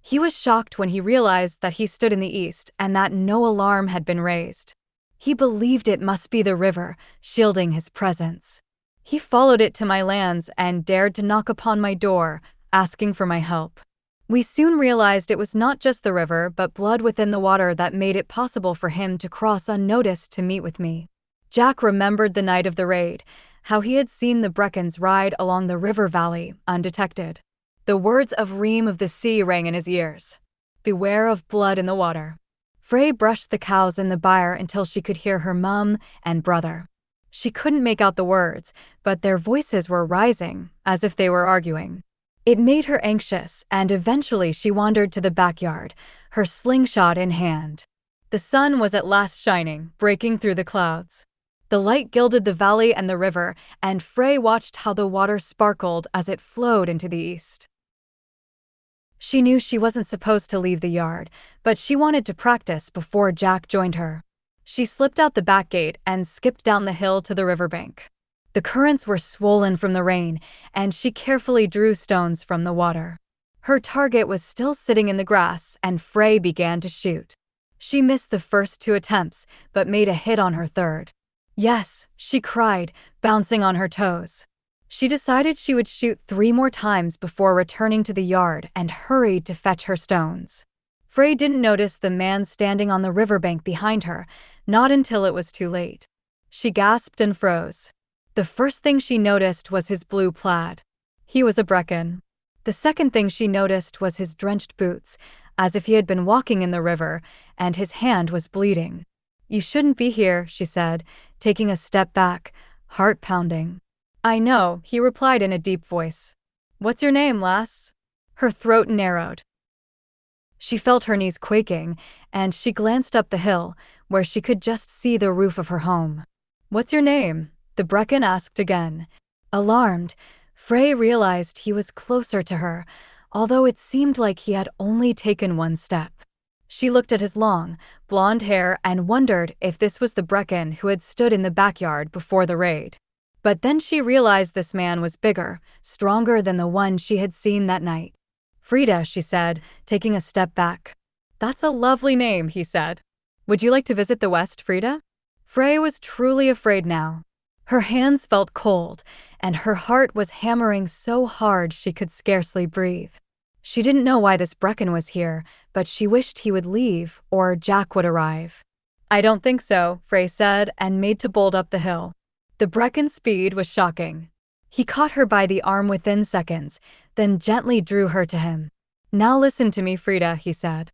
He was shocked when he realized that he stood in the east and that no alarm had been raised. He believed it must be the river, shielding his presence. He followed it to my lands and dared to knock upon my door, asking for my help. We soon realized it was not just the river but blood within the water that made it possible for him to cross unnoticed to meet with me. Jack remembered the night of the raid, how he had seen the Breccans ride along the river valley, undetected. The words of Reem of the Sea rang in his ears. Beware of blood in the water. Frey brushed the cows in the byre until she could hear her mum and brother. She couldn't make out the words, but their voices were rising, as if they were arguing. It made her anxious, and eventually she wandered to the backyard, her slingshot in hand. The sun was at last shining, breaking through the clouds. The light gilded the valley and the river, and Frey watched how the water sparkled as it flowed into the east. She knew she wasn't supposed to leave the yard, but she wanted to practice before Jack joined her. She slipped out the back gate and skipped down the hill to the riverbank. The currents were swollen from the rain, and she carefully drew stones from the water. Her target was still sitting in the grass, and Frey began to shoot. She missed the first 2 attempts, but made a hit on her third. Yes, she cried, bouncing on her toes. She decided she would shoot 3 more times before returning to the yard and hurried to fetch her stones. Frey didn't notice the man standing on the riverbank behind her, not until it was too late. She gasped and froze. The first thing she noticed was his blue plaid. He was a Breccan. The second thing she noticed was his drenched boots, as if he had been walking in the river, and his hand was bleeding. "You shouldn't be here," she said, taking a step back, heart pounding. "I know," he replied in a deep voice. "What's your name, lass?" Her throat narrowed. She felt her knees quaking, and she glanced up the hill, where she could just see the roof of her home. "What's your name?" the Breccan asked again. Alarmed, Frey realized he was closer to her, although it seemed like he had only taken 1 step. She looked at his long, blonde hair and wondered if this was the Breccan who had stood in the backyard before the raid. But then she realized this man was bigger, stronger than the one she had seen that night. "Frida," she said, taking a step back. "That's a lovely name," he said. "Would you like to visit the West, Frida?" Frey was truly afraid now. Her hands felt cold, and her heart was hammering so hard she could scarcely breathe. She didn't know why this Breccan was here, but she wished he would leave, or Jack would arrive. "I don't think so," Frey said, and made to bolt up the hill. The Breccan's speed was shocking. He caught her by the arm within seconds, then gently drew her to him. "Now listen to me, Frida," he said.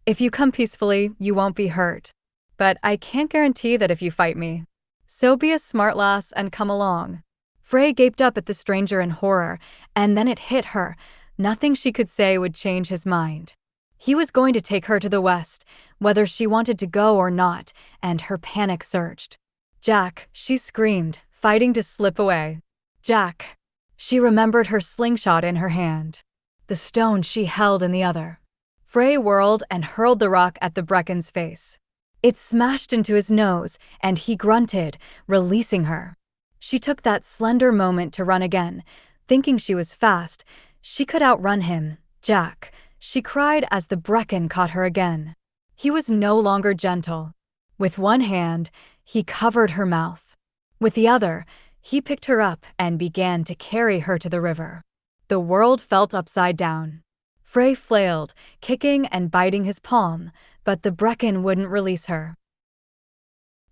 "If you come peacefully, you won't be hurt. But I can't guarantee that if you fight me. So be a smart lass and come along." Frey gaped up at the stranger in horror, and then it hit her. Nothing she could say would change his mind. He was going to take her to the West, whether she wanted to go or not, and her panic surged. "Jack," she screamed, fighting to slip away. "Jack." She remembered her slingshot in her hand, the stone she held in the other. Frey whirled and hurled the rock at the Breccan's face. It smashed into his nose, and he grunted, releasing her. She took that slender moment to run again, thinking she was fast. She could outrun him. "Jack," she cried as the Breccan caught her again. He was no longer gentle. With one hand, he covered her mouth. With the other, he picked her up and began to carry her to the river. The world felt upside down. Frey flailed, kicking and biting his palm, but the Breccan wouldn't release her.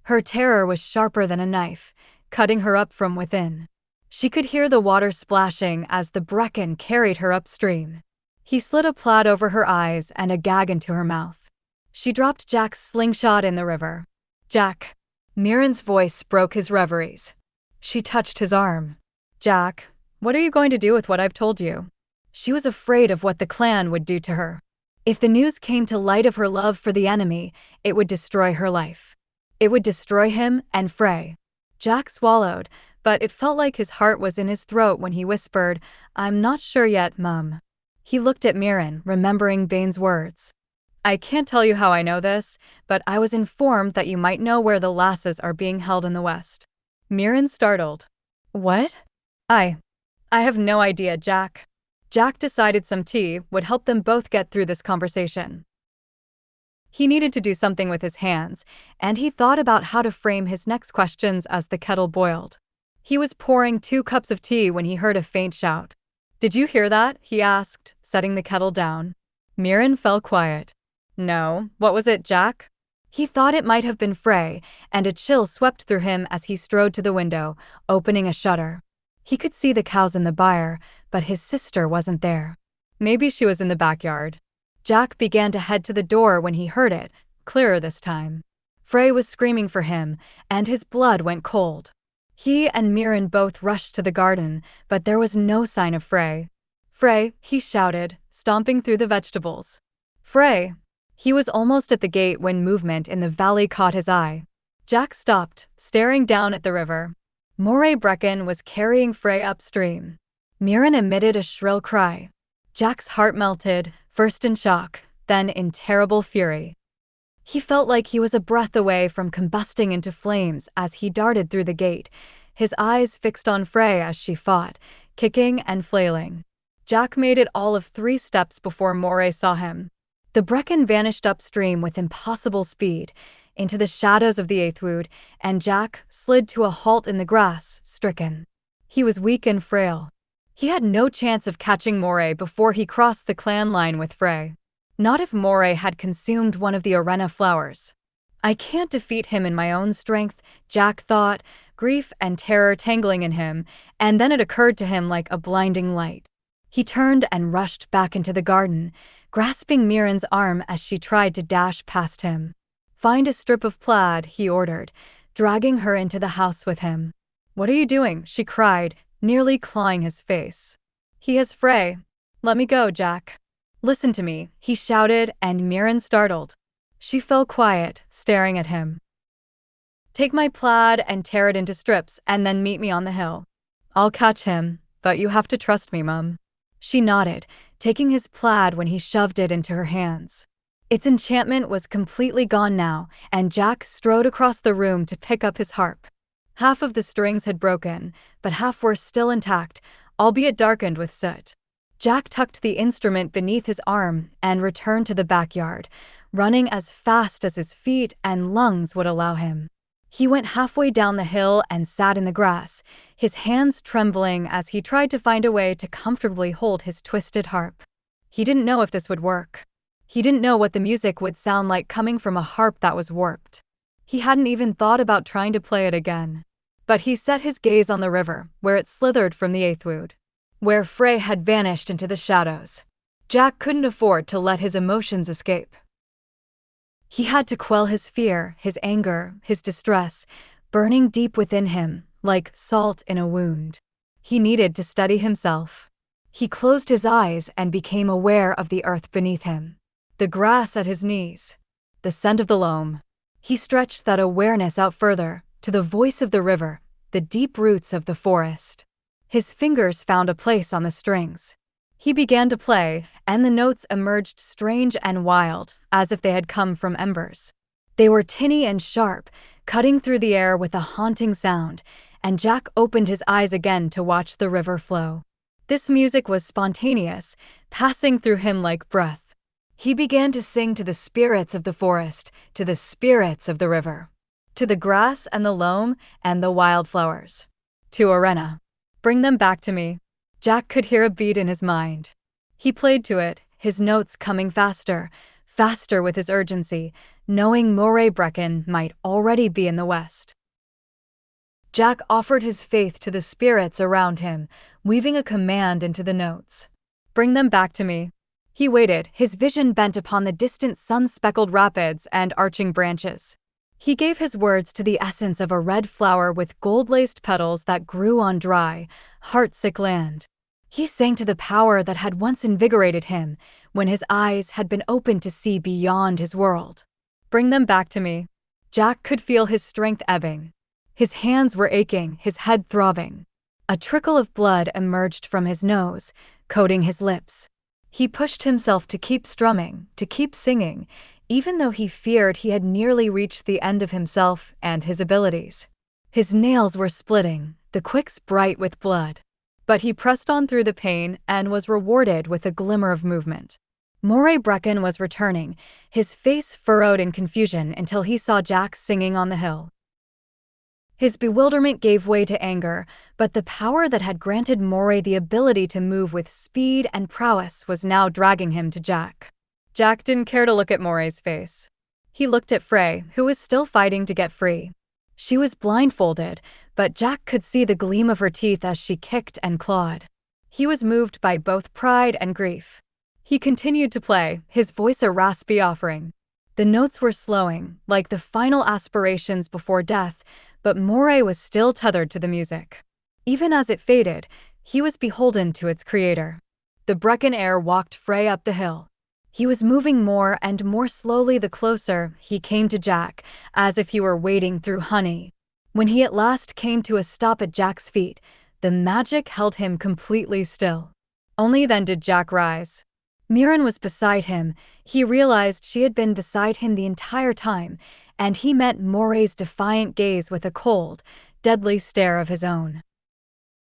Her terror was sharper than a knife, cutting her up from within. She could hear the water splashing as the Breccan carried her upstream. He slid a plaid over her eyes and a gag into her mouth. She dropped Jack's slingshot in the river. "Jack." Mirren's voice broke his reveries. She touched his arm. "Jack, what are you going to do with what I've told you?" She was afraid of what the clan would do to her. If the news came to light of her love for the enemy, it would destroy her life. It would destroy him and Frey. Jack swallowed, but it felt like his heart was in his throat when he whispered, "I'm not sure yet, Mum." He looked at Mirren, remembering Bane's words. "I can't tell you how I know this, but I was informed that you might know where the lasses are being held in the West." Mirren startled. "What?" I have no idea, Jack." Jack decided some tea would help them both get through this conversation. He needed to do something with his hands, and he thought about how to frame his next questions as the kettle boiled. He was pouring 2 cups of tea when he heard a faint shout. Did you hear that? He asked, setting the kettle down. Mirren fell quiet. No, what was it, Jack? He thought it might have been Frey, and a chill swept through him as he strode to the window, opening a shutter. He could see the cows in the byre, but his sister wasn't there. Maybe she was in the backyard. Jack began to head to the door when he heard it, clearer this time. Frey was screaming for him, and his blood went cold. He and Mirren both rushed to the garden, but there was no sign of Frey. Frey, he shouted, stomping through the vegetables. Frey! He was almost at the gate when movement in the valley caught his eye. Jack stopped, staring down at the river. Moray Breccan was carrying Frey upstream. Mirren emitted a shrill cry. Jack's heart melted, first in shock, then in terrible fury. He felt like he was a breath away from combusting into flames as he darted through the gate, his eyes fixed on Frey as she fought, kicking and flailing. Jack made it all of 3 steps before Moray saw him. The Breccan vanished upstream with impossible speed, into the shadows of the Aithwood, and Jack slid to a halt in the grass, stricken. He was weak and frail. He had no chance of catching Moray before he crossed the clan line with Frey. Not if Moray had consumed one of the Arena flowers. I can't defeat him in my own strength, Jack thought, grief and terror tangling in him, and then it occurred to him like a blinding light. He turned and rushed back into the garden, grasping Mirren's arm as she tried to dash past him. Find a strip of plaid, he ordered, dragging her into the house with him. What are you doing? She cried, nearly clawing his face. He has Frey. Let me go, Jack. Listen to me, he shouted, and Mirren startled. She fell quiet, staring at him. Take my plaid and tear it into strips and then meet me on the hill. I'll catch him, but you have to trust me, Mum. She nodded, taking his plaid when he shoved it into her hands. Its enchantment was completely gone now, and Jack strode across the room to pick up his harp. Half of the strings had broken, but half were still intact, albeit darkened with soot. Jack tucked the instrument beneath his arm and returned to the backyard, running as fast as his feet and lungs would allow him. He went halfway down the hill and sat in the grass, his hands trembling as he tried to find a way to comfortably hold his twisted harp. He didn't know if this would work. He didn't know what the music would sound like coming from a harp that was warped. He hadn't even thought about trying to play it again. But he set his gaze on the river, where it slithered from the Aithwood, where Frey had vanished into the shadows. Jack couldn't afford to let his emotions escape. He had to quell his fear, his anger, his distress, burning deep within him, like salt in a wound. He needed to steady himself. He closed his eyes and became aware of the earth beneath him, the grass at his knees, the scent of the loam. He stretched that awareness out further, to the voice of the river, the deep roots of the forest. His fingers found a place on the strings. He began to play, and the notes emerged strange and wild, as if they had come from embers. They were tinny and sharp, cutting through the air with a haunting sound, and Jack opened his eyes again to watch the river flow. This music was spontaneous, passing through him like breath. He began to sing to the spirits of the forest, to the spirits of the river, to the grass and the loam and the wildflowers, to Arena. Bring them back to me. Jack could hear a beat in his mind. He played to it, his notes coming faster, faster with his urgency, knowing Moray Breccan might already be in the west. Jack offered his faith to the spirits around him, weaving a command into the notes. Bring them back to me. He waited, his vision bent upon the distant sun-speckled rapids and arching branches. He gave his words to the essence of a red flower with gold-laced petals that grew on dry, heart-sick land. He sang to the power that had once invigorated him, when his eyes had been opened to see beyond his world. Bring them back to me. Jack could feel his strength ebbing. His hands were aching, his head throbbing. A trickle of blood emerged from his nose, coating his lips. He pushed himself to keep strumming, to keep singing, even though he feared he had nearly reached the end of himself and his abilities. His nails were splitting, the quicks bright with blood. But he pressed on through the pain and was rewarded with a glimmer of movement. Moray Breccan was returning, his face furrowed in confusion until he saw Jack singing on the hill. His bewilderment gave way to anger, but the power that had granted Moray the ability to move with speed and prowess was now dragging him to Jack. Jack didn't care to look at Moray's face. He looked at Frey, who was still fighting to get free. She was blindfolded, but Jack could see the gleam of her teeth as she kicked and clawed. He was moved by both pride and grief. He continued to play, his voice a raspy offering. The notes were slowing, like the final aspirations before death, but Moray was still tethered to the music. Even as it faded, he was beholden to its creator. The Breccan heir walked Frey up the hill. He was moving more and more slowly the closer he came to Jack, as if he were wading through honey. When he at last came to a stop at Jack's feet, the magic held him completely still. Only then did Jack rise. Mirren was beside him. He realized she had been beside him the entire time, and he met Moray's defiant gaze with a cold, deadly stare of his own.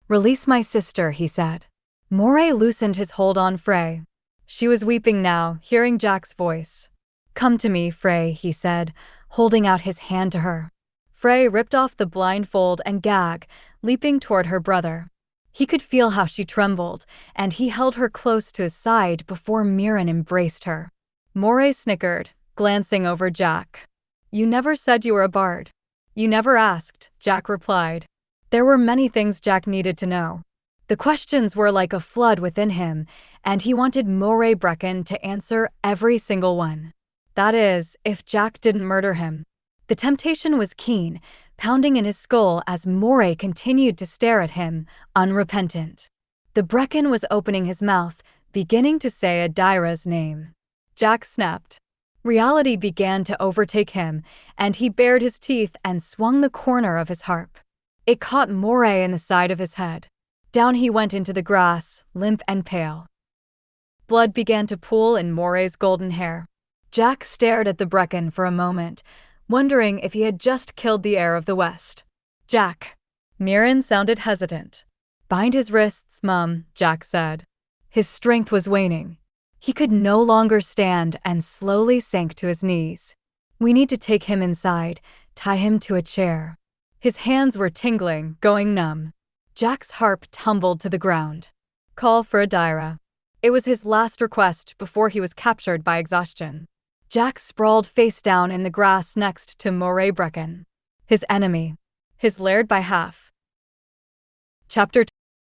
"Release my sister," he said. Moray loosened his hold on Frey. She was weeping now, hearing Jack's voice. "Come to me, Frey," he said, holding out his hand to her. Frey ripped off the blindfold and gag, leaping toward her brother. He could feel how she trembled, and he held her close to his side before Mirren embraced her. Moray snickered, glancing over Jack. "You never said you were a bard." "You never asked," Jack replied. There were many things Jack needed to know. The questions were like a flood within him, and he wanted Moray Breccan to answer every single one. That is, if Jack didn't murder him. The temptation was keen, pounding in his skull as Moray continued to stare at him, unrepentant. The Breccan was opening his mouth, beginning to say Adaira's name. Jack snapped. Reality began to overtake him, and he bared his teeth and swung the corner of his harp. It caught Moray in the side of his head. Down he went into the grass, limp and pale. Blood began to pool in Moray's golden hair. Jack stared at the Breccan for a moment, wondering if he had just killed the heir of the West. "Jack." Mirren sounded hesitant. "Bind his wrists, Mum," Jack said. His strength was waning. He could no longer stand and slowly sank to his knees. "We need to take him inside, tie him to a chair." His hands were tingling, going numb. Jack's harp tumbled to the ground. "Call for Adaira." It was his last request before he was captured by exhaustion. Jack sprawled face down in the grass next to Moray Breccan. His enemy. His laird by half. Chapter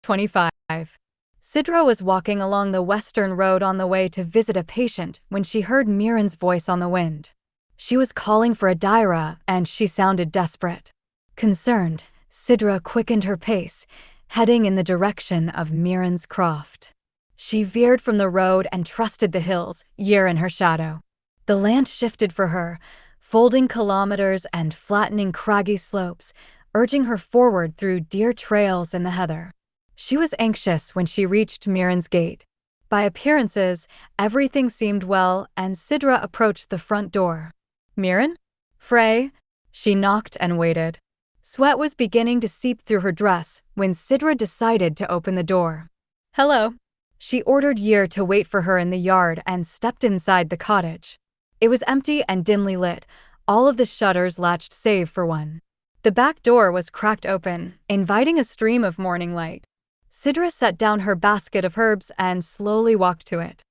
25. Sidra was walking along the western road on the way to visit a patient when she heard Mirren's voice on the wind. She was calling for Adaira, and she sounded desperate. Concerned, Sidra quickened her pace, heading in the direction of Mirren's croft. She veered from the road and trusted the hills, year in her shadow. The land shifted for her, folding kilometers and flattening craggy slopes, urging her forward through deer trails in the heather. She was anxious when she reached Mirren's gate. By appearances, everything seemed well, and Sidra approached the front door. "Mirren? Frey?" She knocked and waited. Sweat was beginning to seep through her dress when Sidra decided to open the door. "Hello." She ordered Yer to wait for her in the yard and stepped inside the cottage. It was empty and dimly lit, all of the shutters latched save for one. The back door was cracked open, inviting a stream of morning light. Sidra set down her basket of herbs and slowly walked to it.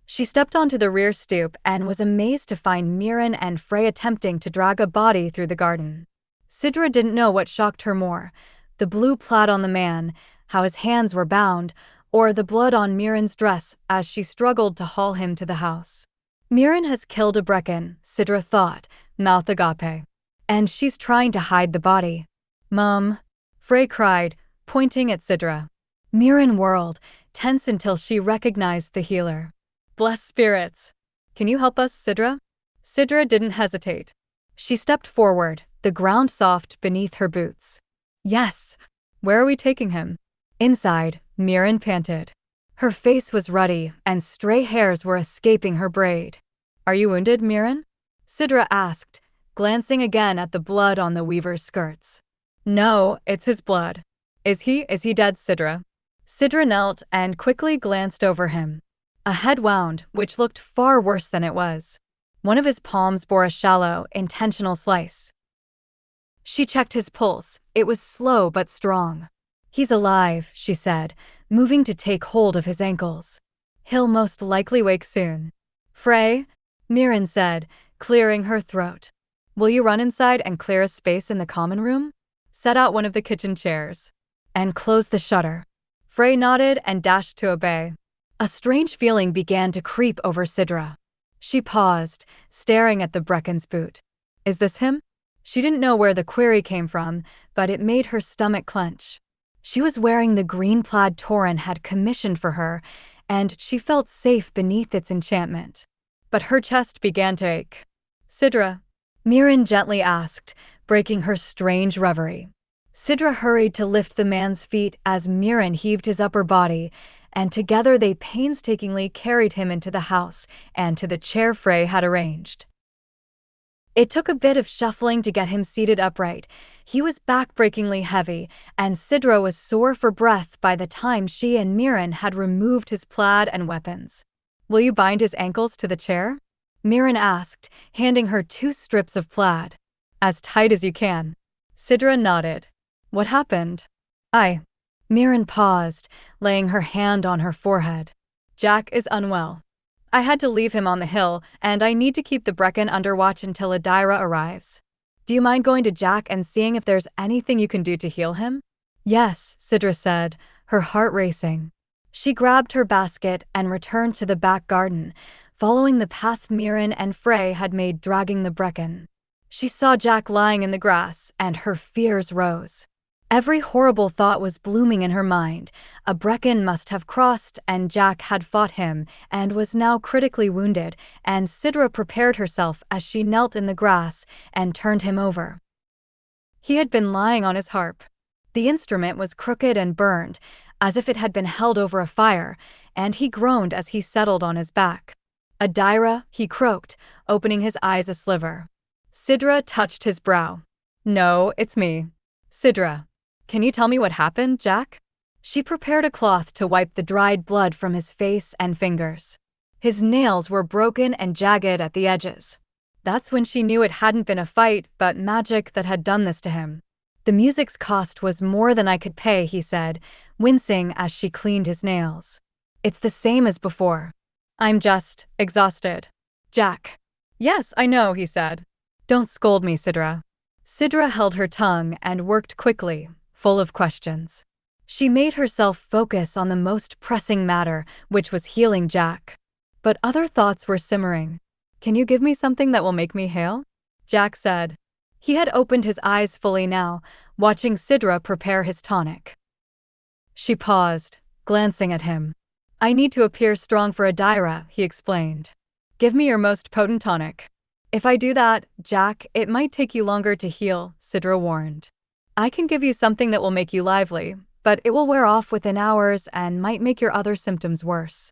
She stepped onto the rear stoop and was amazed to find Mirren and Frey attempting to drag a body through the garden. Sidra didn't know what shocked her more, the blue plaid on the man, how his hands were bound, or the blood on Mirren's dress as she struggled to haul him to the house. Mirren has killed a Breccan, Sidra thought, mouth agape. And she's trying to hide the body. "Mum," Frey cried, pointing at Sidra. Mirren whirled, tense until she recognized the healer. "Bless spirits. Can you help us, Sidra?" Sidra didn't hesitate. She stepped forward, the ground soft beneath her boots. "Yes." "Where are we taking him?" "Inside," Mirren panted. Her face was ruddy, and stray hairs were escaping her braid. "Are you wounded, Mirren?" Sidra asked, glancing again at the blood on the weaver's skirts. "No, it's his blood." Is he dead, Sidra?" Sidra knelt and quickly glanced over him. A head wound, which looked far worse than it was. One of his palms bore a shallow, intentional slice. She checked his pulse. It was slow but strong. "He's alive," she said, moving to take hold of his ankles. "He'll most likely wake soon." "Frey," Mirren said, clearing her throat. "Will you run inside and clear a space in the common room? Set out one of the kitchen chairs. And close the shutter." Frey nodded and dashed to obey. A strange feeling began to creep over Sidra. She paused, staring at the Breccan's boot. "Is this him?" She didn't know where the query came from, but it made her stomach clench. She was wearing the green plaid Torin had commissioned for her, and she felt safe beneath its enchantment. But her chest began to ache. "Sidra?" Mirren gently asked, breaking her strange reverie. Sidra hurried to lift the man's feet as Mirren heaved his upper body, and together they painstakingly carried him into the house and to the chair Frey had arranged. It took a bit of shuffling to get him seated upright. He was backbreakingly heavy, and Sidra was sore for breath by the time she and Mirren had removed his plaid and weapons. "Will you bind his ankles to the chair?" Mirren asked, handing her 2 strips of plaid. "As tight as you can." Sidra nodded. "What happened?" Mirren paused, laying her hand on her forehead. "Jack is unwell. I had to leave him on the hill, and I need to keep the Breccan under watch until Adaira arrives. Do you mind going to Jack and seeing if there's anything you can do to heal him?" "Yes," Sidra said, her heart racing. She grabbed her basket and returned to the back garden, following the path Mirren and Frey had made dragging the Breccan. She saw Jack lying in the grass, and her fears rose. Every horrible thought was blooming in her mind. A Breccan must have crossed, and Jack had fought him, and was now critically wounded, and Sidra prepared herself as she knelt in the grass and turned him over. He had been lying on his harp. The instrument was crooked and burned, as if it had been held over a fire, and he groaned as he settled on his back. "Adaira," he croaked, opening his eyes a sliver. Sidra touched his brow. "No, it's me." "Sidra, can you tell me what happened, Jack?" She prepared a cloth to wipe the dried blood from his face and fingers. His nails were broken and jagged at the edges. That's when she knew it hadn't been a fight, but magic that had done this to him. "The music's cost was more than I could pay," he said, wincing as she cleaned his nails. "It's the same as before. I'm just exhausted." "Jack." "Yes, I know," he said. "Don't scold me, Sidra." Sidra held her tongue and worked quickly, full of questions. She made herself focus on the most pressing matter, which was healing Jack. But other thoughts were simmering. "Can you give me something that will make me hale?" Jack said. He had opened his eyes fully now, watching Sidra prepare his tonic. She paused, glancing at him. "I need to appear strong for Adaira," he explained. "Give me your most potent tonic." "If I do that, Jack, it might take you longer to heal," Sidra warned. "I can give you something that will make you lively, but it will wear off within hours and might make your other symptoms worse."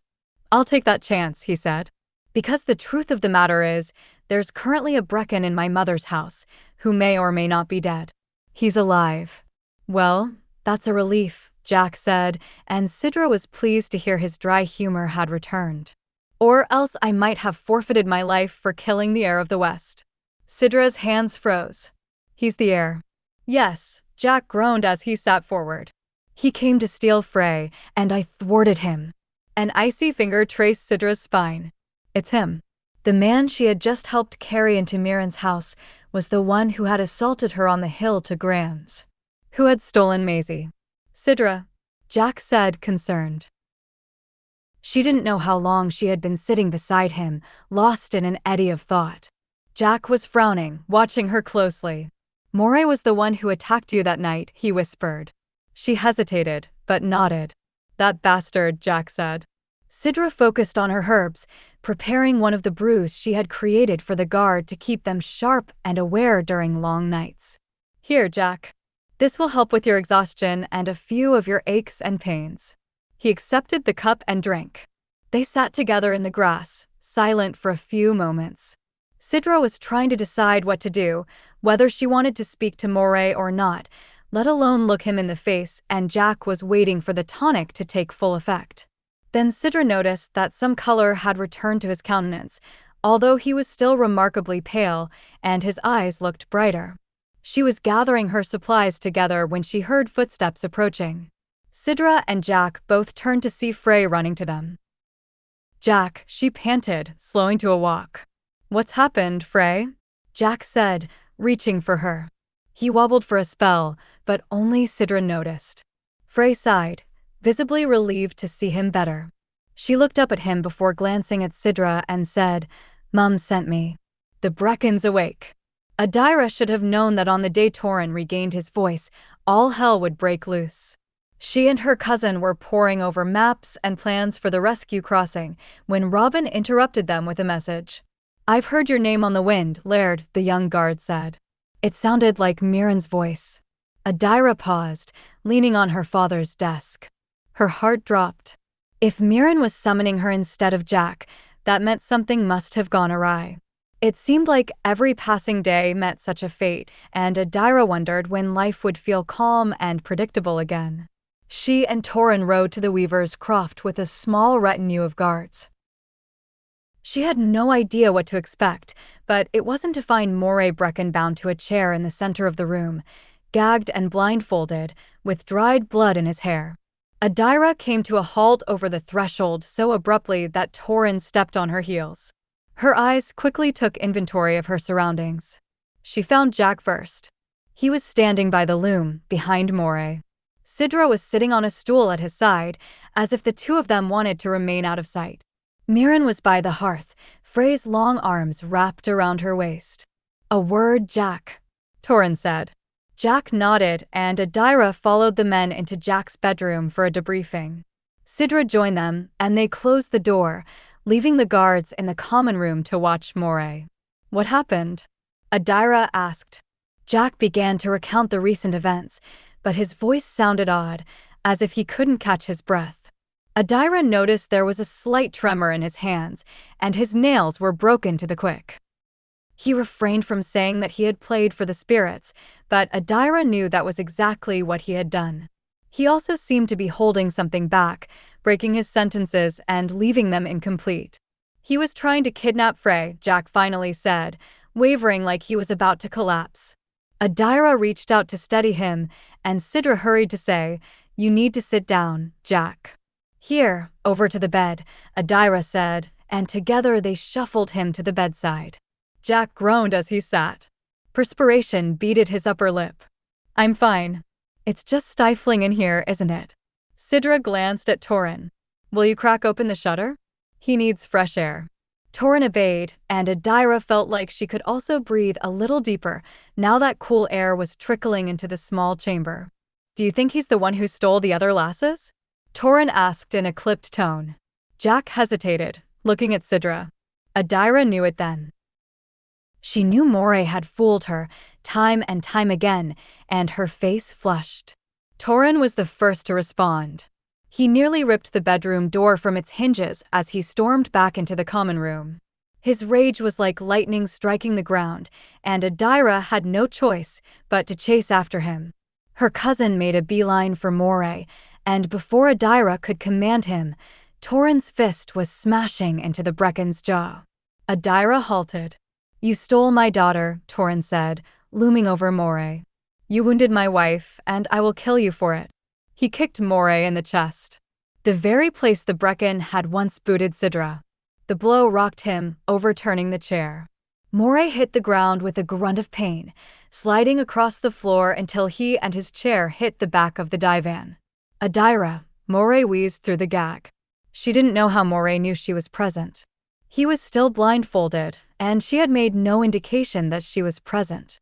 "I'll take that chance," he said. "Because the truth of the matter is, there's currently a Breccan in my mother's house, who may or may not be dead. He's alive." "Well, that's a relief," Jack said, and Sidra was pleased to hear his dry humor had returned. "Or else I might have forfeited my life for killing the heir of the West." Sidra's hands froze. "He's the heir." "Yes," Jack groaned as he sat forward. "He came to steal Frey, and I thwarted him." An icy finger traced Sidra's spine. "It's him." The man she had just helped carry into Mirren's house was the one who had assaulted her on the hill to Graham's. Who had stolen Maisie. "Sidra," Jack said, concerned. She didn't know how long she had been sitting beside him, lost in an eddy of thought. Jack was frowning, watching her closely. "Moray was the one who attacked you that night," he whispered. She hesitated, but nodded. "That bastard," Jack said. Sidra focused on her herbs, preparing one of the brews she had created for the guard to keep them sharp and aware during long nights. "Here, Jack. This will help with your exhaustion and a few of your aches and pains." He accepted the cup and drank. They sat together in the grass, silent for a few moments. Sidra was trying to decide what to do, whether she wanted to speak to Moray or not, let alone look him in the face, and Jack was waiting for the tonic to take full effect. Then Sidra noticed that some color had returned to his countenance, although he was still remarkably pale, and his eyes looked brighter. She was gathering her supplies together when she heard footsteps approaching. Sidra and Jack both turned to see Frey running to them. "Jack," she panted, slowing to a walk. "What's happened, Frey?" Jack said, reaching for her. He wobbled for a spell, but only Sidra noticed. Frey sighed, visibly relieved to see him better. She looked up at him before glancing at Sidra and said, "Mum sent me." The Breccans awake. Adaira should have known that on the day Torin regained his voice, all hell would break loose. She and her cousin were poring over maps and plans for the rescue crossing when Robin interrupted them with a message. "I've heard your name on the wind, Laird," the young guard said. It sounded like Mirren's voice. Adaira paused, leaning on her father's desk. Her heart dropped. If Mirren was summoning her instead of Jack, that meant something must have gone awry. It seemed like every passing day meant such a fate, and Adaira wondered when life would feel calm and predictable again. She and Torin rode to the Weaver's Croft with a small retinue of guards. She had no idea what to expect, but it wasn't to find Moray Breccan bound to a chair in the center of the room, gagged and blindfolded, with dried blood in his hair. Adaira came to a halt over the threshold so abruptly that Torin stepped on her heels. Her eyes quickly took inventory of her surroundings. She found Jack first. He was standing by the loom, behind Moray. Sidra was sitting on a stool at his side, as if the two of them wanted to remain out of sight. Mirren was by the hearth, Frey's long arms wrapped around her waist. "A word, Jack," Torin said. Jack nodded, and Adaira followed the men into Jack's bedroom for a debriefing. Sidra joined them, and they closed the door, leaving the guards in the common room to watch Moray. "What happened?" Adaira asked. Jack began to recount the recent events, but his voice sounded odd, as if he couldn't catch his breath. Adaira noticed there was a slight tremor in his hands, and his nails were broken to the quick. He refrained from saying that he had played for the spirits, but Adaira knew that was exactly what he had done. He also seemed to be holding something back, breaking his sentences and leaving them incomplete. "He was trying to kidnap Frey," Jack finally said, wavering like he was about to collapse. Adaira reached out to steady him, and Sidra hurried to say, "You need to sit down, Jack." "Here, over to the bed," Adaira said, and together they shuffled him to the bedside. Jack groaned as he sat. Perspiration beaded his upper lip. "I'm fine. It's just stifling in here, isn't it?" Sidra glanced at Torin. "Will you crack open the shutter? He needs fresh air." Torin obeyed, and Adaira felt like she could also breathe a little deeper now that cool air was trickling into the small chamber. "Do you think he's the one who stole the other lasses?" Torin asked in a clipped tone. Jack hesitated, looking at Sidra. Adaira knew it then. She knew Moray had fooled her, time and time again, and her face flushed. Torin was the first to respond. He nearly ripped the bedroom door from its hinges as he stormed back into the common room. His rage was like lightning striking the ground, and Adaira had no choice but to chase after him. Her cousin made a beeline for Moray, and before Adaira could command him, Torin's fist was smashing into the Breccan's jaw. Adaira halted. "You stole my daughter," Torin said, looming over Moray. "You wounded my wife, and I will kill you for it." He kicked Moray in the chest, the very place the Breccan had once booted Sidra. The blow rocked him, overturning the chair. Moray hit the ground with a grunt of pain, sliding across the floor until he and his chair hit the back of the divan. "Adaira," Moray wheezed through the gag. She didn't know how Moray knew she was present. He was still blindfolded, and she had made no indication that she was present.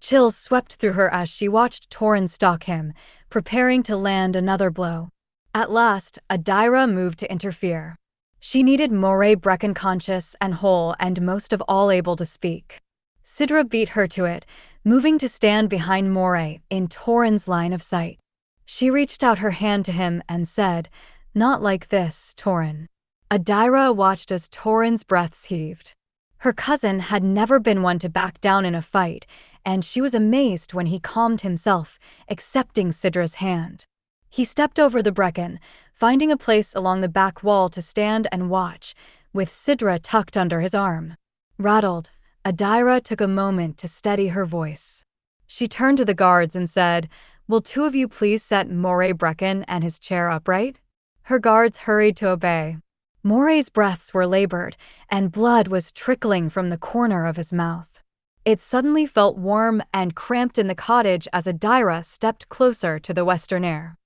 Chills swept through her as she watched Torin stalk him, preparing to land another blow. At last, Adaira moved to interfere. She needed Moray Breccan conscious and whole and most of all able to speak. Sidra beat her to it, moving to stand behind Moray in Torin's line of sight. She reached out her hand to him and said, "Not like this, Torin." Adaira watched as Torin's breaths heaved. Her cousin had never been one to back down in a fight, and she was amazed when he calmed himself, accepting Sidra's hand. He stepped over the Breccan, finding a place along the back wall to stand and watch, with Sidra tucked under his arm. Rattled, Adaira took a moment to steady her voice. She turned to the guards and said, "Will two of you please set Moray Breccan and his chair upright?" Her guards hurried to obey. Moray's breaths were labored, and blood was trickling from the corner of his mouth. It suddenly felt warm and cramped in the cottage as Adaira stepped closer to the western air.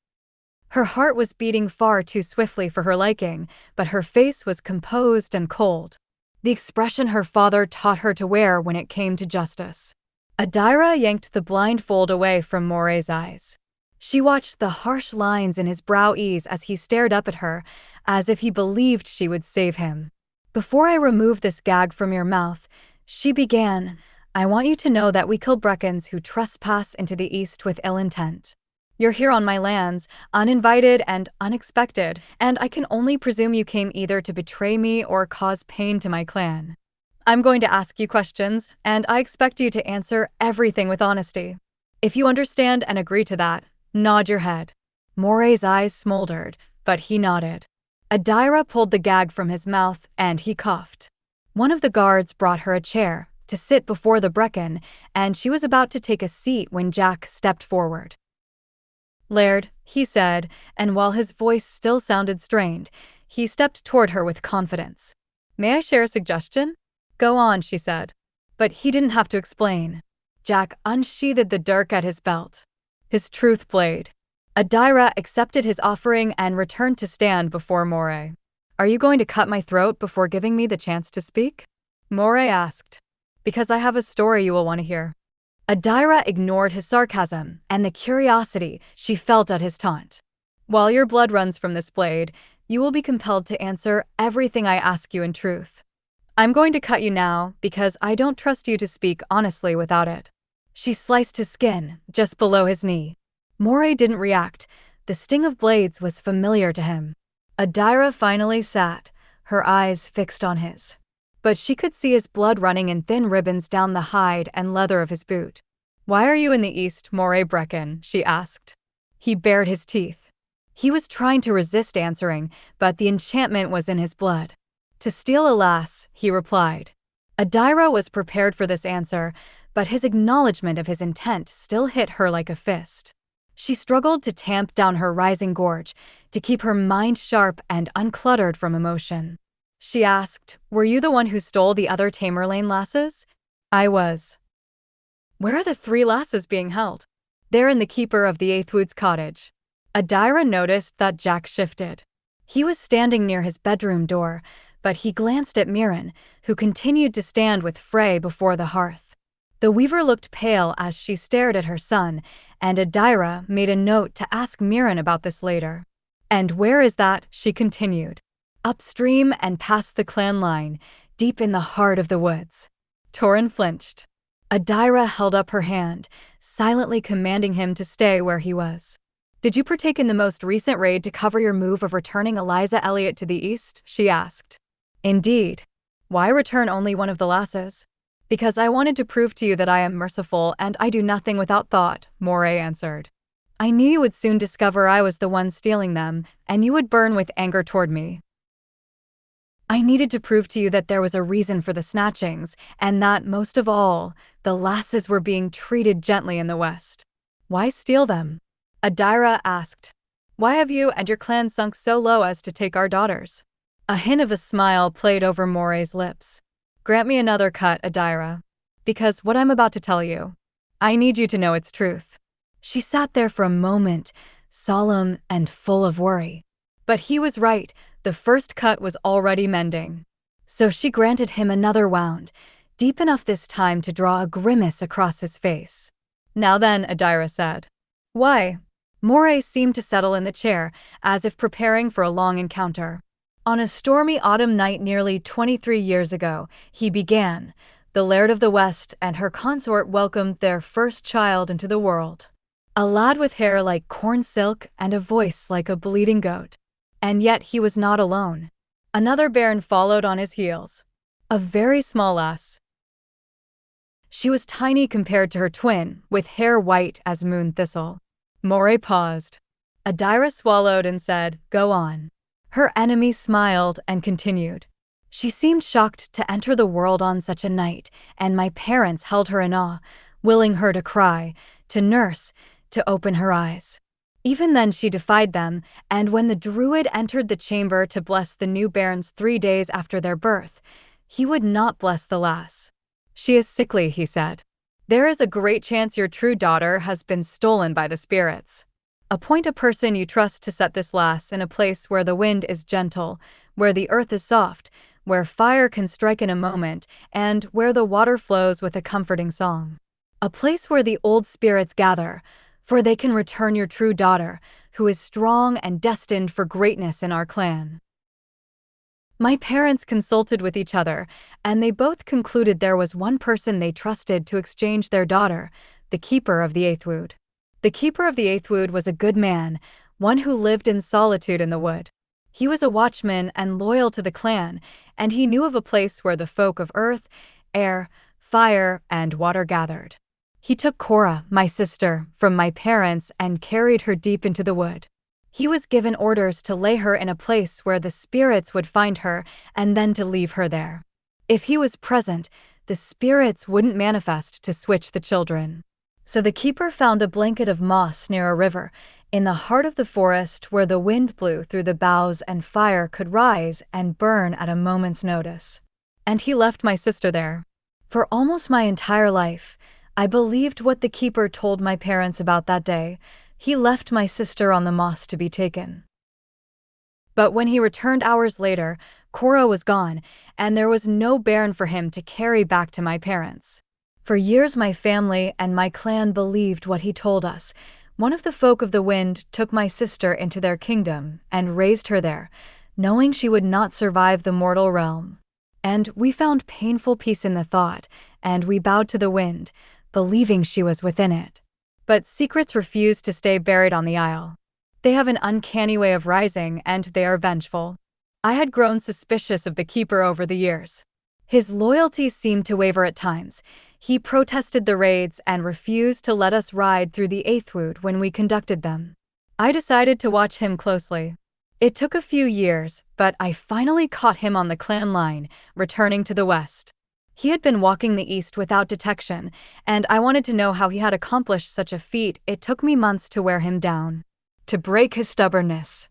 Her heart was beating far too swiftly for her liking, but her face was composed and cold, the expression her father taught her to wear when it came to justice. Adaira yanked the blindfold away from Moray's eyes. She watched the harsh lines in his brow ease as he stared up at her, as if he believed she would save him. "Before I remove this gag from your mouth," she began, "I want you to know that we kill Breccans who trespass into the east with ill intent. You're here on my lands, uninvited and unexpected, and I can only presume you came either to betray me or cause pain to my clan. I'm going to ask you questions, and I expect you to answer everything with honesty. If you understand and agree to that, nod your head." Moray's eyes smoldered, but he nodded. Adaira pulled the gag from his mouth, and he coughed. One of the guards brought her a chair to sit before the Breccan, and she was about to take a seat when Jack stepped forward. "Laird," he said, and while his voice still sounded strained, he stepped toward her with confidence. "May I share a suggestion?" "Go on," she said. But he didn't have to explain. Jack unsheathed the dirk at his belt. His truth blade. Adaira accepted his offering and returned to stand before Moray. "Are you going to cut my throat before giving me the chance to speak?" Moray asked. "Because I have a story you will want to hear." Adaira ignored his sarcasm and the curiosity she felt at his taunt. "While your blood runs from this blade, you will be compelled to answer everything I ask you in truth. I'm going to cut you now because I don't trust you to speak honestly without it." She sliced his skin just below his knee. Moray didn't react. The sting of blades was familiar to him. Adaira finally sat, her eyes fixed on his. But she could see his blood running in thin ribbons down the hide and leather of his boot. "Why are you in the east, Moray Breccan?" she asked. He bared his teeth. He was trying to resist answering, but the enchantment was in his blood. "To steal a lass," he replied. Adaira was prepared for this answer, but his acknowledgement of his intent still hit her like a fist. She struggled to tamp down her rising gorge, to keep her mind sharp and uncluttered from emotion. She asked, "Were you the one who stole the other Tamerlaine lasses?" "I was." "Where are the 3 lasses being held?" "They're in the keeper of the Eighthwood's cottage." Adaira noticed that Jack shifted. He was standing near his bedroom door, but he glanced at Mirren, who continued to stand with Frey before the hearth. The weaver looked pale as she stared at her son, and Adaira made a note to ask Mirren about this later. "And where is that?" she continued. "Upstream and past the clan line, deep in the heart of the woods." Torrin flinched. Adaira held up her hand, silently commanding him to stay where he was. "Did you partake in the most recent raid to cover your move of returning Eliza Elliott to the east?" she asked. "Indeed." "Why return only one of the lasses?" "Because I wanted to prove to you that I am merciful and I do nothing without thought," Moray answered. "I knew you would soon discover I was the one stealing them, and you would burn with anger toward me. I needed to prove to you that there was a reason for the snatchings, and that, most of all, the lasses were being treated gently in the West." "Why steal them?" Adaira asked. "Why have you and your clan sunk so low as to take our daughters?" A hint of a smile played over Moray's lips. "Grant me another cut, Adaira. Because what I'm about to tell you, I need you to know its truth." She sat there for a moment, solemn and full of worry. But he was right. The first cut was already mending. So she granted him another wound, deep enough this time to draw a grimace across his face. "Now then," Adaira said. "Why?" Moray seemed to settle in the chair, as if preparing for a long encounter. "On a stormy autumn night nearly 23 years ago," he began, "the Laird of the West and her consort welcomed their first child into the world. A lad with hair like corn silk and a voice like a bleating goat. And yet he was not alone. Another bairn followed on his heels. A very small lass. She was tiny compared to her twin, with hair white as moon thistle." Moray paused. Adaira swallowed and said, "Go on." Her enemy smiled and continued. She seemed shocked to enter the world on such a night, and my parents held her in awe, willing her to cry, to nurse, to open her eyes. Even then she defied them, and when the druid entered the chamber to bless the new bairns 3 days after their birth, he would not bless the lass. "She is sickly," he said. "There is a great chance your true daughter has been stolen by the spirits. Appoint a person you trust to set this lass in a place where the wind is gentle, where the earth is soft, where fire can strike in a moment, and where the water flows with a comforting song. A place where the old spirits gather, for they can return your true daughter, who is strong and destined for greatness in our clan." My parents consulted with each other, and they both concluded there was one person they trusted to exchange their daughter, the keeper of the eighth wood. The keeper of the eighth wood was a good man, one who lived in solitude in the wood. He was a watchman and loyal to the clan, and he knew of a place where the folk of earth, air, fire, and water gathered. He took Cora, my sister, from my parents and carried her deep into the wood. He was given orders to lay her in a place where the spirits would find her and then to leave her there. If he was present, the spirits wouldn't manifest to switch the children. So the keeper found a blanket of moss near a river, in the heart of the forest where the wind blew through the boughs and fire could rise and burn at a moment's notice. And he left my sister there. For almost my entire life, I believed what the keeper told my parents about that day. He left my sister on the moss to be taken. But when he returned hours later, Cora was gone, and there was no bairn for him to carry back to my parents. For years my family and my clan believed what he told us. One of the folk of the wind took my sister into their kingdom and raised her there, knowing she would not survive the mortal realm. And we found painful peace in the thought, and we bowed to the wind, believing she was within it. But secrets refuse to stay buried on the isle. They have an uncanny way of rising, and they are vengeful. I had grown suspicious of the keeper over the years. His loyalty seemed to waver at times. He protested the raids and refused to let us ride through the eighth wood when we conducted them. I decided to watch him closely. It took a few years, but I finally caught him on the clan line, returning to the west. He had been walking the east without detection, and I wanted to know how he had accomplished such a feat. It took me months to wear him down, to break his stubbornness.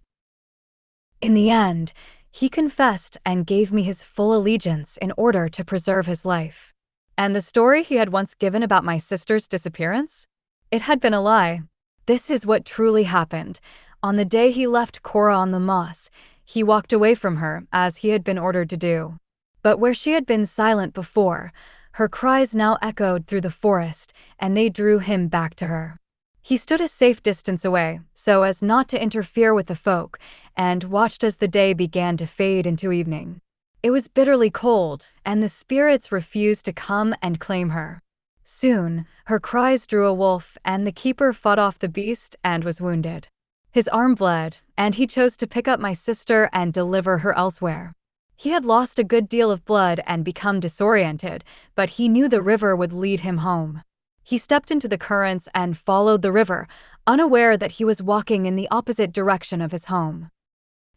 In the end, he confessed and gave me his full allegiance in order to preserve his life. And the story he had once given about my sister's disappearance? It had been a lie. This is what truly happened. On the day he left Cora on the moss, he walked away from her, as he had been ordered to do. But where she had been silent before, her cries now echoed through the forest, and they drew him back to her. He stood a safe distance away, so as not to interfere with the folk, and watched as the day began to fade into evening. It was bitterly cold, and the spirits refused to come and claim her. Soon, her cries drew a wolf, and the keeper fought off the beast and was wounded. His arm bled, and he chose to pick up my sister and deliver her elsewhere. He had lost a good deal of blood and become disoriented, but he knew the river would lead him home. He stepped into the currents and followed the river, unaware that he was walking in the opposite direction of his home.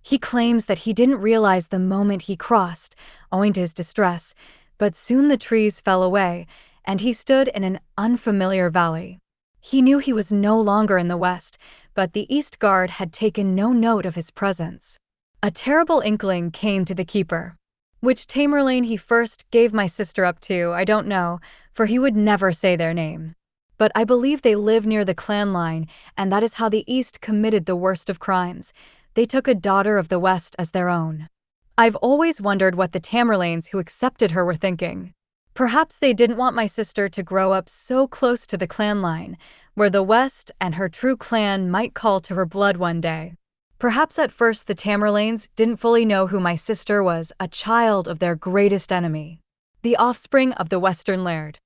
He claims that he didn't realize the moment he crossed, owing to his distress, but soon the trees fell away, and he stood in an unfamiliar valley. He knew he was no longer in the west, but the East Guard had taken no note of his presence. A terrible inkling came to the keeper. Which Tamerlaine he first gave my sister up to, I don't know, for he would never say their name. But I believe they live near the clan line, and that is how the East committed the worst of crimes. They took a daughter of the West as their own. I've always wondered what the Tamerlanes who accepted her were thinking. Perhaps they didn't want my sister to grow up so close to the clan line, where the West and her true clan might call to her blood one day. Perhaps at first the Tamerlanes didn't fully know who my sister was, a child of their greatest enemy, the offspring of the Western Laird.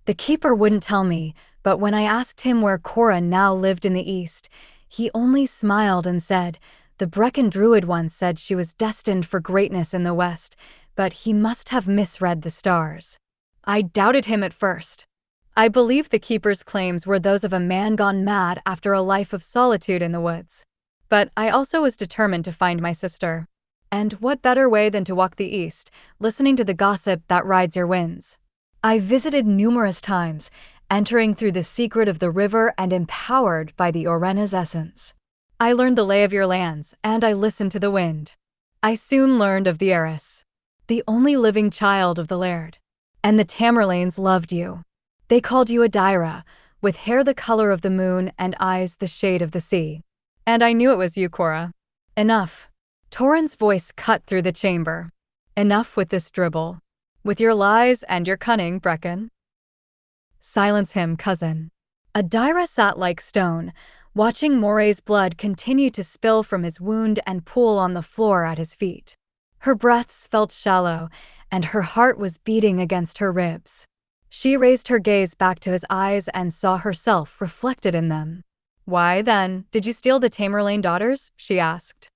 The keeper wouldn't tell me, but when I asked him where Cora now lived in the East, he only smiled and said, "The Breccan druid once said she was destined for greatness in the West, but he must have misread the stars." I doubted him at first. I believed the keeper's claims were those of a man gone mad after a life of solitude in the woods. But I also was determined to find my sister. And what better way than to walk the east, listening to the gossip that rides your winds? I visited numerous times, entering through the secret of the river and empowered by the Orena's essence. I learned the lay of your lands, and I listened to the wind. I soon learned of the heiress, the only living child of the laird. And the Tamerlanes loved you. They called you Adaira, with hair the color of the moon and eyes the shade of the sea. And I knew it was you, Cora. Enough. Torrhen's voice cut through the chamber. Enough with this dribble. With your lies and your cunning, Breccan. Silence him, cousin. Adaira sat like stone, watching Moray's blood continue to spill from his wound and pool on the floor at his feet. Her breaths felt shallow, and her heart was beating against her ribs. She raised her gaze back to his eyes and saw herself reflected in them. Why, then, did you steal the Tamerlane daughters? She asked.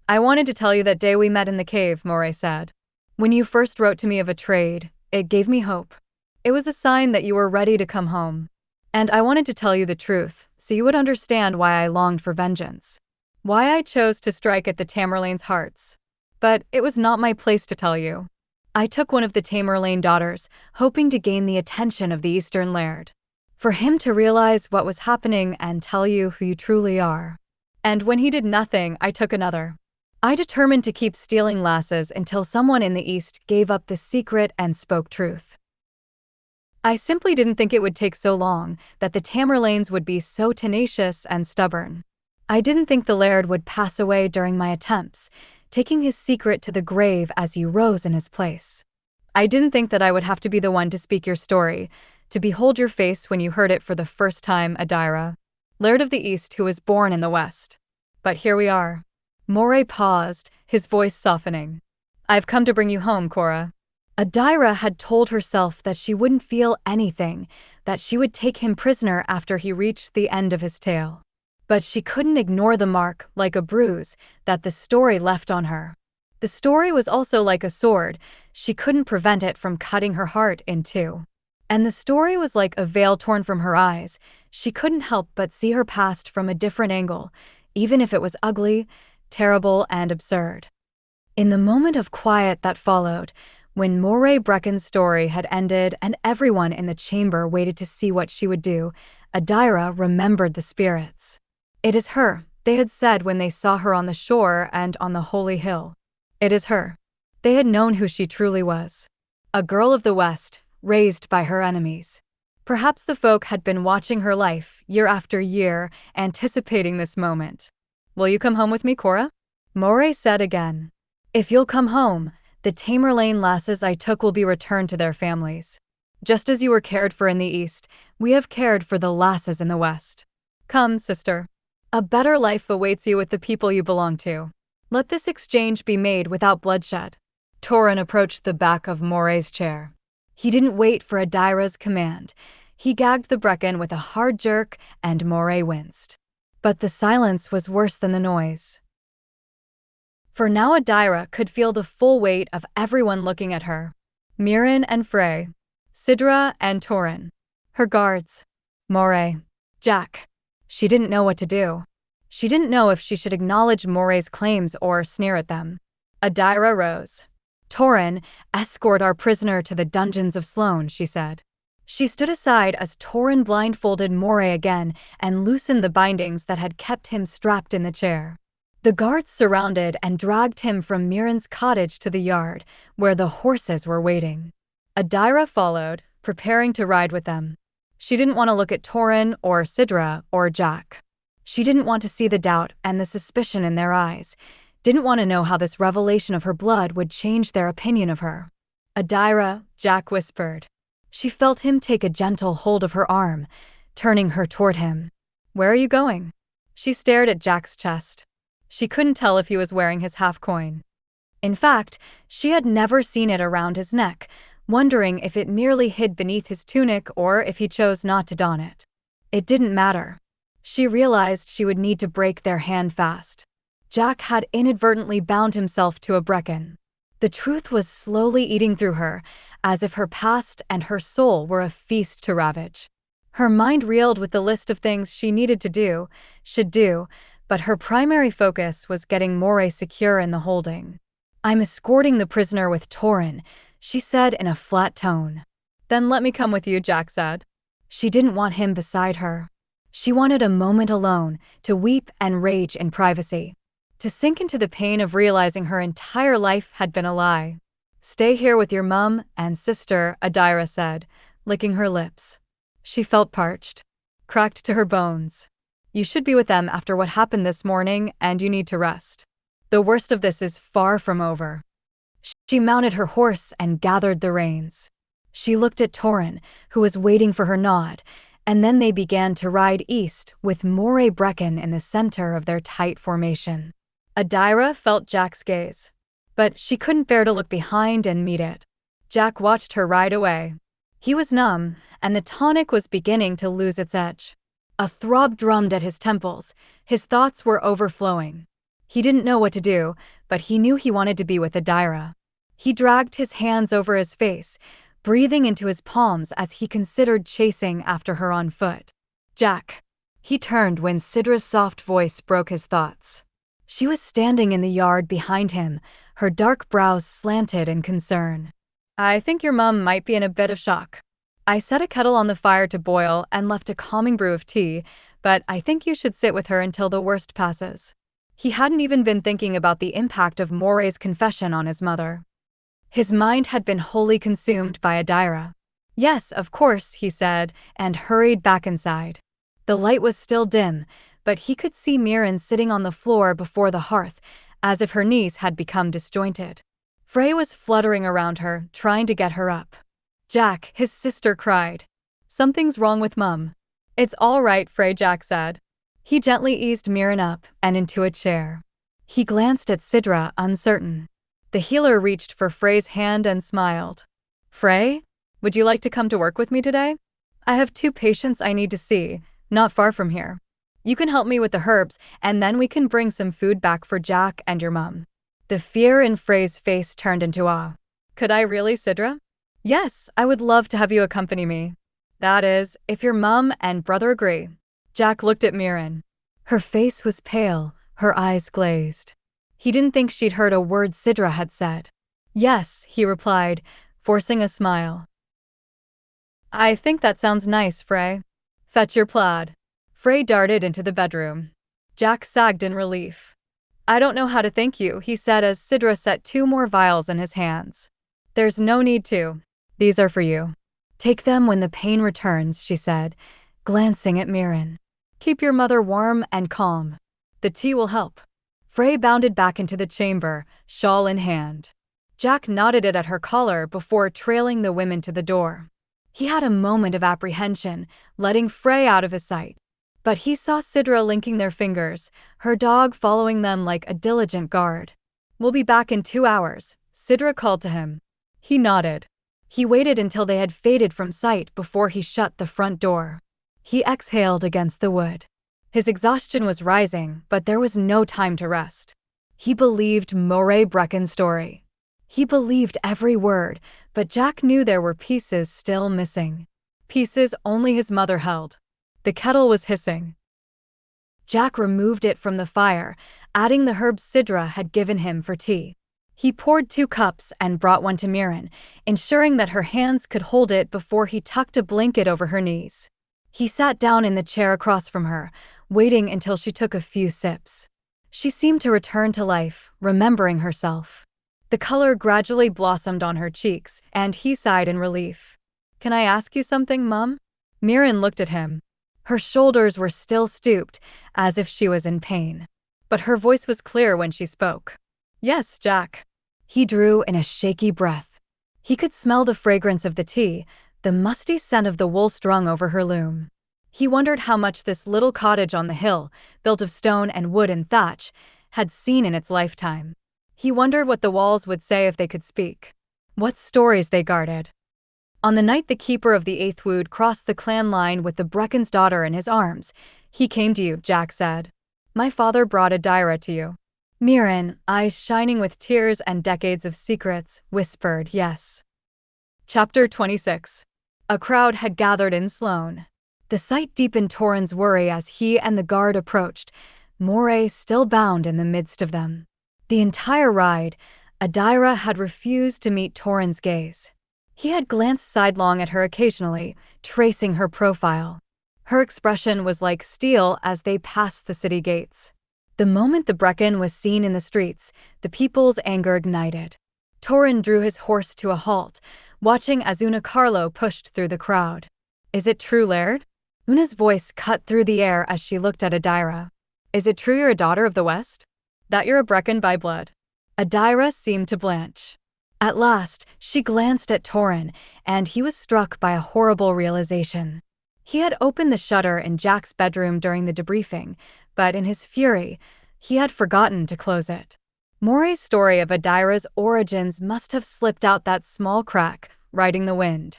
I wanted to tell you that day we met in the cave, Moray said. When you first wrote to me of a trade, it gave me hope. It was a sign that you were ready to come home. And I wanted to tell you the truth, so you would understand why I longed for vengeance. Why I chose to strike at the Tamerlane's hearts. But it was not my place to tell you. I took one of the Tamerlane daughters, hoping to gain the attention of the Eastern Laird. For him to realize what was happening and tell you who you truly are. And when he did nothing, I took another. I determined to keep stealing lasses until someone in the East gave up the secret and spoke truth. I simply didn't think it would take so long, that the Tamerlanes would be so tenacious and stubborn. I didn't think the Laird would pass away during my attempts, taking his secret to the grave as you rose in his place. I didn't think that I would have to be the one to speak your story, to behold your face when you heard it for the first time, Adaira, Laird of the East who was born in the West. But here we are. Moray paused, his voice softening. I've come to bring you home, Cora. Adaira had told herself that she wouldn't feel anything, that she would take him prisoner after he reached the end of his tale. But she couldn't ignore the mark, like a bruise, that the story left on her. The story was also like a sword, she couldn't prevent it from cutting her heart in two. And the story was like a veil torn from her eyes, she couldn't help but see her past from a different angle, even if it was ugly, terrible, and absurd. In the moment of quiet that followed, when Moray Breccan's story had ended and everyone in the chamber waited to see what she would do, Adaira remembered the spirits. It is her, they had said when they saw her on the shore and on the holy hill. It is her. They had known who she truly was. A girl of the West, raised by her enemies. Perhaps the folk had been watching her life, year after year, anticipating this moment. Will you come home with me, Cora? Moray said again. If you'll come home, the Tamerlane lasses I took will be returned to their families. Just as you were cared for in the East, we have cared for the lasses in the West. Come, sister. A better life awaits you with the people you belong to. Let this exchange be made without bloodshed. Torrhen approached the back of Moray's chair. He didn't wait for Adaira's command. He gagged the Breccan with a hard jerk, and Moray winced. But the silence was worse than the noise. For now Adaira could feel the full weight of everyone looking at her. Mirren and Frey, Sidra and Torrhen, her guards, Moray, Jack. She didn't know what to do. She didn't know if she should acknowledge Moray's claims or sneer at them. Adaira rose. Torrhen, escort our prisoner to the dungeons of Sloane, she said. She stood aside as Torrhen blindfolded Moray again and loosened the bindings that had kept him strapped in the chair. The guards surrounded and dragged him from Mirren's cottage to the yard, where the horses were waiting. Adaira followed, preparing to ride with them. She didn't want to look at Torrhen or Sidra or Jack. She didn't want to see the doubt and the suspicion in their eyes, didn't want to know how this revelation of her blood would change their opinion of her. Adaira, Jack whispered. She felt him take a gentle hold of her arm, turning her toward him. Where are you going? She stared at Jack's chest. She couldn't tell if he was wearing his half-coin. In fact, she had never seen it around his neck, wondering if it merely hid beneath his tunic or if he chose not to don it. It didn't matter. She realized she would need to break their hand fast. Jack had inadvertently bound himself to a Breccan. The truth was slowly eating through her, as if her past and her soul were a feast to ravage. Her mind reeled with the list of things she needed to do, should do, but her primary focus was getting Moray secure in the holding. "I'm escorting the prisoner with Torin," she said in a flat tone. "Then let me come with you," Jack said. She didn't want him beside her. She wanted a moment alone, to weep and rage in privacy, to sink into the pain of realizing her entire life had been a lie. "Stay here with your mum and sister," Adaira said, licking her lips. She felt parched, cracked to her bones. "You should be with them after what happened this morning, and you need to rest. The worst of this is far from over." She mounted her horse and gathered the reins. She looked at Torin, who was waiting for her nod, and then they began to ride east with Breccan in the center of their tight formation. Adaira felt Jack's gaze, but she couldn't bear to look behind and meet it. Jack watched her ride away. He was numb, and the tonic was beginning to lose its edge. A throb drummed at his temples. His thoughts were overflowing. He didn't know what to do, but he knew he wanted to be with Adaira. He dragged his hands over his face, breathing into his palms as he considered chasing after her on foot. "Jack." He turned when Sidra's soft voice broke his thoughts. She was standing in the yard behind him, her dark brows slanted in concern. "I think your mum might be in a bit of shock. I set a kettle on the fire to boil and left a calming brew of tea, but I think you should sit with her until the worst passes." He hadn't even been thinking about the impact of Moray's confession on his mother. His mind had been wholly consumed by Adaira. "Yes, of course," he said, and hurried back inside. The light was still dim, but he could see Mirren sitting on the floor before the hearth, as if her knees had become disjointed. Frey was fluttering around her, trying to get her up. "Jack," his sister cried. "Something's wrong with Mum." "It's all right," Frey, Jack said. He gently eased Mirren up and into a chair. He glanced at Sidra, uncertain. The healer reached for Frey's hand and smiled. "Frey, would you like to come to work with me today? I have 2 patients I need to see, not far from here. You can help me with the herbs, and then we can bring some food back for Jack and your mum." The fear in Frey's face turned into awe. "Could I really, Sidra?" "Yes, I would love to have you accompany me. That is, if your mum and brother agree." Jack looked at Mirren. Her face was pale, her eyes glazed. He didn't think she'd heard a word Sidra had said. "Yes," he replied, forcing a smile. "I think that sounds nice, Frey. Fetch your plaid." Frey darted into the bedroom. Jack sagged in relief. "I don't know how to thank you," he said as Sidra set 2 more vials in his hands. "There's no need to. These are for you. Take them when the pain returns," she said, glancing at Mirren. "Keep your mother warm and calm. The tea will help." Frey bounded back into the chamber, shawl in hand. Jack knotted it at her collar before trailing the women to the door. He had a moment of apprehension, letting Frey out of his sight. But he saw Sidra linking their fingers, her dog following them like a diligent guard. "We'll be back in 2 hours, Sidra called to him. He nodded. He waited until they had faded from sight before he shut the front door. He exhaled against the wood. His exhaustion was rising, but there was no time to rest. He believed Moray Breccan's story. He believed every word, but Jack knew there were pieces still missing. Pieces only his mother held. The kettle was hissing. Jack removed it from the fire, adding the herbs Sidra had given him for tea. He poured 2 cups and brought one to Mirren, ensuring that her hands could hold it before he tucked a blanket over her knees. He sat down in the chair across from her, waiting until she took a few sips. She seemed to return to life, remembering herself. The color gradually blossomed on her cheeks, and he sighed in relief. "Can I ask you something, Mum?" Mirren looked at him. Her shoulders were still stooped, as if she was in pain. But her voice was clear when she spoke. "Yes, Jack." He drew in a shaky breath. He could smell the fragrance of the tea, the musty scent of the wool strung over her loom. He wondered how much this little cottage on the hill, built of stone and wood and thatch, had seen in its lifetime. He wondered what the walls would say if they could speak. What stories they guarded. On the night the keeper of the 8th Wood crossed the clan line with the Breccan's daughter in his arms, "He came to you," Jack said. "My father brought Adaira to you." Mirren, eyes shining with tears and decades of secrets, whispered yes. Chapter 26. A crowd had gathered in Sloane. The sight deepened Torin's worry as he and the guard approached, Moray still bound in the midst of them. The entire ride, Adaira had refused to meet Torin's gaze. He had glanced sidelong at her occasionally, tracing her profile. Her expression was like steel as they passed the city gates. The moment the Breccan was seen in the streets, the people's anger ignited. Torin drew his horse to a halt, watching as Una Carlo pushed through the crowd. "Is it true, Laird?" Una's voice cut through the air as she looked at Adaira. "Is it true you're a daughter of the West? That you're a Breccan by blood?" Adaira seemed to blanch. At last, she glanced at Torin, and he was struck by a horrible realization. He had opened the shutter in Jack's bedroom during the debriefing, but in his fury, he had forgotten to close it. Moray's story of Adaira's origins must have slipped out that small crack, riding the wind.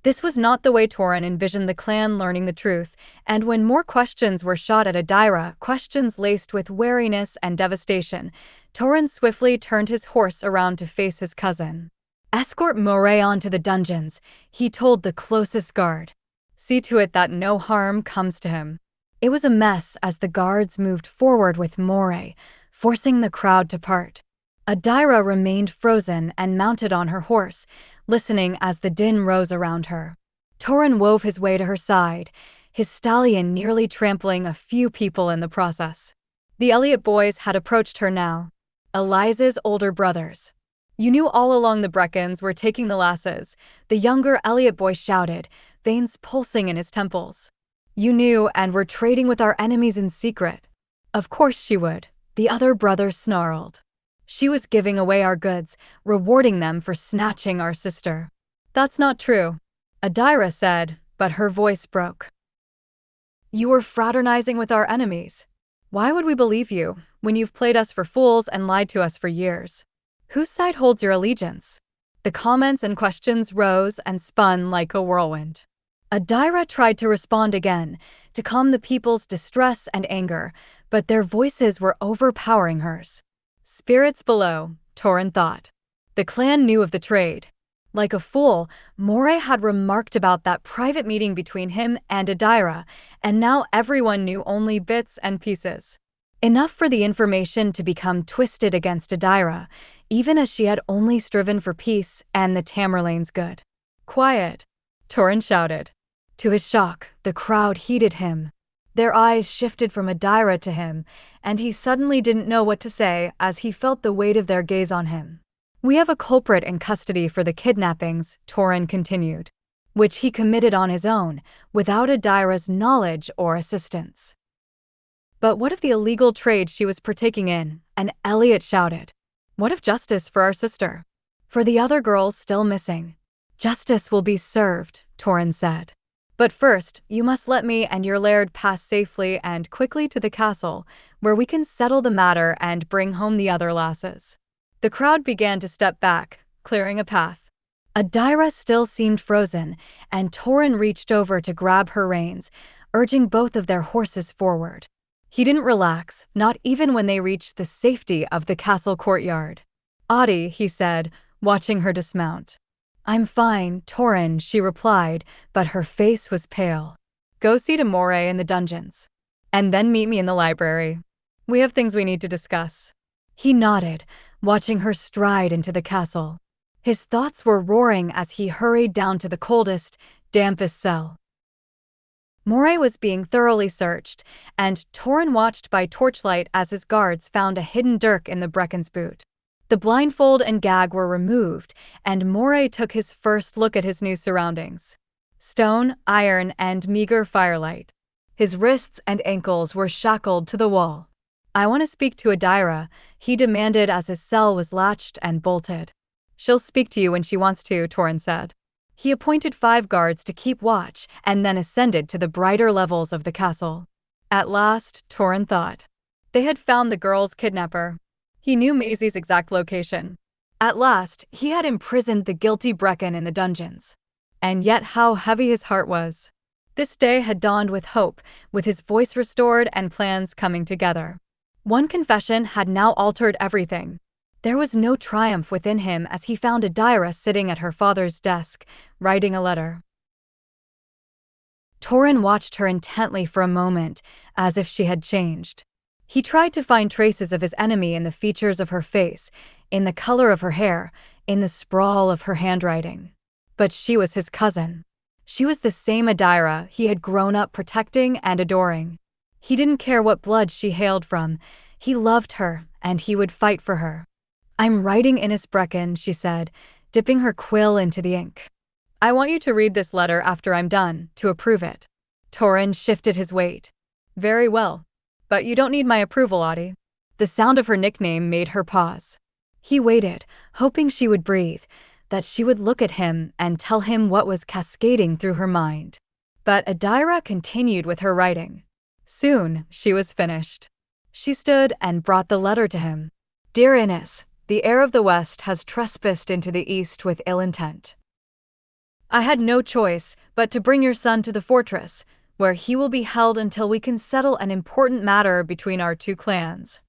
This was not the way Torin envisioned the clan learning the truth, and when more questions were shot at Adaira, questions laced with wariness and devastation, Torin swiftly turned his horse around to face his cousin. "Escort Moray onto the dungeons," he told the closest guard. "See to it that no harm comes to him." It was a mess as the guards moved forward with Moray, forcing the crowd to part. Adaira remained frozen and mounted on her horse, listening as the din rose around her. Torin wove his way to her side, his stallion nearly trampling a few people in the process. The Elliot boys had approached her now. Eliza's older brothers. "You knew all along the Breccans were taking the lasses," the younger Elliot boy shouted, veins pulsing in his temples. "You knew and were trading with our enemies in secret." "Of course she would," the other brother snarled. "She was giving away our goods, rewarding them for snatching our sister." "That's not true," Adaira said, but her voice broke. "You were fraternizing with our enemies. Why would we believe you, when you've played us for fools and lied to us for years? Whose side holds your allegiance?" The comments and questions rose and spun like a whirlwind. Adaira tried to respond again, to calm the people's distress and anger, but their voices were overpowering hers. Spirits below, Torin thought. The clan knew of the trade. Like a fool, Moray had remarked about that private meeting between him and Adaira, and now everyone knew only bits and pieces. Enough for the information to become twisted against Adaira, even as she had only striven for peace and the Tamerlane's good. "Quiet," Torin shouted. To his shock, the crowd heeded him. Their eyes shifted from Adaira to him, and he suddenly didn't know what to say as he felt the weight of their gaze on him. "We have a culprit in custody for the kidnappings," Torin continued, "which he committed on his own, without Adaira's knowledge or assistance." "But what of the illegal trade she was partaking in?" And Elliot shouted. "What of justice for our sister? For the other girls still missing?" "Justice will be served," Torin said. "But first, you must let me and your laird pass safely and quickly to the castle, where we can settle the matter and bring home the other lasses." The crowd began to step back, clearing a path. Adaira still seemed frozen, and Torin reached over to grab her reins, urging both of their horses forward. He didn't relax, not even when they reached the safety of the castle courtyard. "Audie," he said, watching her dismount. "I'm fine, Torin," she replied, but her face was pale. "Go see to Moray in the dungeons. And then meet me in the library. We have things we need to discuss." He nodded, watching her stride into the castle. His thoughts were roaring as he hurried down to the coldest, dampest cell. Moray was being thoroughly searched, and Torin watched by torchlight as his guards found a hidden dirk in the Breccan's boot. The blindfold and gag were removed, and Moray took his first look at his new surroundings. Stone, iron, and meager firelight. His wrists and ankles were shackled to the wall. "I want to speak to Adaira," he demanded as his cell was latched and bolted. "She'll speak to you when she wants to," Torin said. He appointed 5 guards to keep watch and then ascended to the brighter levels of the castle. At last, Torin thought. They had found the girl's kidnapper. He knew Maisie's exact location. At last, he had imprisoned the guilty Breccan in the dungeons. And yet how heavy his heart was. This day had dawned with hope, with his voice restored and plans coming together. One confession had now altered everything. There was no triumph within him as he found Adaira sitting at her father's desk, writing a letter. Torin watched her intently for a moment, as if she had changed. He tried to find traces of his enemy in the features of her face, in the color of her hair, in the sprawl of her handwriting. But she was his cousin. She was the same Adaira he had grown up protecting and adoring. He didn't care what blood she hailed from. He loved her, and he would fight for her. "I'm writing Ines Breccan," she said, dipping her quill into the ink. "I want you to read this letter after I'm done, to approve it." Torin shifted his weight. "Very well. But you don't need my approval, Audie." The sound of her nickname made her pause. He waited, hoping she would breathe, that she would look at him and tell him what was cascading through her mind. But Adaira continued with her writing. Soon, she was finished. She stood and brought the letter to him. "Dear Ines, the heir of the West has trespassed into the East with ill intent. I had no choice but to bring your son to the fortress, where he will be held until we can settle an important matter between our two clans.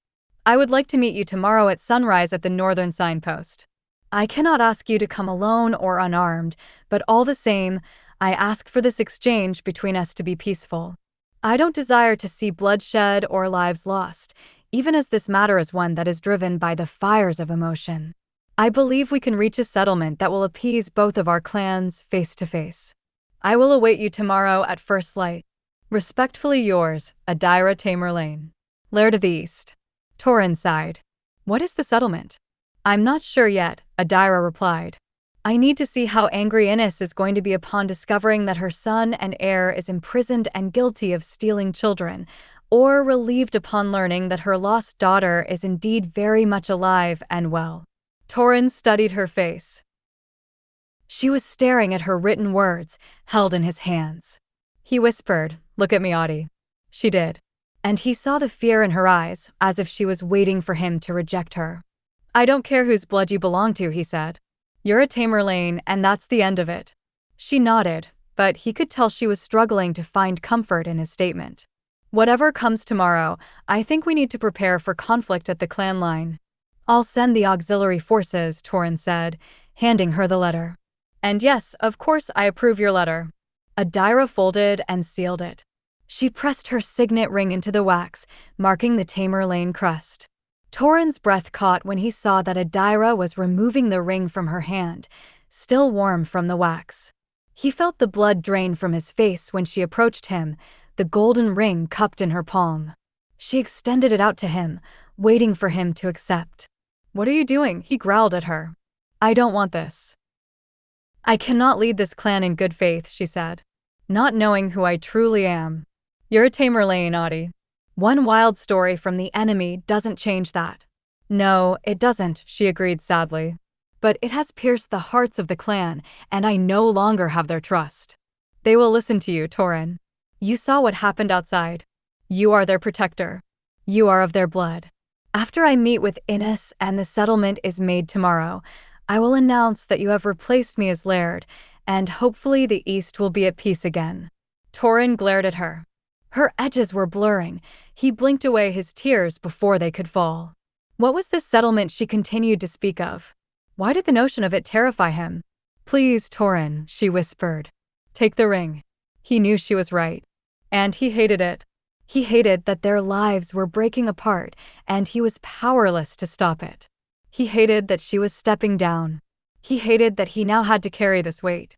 I would like to meet you tomorrow at sunrise at the northern signpost. I cannot ask you to come alone or unarmed, but all the same, I ask for this exchange between us to be peaceful. I don't desire to see bloodshed or lives lost, even as this matter is one that is driven by the fires of emotion. I believe we can reach a settlement that will appease both of our clans face to face. I will await you tomorrow at first light. Respectfully yours, Adaira Tamerlaine, Laird of the East." Torin sighed. "What is the settlement?" "I'm not sure yet," Adaira replied. "I need to see how angry Ines is going to be upon discovering that her son and heir is imprisoned and guilty of stealing children, or relieved upon learning that her lost daughter is indeed very much alive and well." Torin studied her face. She was staring at her written words, held in his hands. He whispered, "Look at me, Audie." She did. And he saw the fear in her eyes, as if she was waiting for him to reject her. "I don't care whose blood you belong to," he said. "You're a Tamerlane, and that's the end of it." She nodded, but he could tell she was struggling to find comfort in his statement. "Whatever comes tomorrow, I think we need to prepare for conflict at the clan line." "I'll send the auxiliary forces," Torin said, handing her the letter. "And yes, of course I approve your letter." Adaira folded and sealed it. She pressed her signet ring into the wax, marking the Tamerlane crest. Torin's breath caught when he saw that Adaira was removing the ring from her hand, still warm from the wax. He felt the blood drain from his face when she approached him, the golden ring cupped in her palm. She extended it out to him, waiting for him to accept. "What are you doing?" he growled at her. "I don't want this. I cannot lead this clan in good faith," she said, "not knowing who I truly am." "You're a Tamerlane, Audie. One wild story from the enemy doesn't change that." "No, it doesn't," she agreed sadly. "But it has pierced the hearts of the clan, and I no longer have their trust." "They will listen to you, Torin. You saw what happened outside. You are their protector. You are of their blood. After I meet with Ines and the settlement is made tomorrow, I will announce that you have replaced me as Laird, and hopefully the East will be at peace again." Torin glared at her. Her edges were blurring. He blinked away his tears before they could fall. What was this settlement she continued to speak of? Why did the notion of it terrify him? "Please, Torin," she whispered. "Take the ring." He knew she was right. And he hated it. He hated that their lives were breaking apart, and he was powerless to stop it. He hated that she was stepping down. He hated that he now had to carry this weight.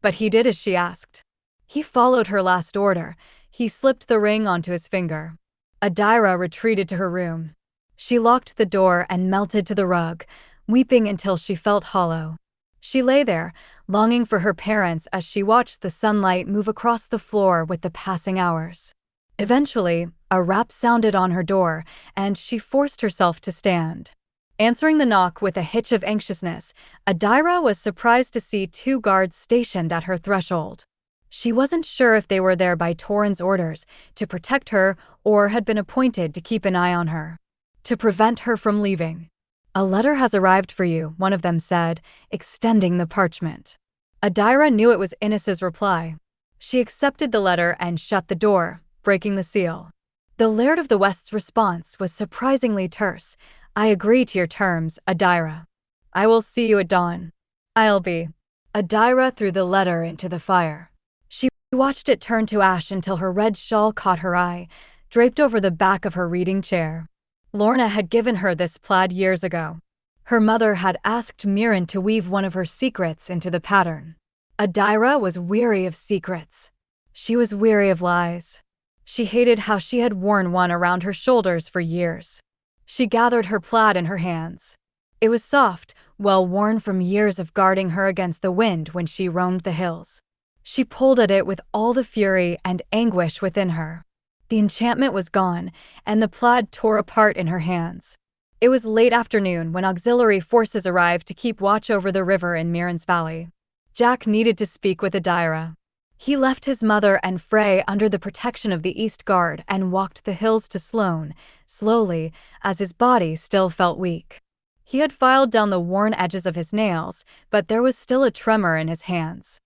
But he did as she asked. He followed her last order. He slipped the ring onto his finger. Adaira retreated to her room. She locked the door and melted to the rug, weeping until she felt hollow. She lay there, longing for her parents as she watched the sunlight move across the floor with the passing hours. Eventually, a rap sounded on her door, and she forced herself to stand. Answering the knock with a hitch of anxiousness, Adaira was surprised to see 2 guards stationed at her threshold. She wasn't sure if they were there by Torin's orders, to protect her, or had been appointed to keep an eye on her, to prevent her from leaving. "A letter has arrived for you," one of them said, extending the parchment. Adaira knew it was Ines's reply. She accepted the letter and shut the door, breaking the seal. The Laird of the West's response was surprisingly terse. "I agree to your terms, Adaira. I will see you at dawn. I'll be." Adaira threw the letter into the fire. She watched it turn to ash until her red shawl caught her eye, draped over the back of her reading chair. Lorna had given her this plaid years ago. Her mother had asked Mirren to weave one of her secrets into the pattern. Adaira was weary of secrets. She was weary of lies. She hated how she had worn one around her shoulders for years. She gathered her plaid in her hands. It was soft, well worn from years of guarding her against the wind when she roamed the hills. She pulled at it with all the fury and anguish within her. The enchantment was gone, and the plaid tore apart in her hands. It was late afternoon when auxiliary forces arrived to keep watch over the river in Mirren's Valley. Jack needed to speak with Adaira. He left his mother and Frey under the protection of the East Guard and walked the hills to Sloane, slowly, as his body still felt weak. He had filed down the worn edges of his nails, but there was still a tremor in his hands.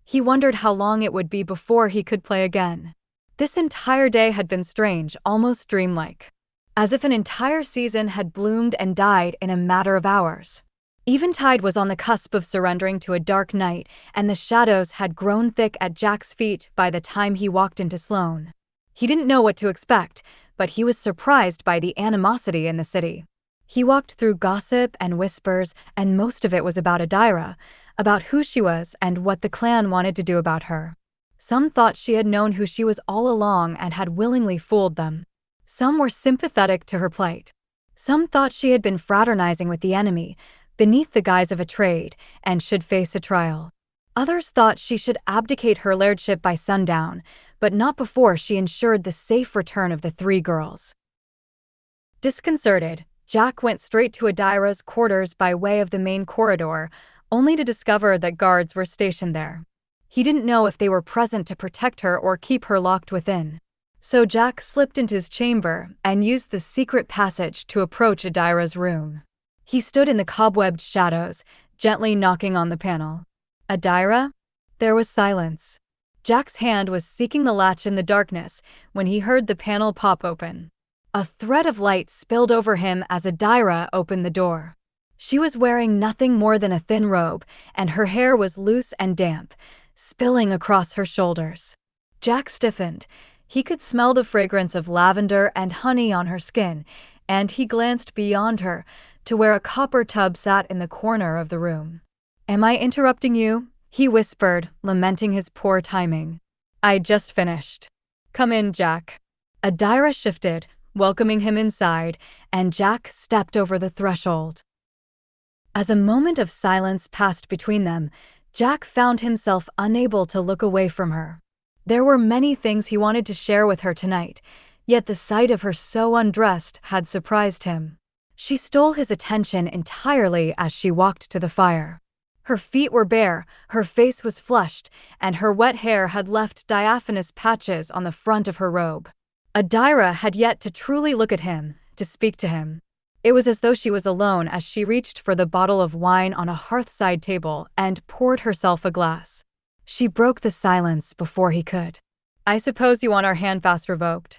He wondered how long it would be before he could play again. This entire day had been strange, almost dreamlike. As if an entire season had bloomed and died in a matter of hours. Eventide was on the cusp of surrendering to a dark night, and the shadows had grown thick at Jack's feet by the time he walked into Sloane. He didn't know what to expect, but he was surprised by the animosity in the city. He walked through gossip and whispers, and most of it was about Adaira, about who she was and what the clan wanted to do about her. Some thought she had known who she was all along and had willingly fooled them. Some were sympathetic to her plight. Some thought she had been fraternizing with the enemy, beneath the guise of a trade, and should face a trial. Others thought she should abdicate her lairdship by sundown, but not before she ensured the safe return of the three girls. Disconcerted, Jack went straight to Adaira's quarters by way of the main corridor, only to discover that guards were stationed there. He didn't know if they were present to protect her or keep her locked within. So Jack slipped into his chamber and used the secret passage to approach Adaira's room. He stood in the cobwebbed shadows, gently knocking on the panel. Adaira? There was silence. Jack's hand was seeking the latch in the darkness when he heard the panel pop open. A thread of light spilled over him as Adaira opened the door. She was wearing nothing more than a thin robe, and her hair was loose and damp, spilling across her shoulders. Jack stiffened. He could smell the fragrance of lavender and honey on her skin, and he glanced beyond her to where a copper tub sat in the corner of the room. "Am I interrupting you?" he whispered, lamenting his poor timing. "I just finished." "Come in, Jack." Adaira shifted, welcoming him inside, and Jack stepped over the threshold. As a moment of silence passed between them, Jack found himself unable to look away from her. There were many things he wanted to share with her tonight, yet the sight of her so undressed had surprised him. She stole his attention entirely as she walked to the fire. Her feet were bare, her face was flushed, and her wet hair had left diaphanous patches on the front of her robe. Adaira had yet to truly look at him, to speak to him. It was as though she was alone as she reached for the bottle of wine on a hearthside table and poured herself a glass. She broke the silence before he could. "I suppose you want our handfast revoked.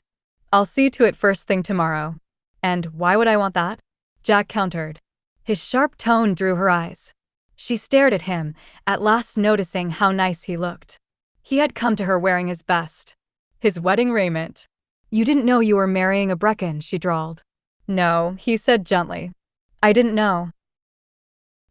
I'll see to it first thing tomorrow." "And why would I want that?" Jack countered. His sharp tone drew her eyes. She stared at him, at last noticing how nice he looked. He had come to her wearing his best. His wedding raiment. "You didn't know you were marrying a Breccan," she drawled. "No," he said gently. "I didn't know."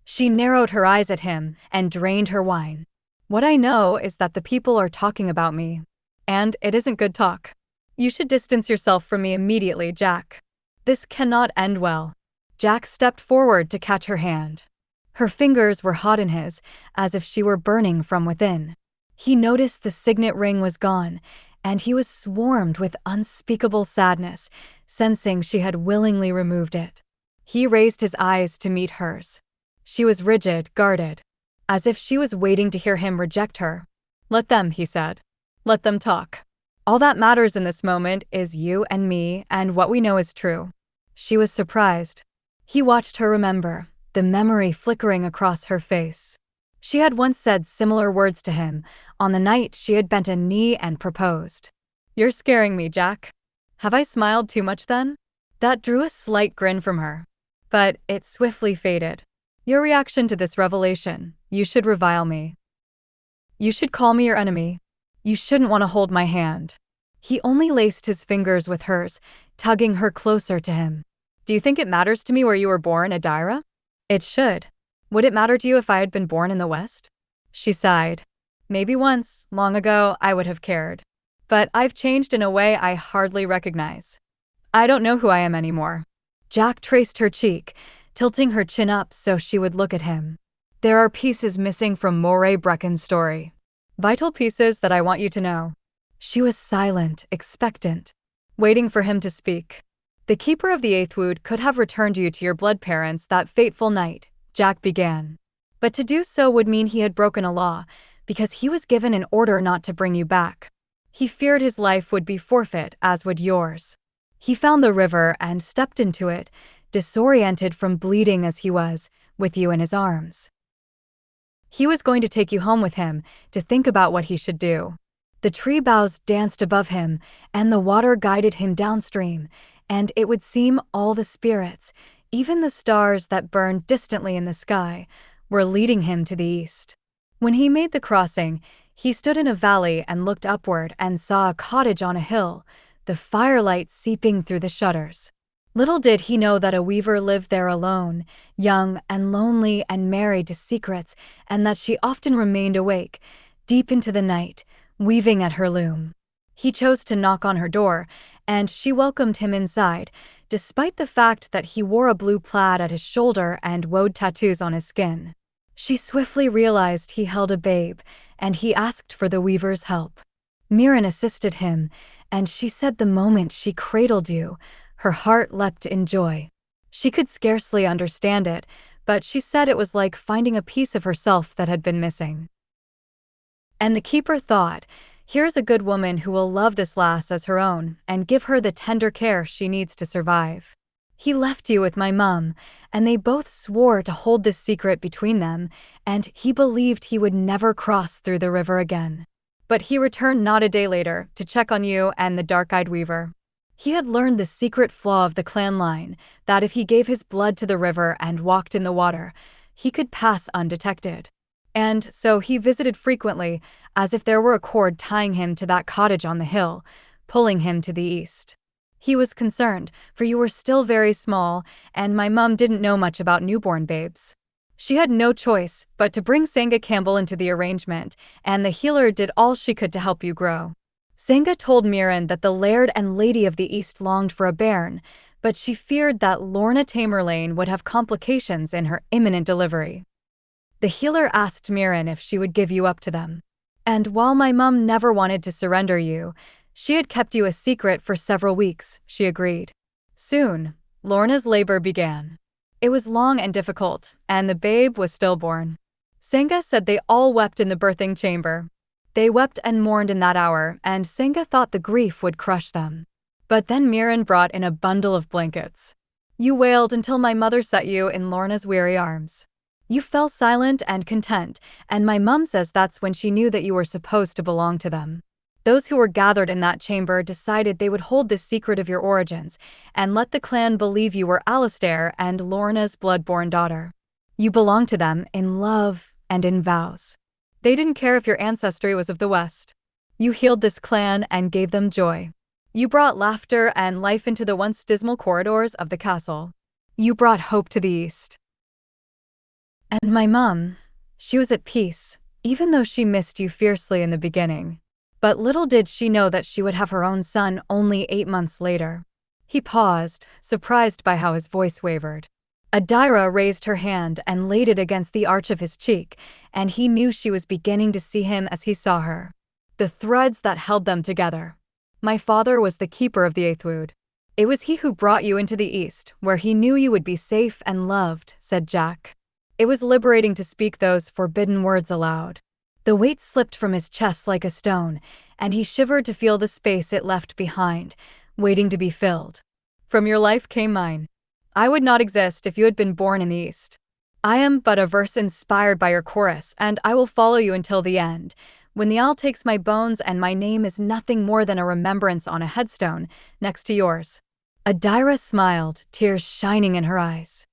She narrowed her eyes at him and drained her wine. "What I know is that the people are talking about me. And it isn't good talk. You should distance yourself from me immediately, Jack. This cannot end well." Jack stepped forward to catch her hand. Her fingers were hot in his, as if she were burning from within. He noticed the signet ring was gone, and he was swarmed with unspeakable sadness, sensing she had willingly removed it. He raised his eyes to meet hers. She was rigid, guarded, as if she was waiting to hear him reject her. "Let them," he said. "Let them talk. All that matters in this moment is you and me and what we know is true." She was surprised. He watched her remember, the memory flickering across her face. She had once said similar words to him, on the night she had bent a knee and proposed. "You're scaring me, Jack. Have I smiled too much then?" That drew a slight grin from her. But it swiftly faded. "Your reaction to this revelation, you should revile me. You should call me your enemy. You shouldn't want to hold my hand." He only laced his fingers with hers, tugging her closer to him. Do you think it matters to me where you were born, Adaira? It should. Would it matter to you if I had been born in the West? She sighed. Maybe once, long ago, I would have cared. But I've changed in a way I hardly recognize. I don't know who I am anymore. Jack traced her cheek, tilting her chin up so she would look at him. There are pieces missing from Breccan's story. Vital pieces that I want you to know. She was silent, expectant, waiting for him to speak. The keeper of the eighth wood could have returned you to your blood parents that fateful night, Jack began. But to do so would mean he had broken a law, because he was given an order not to bring you back. He feared his life would be forfeit, as would yours. He found the river and stepped into it, disoriented from bleeding as he was, with you in his arms. He was going to take you home with him, to think about what he should do. The tree boughs danced above him, and the water guided him downstream, and it would seem all the spirits, even the stars that burned distantly in the sky, were leading him to the east. When he made the crossing, he stood in a valley and looked upward and saw a cottage on a hill, the firelight seeping through the shutters. Little did he know that a weaver lived there alone, young and lonely and married to secrets, and that she often remained awake, deep into the night, weaving at her loom. He chose to knock on her door, and she welcomed him inside, despite the fact that he wore a blue plaid at his shoulder and wode tattoos on his skin. She swiftly realized he held a babe, and he asked for the weaver's help. Mirren assisted him, and she said the moment she cradled you, her heart leapt in joy. She could scarcely understand it, but she said it was like finding a piece of herself that had been missing. And the keeper thought, here's a good woman who will love this lass as her own and give her the tender care she needs to survive. He left you with my mum, and they both swore to hold this secret between them, and he believed he would never cross through the river again. But he returned not a day later to check on you and the dark-eyed weaver. He had learned the secret flaw of the clan line, that if he gave his blood to the river and walked in the water, he could pass undetected. And so he visited frequently, as if there were a cord tying him to that cottage on the hill, pulling him to the east. He was concerned, for you were still very small, and my mum didn't know much about newborn babes. She had no choice but to bring Sanga Campbell into the arrangement, and the healer did all she could to help you grow. Sanga told Mirren that the Laird and Lady of the East longed for a bairn, but she feared that Lorna Tamerlaine would have complications in her imminent delivery. The healer asked Mirren if she would give you up to them. And while my mum never wanted to surrender you, she had kept you a secret for several weeks, she agreed. Soon, Lorna's labor began. It was long and difficult, and the babe was stillborn. Sanga said they all wept in the birthing chamber. They wept and mourned in that hour, and Sanga thought the grief would crush them. But then Mirren brought in a bundle of blankets. You wailed until my mother set you in Lorna's weary arms. You fell silent and content, and my mum says that's when she knew that you were supposed to belong to them. Those who were gathered in that chamber decided they would hold the secret of your origins and let the clan believe you were Alistair and Lorna's blood-born daughter. You belonged to them in love and in vows. They didn't care if your ancestry was of the West. You healed this clan and gave them joy. You brought laughter and life into the once dismal corridors of the castle. You brought hope to the East. And my mum, she was at peace, even though she missed you fiercely in the beginning. But little did she know that she would have her own son only 8 months later. He paused, surprised by how his voice wavered. Adaira raised her hand and laid it against the arch of his cheek, and he knew she was beginning to see him as he saw her. The threads that held them together. My father was the keeper of the eighth wood. It was he who brought you into the East, where he knew you would be safe and loved, said Jack. It was liberating to speak those forbidden words aloud. The weight slipped from his chest like a stone, and he shivered to feel the space it left behind, waiting to be filled. From your life came mine. I would not exist if you had been born in the East. I am but a verse inspired by your chorus, and I will follow you until the end, when the owl takes my bones and my name is nothing more than a remembrance on a headstone next to yours. Adaira smiled, tears shining in her eyes.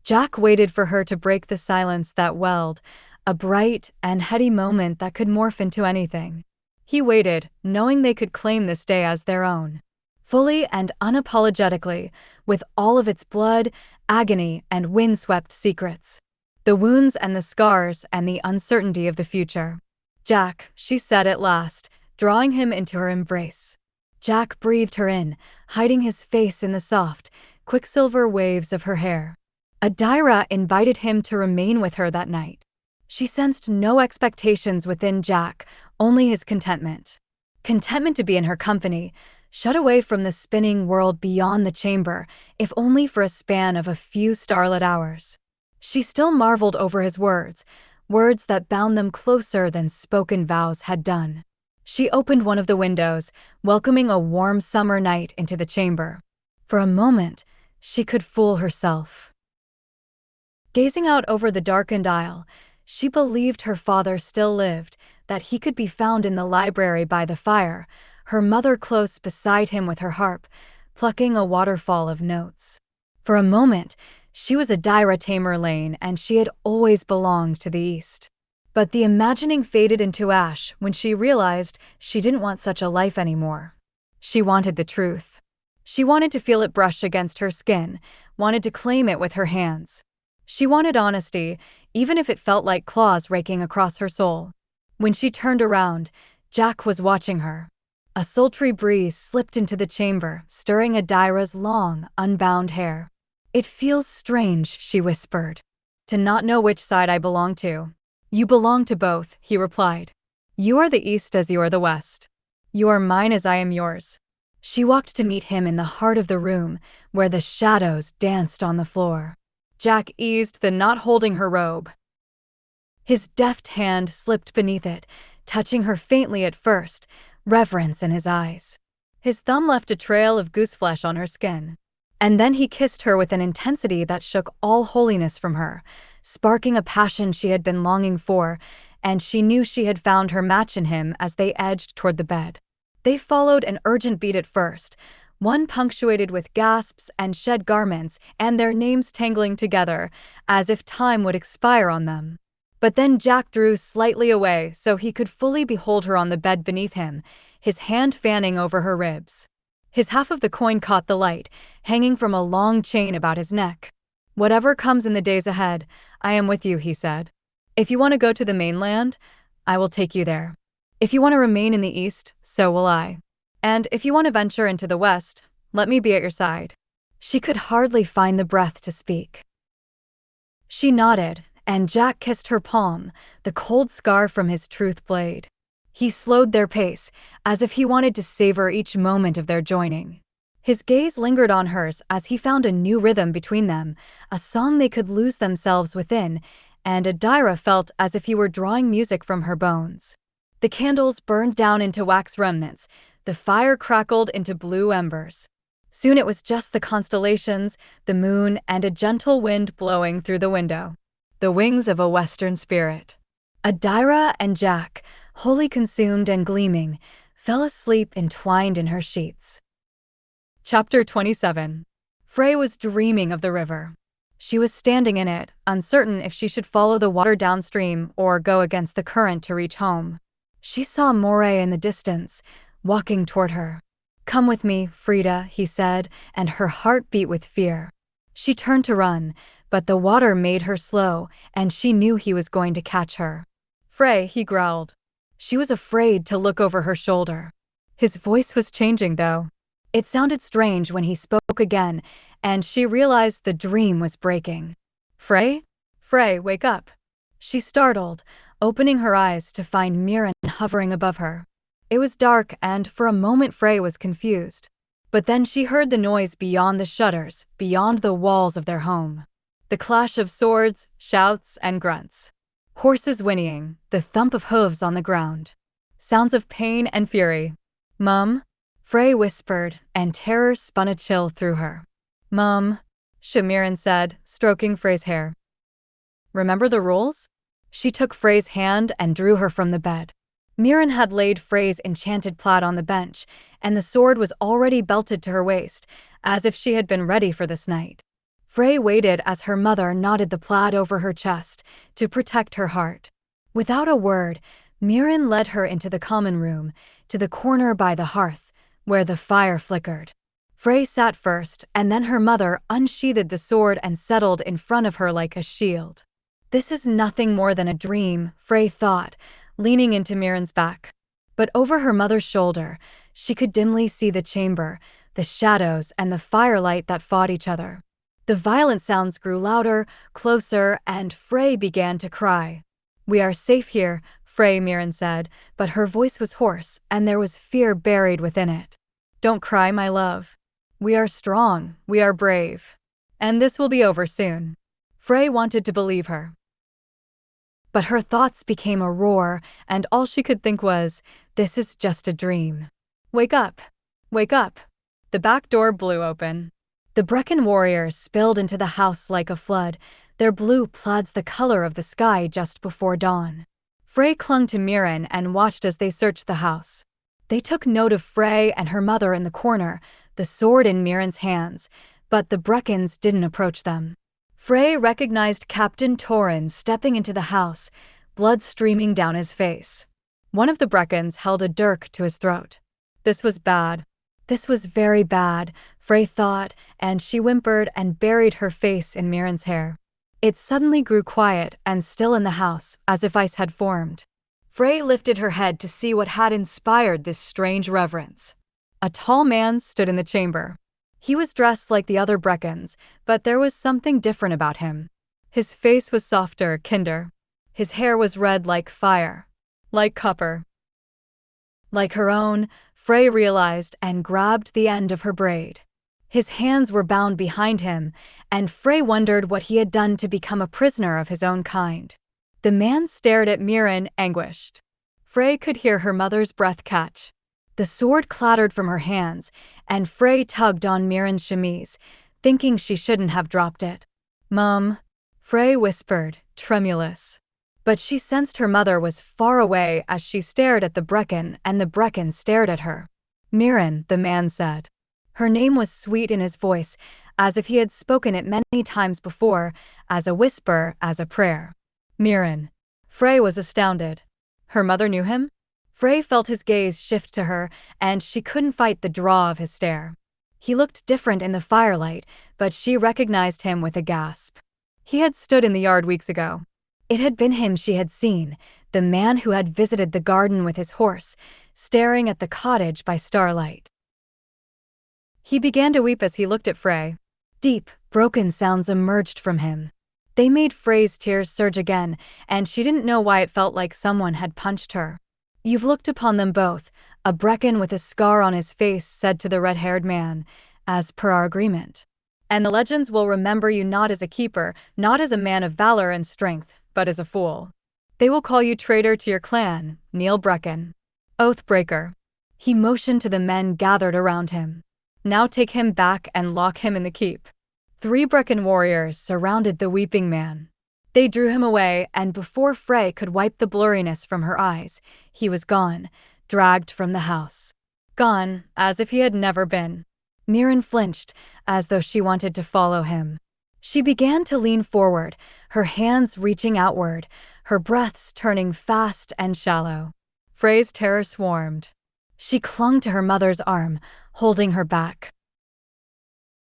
Jack waited for her to break the silence that welled, a bright and heady moment that could morph into anything. He waited, knowing they could claim this day as their own. Fully and unapologetically, with all of its blood, agony, and windswept secrets. The wounds and the scars and the uncertainty of the future. "Jack," she said at last, drawing him into her embrace. Jack breathed her in, hiding his face in the soft, quicksilver waves of her hair. Adaira invited him to remain with her that night. She sensed no expectations within Jack, only his contentment. Contentment to be in her company, shut away from the spinning world beyond the chamber, if only for a span of a few starlit hours. She still marveled over his words, words that bound them closer than spoken vows had done. She opened one of the windows, welcoming a warm summer night into the chamber. For a moment, she could fool herself. Gazing out over the darkened aisle, she believed her father still lived, that he could be found in the library by the fire, her mother close beside him with her harp, plucking a waterfall of notes. For a moment, she was Adaira Tamerlaine, and she had always belonged to the East. But the imagining faded into ash when she realized she didn't want such a life anymore. She wanted the truth. She wanted to feel it brush against her skin, wanted to claim it with her hands. She wanted honesty, even if it felt like claws raking across her soul. When she turned around, Jack was watching her. A sultry breeze slipped into the chamber, stirring Adaira's long, unbound hair. "It feels strange," she whispered, "to not know which side I belong to." "You belong to both," he replied. "You are the East as you are the West. You are mine as I am yours." She walked to meet him in the heart of the room, where the shadows danced on the floor. Jack eased the knot holding her robe. His deft hand slipped beneath it, touching her faintly at first, reverence in his eyes. His thumb left a trail of gooseflesh on her skin. And then he kissed her with an intensity that shook all holiness from her, sparking a passion she had been longing for, and she knew she had found her match in him as they edged toward the bed. They followed an urgent beat at first, one punctuated with gasps and shed garments and their names tangling together, as if time would expire on them. But then Jack drew slightly away so he could fully behold her on the bed beneath him, his hand fanning over her ribs. His half of the coin caught the light, hanging from a long chain about his neck. "Whatever comes in the days ahead, I am with you," he said. "If you want to go to the mainland, I will take you there. If you want to remain in the East, so will I. And if you want to venture into the West, let me be at your side." She could hardly find the breath to speak. She nodded, and Jack kissed her palm, the cold scar from his truth blade. He slowed their pace, as if he wanted to savor each moment of their joining. His gaze lingered on hers as he found a new rhythm between them, a song they could lose themselves within, and Adaira felt as if he were drawing music from her bones. The candles burned down into wax remnants, the fire crackled into blue embers. Soon it was just the constellations, the moon, and a gentle wind blowing through the window. The wings of a western spirit. Adaira and Jack, wholly consumed and gleaming, fell asleep entwined in her sheets. Chapter 27. Frey was dreaming of the river. She was standing in it, uncertain if she should follow the water downstream or go against the current to reach home. She saw Moray in the distance, walking toward her. "Come with me, Frida," he said, and her heart beat with fear. She turned to run, but the water made her slow, and she knew he was going to catch her. "Frey," he growled. She was afraid to look over her shoulder. His voice was changing, though. It sounded strange when he spoke again, and she realized the dream was breaking. "Frey? Frey, wake up." She startled, opening her eyes to find Mirren hovering above her. It was dark, and for a moment Frey was confused. But then she heard the noise beyond the shutters, beyond the walls of their home. The clash of swords, shouts, and grunts. Horses whinnying, the thump of hooves on the ground. Sounds of pain and fury. "Mum?" Frey whispered, and terror spun a chill through her. "Mum," Shamiran said, stroking Frey's hair. "Remember the rules?" She took Frey's hand and drew her from the bed. Mirren had laid Frey's enchanted plaid on the bench, and the sword was already belted to her waist, as if she had been ready for this night. Frey waited as her mother knotted the plaid over her chest, to protect her heart. Without a word, Mirren led her into the common room, to the corner by the hearth, where the fire flickered. Frey sat first, and then her mother unsheathed the sword and settled in front of her like a shield. This is nothing more than a dream, Frey thought, leaning into Mirren's back. But over her mother's shoulder, she could dimly see the chamber, the shadows and the firelight that fought each other. The violent sounds grew louder, closer, and Frey began to cry. "We are safe here," Frey, Mirren said, but her voice was hoarse, and there was fear buried within it. "Don't cry, my love. We are strong, we are brave. And this will be over soon." Frey wanted to believe her. But her thoughts became a roar, and all she could think was, "This is just a dream. Wake up! Wake up!" The back door blew open. The Breccan warriors spilled into the house like a flood, their blue plaids the color of the sky just before dawn. Frey clung to Mirren and watched as they searched the house. They took note of Frey and her mother in the corner, the sword in Mirren's hands, but the Breccans didn't approach them. Frey recognized Captain Torin stepping into the house, blood streaming down his face. One of the Breccans held a dirk to his throat. This was bad. This was very bad, Frey thought, and she whimpered and buried her face in Mirren's hair. It suddenly grew quiet and still in the house, as if ice had formed. Frey lifted her head to see what had inspired this strange reverence. A tall man stood in the chamber. He was dressed like the other Breccans, but there was something different about him. His face was softer, kinder. His hair was red like fire. Like copper. Like her own, Frey realized and grabbed the end of her braid. His hands were bound behind him, and Frey wondered what he had done to become a prisoner of his own kind. The man stared at Mirren, anguished. Frey could hear her mother's breath catch. The sword clattered from her hands, and Frey tugged on Mirren's chemise, thinking she shouldn't have dropped it. "Mom," Frey whispered, tremulous. But she sensed her mother was far away as she stared at the Breccan, and the Breccan stared at her. "Mirren," the man said. Her name was sweet in his voice, as if he had spoken it many times before, as a whisper, as a prayer. "Mirren." Frey was astounded. Her mother knew him? Frey felt his gaze shift to her, and she couldn't fight the draw of his stare. He looked different in the firelight, but she recognized him with a gasp. He had stood in the yard weeks ago. It had been him she had seen, the man who had visited the garden with his horse, staring at the cottage by starlight. He began to weep as he looked at Frey. Deep, broken sounds emerged from him. They made Frey's tears surge again, and she didn't know why it felt like someone had punched her. "You've looked upon them both," a Breccan with a scar on his face said to the red-haired man, "as per our agreement. And the legends will remember you not as a keeper, not as a man of valor and strength, but as a fool. They will call you traitor to your clan, Neil Breccan. Oath-breaker." He motioned to the men gathered around him. "Now take him back and lock him in the keep." 3 Breccan warriors surrounded the weeping man. They drew him away, and before Frey could wipe the blurriness from her eyes, he was gone, dragged from the house. Gone, as if he had never been. Mirren flinched, as though she wanted to follow him. She began to lean forward, her hands reaching outward, her breaths turning fast and shallow. Frey's terror swarmed. She clung to her mother's arm, holding her back.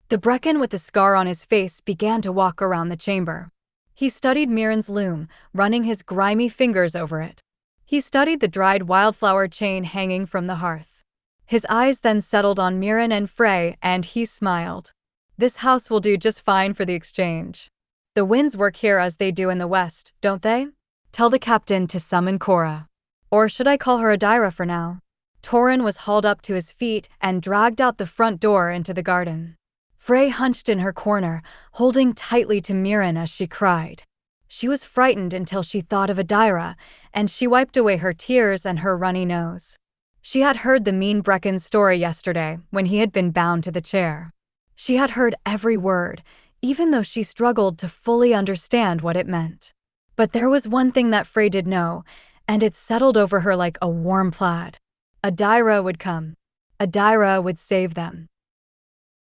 The Breccan with the scar on his face began to walk around the chamber. He studied Mirren's loom, running his grimy fingers over it. He studied the dried wildflower chain hanging from the hearth. His eyes then settled on Mirren and Frey, and he smiled. "This house will do just fine for the exchange. The winds work here as they do in the west, don't they? Tell the captain to summon Cora. Or should I call her Adaira for now?" Torin was hauled up to his feet and dragged out the front door into the garden. Frey hunched in her corner, holding tightly to Mirren as she cried. She was frightened until she thought of Adaira, and she wiped away her tears and her runny nose. She had heard the mean Breccan story yesterday when he had been bound to the chair. She had heard every word, even though she struggled to fully understand what it meant. But there was one thing that Frey did know, and it settled over her like a warm plaid. Adaira would come. Adaira would save them.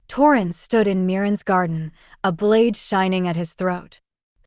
Torin stood in Mirren's garden, a blade shining at his throat.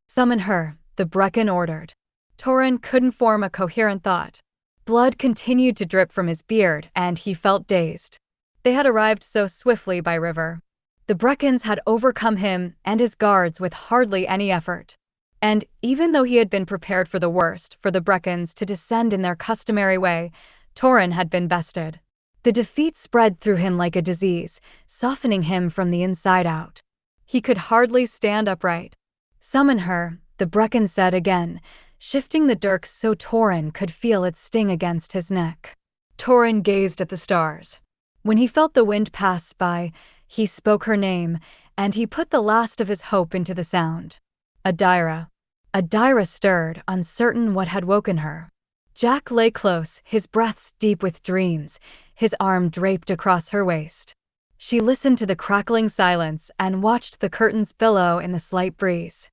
"Summon her," the Breccan ordered. Torin couldn't form a coherent thought. Blood continued to drip from his beard, and he felt dazed. They had arrived so swiftly by river. The Breccans had overcome him and his guards with hardly any effort. And even though he had been prepared for the worst, for the Breccans to descend in their customary way, Torin had been bested. The defeat spread through him like a disease, softening him from the inside out. He could hardly stand upright. "Summon her," the Breccan said again, shifting the dirk so Torin could feel its sting against his neck. Torin gazed at the stars. When he felt the wind pass by, he spoke her name, and he put the last of his hope into the sound. Adaira. Adaira stirred, uncertain what had woken her. Jack lay close, his breaths deep with dreams, his arm draped across her waist. She listened to the crackling silence and watched the curtains billow in the slight breeze.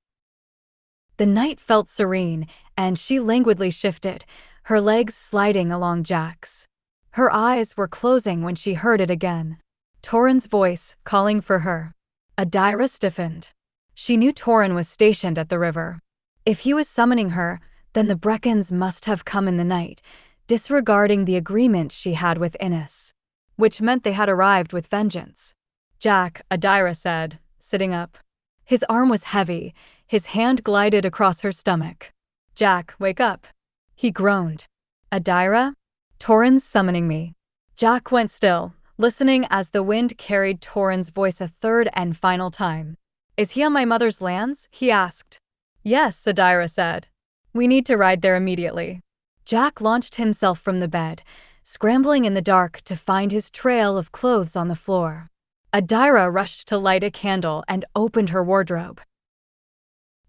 The night felt serene, and she languidly shifted, her legs sliding along Jack's. Her eyes were closing when she heard it again. Torin's voice, calling for her. Adaira stiffened. She knew Torin was stationed at the river. If he was summoning her, then the Breccans must have come in the night, disregarding the agreement she had with Innes, which meant they had arrived with vengeance. "Jack," Adaira said, sitting up. His arm was heavy, his hand glided across her stomach. "Jack, wake up." He groaned. "Adaira? Torin's summoning me." Jack went still, listening as the wind carried Torin's voice a third and final time. "Is he on my mother's lands?" he asked. "Yes," Adaira said. "We need to ride there immediately." Jack launched himself from the bed, scrambling in the dark to find his trail of clothes on the floor. Adaira rushed to light a candle and opened her wardrobe.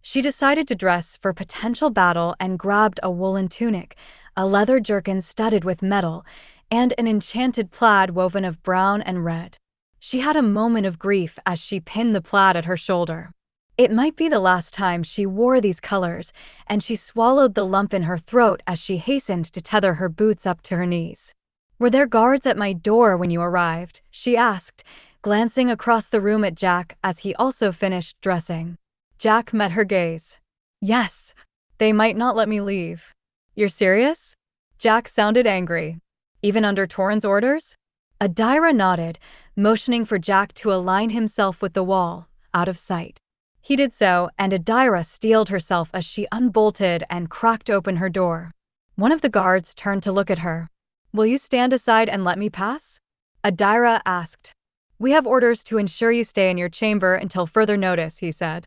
She decided to dress for potential battle and grabbed a woolen tunic, a leather jerkin studded with metal, and an enchanted plaid woven of brown and red. She had a moment of grief as she pinned the plaid at her shoulder. It might be the last time she wore these colors, and she swallowed the lump in her throat as she hastened to tether her boots up to her knees. "Were there guards at my door when you arrived?" she asked, glancing across the room at Jack as he also finished dressing. Jack met her gaze. "Yes. They might not let me leave." "You're serious?" Jack sounded angry. "Even under Torin's orders?" Adaira nodded, motioning for Jack to align himself with the wall, out of sight. He did so, and Adaira steeled herself as she unbolted and cracked open her door. One of the guards turned to look at her. "Will you stand aside and let me pass?" Adaira asked. "We have orders to ensure you stay in your chamber until further notice," he said.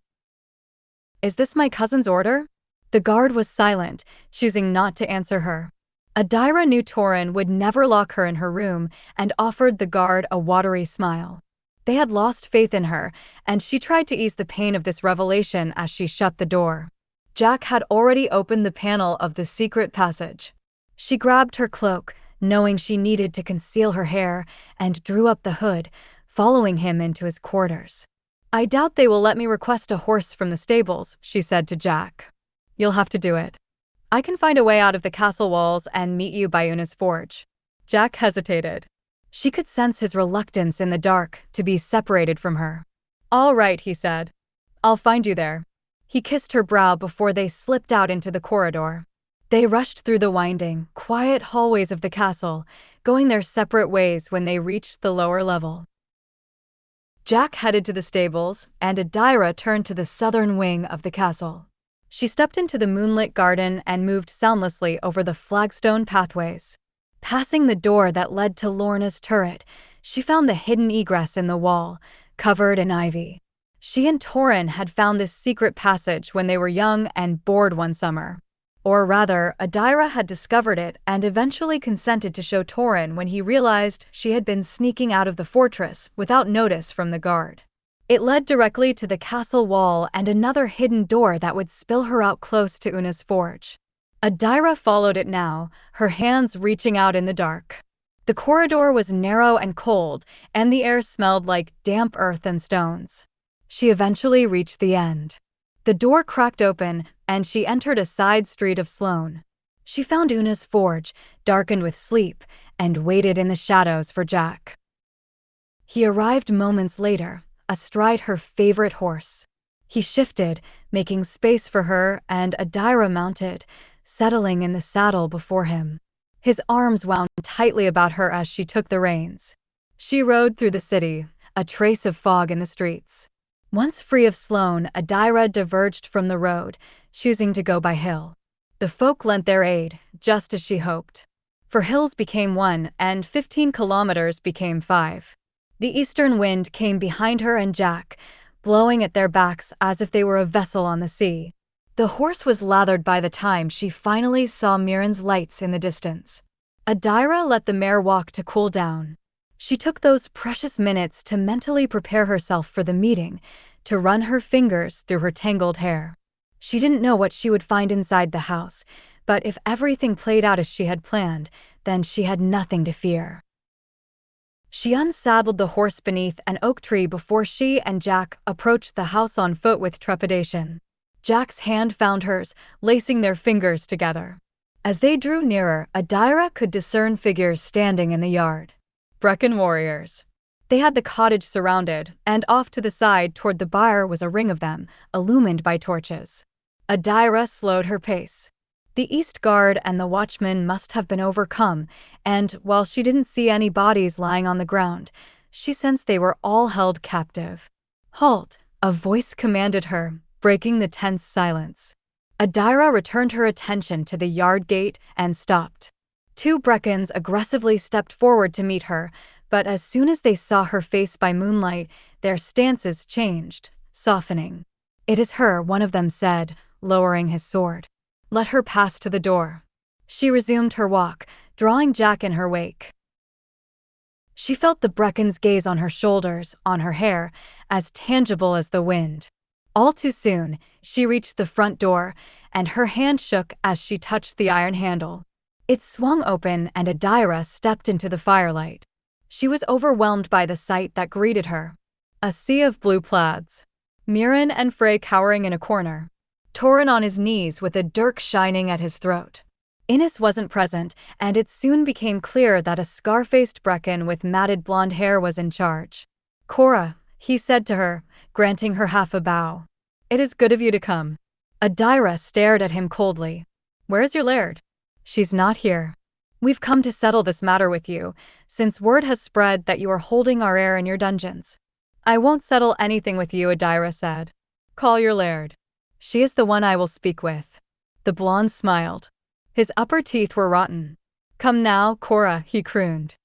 "Is this my cousin's order?" The guard was silent, choosing not to answer her. Adaira knew Torin would never lock her in her room and offered the guard a watery smile. They had lost faith in her, and she tried to ease the pain of this revelation as she shut the door. Jack had already opened the panel of the secret passage. She grabbed her cloak, knowing she needed to conceal her hair, and drew up the hood, following him into his quarters. "I doubt they will let me request a horse from the stables," she said to Jack. "You'll have to do it. I can find a way out of the castle walls and meet you by Una's forge." Jack hesitated. She could sense his reluctance in the dark to be separated from her. "All right," he said. "I'll find you there." He kissed her brow before they slipped out into the corridor. They rushed through the winding, quiet hallways of the castle, going their separate ways when they reached the lower level. Jack headed to the stables, and Adaira turned to the southern wing of the castle. She stepped into the moonlit garden and moved soundlessly over the flagstone pathways. Passing the door that led to Lorna's turret, she found the hidden egress in the wall, covered in ivy. She and Torin had found this secret passage when they were young and bored one summer. Or rather, Adaira had discovered it and eventually consented to show Torin when he realized she had been sneaking out of the fortress without notice from the guard. It led directly to the castle wall and another hidden door that would spill her out close to Una's forge. Adaira followed it now, her hands reaching out in the dark. The corridor was narrow and cold, and the air smelled like damp earth and stones. She eventually reached the end. The door cracked open, and she entered a side street of Sloane. She found Una's forge, darkened with sleep, and waited in the shadows for Jack. He arrived moments later, astride her favorite horse. He shifted, making space for her, and Adaira mounted, settling in the saddle before him. His arms wound tightly about her as she took the reins. She rode through the city, a trace of fog in the streets. Once free of Sloane, Adaira diverged from the road, choosing to go by hill. The folk lent their aid, just as she hoped. For hills became 1, and 15 kilometers became 5. The eastern wind came behind her and Jack, blowing at their backs as if they were a vessel on the sea. The horse was lathered by the time she finally saw Mirren's lights in the distance. Adaira let the mare walk to cool down. She took those precious minutes to mentally prepare herself for the meeting, to run her fingers through her tangled hair. She didn't know what she would find inside the house, but if everything played out as she had planned, then she had nothing to fear. She unsaddled the horse beneath an oak tree before she and Jack approached the house on foot with trepidation. Jack's hand found hers, lacing their fingers together. As they drew nearer, Adaira could discern figures standing in the yard. Breccan warriors. They had the cottage surrounded, and off to the side toward the byre was a ring of them, illumined by torches. Adaira slowed her pace. The East Guard and the watchmen must have been overcome, and while she didn't see any bodies lying on the ground, she sensed they were all held captive. "Halt!" a voice commanded her, breaking the tense silence. Adaira returned her attention to the yard gate and stopped. 2 Breccans aggressively stepped forward to meet her, but as soon as they saw her face by moonlight, their stances changed, softening. "It is her," one of them said, lowering his sword. "Let her pass to the door." She resumed her walk, drawing Jack in her wake. She felt the Breccan's gaze on her shoulders, on her hair, as tangible as the wind. All too soon, she reached the front door, and her hand shook as she touched the iron handle. It swung open and Adaira stepped into the firelight. She was overwhelmed by the sight that greeted her. A sea of blue plaids. Mirren and Frey cowering in a corner. Torrin on his knees with a dirk shining at his throat. Innes wasn't present, and it soon became clear that a scar-faced Breccan with matted blonde hair was in charge. "Cora," he said to her, granting her half a bow. "It is good of you to come." Adaira stared at him coldly. "Where's your laird?" "She's not here. We've come to settle this matter with you, since word has spread that you are holding our heir in your dungeons." "I won't settle anything with you," Adaira said. "Call your laird. She is the one I will speak with." The blonde smiled. His upper teeth were rotten. "Come now, Cora," he crooned.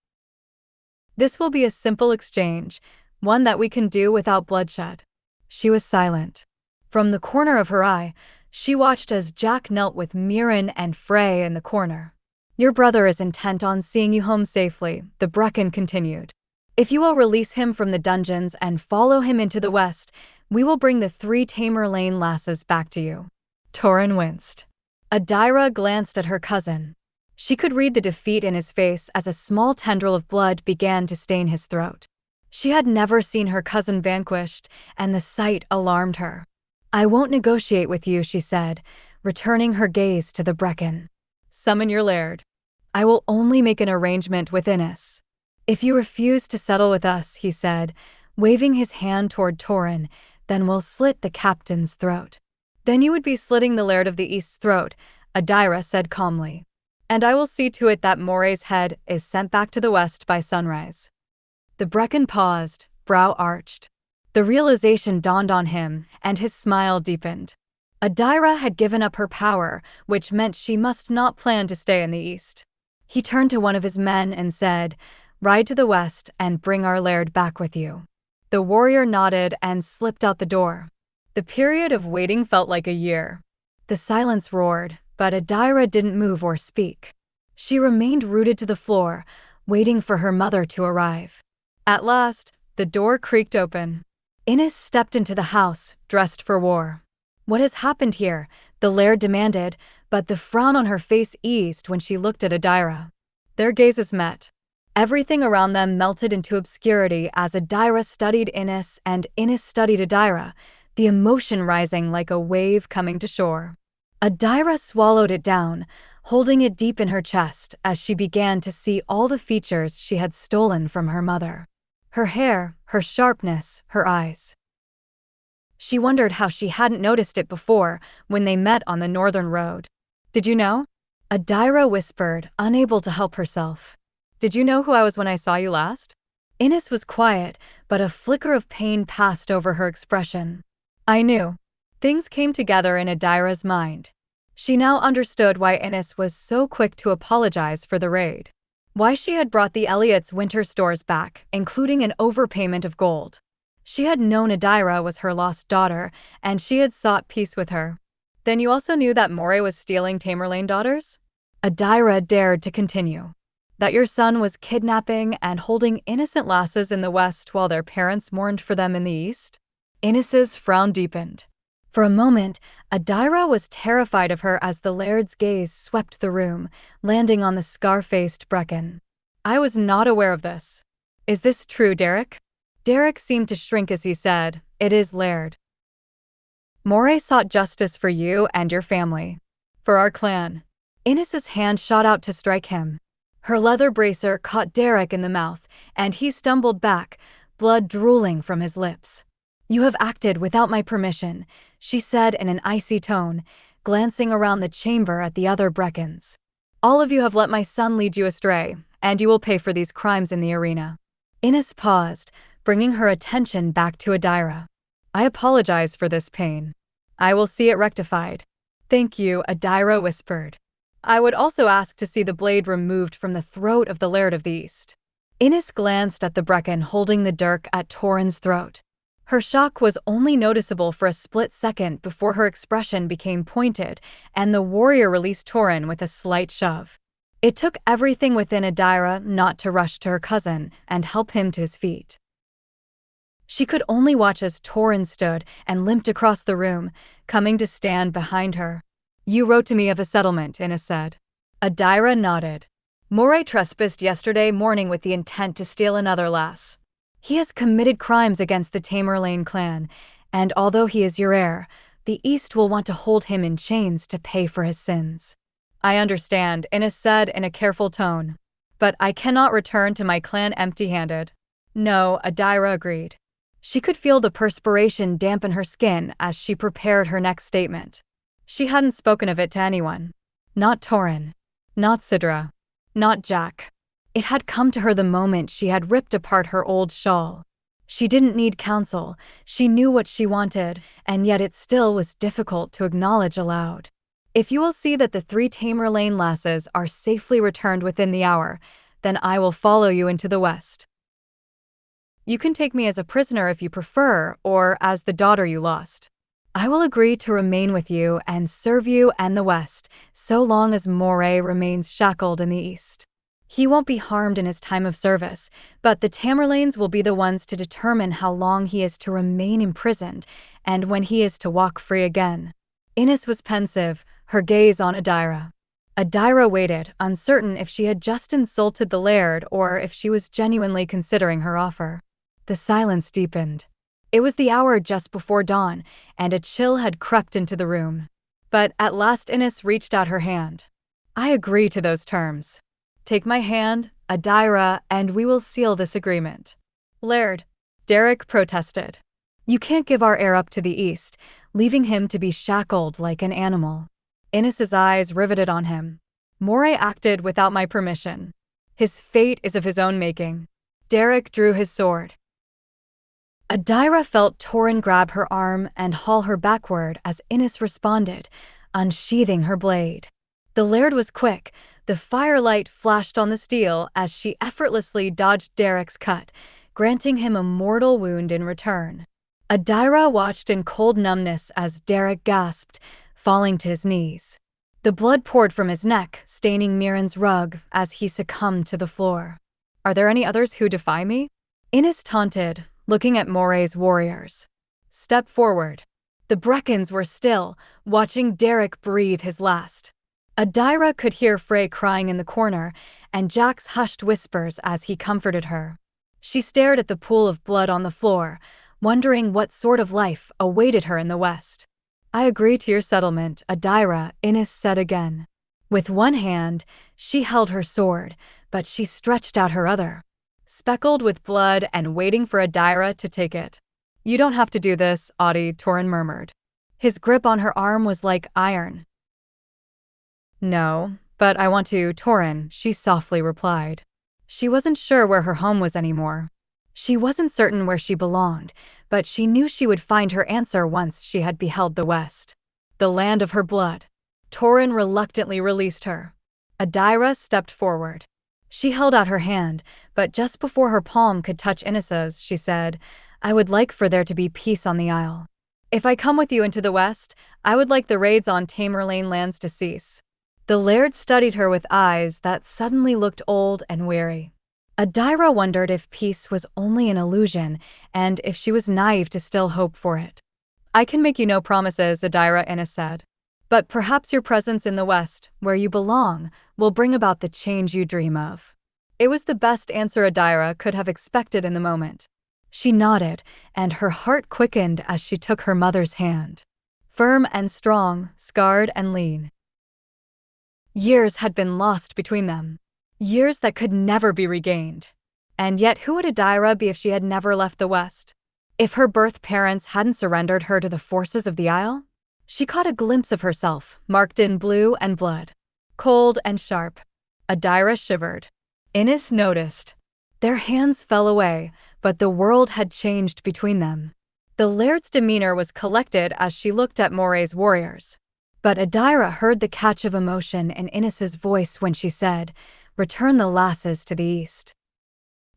"This will be a simple exchange, one that we can do without bloodshed." She was silent. From the corner of her eye, she watched as Jack knelt with Mirren and Frey in the corner. "Your brother is intent on seeing you home safely," the Breccan continued. "If you will release him from the dungeons and follow him into the west, we will bring the 3 Tamerlaine lasses back to you." Torrin winced. Adaira glanced at her cousin. She could read the defeat in his face as a small tendril of blood began to stain his throat. She had never seen her cousin vanquished, and the sight alarmed her. "I won't negotiate with you," she said, returning her gaze to the Breccan. "Summon your laird." "I will only make an arrangement with Innes." "If you refuse to settle with us," he said, waving his hand toward Torrin, "then we'll slit the captain's throat." "Then you would be slitting the laird of the East's throat," Adaira said calmly. "And I will see to it that Moray's head is sent back to the west by sunrise." The Breccan paused, brow arched. The realization dawned on him, and his smile deepened. Adaira had given up her power, which meant she must not plan to stay in the East. He turned to one of his men and said, "Ride to the west and bring our laird back with you." The warrior nodded and slipped out the door. The period of waiting felt like a year. The silence roared, but Adaira didn't move or speak. She remained rooted to the floor, waiting for her mother to arrive. At last, the door creaked open. Innes stepped into the house, dressed for war. "What has happened here?" the laird demanded, but the frown on her face eased when she looked at Adaira. Their gazes met. Everything around them melted into obscurity as Adaira studied Innes and Innes studied Adaira, the emotion rising like a wave coming to shore. Adaira swallowed it down, holding it deep in her chest as she began to see all the features she had stolen from her mother. Her hair, her sharpness, her eyes. She wondered how she hadn't noticed it before when they met on the northern road. Did you know? Adaira whispered, unable to help herself. Did you know who I was when I saw you last? Ines was quiet, but a flicker of pain passed over her expression. I knew. Things came together in Adaira's mind. She now understood why Ines was so quick to apologize for the raid. Why she had brought the Elliots' winter stores back, including an overpayment of gold. She had known Adaira was her lost daughter, and she had sought peace with her. Then you also knew that Moray was stealing Tamerlane daughters? Adaira dared to continue. That your son was kidnapping and holding innocent lasses in the west while their parents mourned for them in the east? Ines's frown deepened. For a moment, Adaira was terrified of her as the laird's gaze swept the room, landing on the scar-faced Breccan. I was not aware of this. Is this true, Derek? Derek seemed to shrink as he said, It is, Laird. Moray sought justice for you and your family. For our clan. Ines's hand shot out to strike him. Her leather bracer caught Derek in the mouth, and he stumbled back, blood drooling from his lips. You have acted without my permission, she said in an icy tone, glancing around the chamber at the other Breccans. All of you have let my son lead you astray, and you will pay for these crimes in the arena. Ines paused, bringing her attention back to Adaira. I apologize for this pain. I will see it rectified. Thank you, Adaira whispered. I would also ask to see the blade removed from the throat of the Laird of the East. Ines glanced at the Breccan holding the dirk at Torrin's throat. Her shock was only noticeable for a split second before her expression became pointed, and the warrior released Torrin with a slight shove. It took everything within Adaira not to rush to her cousin and help him to his feet. She could only watch as Torrin stood and limped across the room, coming to stand behind her. You wrote to me of a settlement, Ines said. Adaira nodded. Moray trespassed yesterday morning with the intent to steal another lass. He has committed crimes against the Tamerlaine clan, and although he is your heir, the East will want to hold him in chains to pay for his sins. I understand, Ines said in a careful tone. But I cannot return to my clan empty-handed. No, Adaira agreed. She could feel the perspiration dampen her skin as she prepared her next statement. She hadn't spoken of it to anyone. Not Torrin. Not Sidra. Not Jack. It had come to her the moment she had ripped apart her old shawl. She didn't need counsel, she knew what she wanted, and yet it still was difficult to acknowledge aloud. If you will see that the 3 Tamerlane lasses are safely returned within the hour, then I will follow you into the west. You can take me as a prisoner if you prefer, or as the daughter you lost. I will agree to remain with you and serve you and the west, so long as Moray remains shackled in the east. He won't be harmed in his time of service, but the Tamerlanes will be the ones to determine how long he is to remain imprisoned and when he is to walk free again. Ines was pensive, her gaze on Adaira. Adaira waited, uncertain if she had just insulted the Laird or if she was genuinely considering her offer. The silence deepened. It was the hour just before dawn, and a chill had crept into the room. But at last Ines reached out her hand. I agree to those terms. Take my hand, Adaira, and we will seal this agreement. Laird, Derek protested. You can't give our heir up to the east, leaving him to be shackled like an animal. Ines's eyes riveted on him. Moray acted without my permission. His fate is of his own making. Derek drew his sword. Adaira felt Torrin grab her arm and haul her backward as Ines responded, unsheathing her blade. The Laird was quick. The firelight flashed on the steel as she effortlessly dodged Derek's cut, granting him a mortal wound in return. Adaira watched in cold numbness as Derek gasped, falling to his knees. The blood poured from his neck, staining Mirren's rug as he succumbed to the floor. Are there any others who defy me? Ines taunted, looking at Moray's warriors. Step forward. The Breccans were still, watching Derek breathe his last. Adaira could hear Frey crying in the corner, and Jack's hushed whispers as he comforted her. She stared at the pool of blood on the floor, wondering what sort of life awaited her in the west. I agree to your settlement, Adaira, Ines said again. With one hand, she held her sword, but she stretched out her other, speckled with blood and waiting for Adaira to take it. You don't have to do this, Audie, Torrin murmured. His grip on her arm was like iron. No, but I want to, Torin, she softly replied. She wasn't sure where her home was anymore. She wasn't certain where she belonged, but she knew she would find her answer once she had beheld the West. The land of her blood. Torin reluctantly released her. Adaira stepped forward. She held out her hand, but just before her palm could touch Ines', she said, I would like for there to be peace on the Isle. If I come with you into the West, I would like the raids on Tamerlaine lands to cease. The laird studied her with eyes that suddenly looked old and weary. Adaira wondered if peace was only an illusion, and if she was naive to still hope for it. I can make you no promises, Adaira, Ines said. But perhaps your presence in the West, where you belong, will bring about the change you dream of. It was the best answer Adaira could have expected in the moment. She nodded, and her heart quickened as she took her mother's hand. Firm and strong, scarred and lean. Years had been lost between them. Years that could never be regained. And yet who would Adaira be if she had never left the West? If her birth parents hadn't surrendered her to the forces of the Isle? She caught a glimpse of herself, marked in blue and blood. Cold and sharp. Adaira shivered. Ines noticed. Their hands fell away, but the world had changed between them. The laird's demeanor was collected as she looked at Moray's warriors. But Adaira heard the catch of emotion in Ines's voice when she said, Return the lasses to the east.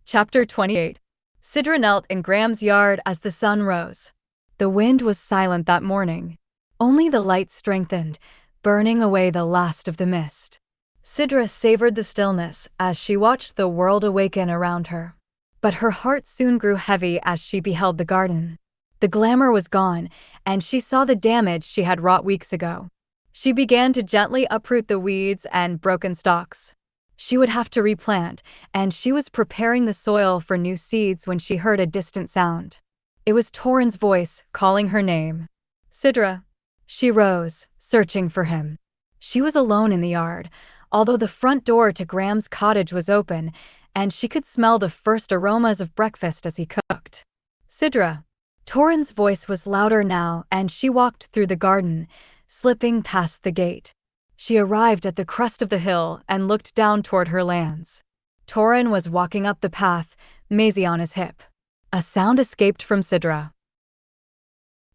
Chapter 28. Sidra knelt in Graham's yard as the sun rose. The wind was silent that morning. Only the light strengthened, burning away the last of the mist. Sidra savored the stillness as she watched the world awaken around her. But her heart soon grew heavy as she beheld the garden. The glamour was gone, and she saw the damage she had wrought weeks ago. She began to gently uproot the weeds and broken stalks. She would have to replant, and she was preparing the soil for new seeds when she heard a distant sound. It was Torin's voice, calling her name. Sidra. She rose, searching for him. She was alone in the yard, although the front door to Graham's cottage was open, and she could smell the first aromas of breakfast as he cooked. Sidra. Torin's voice was louder now, and she walked through the garden, slipping past the gate. She arrived at the crest of the hill and looked down toward her lands. Torin was walking up the path, Maisie on his hip. A sound escaped from Sidra.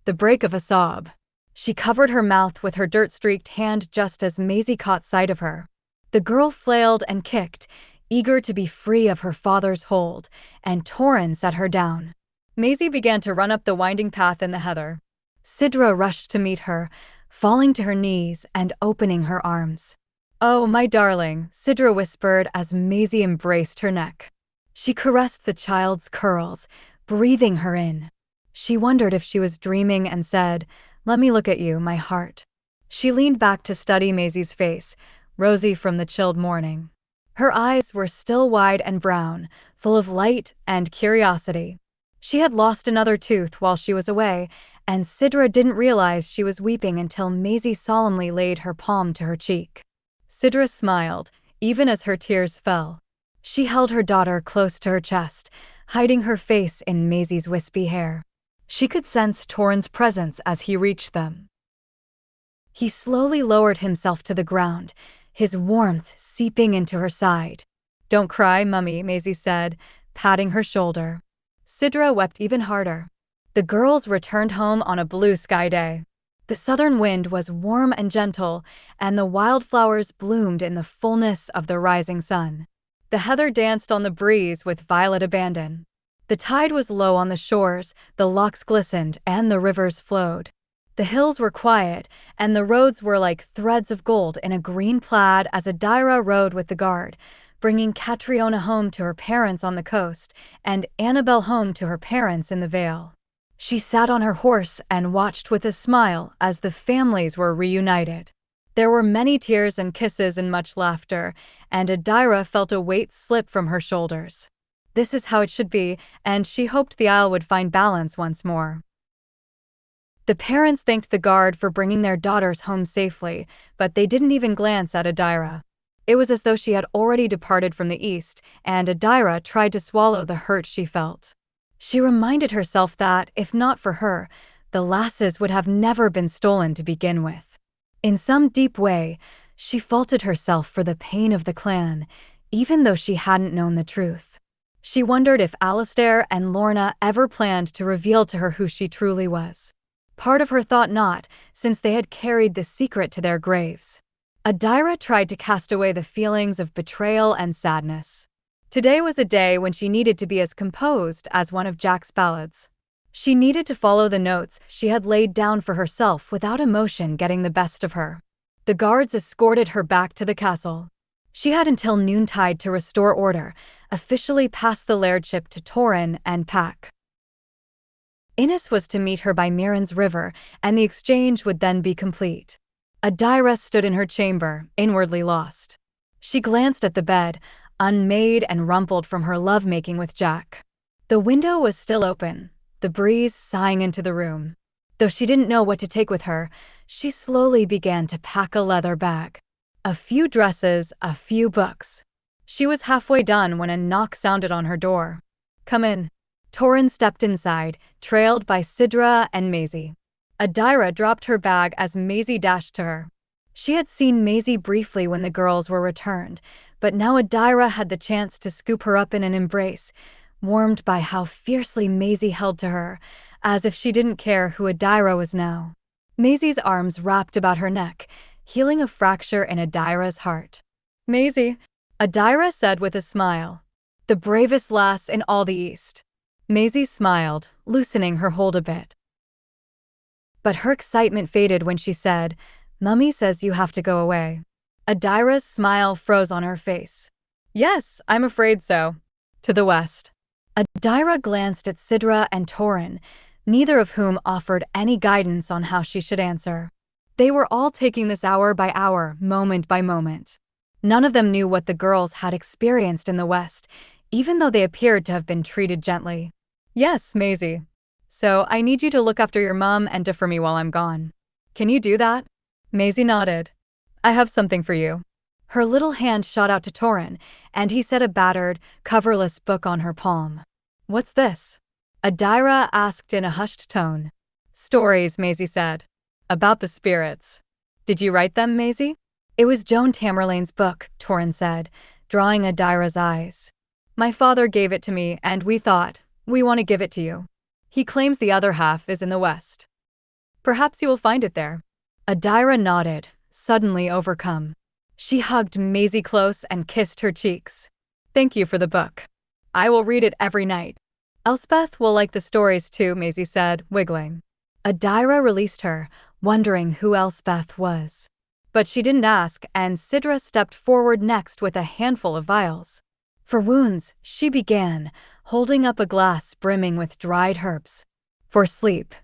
The break of a sob. She covered her mouth with her dirt-streaked hand just as Maisie caught sight of her. The girl flailed and kicked, eager to be free of her father's hold, and Torin set her down. Maisie began to run up the winding path in the heather. Sidra rushed to meet her, falling to her knees and opening her arms. Oh, my darling, Sidra whispered as Maisie embraced her neck. She caressed the child's curls, breathing her in. She wondered if she was dreaming and said, Let me look at you, my heart. She leaned back to study Maisie's face, rosy from the chilled morning. Her eyes were still wide and brown, full of light and curiosity. She had lost another tooth while she was away, and Sidra didn't realize she was weeping until Maisie solemnly laid her palm to her cheek. Sidra smiled, even as her tears fell. She held her daughter close to her chest, hiding her face in Maisie's wispy hair. She could sense Torin's presence as he reached them. He slowly lowered himself to the ground, his warmth seeping into her side. Don't cry, Mummy, Maisie said, patting her shoulder. Sidra wept even harder. The girls returned home on a blue sky day. The southern wind was warm and gentle, and the wildflowers bloomed in the fullness of the rising sun. The heather danced on the breeze with violet abandon. The tide was low on the shores, the locks glistened, and the rivers flowed. The hills were quiet, and the roads were like threads of gold in a green plaid as Adaira rode with the guard, bringing Catriona home to her parents on the coast, and Annabelle home to her parents in the Vale. She sat on her horse and watched with a smile as the families were reunited. There were many tears and kisses and much laughter, and Adaira felt a weight slip from her shoulders. This is how it should be, and she hoped the Isle would find balance once more. The parents thanked the guard for bringing their daughters home safely, but they didn't even glance at Adaira. It was as though she had already departed from the east, and Adaira tried to swallow the hurt she felt. She reminded herself that, if not for her, the lasses would have never been stolen to begin with. In some deep way, She faulted herself for the pain of the clan, even though she hadn't known the truth. She wondered if Alistair and Lorna ever planned to reveal to her who she truly was. Part of her thought not, since they had carried the secret to their graves. Adaira tried to cast away the feelings of betrayal and sadness. Today was a day when she needed to be as composed as one of Jack's ballads. She needed to follow the notes she had laid down for herself without emotion getting the best of her. The guards escorted her back to the castle. She had until noontide to restore order, officially pass the lairdship to Torrin and Pack. Innes was to meet her by Mirren's River, and the exchange would then be complete. Adaira stood in her chamber, inwardly lost. She glanced at the bed, unmade and rumpled from her lovemaking with Jack. The window was still open, the breeze sighing into the room. Though she didn't know what to take with her, she slowly began to pack a leather bag. A few dresses, a few books. She was halfway done when a knock sounded on her door. "Come in." Torrin stepped inside, trailed by Sidra and Maisie. Adaira dropped her bag as Maisie dashed to her. She had seen Maisie briefly when the girls were returned, but now Adaira had the chance to scoop her up in an embrace, warmed by how fiercely Maisie held to her, as if she didn't care who Adaira was now. Maisie's arms wrapped about her neck, healing a fracture in Adaira's heart. "Maisie," Adaira said with a smile. "The bravest lass in all the East." Maisie smiled, loosening her hold a bit. But her excitement faded when she said, "Mummy says you have to go away." Adaira's smile froze on her face. "Yes, I'm afraid so. To the west." Adaira glanced at Sidra and Torrin, neither of whom offered any guidance on how she should answer. They were all taking this hour by hour, moment by moment. None of them knew what the girls had experienced in the West, even though they appeared to have been treated gently. "Yes, Maisie. So I need you to look after your mom and defer me while I'm gone. Can you do that?" Maisie nodded. "I have something for you." Her little hand shot out to Torrin, and he set a battered, coverless book on her palm. "What's this?" Adaira asked in a hushed tone. "Stories," Maisie said. "About the spirits." "Did you write them, Maisie?" "It was Joan Tamerlane's book," Torrin said, drawing Adaira's eyes. "My father gave it to me, and we want to give it to you. He claims the other half is in the West. Perhaps you will find it there." Adaira nodded, suddenly overcome. She hugged Maisie close and kissed her cheeks. "Thank you for the book. I will read it every night." "Elspeth will like the stories too," Maisie said, wiggling. Adaira released her, wondering who Elspeth was. But she didn't ask, and Sidra stepped forward next with a handful of vials. "For wounds," she began, holding up a glass brimming with dried herbs. "For sleep."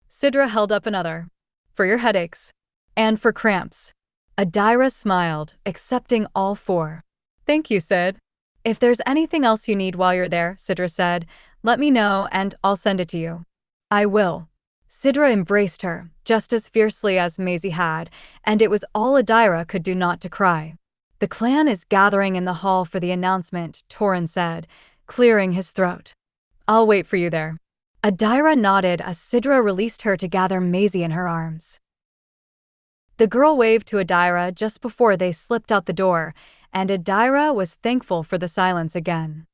Sidra held up another. "For your headaches." "And for cramps." Adaira smiled, accepting all four. "Thank you, Sid. If there's anything else you need while you're there," Sidra said, "let me know and I'll send it to you." "I will." Sidra embraced her, just as fiercely as Maisie had, and it was all Adaira could do not to cry. "The clan is gathering in the hall for the announcement," Torrin said, clearing his throat. "I'll wait for you there." Adaira nodded as Sidra released her to gather Maisie in her arms. The girl waved to Adaira just before they slipped out the door, and Adaira was thankful for the silence again.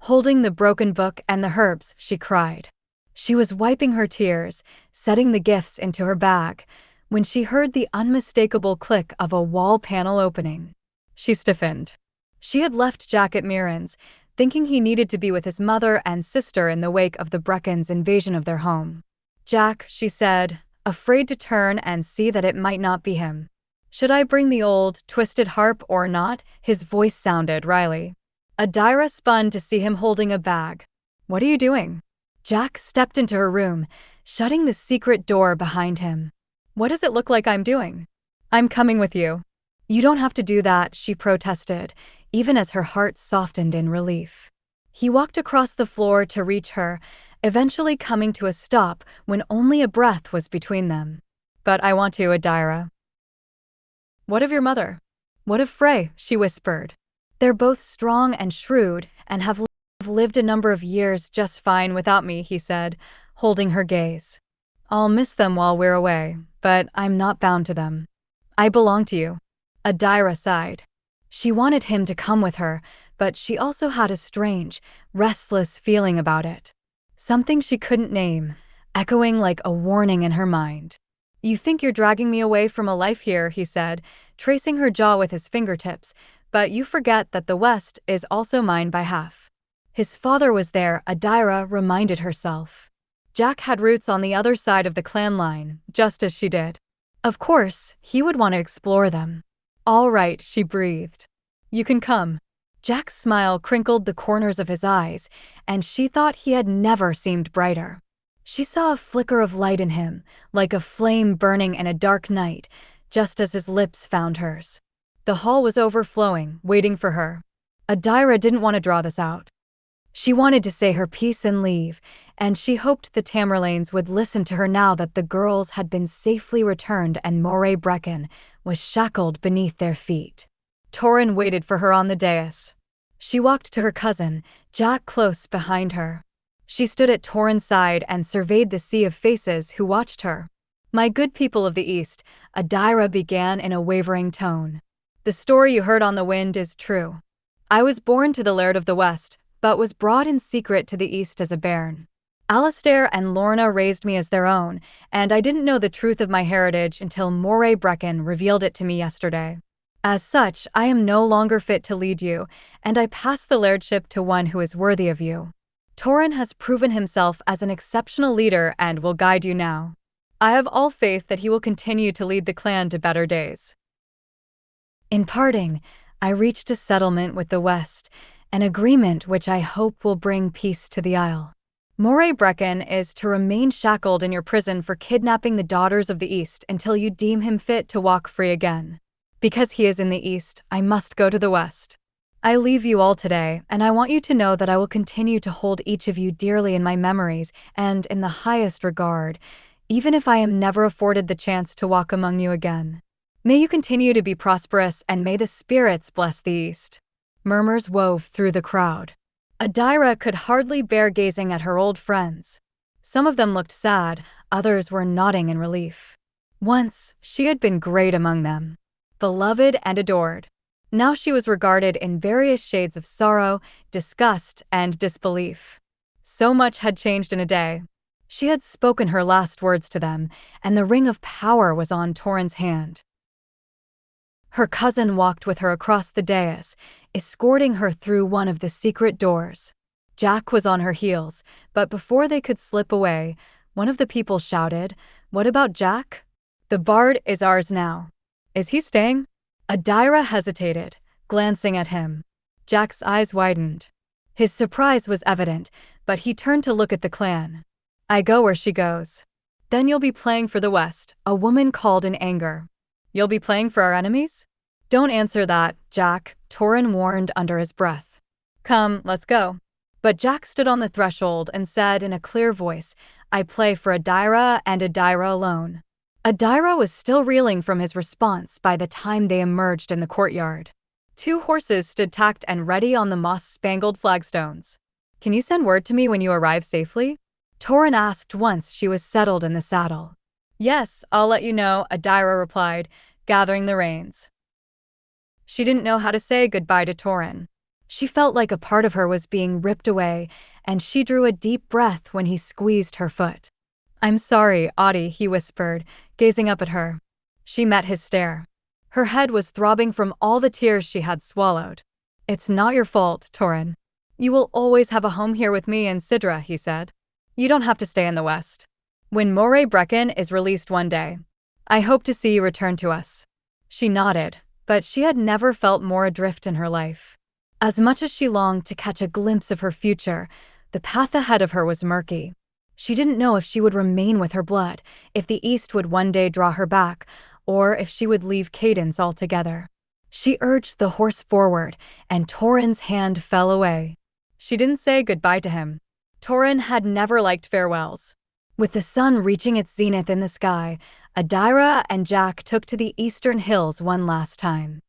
Holding the broken book and the herbs, she cried. She was wiping her tears, setting the gifts into her bag, when she heard the unmistakable click of a wall panel opening. She stiffened. She had left Jack at Mirren's, thinking he needed to be with his mother and sister in the wake of the Breccans' invasion of their home. "Jack," she said, afraid to turn and see that it might not be him. "Should I bring the old, twisted harp or not?" His voice sounded wryly. Adaira spun to see him holding a bag. "What are you doing?" Jack stepped into her room, shutting the secret door behind him. "What does it look like I'm doing?" "I'm coming with you." "You don't have to do that," she protested, even as her heart softened in relief. He walked across the floor to reach her, eventually coming to a stop when only a breath was between them. "But I want to, Adaira." "What of your mother?" "What of Frey?" she whispered. "They're both strong and shrewd, and have lived a number of years just fine without me," he said, holding her gaze. "I'll miss them while we're away, but I'm not bound to them. I belong to you." Adaira sighed. She wanted him to come with her, but she also had a strange, restless feeling about it. Something she couldn't name, echoing like a warning in her mind. "You think you're dragging me away from a life here," he said, tracing her jaw with his fingertips, "but you forget that the West is also mine by half." His father was there, Adaira reminded herself. Jack had roots on the other side of the clan line, just as she did. Of course, he would want to explore them. "All right," she breathed. "You can come." Jack's smile crinkled the corners of his eyes, and she thought he had never seemed brighter. She saw a flicker of light in him, like a flame burning in a dark night, just as his lips found hers. The hall was overflowing, waiting for her. Adaira didn't want to draw this out. She wanted to say her piece and leave, and she hoped the Tamerlanes would listen to her now that the girls had been safely returned and Breccan was shackled beneath their feet. Torrin waited for her on the dais. She walked to her cousin, Jack close behind her. She stood at Torrin's side and surveyed the sea of faces who watched her. "My good people of the East," Adaira began in a wavering tone. "The story you heard on the wind is true. I was born to the Laird of the West, but was brought in secret to the East as a bairn. Alistair and Lorna raised me as their own, and I didn't know the truth of my heritage until Breccan revealed it to me yesterday. As such, I am no longer fit to lead you, and I pass the lairdship to one who is worthy of you. Torrin has proven himself as an exceptional leader and will guide you now. I have all faith that he will continue to lead the clan to better days." In parting, I reached a settlement with the West, an agreement which I hope will bring peace to the Isle. Breccan is to remain shackled in your prison for kidnapping the daughters of the East until you deem him fit to walk free again. Because he is in the East, I must go to the West. I leave you all today, and I want you to know that I will continue to hold each of you dearly in my memories and in the highest regard, even if I am never afforded the chance to walk among you again. May you continue to be prosperous, and may the spirits bless the East." Murmurs wove through the crowd. Adaira could hardly bear gazing at her old friends. Some of them looked sad, others were nodding in relief. Once, she had been great among them, beloved and adored. Now she was regarded in various shades of sorrow, disgust, and disbelief. So much had changed in a day. She had spoken her last words to them, and the ring of power was on Torrin's hand. Her cousin walked with her across the dais, escorting her through one of the secret doors. Jack was on her heels, but before they could slip away, one of the people shouted, "What about Jack? The bard is ours now. Is he staying?" Adaira hesitated, glancing at him. Jack's eyes widened. His surprise was evident, but he turned to look at the clan. "I go where she goes." "Then you'll be playing for the West," a woman called in anger. "You'll be playing for our enemies?" "Don't answer that, Jack," Torrin warned under his breath. "Come, let's go." But Jack stood on the threshold and said in a clear voice, "I play for Adaira and Adaira alone." Adaira was still reeling from his response by the time they emerged in the courtyard. 2 horses stood tacked and ready on the moss-spangled flagstones. "Can you send word to me when you arrive safely?" Torrin asked once she was settled in the saddle. "Yes, I'll let you know," Adaira replied, gathering the reins. She didn't know how to say goodbye to Torrin. She felt like a part of her was being ripped away, and she drew a deep breath when he squeezed her foot. "I'm sorry, Audie," he whispered, gazing up at her. She met his stare. Her head was throbbing from all the tears she had swallowed. "It's not your fault, Torrin. You will always have a home here with me and Sidra," he said. "You don't have to stay in the West. When Breccan is released one day, I hope to see you return to us." She nodded, but she had never felt more adrift in her life. As much as she longed to catch a glimpse of her future, the path ahead of her was murky. She didn't know if she would remain with her blood, if the East would one day draw her back, or if she would leave Cadence altogether. She urged the horse forward, and Torrin's hand fell away. She didn't say goodbye to him. Torrin had never liked farewells. With the sun reaching its zenith in the sky, Adaira and Jack took to the eastern hills one last time.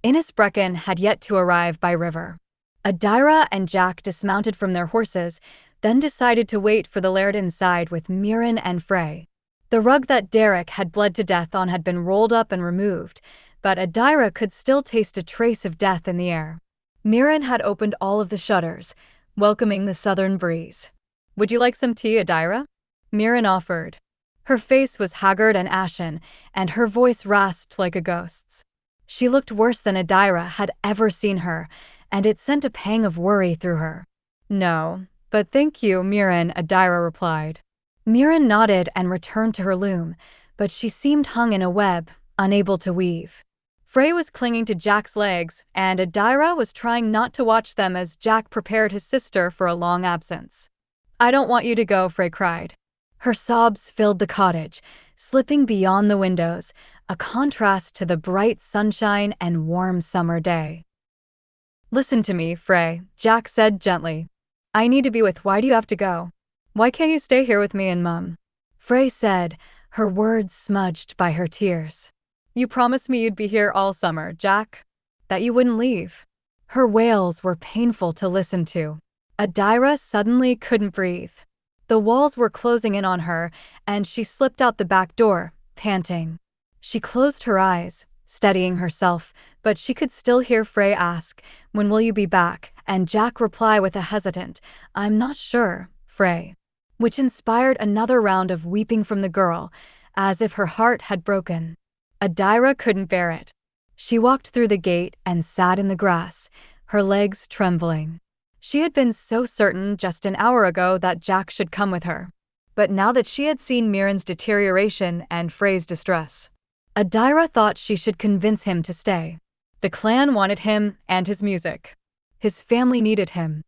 Breccan had yet to arrive by river. Adaira and Jack dismounted from their horses, then decided to wait for the laird inside with Mirren and Frey. The rug that Derek had bled to death on had been rolled up and removed, but Adaira could still taste a trace of death in the air. Mirren had opened all of the shutters, welcoming the southern breeze. "Would you like some tea, Adaira?" Mirren offered. Her face was haggard and ashen, and her voice rasped like a ghost's. She looked worse than Adaira had ever seen her, and it sent a pang of worry through her. "No, but thank you, Mirren," Adaira replied. Mirren nodded and returned to her loom, but she seemed hung in a web, unable to weave. Frey was clinging to Jack's legs, and Adaira was trying not to watch them as Jack prepared his sister for a long absence. "I don't want you to go," Frey cried. Her sobs filled the cottage, slipping beyond the windows, a contrast to the bright sunshine and warm summer day. "Listen to me, Frey," Jack said gently. "I need to be with. Why do you have to go? Why can't you stay here with me and Mum?" Frey said, her words smudged by her tears. "You promised me you'd be here all summer, Jack. That you wouldn't leave." Her wails were painful to listen to. Adaira suddenly couldn't breathe. The walls were closing in on her, and she slipped out the back door, panting. She closed her eyes, steadying herself, but she could still hear Frey ask, "When will you be back?" and Jack reply with a hesitant, "I'm not sure, Frey," which inspired another round of weeping from the girl, as if her heart had broken. Adaira couldn't bear it. She walked through the gate and sat in the grass, her legs trembling. She had been so certain just an hour ago that Jack should come with her. But now that she had seen Mirren's deterioration and Frey's distress, Adaira thought she should convince him to stay. The clan wanted him and his music. His family needed him.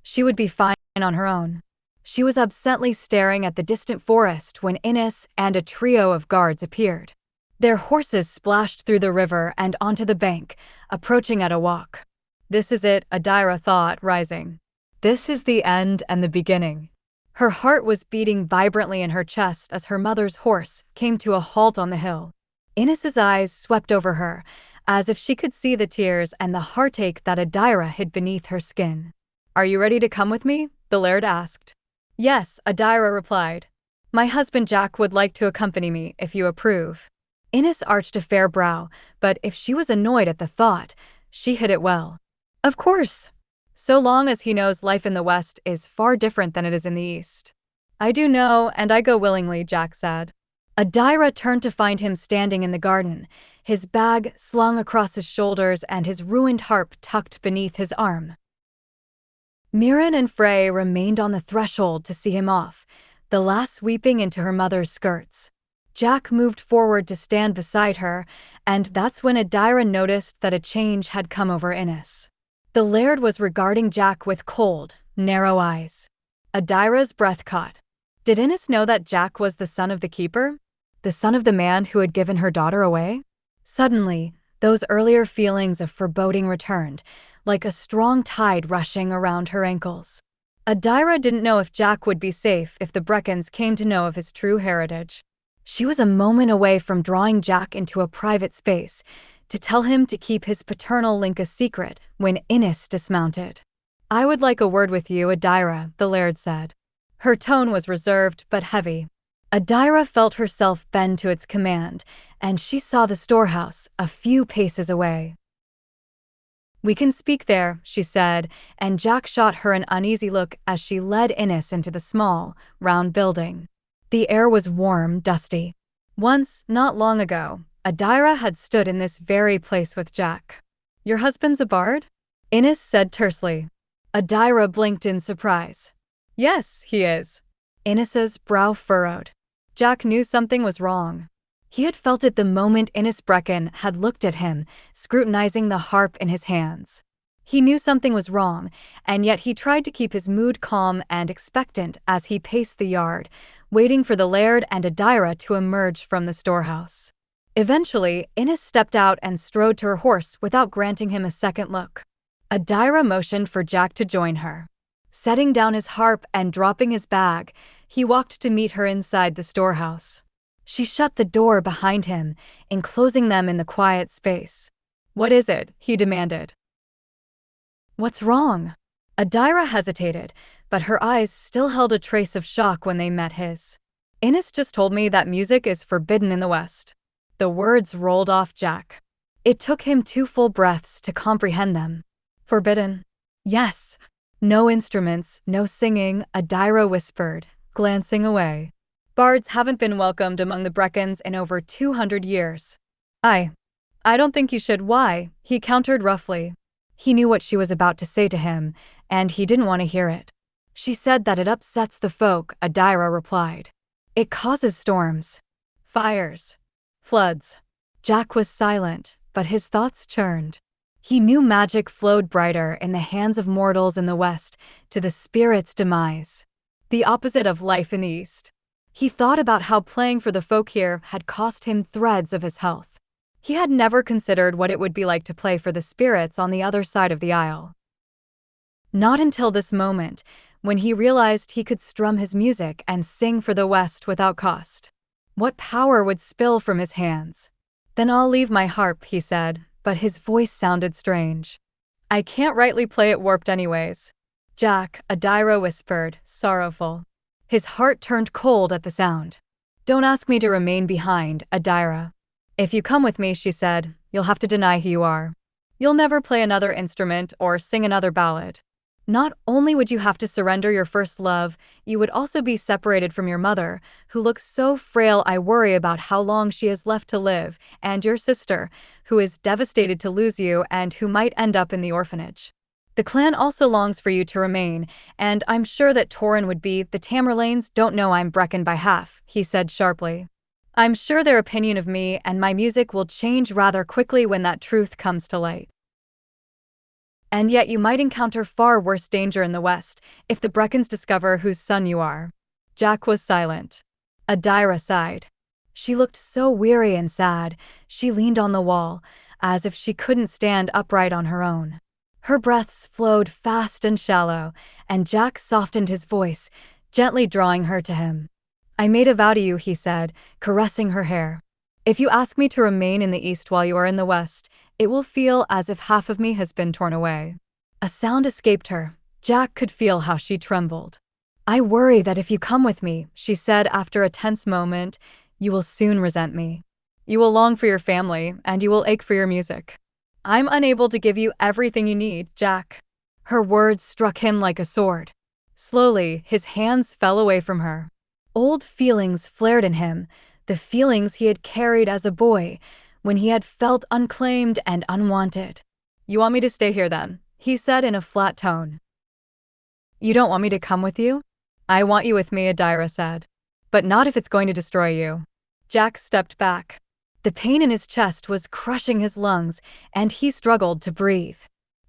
She would be fine on her own. She was absently staring at the distant forest when Innes and a trio of guards appeared. Their horses splashed through the river and onto the bank, approaching at a walk. "This is it," Adaira thought, rising. "This is the end and the beginning." Her heart was beating vibrantly in her chest as her mother's horse came to a halt on the hill. Innes's eyes swept over her, as if she could see the tears and the heartache that Adaira hid beneath her skin. "Are you ready to come with me?" the laird asked. "Yes," Adaira replied. "My husband Jack would like to accompany me, if you approve." Innes arched a fair brow, but if she was annoyed at the thought, she hid it well. "Of course. So long as he knows life in the West is far different than it is in the East." "I do know, and I go willingly," Jack said. Adaira turned to find him standing in the garden, his bag slung across his shoulders and his ruined harp tucked beneath his arm. Mirren and Frey remained on the threshold to see him off, the lass weeping into her mother's skirts. Jack moved forward to stand beside her, and that's when Adaira noticed that a change had come over Innes. The laird was regarding Jack with cold, narrow eyes. Adaira's breath caught. Did Innes know that Jack was the son of the keeper? The son of the man who had given her daughter away? Suddenly, those earlier feelings of foreboding returned, like a strong tide rushing around her ankles. Adaira didn't know if Jack would be safe if the Breccans came to know of his true heritage. She was a moment away from drawing Jack into a private space, to tell him to keep his paternal link a secret when Innes dismounted. "I would like a word with you, Adaira," the laird said. Her tone was reserved but heavy. Adaira felt herself bend to its command, and she saw the storehouse a few paces away. "We can speak there," she said, and Jack shot her an uneasy look as she led Innes into the small, round building. The air was warm, dusty. Once, not long ago, Adaira had stood in this very place with Jack. "Your husband's a bard?" Innes said tersely. Adaira blinked in surprise. "Yes, he is." Innes's brow furrowed. Jack knew something was wrong. He had felt it the moment Innes Breccan had looked at him, scrutinizing the harp in his hands. He knew something was wrong, and yet he tried to keep his mood calm and expectant as he paced the yard, waiting for the laird and Adaira to emerge from the storehouse. Eventually, Innes stepped out and strode to her horse without granting him a second look. Adaira motioned for Jack to join her. Setting down his harp and dropping his bag, he walked to meet her inside the storehouse. She shut the door behind him, enclosing them in the quiet space. "What is it?" he demanded. "What's wrong?" Adaira hesitated, but her eyes still held a trace of shock when they met his. "Innes just told me that music is forbidden in the West." The words rolled off Jack. It took him 2 full breaths to comprehend them. Forbidden? Yes. No instruments, no singing, Adaira whispered, glancing away. Bards haven't been welcomed among the Breccans in over 200 years. I don't think you should. Why? He countered roughly. He knew what she was about to say to him, and he didn't want to hear it. She said that it upsets the folk, Adaira replied. It causes storms. Fires. Floods. Jack was silent, but his thoughts churned. He knew magic flowed brighter in the hands of mortals in the west, to the spirit's demise. The opposite of life in the east. He thought about how playing for the folk here had cost him threads of his health. He had never considered what it would be like to play for the spirits on the other side of the isle. Not until this moment, when he realized he could strum his music and sing for the West without cost. What power would spill from his hands? Then I'll leave my harp, he said, but his voice sounded strange. I can't rightly play it warped anyways. Jack, Adaira whispered, sorrowful. His heart turned cold at the sound. Don't ask me to remain behind, Adaira. If you come with me, she said, you'll have to deny who you are. You'll never play another instrument or sing another ballad. Not only would you have to surrender your first love, you would also be separated from your mother, who looks so frail I worry about how long she has left to live, and your sister, who is devastated to lose you and who might end up in the orphanage. The clan also longs for you to remain, and I'm sure that Torin would be. The Tamerlanes don't know I'm Breccan by half, he said sharply. I'm sure their opinion of me and my music will change rather quickly when that truth comes to light. And yet you might encounter far worse danger in the west, if the Breccans discover whose son you are. Jack was silent. Adaira sighed. She looked so weary and sad, she leaned on the wall, as if she couldn't stand upright on her own. Her breaths flowed fast and shallow, and Jack softened his voice, gently drawing her to him. I made a vow to you, he said, caressing her hair. If you ask me to remain in the east while you are in the west, it will feel as if half of me has been torn away. A sound escaped her. Jack could feel how she trembled. I worry that if you come with me, she said after a tense moment, you will soon resent me. You will long for your family, and you will ache for your music. I'm unable to give you everything you need, Jack. Her words struck him like a sword. Slowly, his hands fell away from her. Old feelings flared in him, the feelings he had carried as a boy, when he had felt unclaimed and unwanted. You want me to stay here then? He said in a flat tone. You don't want me to come with you? I want you with me, Adaira said. But not if it's going to destroy you. Jack stepped back. The pain in his chest was crushing his lungs, and he struggled to breathe.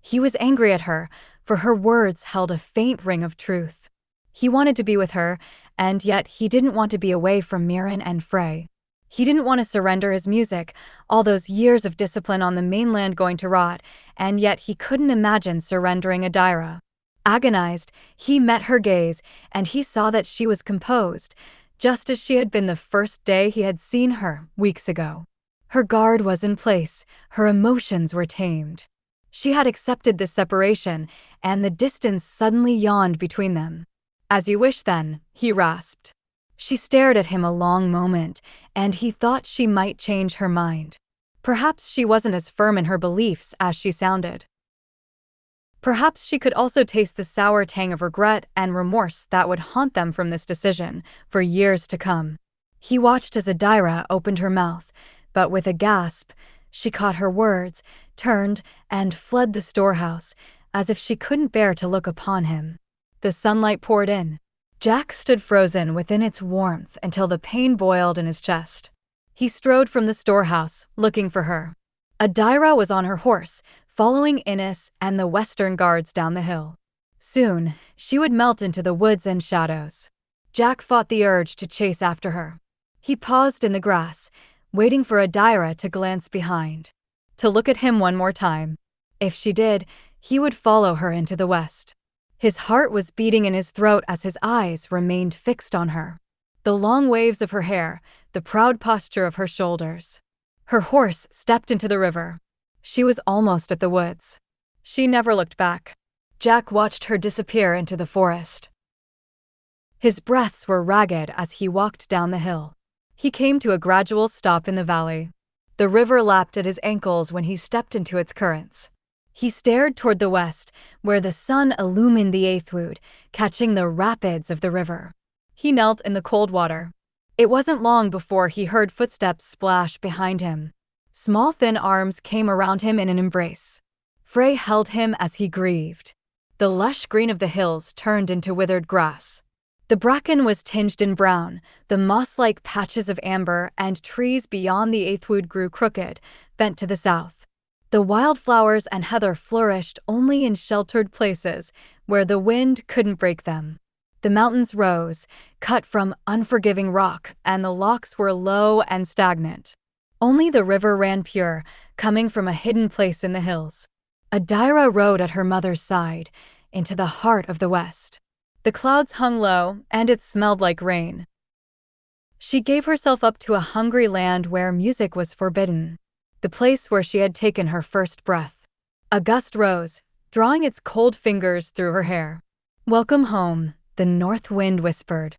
He was angry at her, for her words held a faint ring of truth. He wanted to be with her, and yet he didn't want to be away from Mirren and Frey. He didn't want to surrender his music, all those years of discipline on the mainland going to rot, and yet he couldn't imagine surrendering Adaira. Agonized, he met her gaze, and he saw that she was composed, just as she had been the first day he had seen her, weeks ago. Her guard was in place, her emotions were tamed. She had accepted this separation, and the distance suddenly yawned between them. As you wish then, he rasped. She stared at him a long moment, and he thought she might change her mind. Perhaps she wasn't as firm in her beliefs as she sounded. Perhaps she could also taste the sour tang of regret and remorse that would haunt them from this decision for years to come. He watched as Adaira opened her mouth, but with a gasp, she caught her words, turned, and fled the storehouse, as if she couldn't bear to look upon him. The sunlight poured in. Jack stood frozen within its warmth until the pain boiled in his chest. He strode from the storehouse, looking for her. Adaira was on her horse, following Innes and the western guards down the hill. Soon, she would melt into the woods and shadows. Jack fought the urge to chase after her. He paused in the grass, waiting for Adaira to glance behind, to look at him one more time. If she did, he would follow her into the west. His heart was beating in his throat as his eyes remained fixed on her. The long waves of her hair, the proud posture of her shoulders. Her horse stepped into the river. She was almost at the woods. She never looked back. Jack watched her disappear into the forest. His breaths were ragged as he walked down the hill. He came to a gradual stop in the valley. The river lapped at his ankles when he stepped into its currents. He stared toward the west, where the sun illumined the Aethwood, catching the rapids of the river. He knelt in the cold water. It wasn't long before he heard footsteps splash behind him. Small thin arms came around him in an embrace. Frey held him as he grieved. The lush green of the hills turned into withered grass. The bracken was tinged in brown, the moss-like patches of amber and trees beyond the Aethwood grew crooked, bent to the south. The wildflowers and heather flourished only in sheltered places where the wind couldn't break them. The mountains rose, cut from unforgiving rock, and the lochs were low and stagnant. Only the river ran pure, coming from a hidden place in the hills. Adaira rode at her mother's side, into the heart of the west. The clouds hung low, and it smelled like rain. She gave herself up to a hungry land where music was forbidden, the place where she had taken her first breath. A gust rose, drawing its cold fingers through her hair. "Welcome home," the north wind whispered.